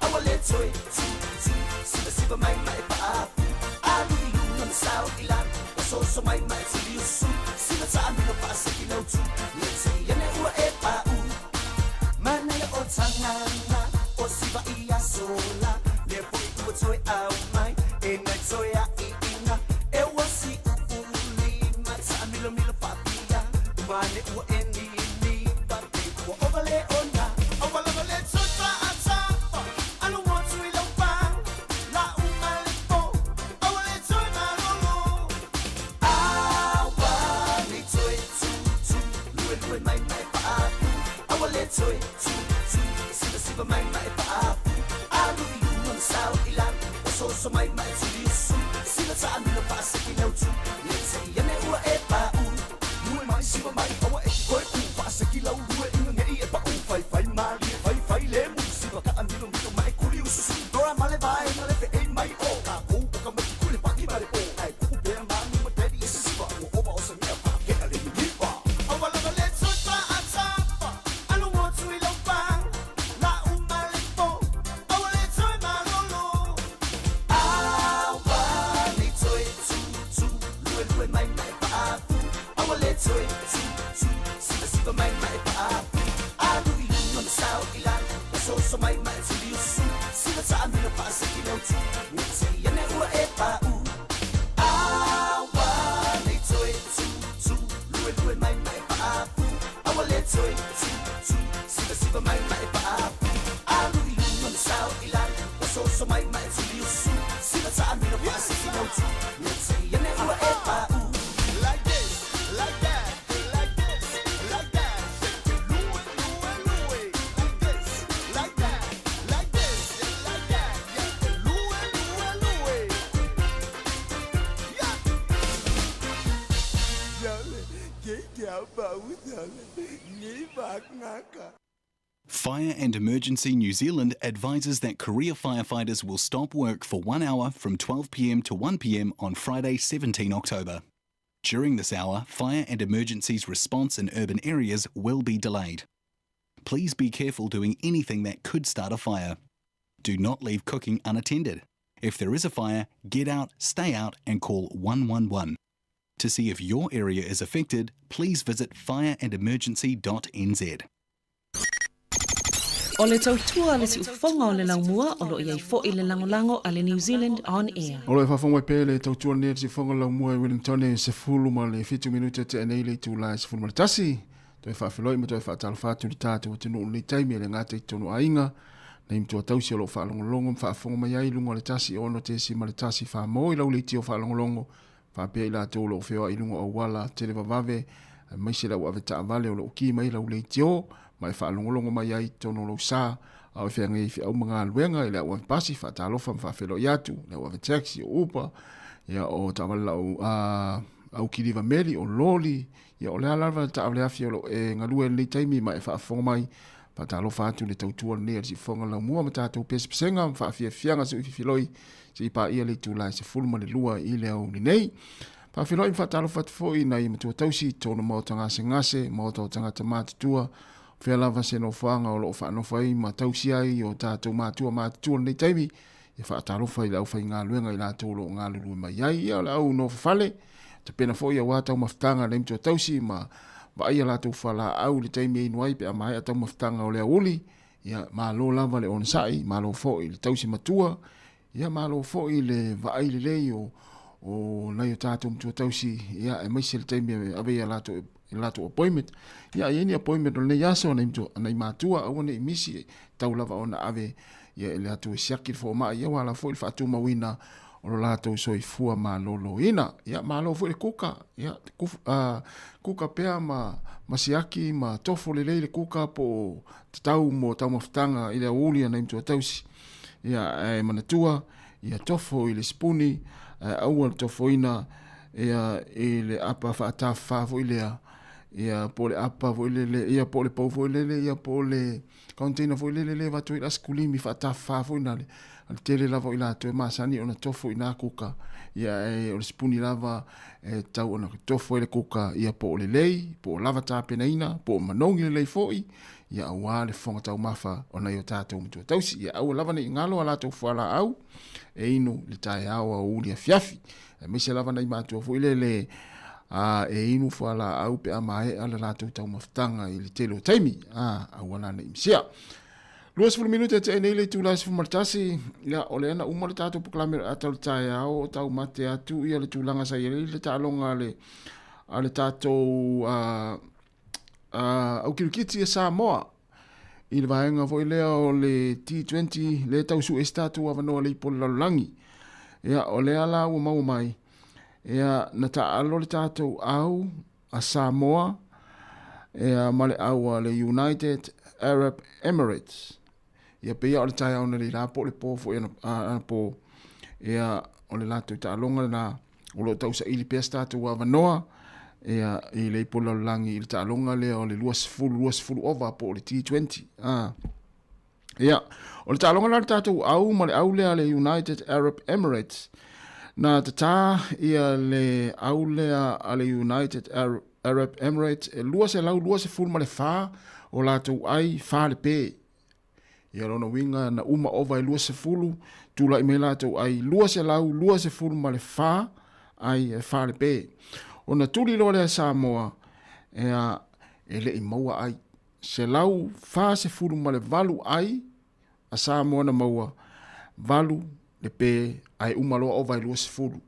a wale toi siva mai mai pa alu ilungan sao ilan so mai mai tu siva sa amino pa sa kilotu let's say yane ua e pa mana ya o tangana o siva ia sola le po ua toi au mai e nai toi a ina e ua si uli mai sa amilo milo pa pia mane ua e ni pa te ua ovale ona ovale toi pa atapa alu watu i lau pa la uma le po ovale toi ma lolo awa ni toi tu lue mai mai pa ovale toi tu siva mai mai pa alu ilungan sao ilan so mai mai tu siva sa amino pa sa kilotu let's say yane ua e pa lue mai siva mai awa e koi pa sa kilau lue inga ngei e pa fai mali fai le mu siva ka amino mito mai kuri ususu dora male vai male fe e mai o ka ko ka mai kuri pa ki male o ai ku pe ma ni mo dedi siva o ba o sa mea pa ke ale ni pa awala le toi pa atapa alu watu i lau pa la uma le po awale toi ma lolo awa ni toi tu lue mai mai pa awale toi tu siva mai mai pa alu ilungan sao ilan so mai mai tu siva sa amino pa sa kilotu let's say yane ua e pa awa ni toi tu lue mai mai pa awale toi tu siva mai mai pa alu ilungan sao ilan so mai mai tu siva sa amino pa sa kilotu let's say yane ua e pa like this like that like this like that lue like this like that like this like that lue Fire and Emergency New Zealand advises that career firefighters will stop work for 1 hour from 12 p.m. to 1 p.m. on Friday, 17 October. During this hour, fire and emergencies response in urban areas will be delayed. Please be careful doing anything that could start a fire. Do not leave cooking unattended. If there is a fire, get out, stay out, and call 111. To see if your area is affected, please visit fireandemergency.nz. O le tautua le si ufonga o le laumua o lo iai fo i le langolango a le New Zealand On Air. O le whawhonga pe le tautua ne si fonga laumua e Wellington se fulu ma le 50 minute te anei le tu la se fulu ma le tasi. Toi whawhiloi me toi whaatalawhatu ni tātou o tenu o le taimi le ngāte i tonu ainga. Nei mtua tausi o lo whaalongolongo whaafonga mai ai lunga le tasi ono te si ma le tasi whaamo i lau le ti o whaalongolongo. Whapea i la tō lo whioa i lunga o wala te le wawave. Mai se lau ave ta vale o lo ki mai lau le ti o. Mai whaalongolongo mai ai tono lo sa. Au whianga i whiau mga aluenga i lau ave pasi whaatalofa mwhawhelo i atu. Lau ave taxi o upa. Ia o tawala lau au kiriva meri o loli. Ia o le alarva ta avle afi o lo e ngalue le taimi mai whaafonga mai. Whaatalofa atu le tautua nea si fonga lau mua ma tātou pesipisenga. Whaafia fianga su i whiloi. Si pa ia le tūlai se fulma le lua i le au ni nei. Whaafiloi whaatalofa tufoi na i matua tausi tōna maotanga se ngase. Maotau tangata mātutua. Whea lava se no whaanga o lo whaanofai ma tausi ai o tātou mātua mātutua nei taimi. I whaatalofa i lau whai ngā luenga i lātou lo ngā lulu mai ai. Ia la au no whale. Te pena fo ia wātau mawhtanga le mtua tausi ma wa ia lātou whala au le taimi e inuai pe a mai atau mawhtanga o le auli. Ia ma lo lava le onsai, ma lo fo i le tausi matua. Ia ma lo fo i le vaai le lei o nei o tātou mtua tausi. Ia e maise le taimi ave ia lātou appointment. Ia i eni appointment o nei aso nei mātua au nei misi tau lava ona ave. Ia e le atu e siaki fo maa ia wala fo i whaatu mawina o lo lātou soifua mālolo ina. Ia mālo fu le kuka. Ia kuka pea ma siaki ma tofo le leile kuka po te tau mo tau mawhitanga i le aulia na imtua tausi. Ia manatua, ia tofo i le spuni, aua tofo ina, ia i le apa whaatafa fu i lea. Ia po le apa fu i lele, ia po le pau fu i lele, ia po le container fu i lele, watu i askulimi whaatafa fu i nale. Al tele lava i lato e masani ona tofo i nā kuka. Ia o le spuni lava tau ona tofo i le kuka. Ia po le lei, po lava tāpena ina, po manongi le lei foi. Ia awa le fonga tau mafa ona i o tātou mtua tausi. Ia au lava nei ngalo a lato fuala au. E inu le tae au a uli a fiafi. Mise lava nei mātua fu i le e inu fuala au pe amae ala lato tau maftanga i le telo taimi. Au ana nei msia. Luas 10 minute te nei le tūlai sifu martasi, ia ole ana umare tātou puklame atal tae au, tau mate atu, ia le tūlanga sa ia le tālonga le tātou au kirikiti e Sāmoa, i le vaenga vo i lea o le T20, le tau su estatu avanoa le ipo le lalulangi, ia ole ala ua mau mai, ia na ta alo le tātou au a Sāmoa, ia male au a le United Arab Emirates, ia pia o le tai au na le la po le po fo ana po ia o le lato ta longa na o lo tau sa ili pia statu wa vanoa ia i le po langi i le ta longa le o le luas full over po le T20 ia o le ta longa la tatu au ma le au le United Arab Emirates na ta ia le au le ale United Arab Emirates e luas e lau luas full ma le fa o lato ai fa le pe ia lona winga na uma ova i lua se fulu, tula i me lato ai lua se lau, lua se fulu ma le wha, ai e wha le pe. O na tuli loa lea Sāmoa, e le i maua ai. Se lau wha se fulu ma le valu ai, a Sāmoa na maua, valu le pe, ai uma loa ova i lua se fulu.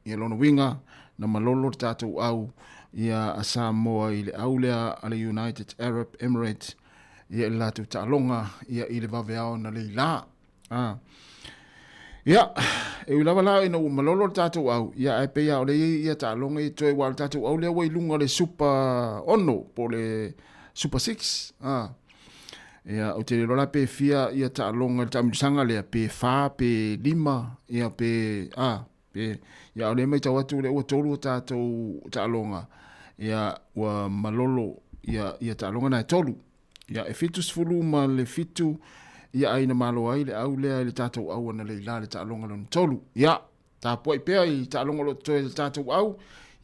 Ia lona winga, na malolo tātou au, ia a Sāmoa i le au lea a le United Arab Emirates, ia i lātou tālonga, ia i le waweao na le la. Ia, e ui lawa lao ina ua malolo tātou au, ia e peia o le ia tālonga i toi wale tātou au lea wai lunga le super ono, po le super 6. Ia, o te rola pe fia ia tālonga le tāmirisanga lea pe wha, pe lima, ia pe, ia o le mai tau atu le ua tolu tātou tālonga, ia ua malolo, ia tālonga na e tolu. Ia e fitu sfulu ma le fitu ia aina malo ai le au lea le tātou au ana le ila le tālonga lona tolu. Ia, tā pua i pea i tālonga lo toe le tātou au,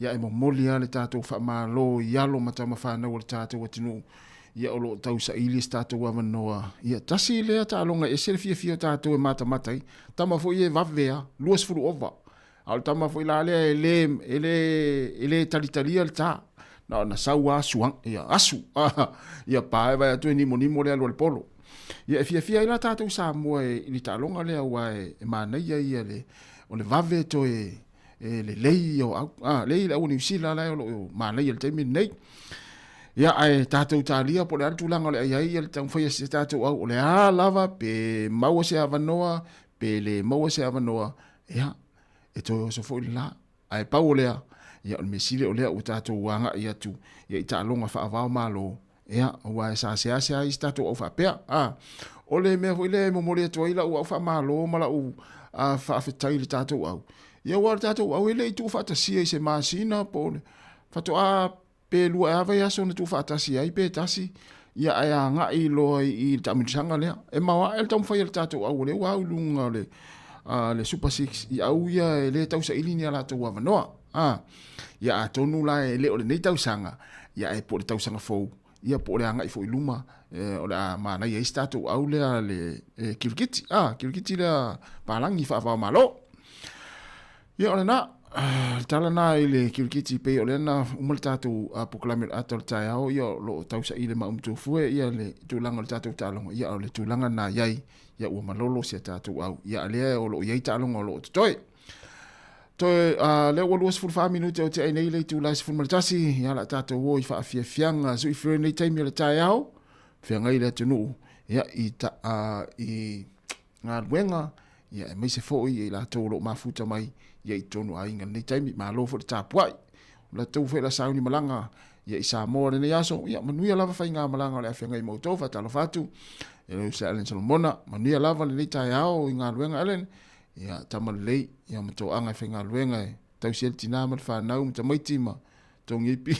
ia e momoli a le tātou wha malo i alo matama whanau le tātou atinu. Ia o lo tau sa ilis tātou awanoa. Ia tasi lea tālonga e sere fia tātou e matamatai. Tama fo i e wawea, luas fulu ova. Al tama fo i la lea e le talitalia le tā. Na sau asuang, ia asu, ia pae vai atu e nimo le alo le polo. Ia e fia ila tātou Sāmoa e ni tālonga lea ua e mānaia ia le, o le vave to e le lei o au, lei le au ni usila lai o mānaia le teimi nei. Ia e tātou tālia po le altulanga o le ai le tau whaia se tātou au, o le lava pe maua se avanoa, pe le maua se avanoa, ia, e toi o se fo i la, ai pau lea, ia o mesile o lea o tātou wanga i atu, ia i tālonga whaavao malo, ia, ua e sa seasea i tātou au whapea, o le mea fo i le momole atua ila ua au wha malo, mala u whaafetai le tātou au. Ia ua le tātou au ele i tu whaatasia i se maasina, po le whato pe lua e awai aso na tu whaatasia i pe tasi, ia e a nga i loa i tamirisanga lea, e mawa e le tamu whai le tātou au, le ua au lunga le Super 6, i au ia e le tau sa ilini a la tau wavanoa, ia a tonu la e le o le nei tausanga, ia e po le tausanga fou, ia po le anga i fo i luma, o le a mana ia istatu au lea le kirikiti, kirikiti lea palangi whaafao malo. Ia o le na, tala na i le kirikiti pe o le na umale tatu apokalame ato le tai au, ia lo tausa i le maumtu fue, ia le tūlanga le tatu talonga, ia o le tūlanga na iai, ia ua malolo se tatu au, ia lea o lo iai talonga o lo totoe. Toe le wa luas fulfa minute o te ai nei le tu lai ful maltasi ya la tato wo i fa fia fianga so i fere nei time le tai au fianga i le tunu ya i ta i nga wenga ia e mai se fo i la tolo mafuta mai ia i tonu ai ngal nei taimi malo fo ta puai la tu fe la sauni malanga ia i Sāmoa le nei aso ia manuia lava fai ngā malanga le afenga i mautou fa talo fatu e se alen salomona manuia lava le nei tai ao i ngā luenga alen ia tamalei ia mato anga fe ngā luenga e tau siel tina mal fa nau mta mai tima tongi pi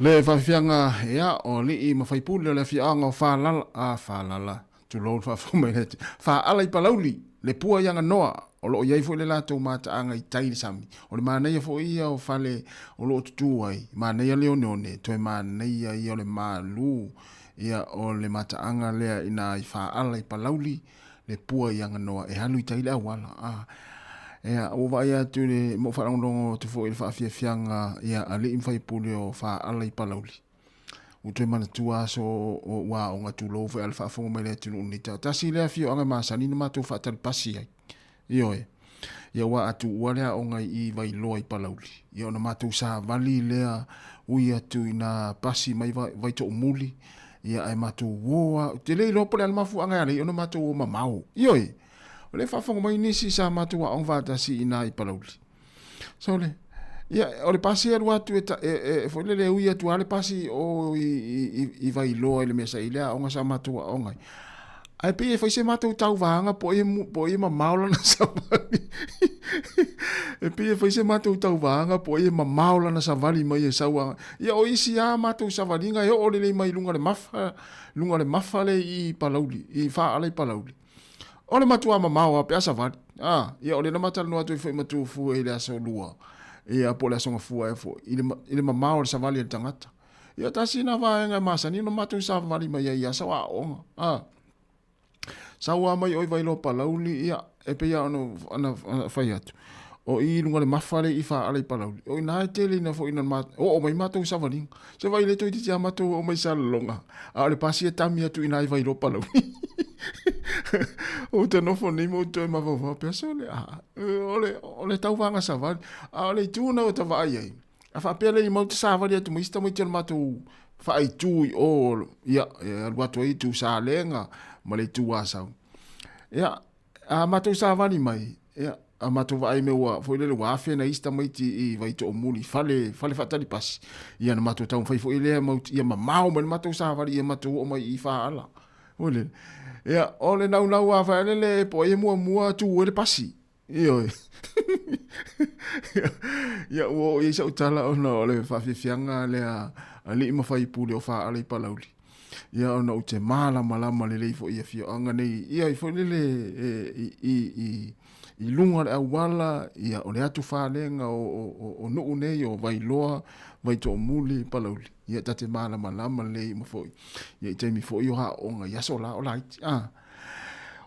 Le whawhianga ea o li I mawhaipule le whianga o whalala. Tu lou whawhumai le whaala I palauli. Le pua ianga noa. O lo iai fo le lato mata anga I tairi sami. O le māneia fo ia o whale o lo tutu ai. Māneia leo neone. Toi māneia I o le mālu. Ia o le mata anga lea ina I whaala I palauli. Le pua ianga noa. E hanu I tairi awala. Ea, o vai atu le mo wharangongo te fo I whawhianga ia a li imwhaipule o whaala I palauli. O te mana tua so o wā o ngā tūlo whai alwha whongo mai le tunu unita. Tasi lea whio anga māsani na mātou whaatari pasi ai. Ioe. Ia wā atu ua lea o ngai I vai loa I palauli. Ia o na mātou sā vali lea ui atu I nā pasi mai vai to umuli. Ia ai mātou woa. Te lei lopo le almafu anga ale. Ia o na mātou o mamau. Ioe. O le whawhongo mai nisi sa mātua o ngwātasi ina I palauli. So le, ia, o le pasi aru atu fo le ui atu ale pasi o I vai loa I le mesa I lea o nga sa mātua o ngai. Ai pe e whaise mātua tau vāanga po e ma maula na sa mani. pe fa se matou tau vanga po e mamau lana savali mai e saua ia o isi a matou savalinga e o le mai lunga le mafa le i palauli i fa ale palauli o le matua mamau pe savali ia o le matal no atu foi matu fu e le aso lua ia po le aso fu e fo i le mamau le savali tangata ia tasina vaenga masani no matou savali mai ia sawa o sawa mai oi vai lo palauli ia e pe ia no ana fai atu o i lunga le mafale i fa ale palauli o ina tele na fo ina mat o mai matou savali se vai le toi ti matou o mai salonga a le pasi e tami atu ina vai lo palauli o te no fo ni mo to ma va persone o le tau vanga savali a le tu na o ta vai ai a fa pele i mo te savali atu mo sta mo te matou fa ai tu o ia wato i tu sa lenga ma le tu asa ia a matou savali mai ia a matou vai me wa foi le wa fe na ista mai ti i vai to muli fale fatali pas ia na matou tau fai foi le mo ia mamau ma matou savali ia matou o mai i fa ala ole ia ole nau a fa le po e mua tu le pasi io ia o ia sa utala ona le fa fianga le a li ma fai pule o fa ale palauli ia ona o te mala le fo ia fio anga nei ia fo le i lunga le awala ia o le atu whalenga o nuu nei o vai loa vai to muli palauli ia tate mala le i mafoi ia i teimi fo i o ha onga ia so la o laiti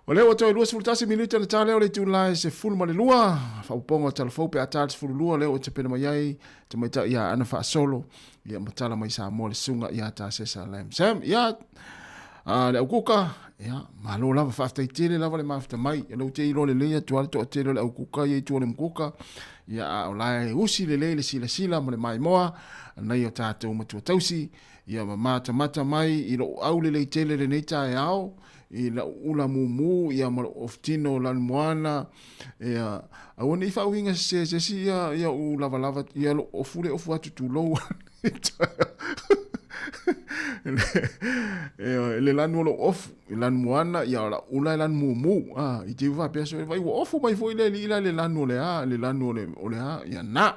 o leo toi lua sefulutasi minuta na tā leo le tūlai se fulu ma le lua whauponga talafou pe atā te fulu lua leo o te pena mai ai te mai ta ia ana wha solo ia matala mai Sāmoa le sunga ia tā sesa lam Sam ia le au kuka ia malo lava whaftai tele lava le mafta mai ia lau te ilo le leia tuale to tele le au kuka ia tuale mkuka ia o lai usi le sila ma le mai moa nei o tātou matua tausi ia mata mai i lo au le tele le neita e au i la ula mumu ia ma oftino lan moana ia awoni fa winga se ia u lava ia lo ofure ofu atu tu lo le lan lo of lan moana ia la ula lan mumu i te va peso vai ofu mai foi le lan ole ia na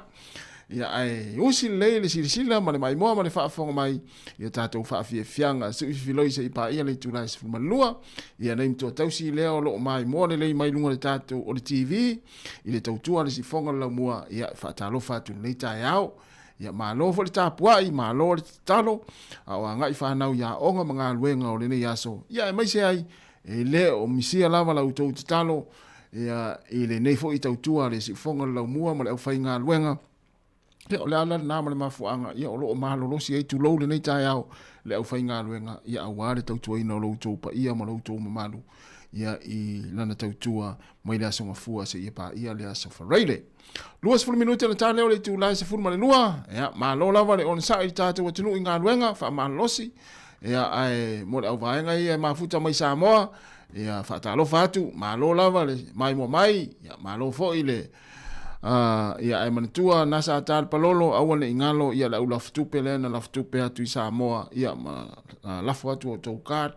ia ai usi le sila ma le mai mo ma le fa fonga mai ia tatou fa fianga se filoi se pa ia le tula se fuma lua ia nei to tausi le o lo mai mo le mai lunga le tatou o le TV i le tautua le si fonga la mua ia fa talo fa tu le tai au ia ma lo fo le tapua i ma lo le talo a ngai fa nau ia onga manga luenga o le nei aso ia mai se ai e le o misia lava la utou talo ia i le nei fo i tautua le si fonga la mua ma le au fainga luenga le o le ala na ma le mafuanga ia o lo malo lo si ai tu lo le nei tai au le au fainga luenga ia au ale tautua ina lo utou pa ia ma lo utou malu ia i lana tautua mai le aso ngafua se ia pa ia le aso fareile luas fulu minuta na tale o le tu lai se fulu ma le lua ia ma lo lava le on sa i tātou atunu i ngā luenga fa ma losi ia ai mo le au vaenga ia mafuta mai Sāmoa ia fa talo fatu ma lo lava le mai mo mai ia ma lo fo i le ia ai manatua nasa atal palolo awane ingalo ia la ulaftupe le na laftupe atu i Sāmoa ia ma lafu atu o tau card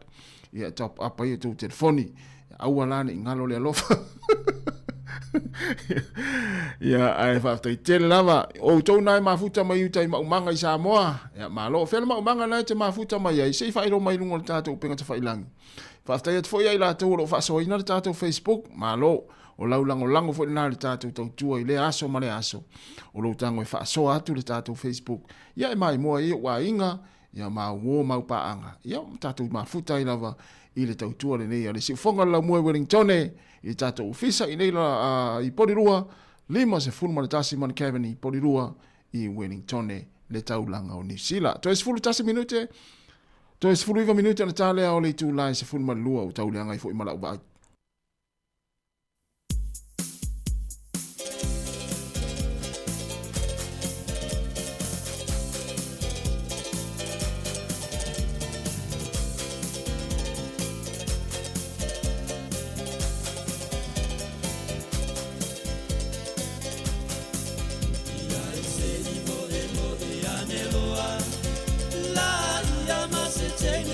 ia top apa ia tau telefoni awalane ingalo le alofa ia ai faftai tele lava o tau nai mafuta mai utai maumanga i Sāmoa ia malo fela maumanga nai te mafuta mai ai sei failo mai lungo le tātou penga te failangi faftai at foi ai la tau lo fasoina le tātou Facebook malo o lango fo na le tātou tautua i le aso ma le aso o lo tango e faso atu le tātou Facebook ia e mai moa i wa inga ia ma wo mau paanga ia tātou mafuta i lava i le tautua le nei ale si fonga la mua Wellington i tātou ofisa i nei la i Porirua lima se fulu ma le tasi man Kevin i Porirua i Wellington le taulanga o New Zealand to es fulu tasi minute to es fulu iwa minute na tale o le tu lai se fulu ma lua o tauleanga i fo i mala uba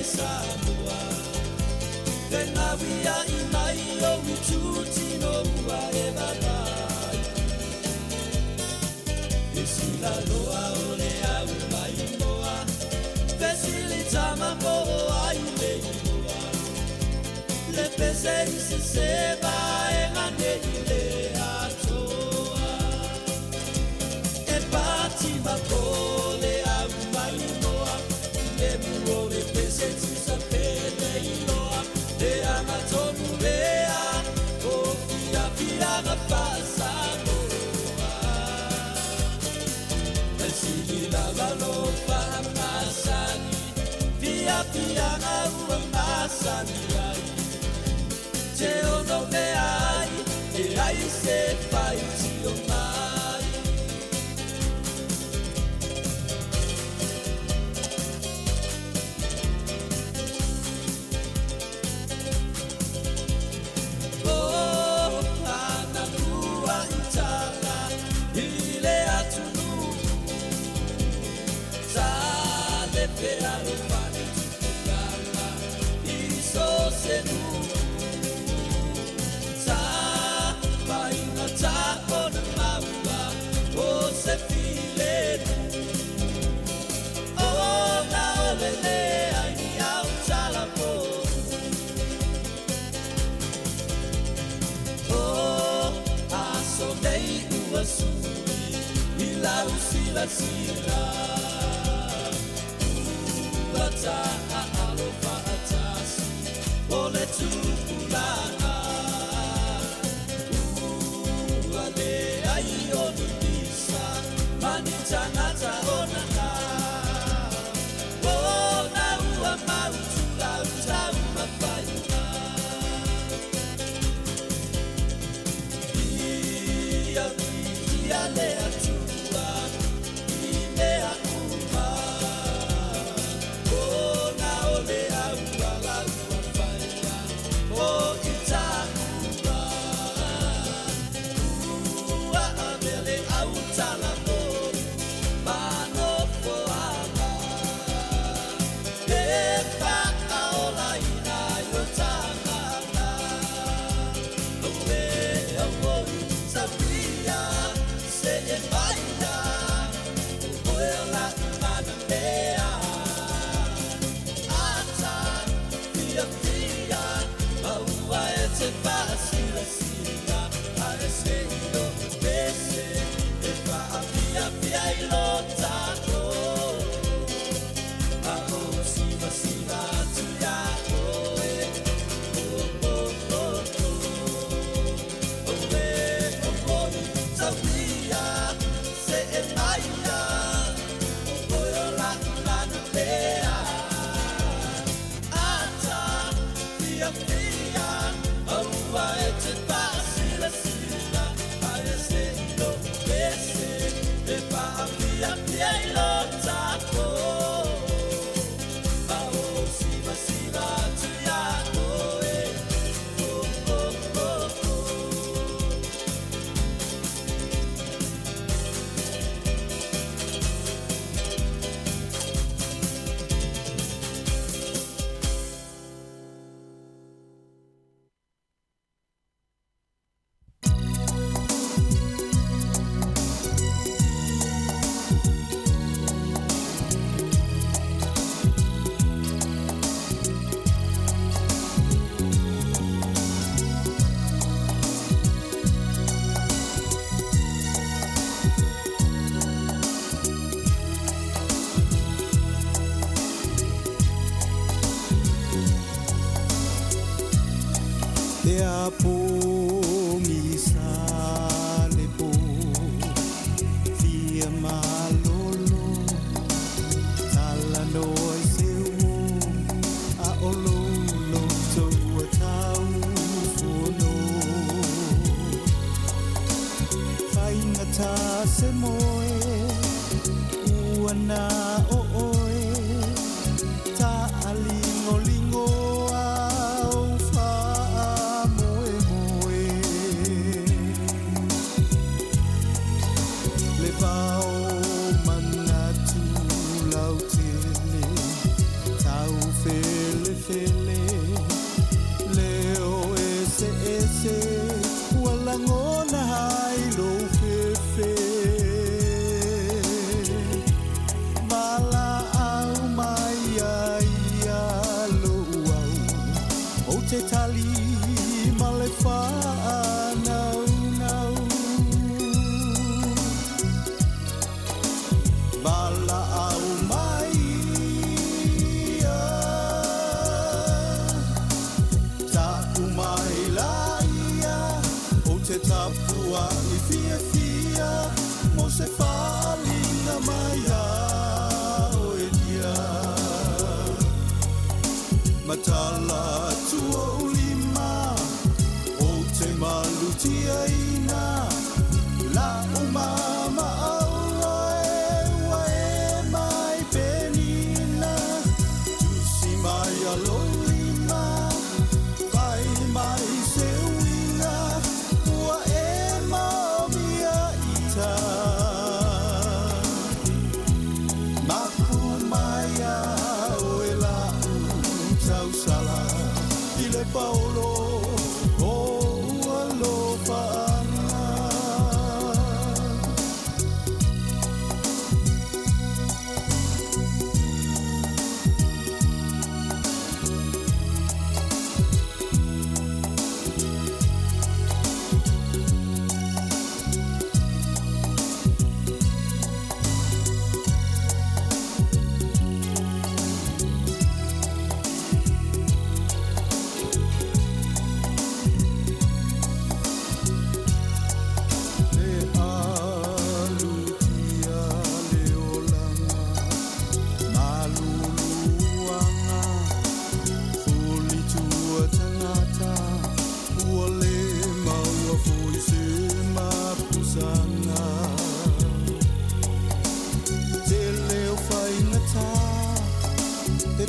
Sāmoa, te ngawia i mai o ututi no ua e batai.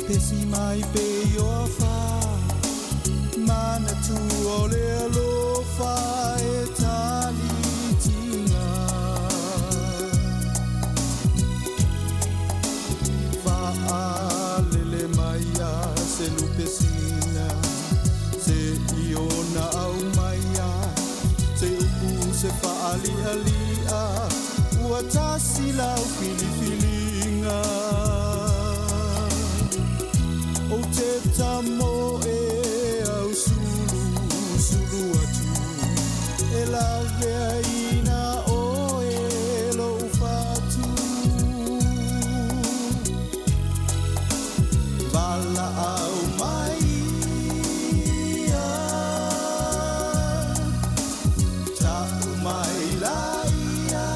pesi mai pe o fa mana tu ole alofa e tali tinga fa lele mai a se lupesina se iona au mai a se upu se fa ali ali a ua tasi lau fili filinga o te tamo e au sulu sulu atu e la vea ina o e lo fatu bala au mai a ta mai laia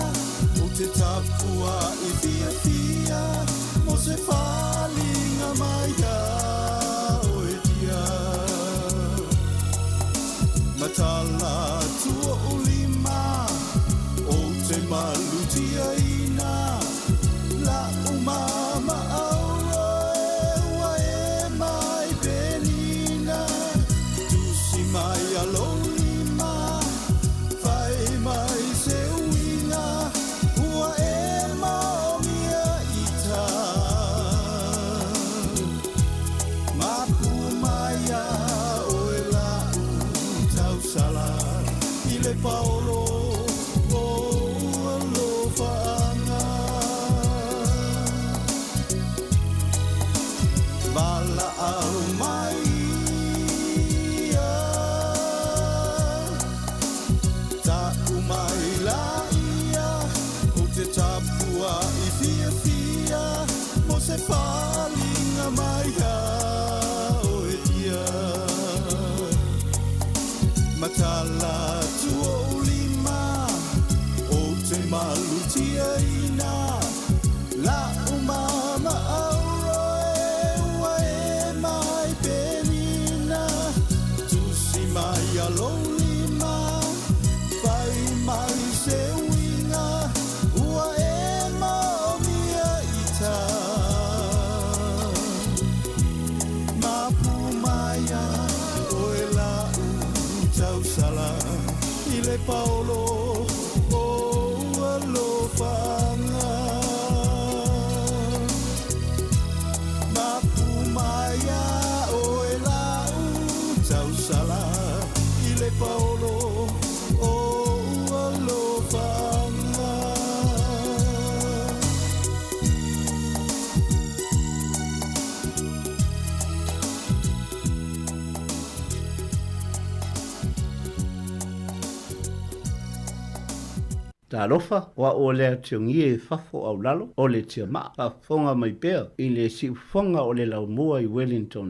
o te tapua i fia fia mo se falinga mai a matala tua ulima o te malutia ina la umama auro e ua e mai benina tusi mai alolima fai mai se uina ua e maomia ita mapu maya sala ile paolo o lo fanga bala au mai ta umai la ia o te tapua i fia fia mo se falinga mai o e dia matala tua ulima o te malutia ina la umama auro e ua e mai penina tusi mai alolima fai mai se uina ua e maomia ita mapu maya o e la sala ile paolo o lo fanga mapu maya o la sala ile paolo o lo fanga Ta lofa wa o le tiongi e fafo au lalo o le tia maa pa fonga mai pea i le si fonga o le lau mua i Wellington.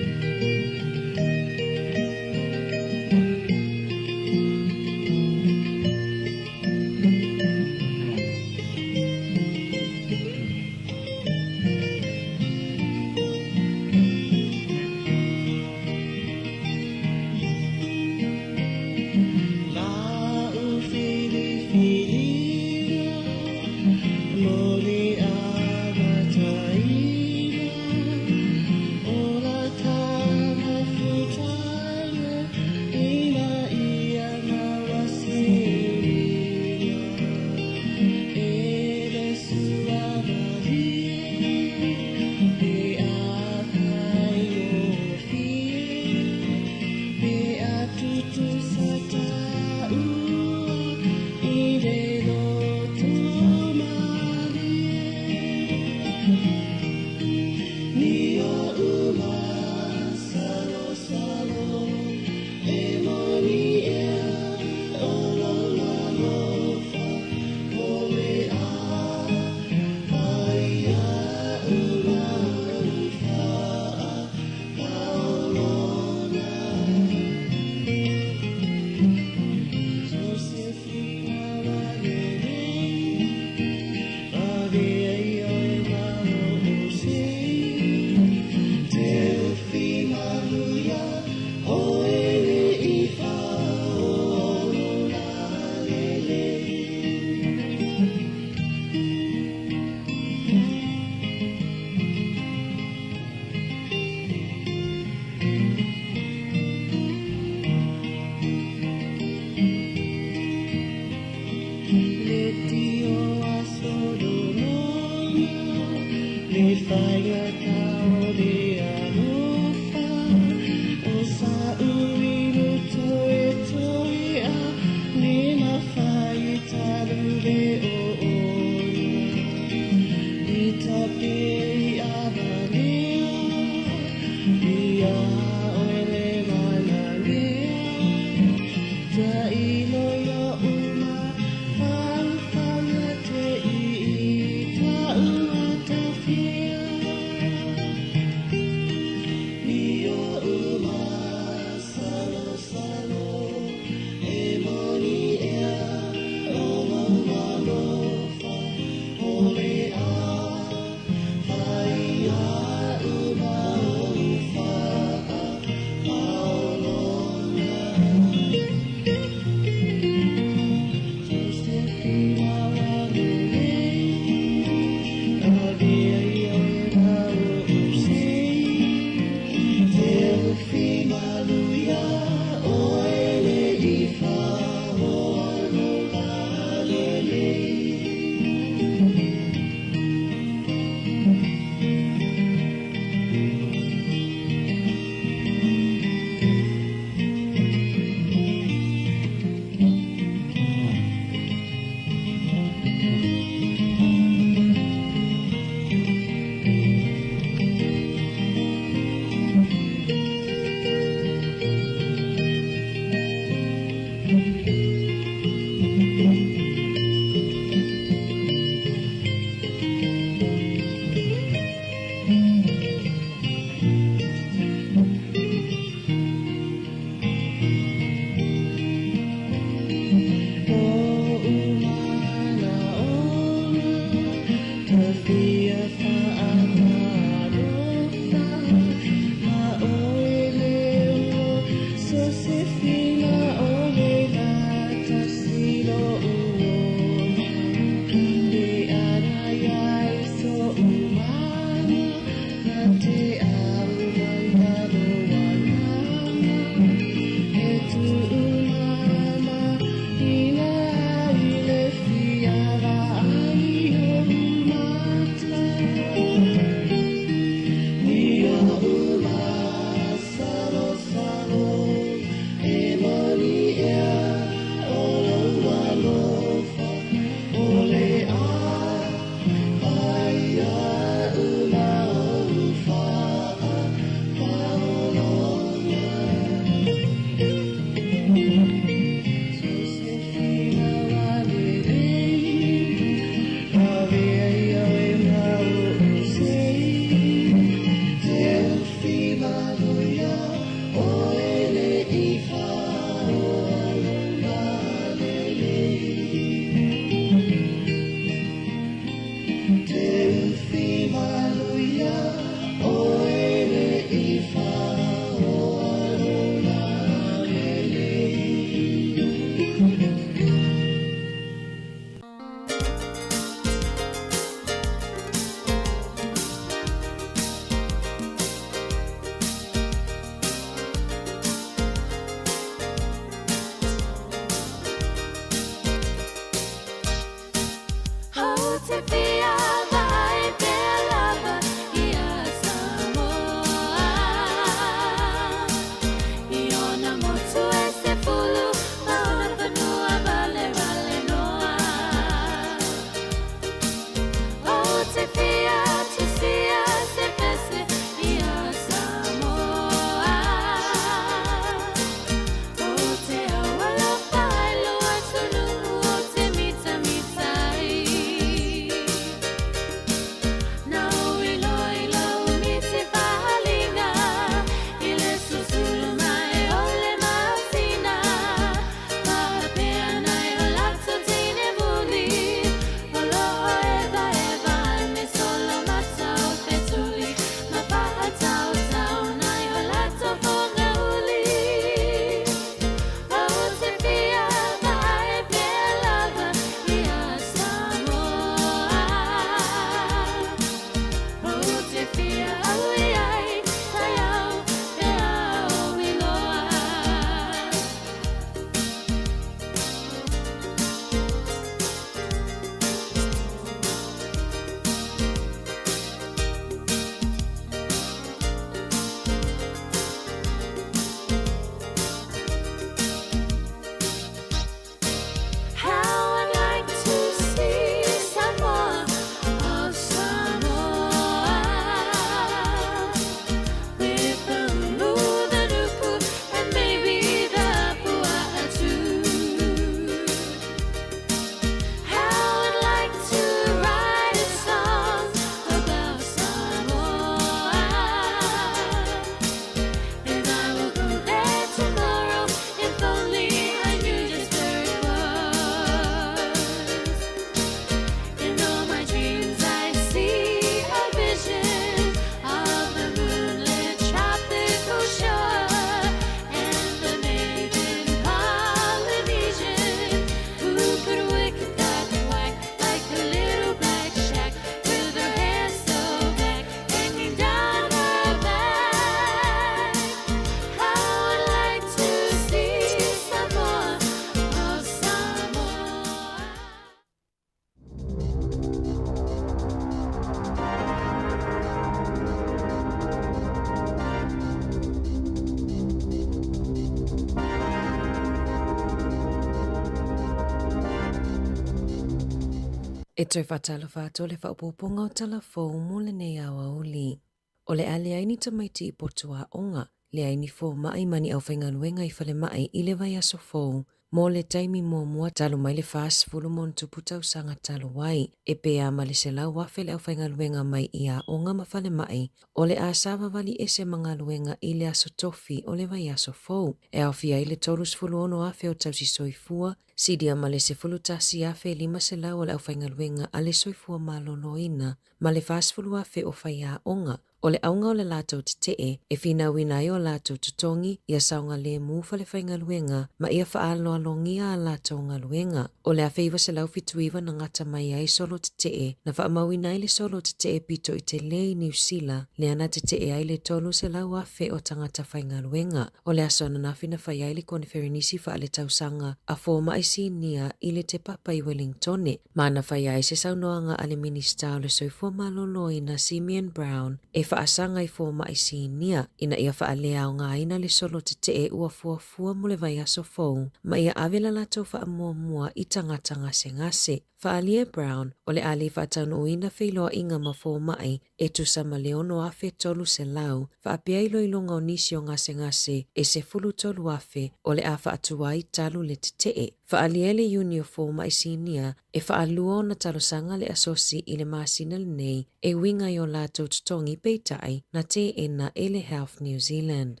E toi whatalo whato le whaupoponga o talafou mo le nei awa uli. O le ale aini tamaiti I potua onga, le aini fō mai mani au whaingaluenga I whale mai I le vai aso fōu, mo le taimi mua talo mai le fast fulu mon tuputau sanga talo wai, e pea ma le se lau wafe le au whaingaluenga mai I a onga ma whale mai, o le a sawa wali ese mangaluenga I le aso tofi o le vai aso fōu, e au fia I le tolus fulu ono afe o tausi soifua, sidia ma le se fulu tasi afe 5 se lau o le au whaingaluenga a le soifua maloloina, ma le fast fulu afe o whai a onga, o le aunga o le lātou te tee, e whina winai o lātou tutongi, ia saunga le mūwha le whaingaluenga, ma ia whaaloa longia a lātou ngaluenga. O le awhiwa se lau fituiwa na ngata mai ai solo te tee, na whaamawinai le solo te tee pito I te lei New Zealand, le ana te tee ai le tolu se lau awhe o tangata whaingaluenga. O le asona na whina whai ai le kone wherenisi wha le tausanga, a fōma I sinia I le te papa I Wellingtone. Mana whai ai se saunoanga a le minista o le soifua maloloi na Simeon Brown, e whaasanga I fōma I sinia, ina ia whaalea o ngā ina le solo te tee ua fuafua mo le vai aso fōu, ma ia awela lato whaamua I tangata ngase. Whaalia Brown, o le ali whaataunu uina whiloa inga ma fōmai, e tu sama leono afe tolu se lau, whaapia ilo ilonga o nisi o ngase, e se fulu tolu afe, o le a whaatuai talu le te tee. Whaalia le uni o fōmai sinia, e whaalua na talosanga le asosi I le masina le nei, e winga I o lātou tutongi peitai na te ena e le Health New Zealand.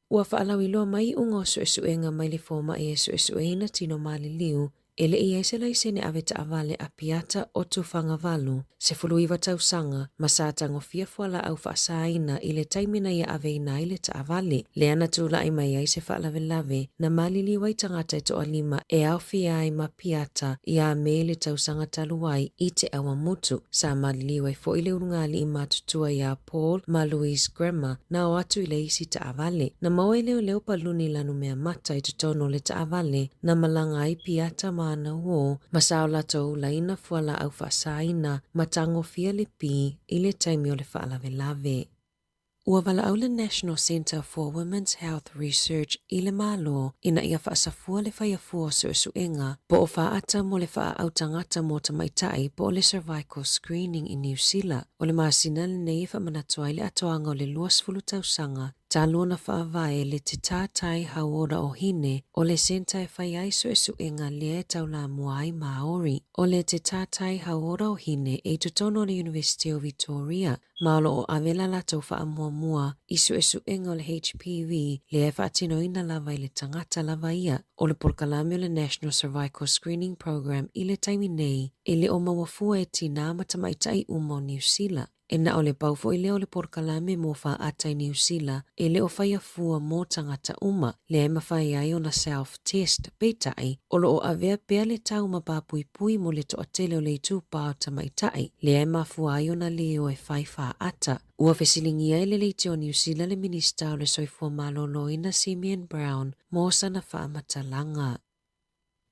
Ua whaalau iloa mai unga o suesuenga mai le fōmai e suesuena tino mali liu, ele ia se lai sene aveta avale a piata o tufanga valu, se fuluiwa tausanga, masatango fia fuala au whaasaina I le taimina ia aveina I le ta avale, le ana tula I mai ai se whaalave na malili wai tangata I toa 5 e au fia ai ma piata I a me le tausanga taluai I te awa mutu, sa malili wai fo I le urungali I matutua I a Paul ma Louise Grema na o atu I le isi ta avale, na maua I leo paluni lanu mea mata I tutono le ta avale, na malanga I piata ma ana wo, masao lato laina fuala au whaasaina, matango fia le pi, I le taimi o le whaalave. Ua wala au le National Centre for Women's Health Research I le malo, ina ia whaasafua le whaiafua suesuenga, po o whaata mo le wha au tangata mo tamaitai po o le cervical screening I New Zealand, o le maasina le nei whamanatua I le atoanga o le luas fulu tausanga, talona whaavae le te tātai hauora o hine o le senta e whai ai suesuenga lea taula muai Maori. O le te tātai hauora o hine e tutono le University of Victoria, maolo o avela lato whaamua I suesuenga o le HPV lea whaatino ina lava I le tangata lava ia, o le porkalame o le National Cervical Screening Program I le taimi nei, e le o mawafua e tina matamaitai umo New Zealand. E na o le paufo I leo le porkalame mo wha atai New Zealand, e le o whaiafua mo tangata uma, le e mawhai ai o na self-test, peitai, o lo o avea pea le tau mapapui pui mo le toatele o le tūpao tamaitai, le e mafua ai o na leo e whai wha ata. Ua whesilingi ai le leite o New Zealand le minista o le soifua maloloina Simeon Brown, mo sana wha matalanga.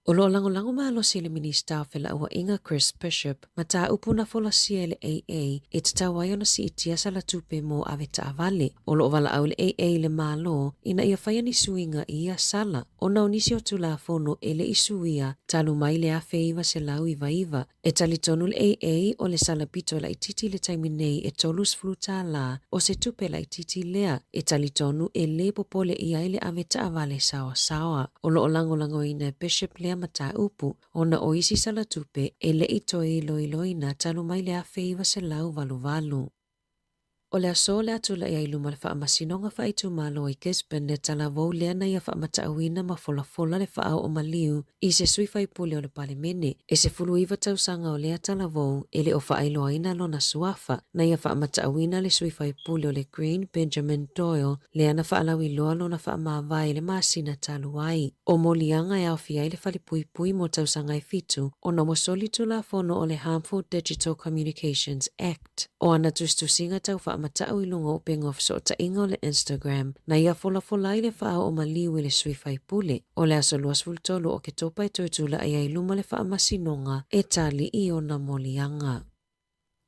O lo lango malo si le minista o whela ua inga Chris Bishop, ma tā upu na wholasia le AA, e te tawai ona si itia sa la tupe mo aveta avale. O lo wala au le AA le malo, ina ia whaia ni suinga ia sala. O nau nisi o tula fono e le isuia, talu mai le afe iwa se lau iwa. E tali tonu le AA o le sala pito la ititi le taiminei e tolus fruta la, o se tupe la ititi lea, e tali tonu e le popole ia ile aveta avale sawa. O lo lango ina Bishop lea mata upu, ona o isi sala tupe e le itoi loiloina talu mai le afe iwa se lau valu. O le aso le atula ia iluma le whaamasinonga whaitu malo I Gisborne le tala vau lea na ia whaamatauina ma fola le whaau o maliu I se sui whaipule o le palemene. E se fulu iwa tausanga o lea tala vau e le o whaailoaina lo na suafa na ia whaamatauina le sui whaipule o le Green Benjamin Doyle lea na whaalawi loa lo na whaamawai le masina talu ai. O molianga e au fiai le whalipui mo tausanga I fitu o na wasoli tula fono o le Harmful Digital Communications Act. O ana tustusinga tau matau ilunga o penga so ta inga le Instagram na ia fola i le wha o maliu le sui whaipule. O le aso luas fultolu o ke topa I tuitula ia iluma le wha masinonga e tali I o na molianga.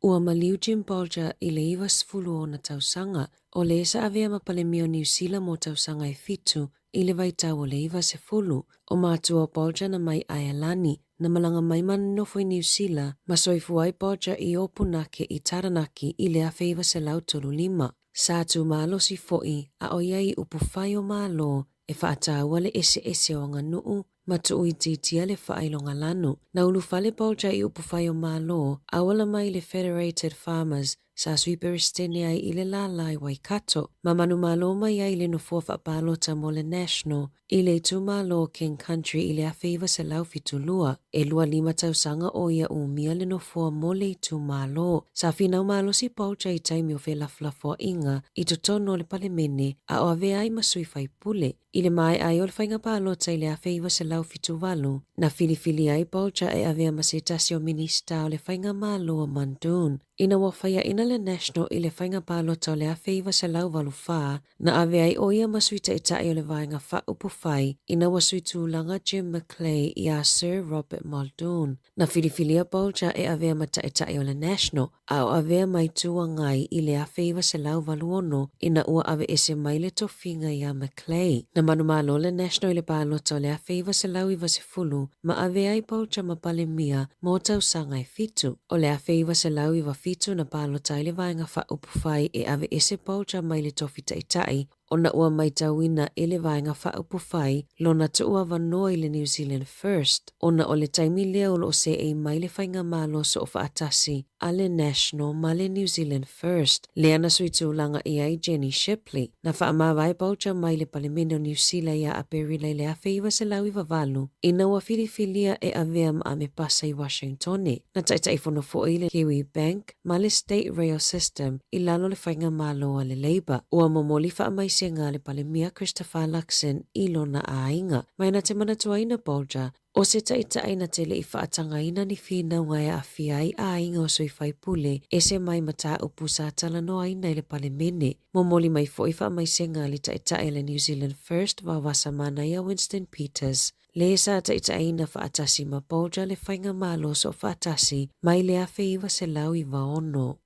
Ua maliu Jim Bolger I le iwa sifulu o na tausanga, o le esa avea mapalemio New Zealand mo tausanga e fitu, I le vaitau o le iwa sifulu, o mātua Bolger na mai Aialani, na malanga mai manofo I New Zealand, ma soifu ai Bolger I opunake I Taranaki I le afe iwa se lau tolu lima. Sātu malo si foi, a o iai upufai o malo, e whaataua le ese o ngā nuu, matu ui titia le whailonga lanu. Na ulufale Bolger I upufai o malo, awala mai le Federated Farmers, sa swiperistene ai I le lalai Waikato, ma manu malo mai ai le nofua whapalota mo le National, I le tu malo King Country I le awhiwa se lau fitulua, e lua lima tausanga o ia umia le nofua mo le tu malo. Sa finau malo si Bolger I taimi o felaflafo inga, I totono le palemene, a o ave ai masui pule. I le mai ai o le whainga palota I le awhiwa se lau fituwalu, na filifili ai Bolger e avea masetasi o minista o le whainga malo o Mandun. Ina wawhaia ina le National I le whainga palota o le awhiwa se lau walu wha, na ave ai o ia masuita I tae o le vainga wha upufai, ina wasui tūlanga Jim McClay I a Sir Robert Muldoon. Na filifilia Bolger e avea mata e tae o le National, a o avea mai tua ngai I le awhiwa se lau walu ono, ina ua ave ese mai le tofinga I a McClay. Na manumalo le National I le palota o le awhiwa se lau iwa se fulu, ma ave ai Bolger ma pale mia, mo tausanga e fitu. O le awhiwa se lau iwa fitu na palota I le vainga wha upufai e ave ese Bolger mai le tofi tai, o na ua mai tauina I le vainga wha upufai, lo na tu ua vanoa I le New Zealand First. O na o le taimi leo lo se e mai le whainga malo so o whaatasi, a le National ma le New Zealand First. Le ana sui tūlanga I ai Jenny Shipley, na wha amawai Bolger mai le palemene o New Zealand ia a perilei le awhi iwa se lau iwa valu, ina ua filifilia e avea ma ame pasa I Washingtone. Na taitai fono fo I le Kiwi Bank, ma le State Rail System, I lalo le whainga malo a le Labour. Ua momoli wha amai se ngā le palemia Christopher Luxon I lona a inga. Mai na te manatuaina Bolger, o se taitai na te le I whaatanga ina ni whina ngai a whiai a inga o sui whai pule, e se mai mata upu sa tala no aina I le palemene. Momoli mai fo I wha amai se ngā le taitai le New Zealand First wa wasa mana ia Winston Peters. Le sa taitai na whaatasi ma Bolger le whainga malo so whaatasi, mai le awhi iwa se lau I waono.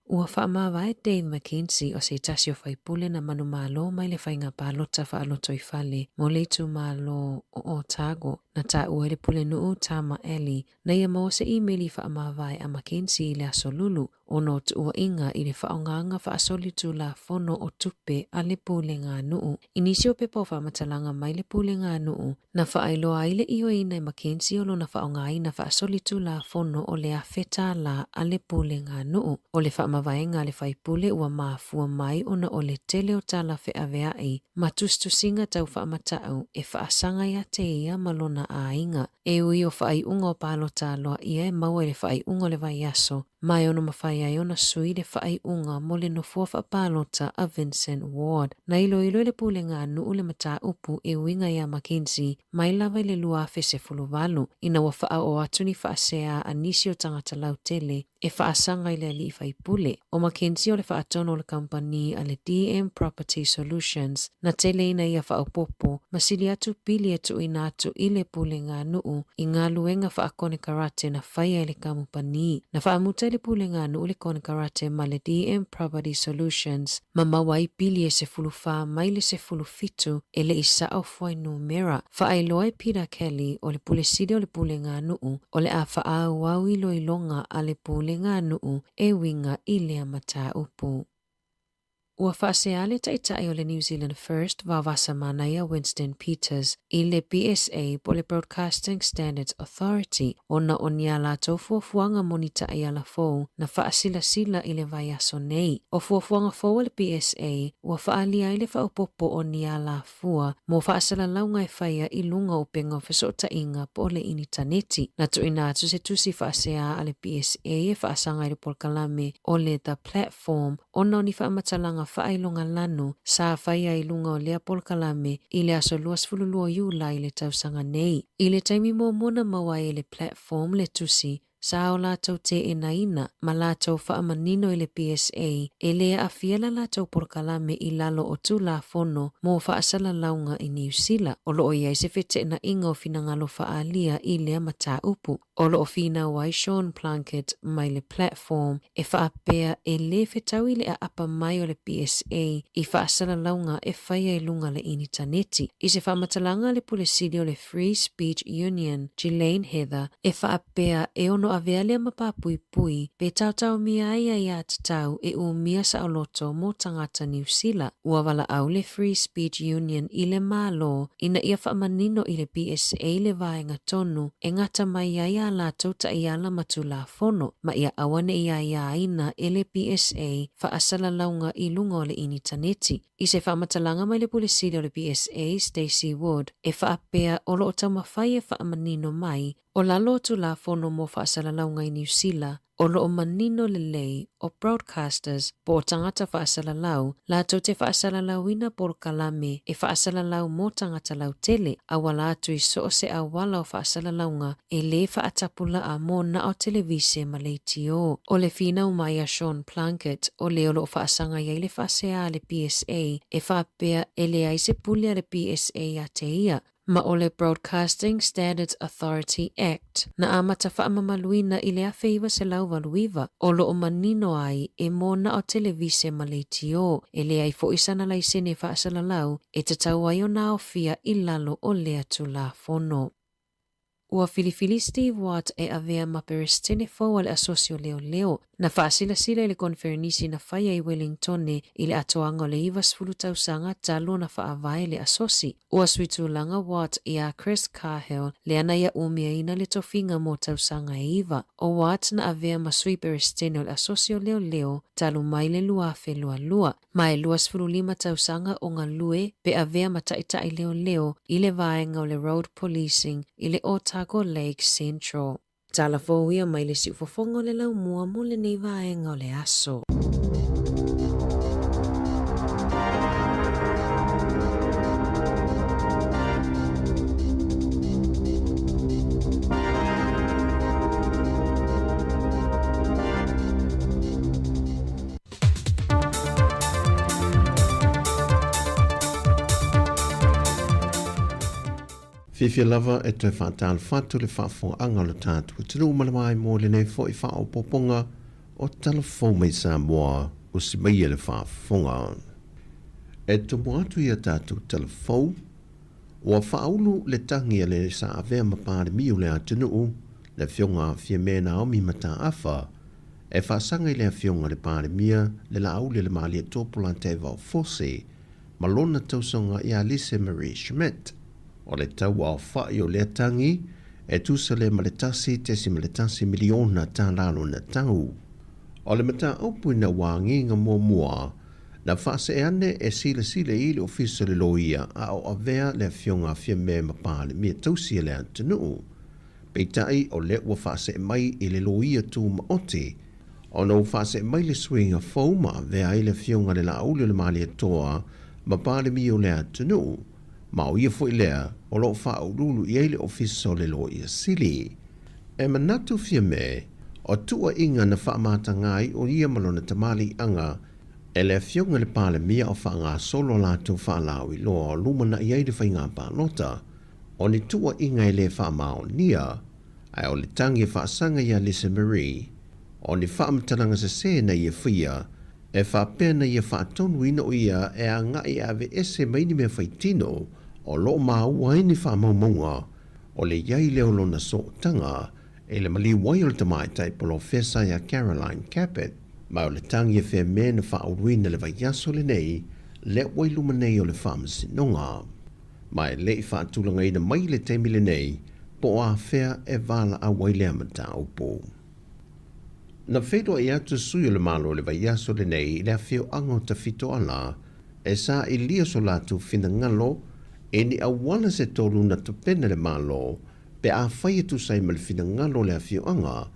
Ua whaamawai Dave McKenzie o se tasi o whaipule na manu malo mai le whainga palota whaaloto I whale mo le tu malo o Otago na ta ua le pule nuu Tama Eli na ia mo se emaili whaamawai a McKenzie I le asolulu o no tu ua inga I le whaonganga whaasoli tu la fono o tupe a le pule ngā nuu. Inisi o pepo whaamatalanga mai le pule ngā nuu na whaailoa I le iyo ina I McKenzie o lo na whaongai na whaasoli tu la fono o le awheta la a le pule ngā nuu. O le whaamavaenga le whaipule ua maafua mai ona o le tele o tala wheaweai ma tustusinga tau whaamatau e whaasanga ia te ia malona a inga. E ui o whai unga o palota loa ia e maua le whai unga le vai aso, mai ono mawhai ai ona sui le whai unga mo le nofua whapalota a Vincent Ward. Na ilo le pule ngā nuu le mata upu e uinga ia McKenzie, mai lava le lua se fuluwalu, ina wa wha o atuni whaasea a nisi o tangata lau tele, e whaasanga I le ali whaipule. O McKenzie o le whaatono le company a le DM Property Solutions, na tele ina ia whaopopo, masili atu pili atu ina atu I le pule ngā nuu, I ngā luenga whaakone karate na whaia le kampani. Na whaamuta le pule ngā nuu le kone karate ma le DM Property Solutions, ma mawai pili e se fulu wha mai le se fulu fitu e le isa au fwai numera. Whaailoa Peter Kelly o le pule sidi o le pule ngā nuu, o le a whaau au ilo ilonga a le pule ngā nuu e winga I le amata upu. Ua whaaseale taitai o le New Zealand First wawasa mana ia Winston Peters I le BSA po le Broadcasting Standards Authority ona o nia la tau fuafuanga monita I ala fou na whaasila I le vai aso nei. O fuafuanga fou le BSA ua whaalia I le whaupopo o nia la fua mo whaasala launga e whaia I lunga o penga whesota inga po le initaneti. Na tu ina atu se tusi whaasea a le BSA e whaasanga I le polkalame o le The Platform ona o ni whaamatalanga whaailonga lanu sa whaia I lunga o lea polkalame I le aso luas fululua iula I le tausanga nei. I le taimi mo mona mawa I le platform le tusi sa o lātou te e naina ma lātou whaamanino I le PSA e lea a fiela lātou polkalame I lalo o tū la fono mo whaasala launga I New Zealand. O loo iai se whete na inga o finangalo whaalia I lea mata upu. O lo o fina wai Sean Plunkett mai le platform e whaapea e le whetau le a apa mai o le PSA i whaasala launga e whaia i lunga le initaneti. I se whamatalanga le pulesili o le Free Speech Union, Ghislaine Heather, e whaapea e ono avea lea mapapui pui pe tautau mia ia ia tatau e o mia sa oloto mo tangata New Zealand. Ua wala au le Free Speech Union i le malo ina ia whaamanino i le PSA le vaenga tonu e ngata mai ia la tauta ia la matula fono ma ia awane ia ina ele PSA fa asala launga i lunga o le initaneti. I se whamatalanga mai le pulisiri o le PSA Stacey Wood e whaapea o lo o taumawhai e whaamanino mai o lalo tu la fono mo fa asala launga i New Zealand o lo o manino le lei o broadcasters po o tangata whaasala lau la tau te whaasala lauina por kalame e whaasala lau mo tangata lau tele a wala atu i so se a wala o whaasala launga e le whaatapula a mo na o televise ma le tio. O le fina umaya Sean Plunkett o le o lo whaasanga ia le whaasea le PSA e whaapea e le aise pulia le PSA a te ia. Ma o le Broadcasting Standards Authority Act na amata whaamamaluina i le awheiwa se lau waluiva o lo o manino ai e mo na o televise ma le tio e le ai fo isana lai sene whaasala lau e te tau ai o na o fia i lalo o le atu la fono. Ua filifili Steve Watt e avea maperestene fo le asosio leo na whaasila sila i le konfernisi na whaia i Wellingtone i le atoanga o le iwas fulutausanga talo na whaavai le asosi. Ua suitulanga Watt i a Chris Cahill le ana ia umia ina le tofinga mo tausanga e iwa. O Watt na avea masui perestene o le asosio leo talo mai le luafe lua. Mai luas fululima tausanga o ngā lue pe avea mataitai leo i le vaenga o le road policing i le Otago Lake Central. Tala fōia mai le siufofongo le lau mua mo le nei vaenga o le aso. Fifia lava e te whātāl whātu le whāwhonga o le tātua. Tino malamai mō le nei fo I whao poponga o talafou mai Sāmoa o si mai le whāwhonga. E to moatu I a tātua talafou, o a whaulu le tangi le sa avea mapāre miu le atinu, le whionga fia mena o mi mata afa, e whaasanga I le whionga le pāre mia, le la au le maali e tōpula te vau fose, malona tausonga I a Lise Marie Schmidt. O le tau au whai o le tangi, e tusa le maletasi te si maletasi miliona tā lalo na tau. O le mata aupu na wangi ngā mua, na whase e ane e sila I le ofisa le loia a o avea le whionga fia me mapale mia tausia le antanu. Peitai o le ua whase e mai I le loia tū maote, o no whase e mai le swinga fau ma avea I le whionga le la aule le maali atoa mapale mia o le antanu. Ma o ia fo lea, o lo wha au lulu I le ofiso le lo ia sili. E manatu fia me, o tua inga na wha amata ngai o ia malona tamali anga, e le whionga le pale mia o wha ngā solo lātou wha lawi loa o lumana I aide wha ngā pālota, o ni tua inga le wha mao nia, ai o le tangi wha sanga ia Lisa Marie, o ni wha amatalanga sa se na ia whia, e wha pēna ia wha tonu ina o ia e a ngai ave ese maini mea whaitino, o lo ma wai ni wha maumonga, o le iai leo lona so tanga, e le mali wai o le tamai tai polo fesa ia Caroline Capet, ma o le tangi e whea mea na wha auruina le vai yaso le nei, le wai luma nei o le wha masinonga. Ma e le wha tulanga ina mai le teimi le nei, po a whea e wala a wai lea mata upo. Na whedo e atu sui o le malo le vai yaso le nei, le a whio ango ta fito ala, e sa I lia so latu fina ngalo, e ni awala se tolu na tupena le malo, pe a whai atu sai ma le fina ngalo le a whio anga,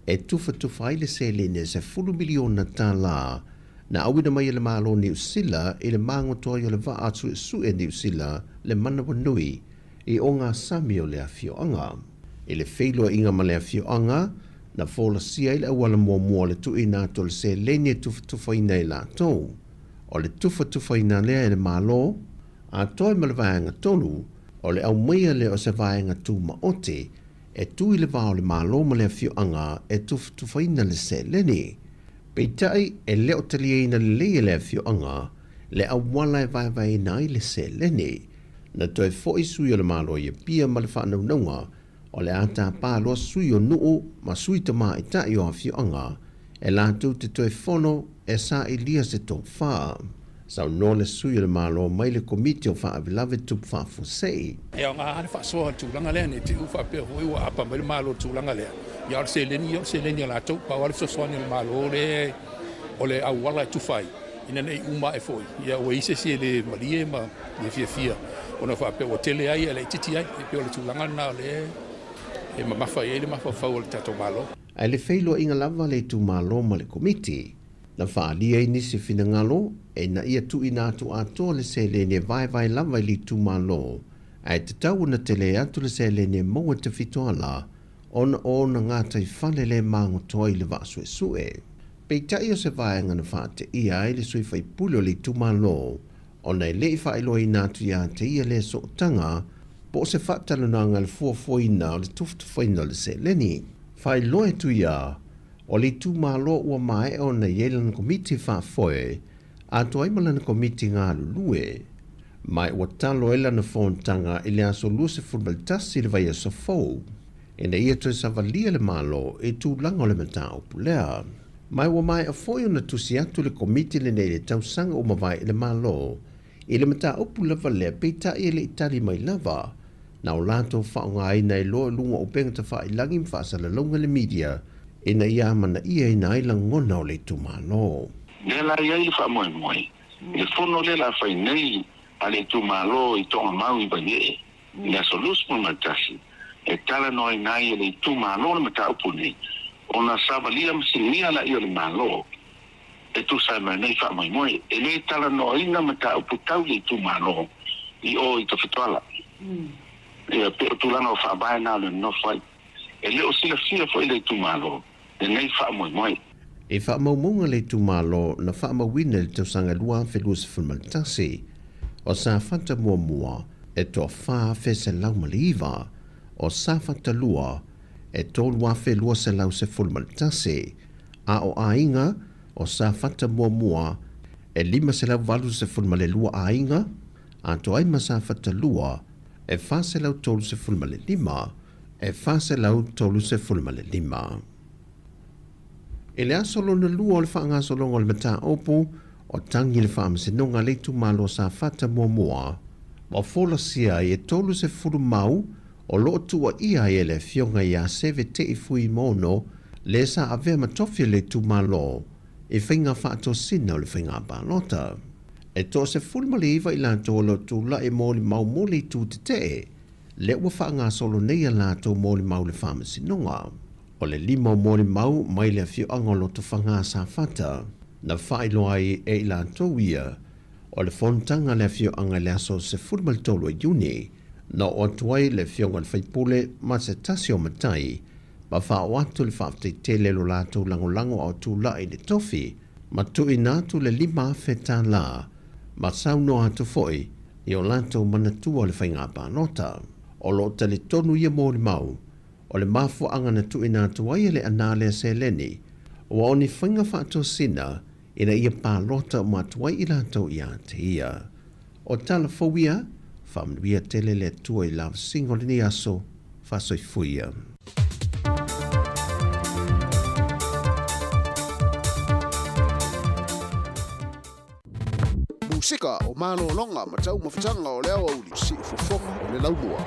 e tufa ai le se line se 10 miliona tā la, na awina mai le malo New Zealand I le mango toa le va atu su e New Zealand le mana wanui, I o ngā sami o le a whio anga. I le wheilo inga ma le a whio anga, na fola sia I le awala mua le tu ina to le se line tufa ina I la tau. O le tufa ina lea le malo, a toi ma le vaenga tonu, o le au mea le o se vaenga tū maote, e tui le vao le malo ma le fio anga e tufaina le se leni. Peitai e leo talieina le fio anga le awala e vai nai le se leni. Na toi foi sui o le malo ia pia ma le whanau naunga o le ata pāloa sui o nuu ma sui ta maa i tai o a fio anga e lātou te toi fono e sa i lia se tō whaa. Sau no le sui o le malo mai le komiti o wha avilave tup wha fusei. E o ngā hane whaasoa tūlanga lea ne te uwha pia hui wa apa mai le malo tūlanga lea. Ia se leni o lātou pa wale whasoani le malo o le awala e tūwhai. Ina nei uma e foi. Ia o ise si le marie ma le fia. Ona wha pia o tele ai e le titi ai e pia o le tūlanga na le e mamafa e le mafa whau o le tato malo. Ai le feilo inga lava le tu malo ma le komiti. Na whaalia i nisi fina ngalo, e na ia tu ina atu ato le se le ne vai lava i li tu malo. Ai te tau na tele atu le se le ne moa te fitoala, ona ngātai whale le mango toa i le vasue sue. Pei tai o se vaenga na whaate ia ai le sui whai pulo li tu malo, ona i le i whaelo i nātu ia te ia le so tanga, po se whaatalo na ngal fuafuina o le tuftu whaina le se leni. Whai loe tu ia, o li tu malo ua mai o na yelan komiti whaafoe, a toa imalana komiti ngā lulue. Mai ua talo ela na whontanga i le aso luse fulmaltasi le vai a sofou. E na ia toi savalia le malo e tu lango le mata o pulea. Mai ua mai a foi na tusi atu le komiti le nei le tausanga o mawai i le malo, i le mata o puleva lea peita i le itali mai lava, na o lato whaonga ai nei loa lunga o penga ta wha i langim whaasa le longa le media, e na ia mana ia i na ilang ngona o le tu malo. Nela ia i wha moe moe. Le fono le la whai nei a le tu malo i tonga mau i baie. Ia solus mo matasi. E tala noi nai le tu malo le mata upu nei. Ona savalia msinia la i le malo. E tu sa mai nei wha moe moe. E le tala noi na mata upu tau le tu malo. I o i ka fitoala. E pe o tulanga o wha bae na le no whai. E le o sila fia fo i le tu malo. E nei wha moe moe. E whaamaumunga le tu malo na whaamawina le tausanga lua whelus fulmaltasi. O sa whanta mua e toa whaa se lau maliva. O sa whanta lua e tō lua whelua se lau se fulmaltasi. A o ainga o sa whanta mua e 5 se lau valu se fulmale lua ainga. A toa ima sa whanta lua e wha se lau tōlu se fulmale 5. E wha se lau tōlu se fulmale 5. E le asolo na lua o le whaanga solonga o le mata opu, o tangi le whaamasinonga le tu malo sa whata mua. Wa fola sia e tolu se furu mau, o loo tua ia e le fionga ia seve te i fui mono, le sa avea matofia le tu malo, e whainga whaato sina o le whainga balota. E to se fulmali iwa i la tolo tu la e moli mau moli tu te, le ua whaanga solo neia la to moli mau le whaamasinonga. O le 5 mori mau mai le fio angolo to whanga sa whata, na whailo ai e ila tōwia, o le fontanga le fio anga le aso se fulmal tolo iuni, na o tuai le fio ngal whaipule ma se tasio matai, ma wha o atu le whaafte te lelo lato lango au tu la i le tofi, ma tu inatu le 5 feta la, ma sauno atu foi, i o lato manatua le whainga panota, o lo tali tonu ia mori mau, o le mafu anga na tu ina tuai le anale se leni, o oni whainga whaato sina ina ia pālota o matuai i lato ia te ia. O tala fawia, whamnuia tele le tua i lawa singo lini aso, whasoi fuia. Musika o malo longa matau mawhitanga o leo au li si ufofonga o le laumua.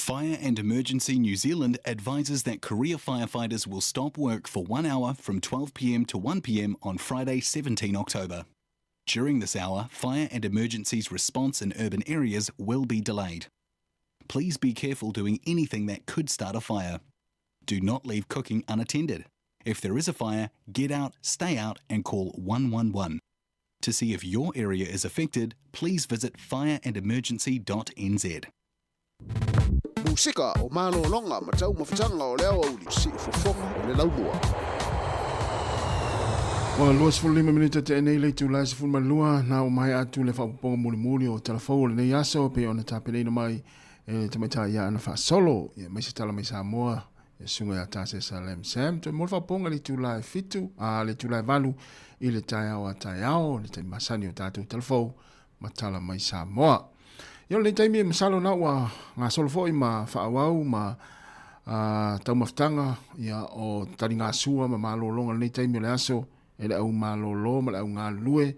Fire and Emergency New Zealand advises that career firefighters will stop work for 1 hour from 12 p.m. to 1 p.m. on Friday, 17 October. During this hour, fire and emergencies response in urban areas will be delayed. Please be careful doing anything that could start a fire. Do not leave cooking unattended. If there is a fire, get out, stay out and call 111. To see if your area is affected, please visit fireandemergency.nz. Musika o malolonga ma tau mawhitanga o leo au li si ufofonga o le laumua. Wa luas fulu 5 minuta te enei leitu lai se fulu malua na o mai atu le whapuponga muli o telefou le nei aso pe ona tapeneina mai e te maita ia ana wha solo ia mai se tala mai Sāmoa e sunga ia tase Salem Sam te mol whapuponga le tulai fitu a le tulai valu i le tai au a tai au le tai masani o tātou telefou ma tala mai Sāmoa. Yo le taimi masalo na wa nga solo foi ma whaawau ma tau maftanga ia o taringa sua ma malolonga le taimi le aso e le au malolo ma le au ngā lue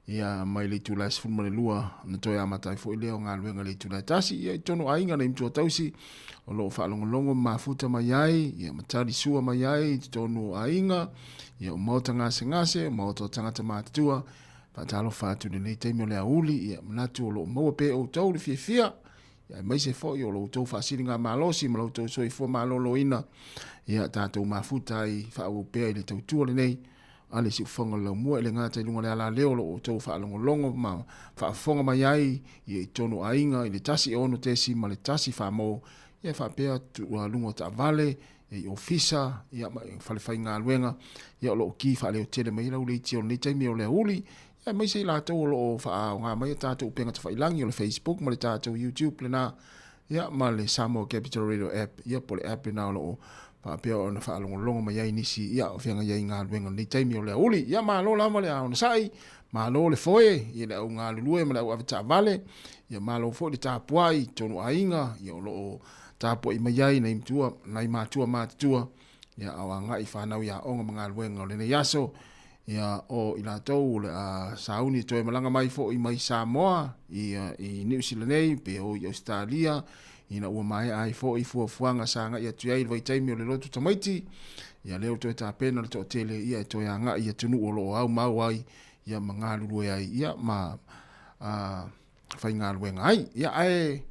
ia mai le tūlai sifu ma le lua na toi amatai fo i leo ngā lue ngā le tūlai tasi ia i tono ainga na imtua tausi o loo whaalongolongo ma futa mai ai ia matari sua mai ai i tono ainga ia o mauta ngase o mauta tangata mātua Patalo fatu ni nei taimi o le auli ia manatu o loo maua pe o tau le fia ia mai se fo i o loo tau whaasiri ngā malosi ma loo tau soi fo malolo ina ia tātou mafuta i whaau pea i le tau tua le nei ale si ufonga lau mua i le ngātai lunga le ala leo loo tau whaalongolongo ma whaafonga mai ai ia i tono ainga i le tasi e ono tesi ma le tasi whaamo ia whaapea lunga ta vale i ofisa ia whalewhai ngā luenga ia o loo ki whaaleo tele mai lau le iti o nei taimi o le auli e mai sei lātou o loo whaau ngā mai tātou penga ta whailangi o le Facebook ma le tātou YouTube le nā ia ma le Sāmoa Capital Radio app ia po le app le nā o loo whaapea o na whaalongolongo mai ai nisi ia o whianga iai ngā luenga nei taimi o le auli ia ma lo lama le au na sai malo le foe ia le au ngā lulue ma le au avita vale ia malo fo le tapuai tonu ainga ia o lo tapuai mai ai nei mtua nei matua matua ia awanga I whanau ia onga mga luenga o le nei aso ia o ila tau le sauni toe malanga mai fo I mai Sāmoa I New Zealand nei pe o I Australia ina ua mai ai fo I fuafuanga sanga ia tuai le vaitaimi o le lotu tamaiti ia leo toe tāpena le tōtele ia toe anga ia tunu o lo au mau ai ia mga lulue ai ia ma whai ngā luenga ai ia ai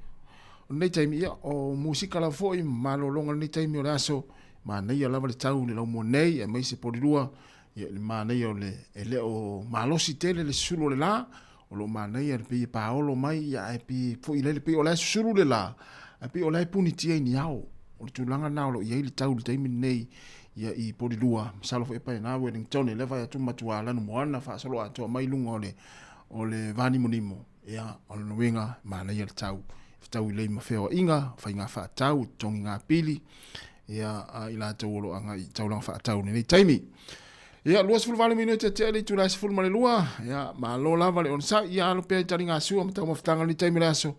nei taimi ia o musika la fo I malolonga nei taimi o le aso ma nei a lava le tau le lau mo nei e mai se porirua ia le ma nei o le ele o malosi tele le sulu le la o lo ma nei le pi paolo mai ia e pi fo I le pi o le sulu le la e pi o le puni tia ni au o le tulanga na o lo ia le tau le taimi nei ia I porirua salo e pa na Wellington le vai atu matua la no moana fa salo atu mai lunga o le vani monimo ia o le winga ma nei le tau tau le ma feo inga fa inga fa tau tongi nga pili ia ila tolo anga I taulang fa tau nei taimi ia luas ful vale minuto te ali tu las ful male lua ia ma lo lava le on sa ia lo pe tali nga su ma mafutanga ni taimi laso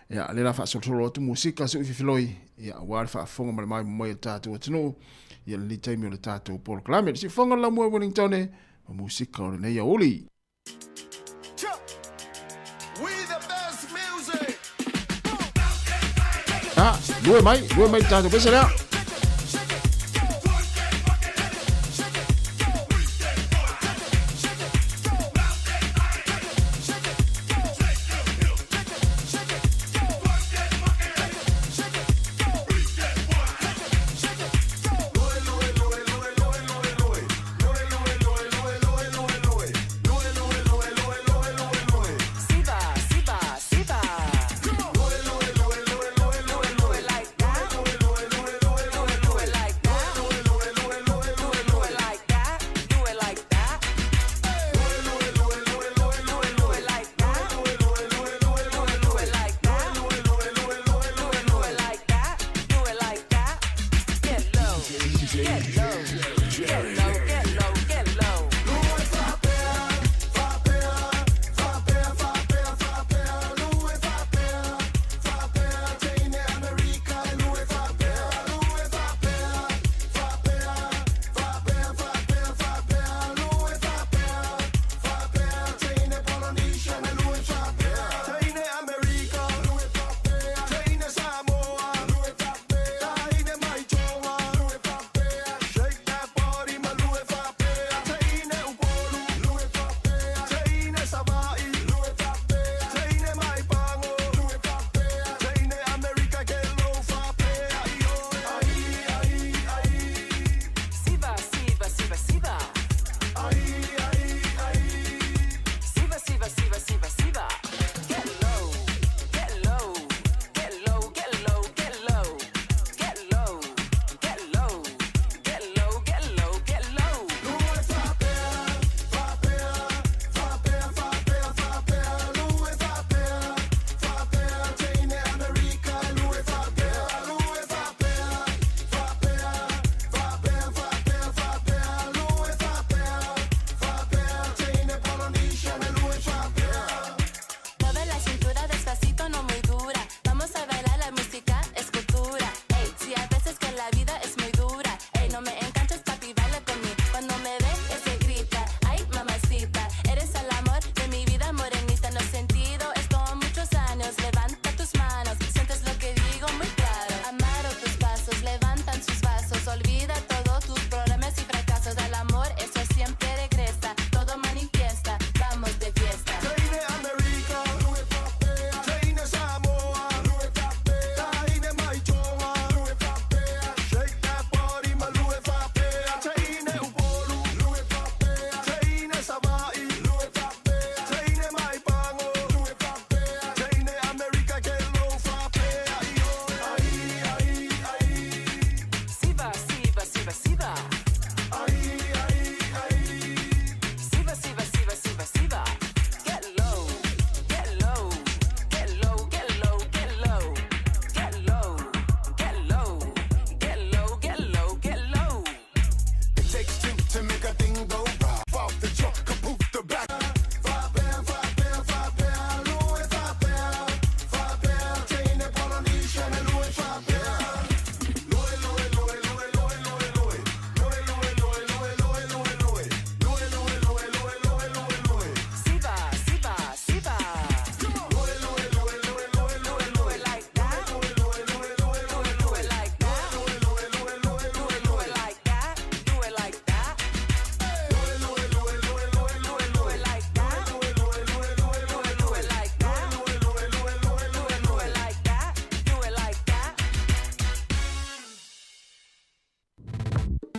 ia le la fa solo tu musika su filoi ia wa fa fonga male mai mo tatu tunu ia le taimi le tatu Paul Climate si fonga la mo Wellington e musika o nei oli We the best music. Due mai tatu pesa la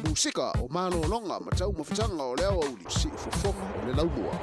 musika o malolonga ma tau mawhitanga o leo au li si ufofonga o le laumua.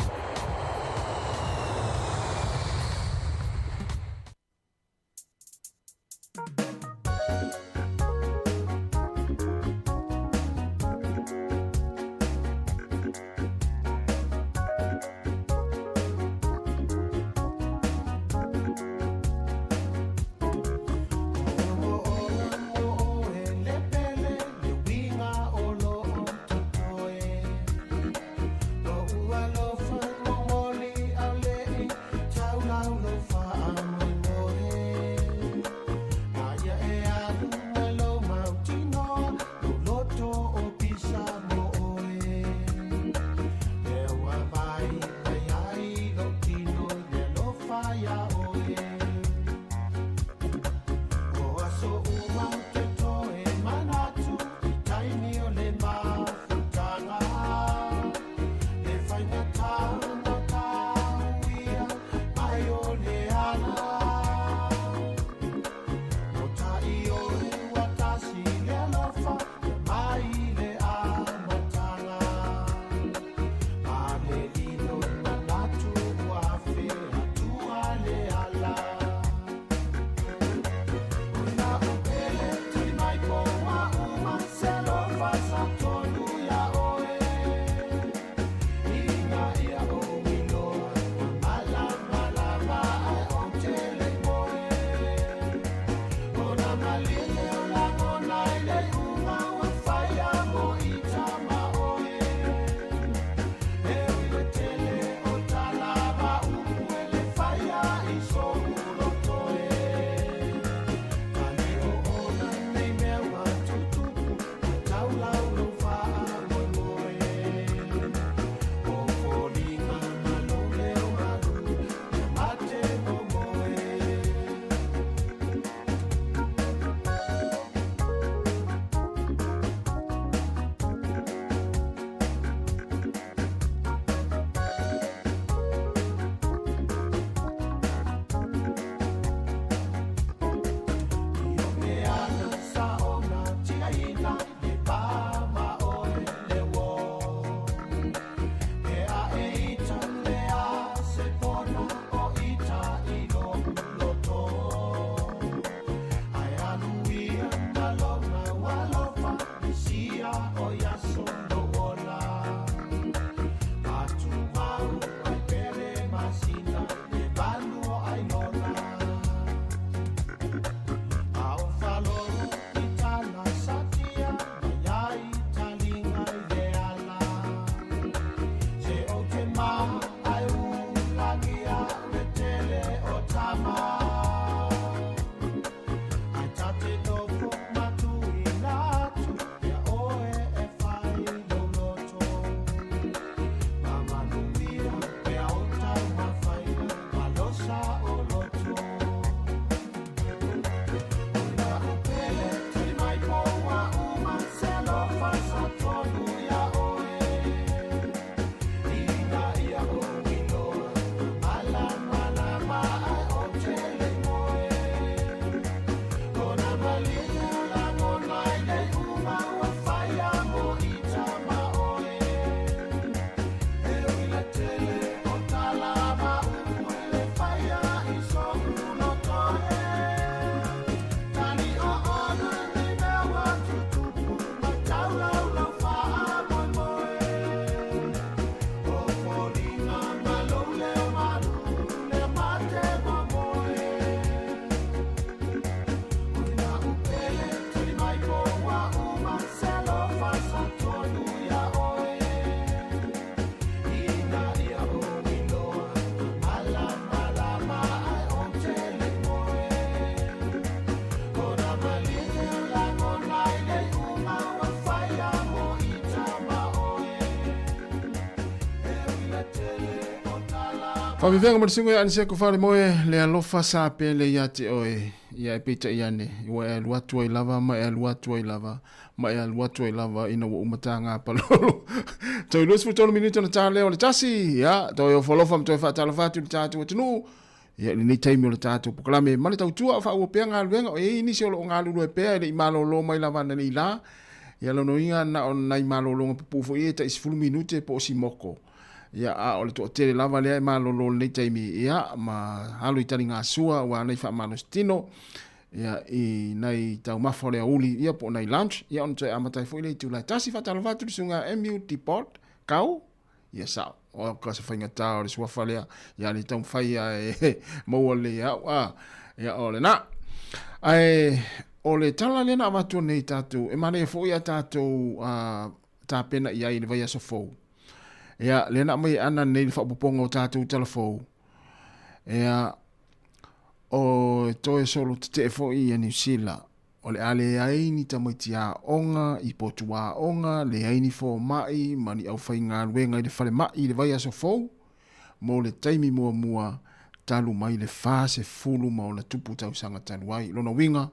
Whawiwenga marisingo ya anise ko whare moe le alofa sa pe le ia te oe ia e pita i ane ua e aluatua i lava ma e aluatua i lava ma e aluatua i lava ina ua umata ngā palolo tau luas futolo minuto na tā leo le tasi ia tau e o whalofa ma tau e whaatala whatu le tātu o tinu ia ni nei taimi o le tātu pokalame male tau tua wha ua pea ngā luenga o e inisi o lo ngā lulu e pea e le imalo lo mai lava na ni la Ia lono inga na o nai malolonga pupu e ta isfulu minute po si moko. Ia a o le to tele lava le malolo nei taimi ia ma halo i tali ngā sua wa nei wha manostino. Ia i nei tau mafore a uli ia po nei lunch. Ia on toi amatai fo ile tu lai tasi fatalo vatu sunga MU Depot kau. Ia sao. O ka se whainga tau le suafa lea. Ia le tau whaia e maua le au. Ia o le na. Ai o le tala le na watu nei tātou. E mane fo ia tātou tā pena ia i le vai aso fou. Ia le na mai ana nei le whapoponga o tātou telefou. Ia o toe solo te fo i a New Zealand. O le ale ai ni tamaiti a onga, i potu a onga, le ai ni fo mai, mani au whai ngā ruenga i le whare mai le vai aso fou. Mo le taimi mua mua, talu mai le whase fulu ma o le tupu tau sanga talu ai. Lona winga,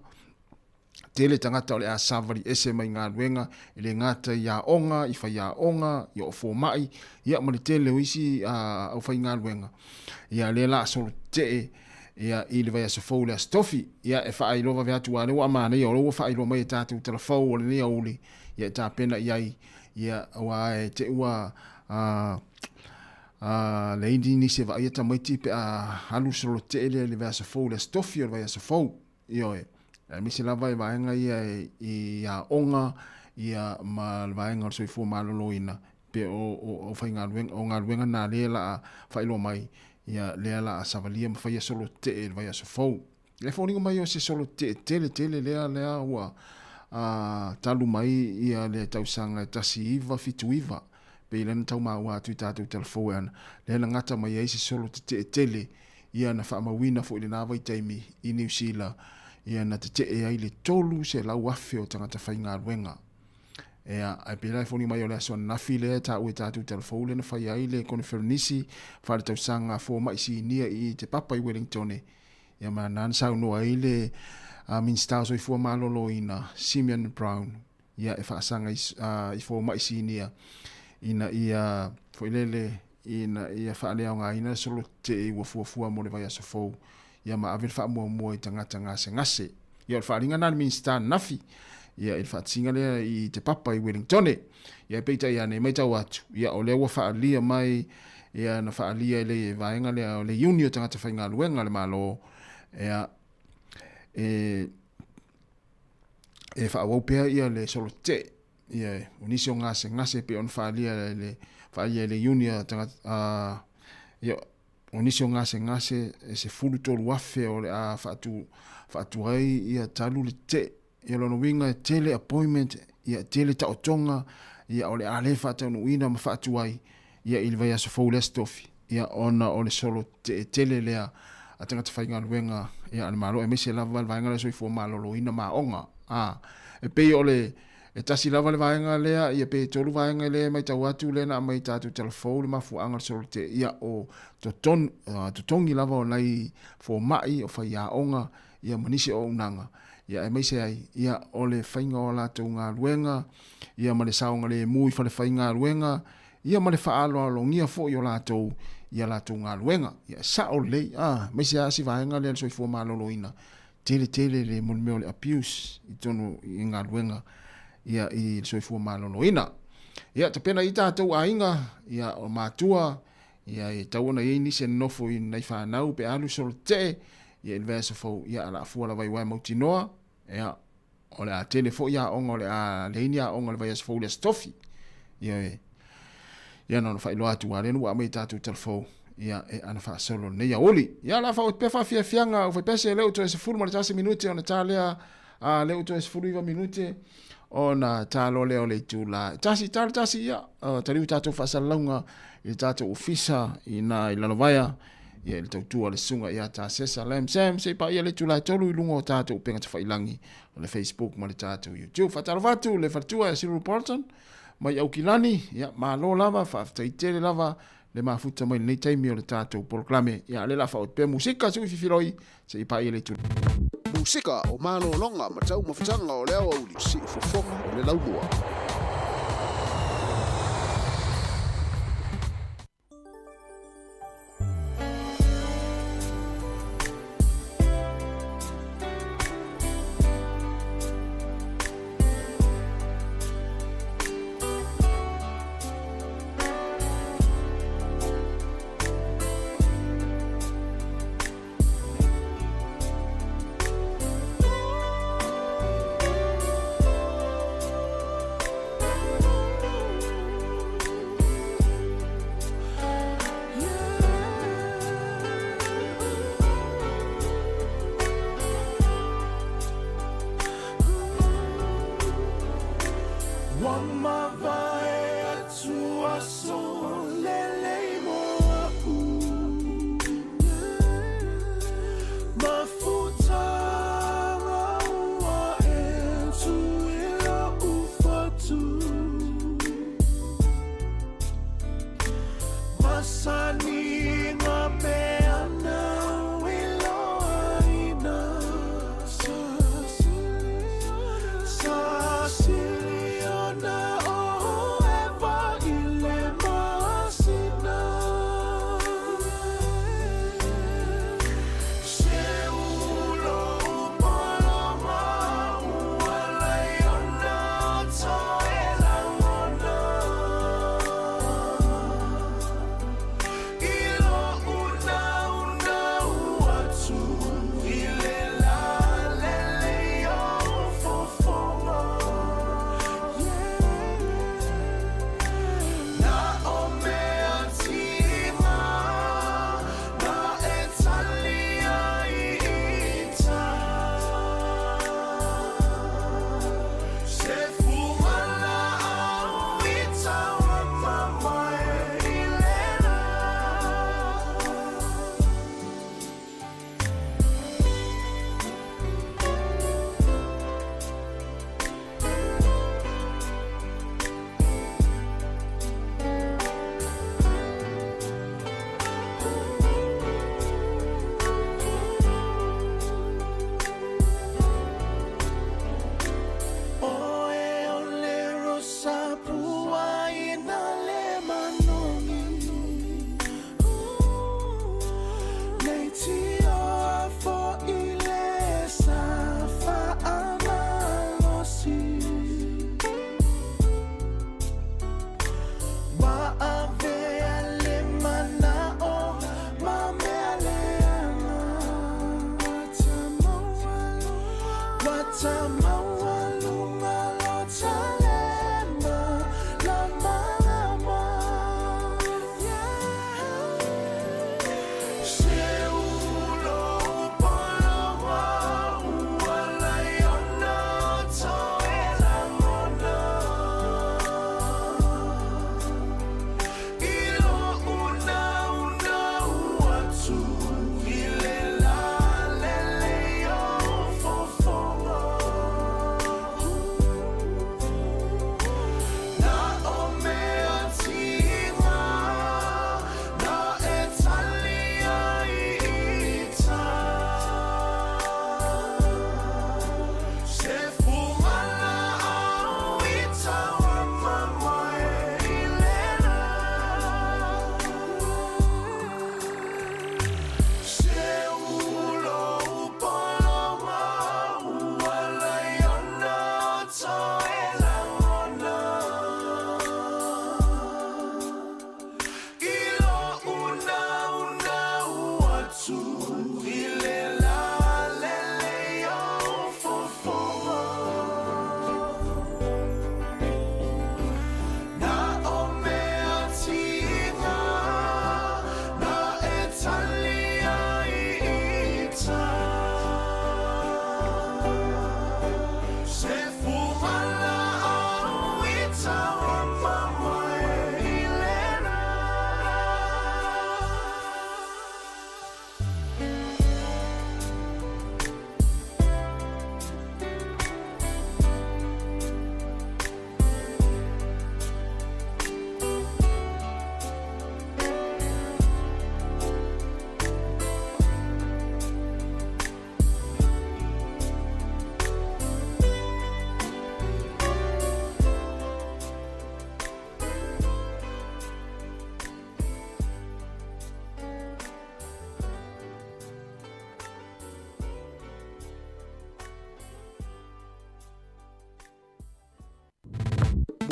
tele tangata o le a savari ese mai ngā ruenga, i le ngata i a onga, i whai a onga, i o fo mai, ia ma le tele o isi au whai ngā ruenga. Ia le la solo te ia i le vai aso fou le stofi ia e wha ailova ve atu ane wa mana ia o lo wha ailova mai tātou telefou o le nia uli ia tā pena iai ia wa e te ua le indi ni se va ia ta maiti pe halu solo te ele le vai aso fou le stofi o le vai aso fou ia e misi lava i vaenga ia i a onga ia ma le vaenga o soi fu malolo ina pe o whainga o ngā ruenga nā le la whailo mai ia lea la a savalia ma whaia solo te e vai aso fou. Le whauninga mai o se solo te tele lea ua talu mai ia lea tausanga tasi iwa fitu iwa. Pe ilana tau maa ua atu i tātou telefou e ana. Lea na ngata mai ai se solo te tele ia na whaamawina fo ili nā vai taimi i New Zealand. Ia na te e ai le tolu se lau afe o tangata whainga ruenga. Ea, ai pērai whoni mai o lea soa nafi lea tā ue tātou telefou le na whai ai le kone wheronisi whare tau sanga fō maisi nia i te papa i Wellington e. Ia ma nāna sau noa ai le minstau so i fua malolo ina Simeon Brown. Ia e whaasanga i fō maisi nia ina ia whailele ina ia whaalea o ngā ina solo te i ua fua mo le vai aso fōu. Ia ma awel wha mua i tangata ngase. Ia o whaaringa nāna minstau nafi. Ia il whaatsinga lea i te papa i Wellington. Ia peita ia nei mai tau atu. Ia o lea ua whaalia mai, ia na whaalia le vaenga lea o le uni o tangata whainga luenga le malo. Ia whaawau ia le solo te. Ia unisio ngase pe on whaalia le uni o tangata... Ia unisio ngase se fulu tolu afe o le a whaatu ai ia talu le te. Ia lono winga tele appointment, ia tele taotonga, ia ole ale whātau no ina ma whātu ai, ia ili vai aso fau le stofi, ia ona ole solo tele lea, a tangata whainga luenga, ia ane malo, e mese lava le vaenga le soi fua malolo ina maa onga, e pei ole, e tasi lava le vaenga lea, ia pei tolu vaenga lea, mai tau atu lea na mai tātu telefou le mafu anga le solo te, ia o totongi lava o nai fua mai, o whai a onga, ia manisi o unanga, ia e meise ai, ia o le whainga o lātou ngā luenga, ia ma le saonga le mui whale whainga luenga, ia ma le whaalo alongia fo i o lātou, ia lātou ngā luenga, ia sa o lei, meise asi vaenga le soi fua malolo ina, tele le mulmeo le abuse, i tono i ngā luenga, ia i soi fua malolo ina. Ia te pena i tātou a inga, ia o mātua, ia i tauona i nise nofo i nei whanau pe alu solo te, ia il vesa fo ia ala fua la vai wai mautinoa, ia o le a tele fo ia onga o le a leini a onga le vai asa fo le stofi. Ia nona whai loa atu a renu a mei tātou telefou, ia e ana wha solo nei a oli. Ia la wha o te pefa fia fianga o whai pese leo to e se furu ma le tase minute o na tā lea leo to e se furu iwa minute o na tā lo leo le tu la tasi ia tariu tātou wha salaunga i tātou ofisa i na i lalavaya ia le tautua le sunga ia tā sesa lem sam se pa ia le tu la tolu i lunga o tātou penga te whailangi o le Facebook ma le tātou YouTube. Whataravatu le whatua e Cyril Porton mai au kilani ia malo lava whaaftaitele lava le mafuta mai nei taimi o le tātou proklame ia le lafa o te pe musika sui fifiroi se i pa ia le tu. Musika o malo longa matau mawhitanga o leo au li si fofonga o le laumua.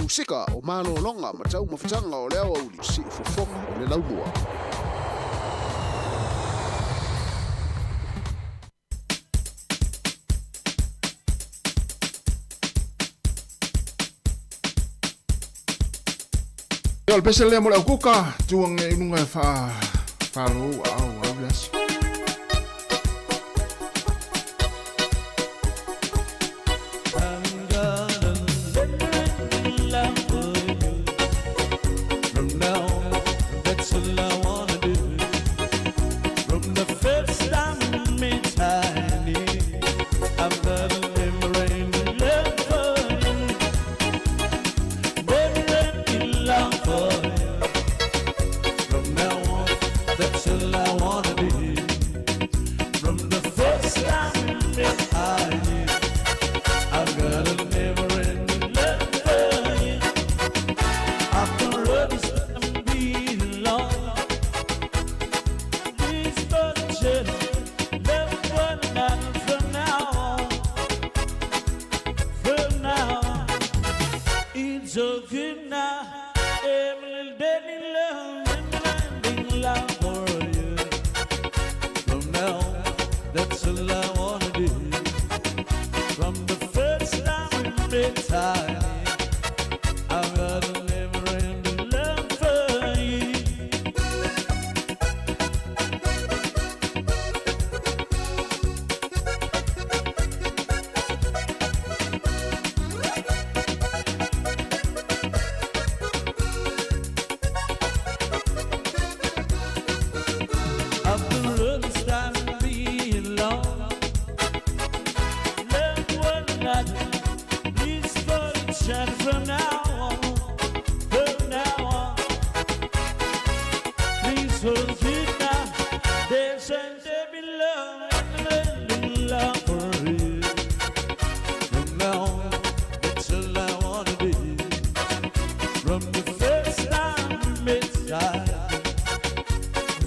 Musika o malolonga ma tau mawhitanga o leo au li si ufofonga o le laumua. Yo le pese le mo le kuka tuang e nunga fa lo au bless. La so good now. Emily, daddy, love for you. From now on, that's all I wanna do. From the first time we met, I've got a never-ending love for you. From now on, please hold it now. There's and there be love for you. From now on, that's all I wanna do. From the first time we met, I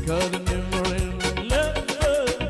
got a never-ending love for you.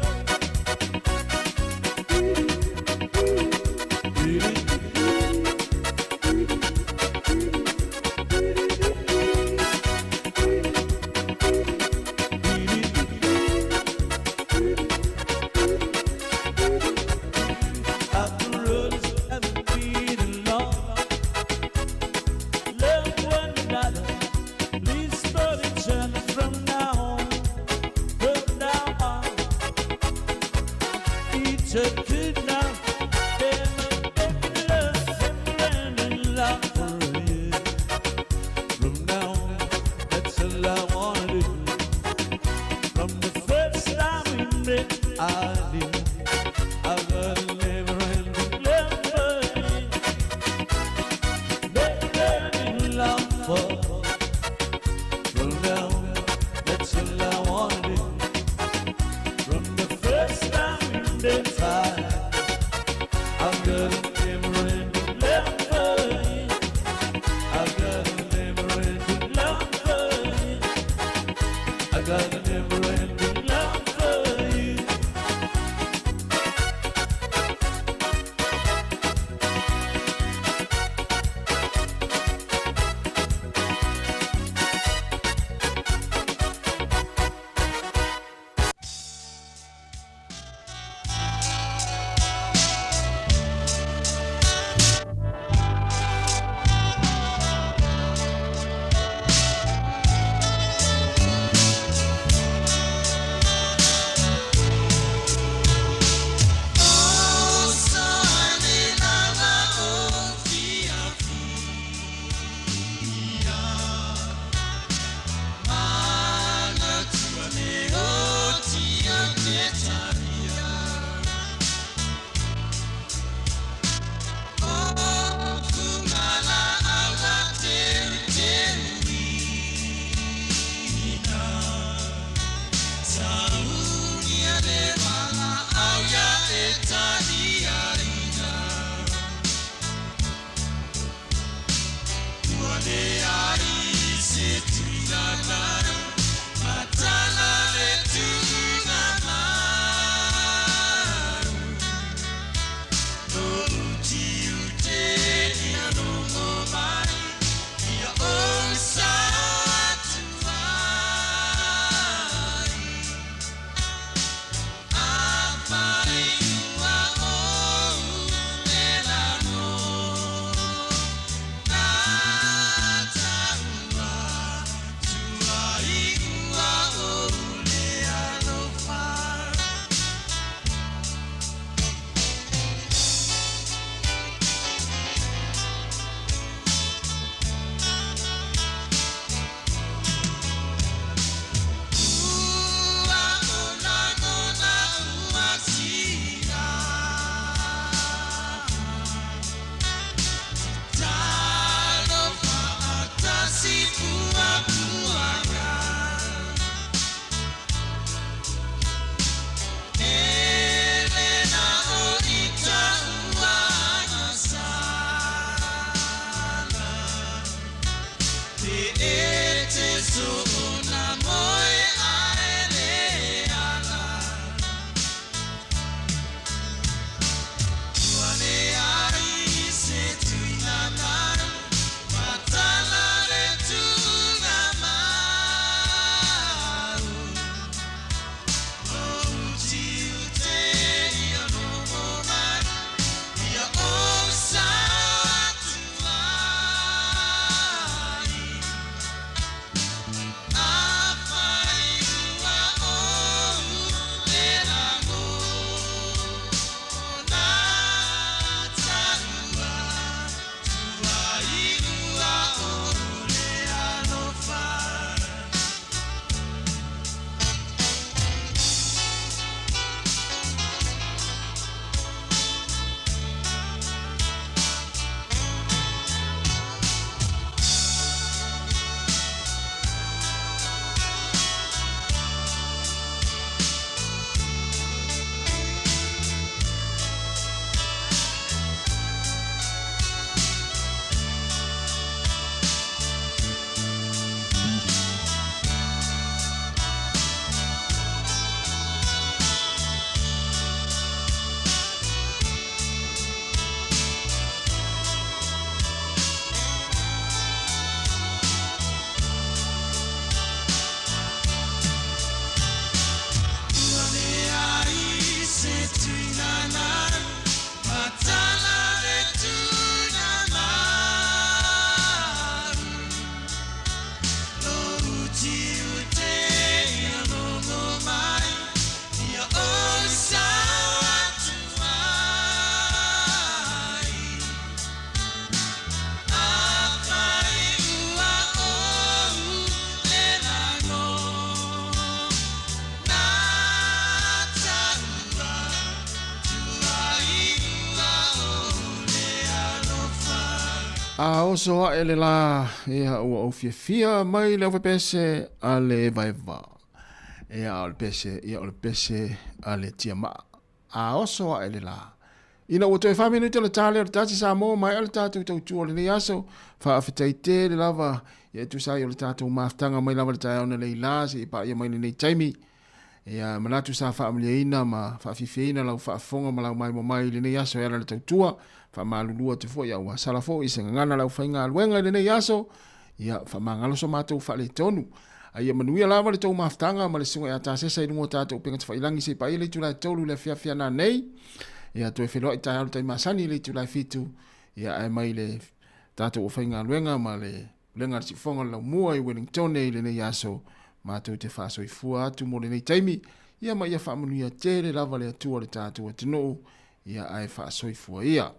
A oso a ele la ia ua o fia mai le pese a le vaiva. Ia o le pese a le tiama. A oso a ele la. Ina ua toi whaminu te le tale o le tati Sāmoa mai ale tātou tau tua le aso. Whaafitai te le lava. Ia tu sai o le tātou maftanga mai lava le tai auna le ilasi. Pa ia mai nei taimi. Ia manatu sa whaamlia ina ma whaafifeina lau whaafonga ma lau mai le nei aso era le tau tua. Whamalulua te fo ia ua salafo i se ngana lau whainga aluenga i le nei aso. Ia whamangalo so mātou whale tonu. Ia manuia lava le tau maftanga ma le sunga ia tā sesa i rungo tātou penga te whailangi se pa i le tulai tolu le fia na nei. Ia toi wheloa i tai alu tai masani le tulai fitu. Ia ai mai le tātou o whainga aluenga ma le lenga si fonga lau mua i Wellington i le nei aso. Mātou te whaso i fua atu mo le nei taimi. Ia mai ia whamanuia te le lava le atua le tātou a tino. Ia ai whaso i fua ia.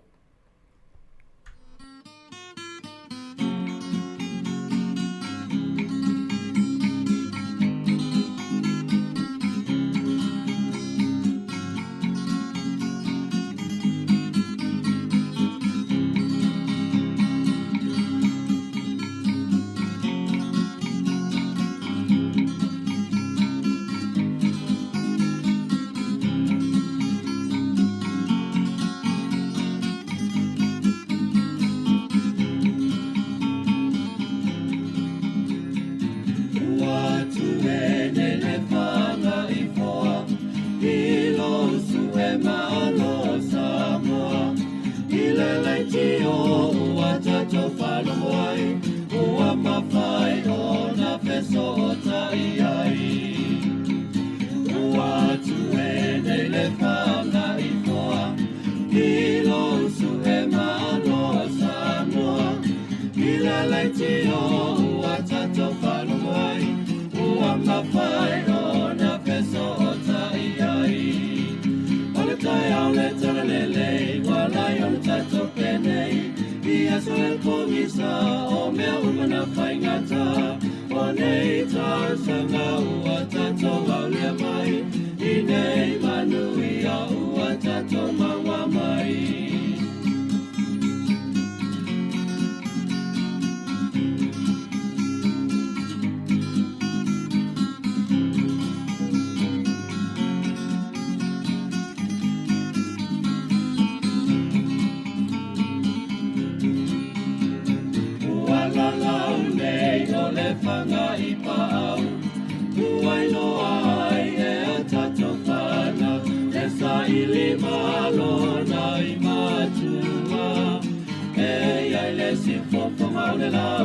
Ele se for for mal de la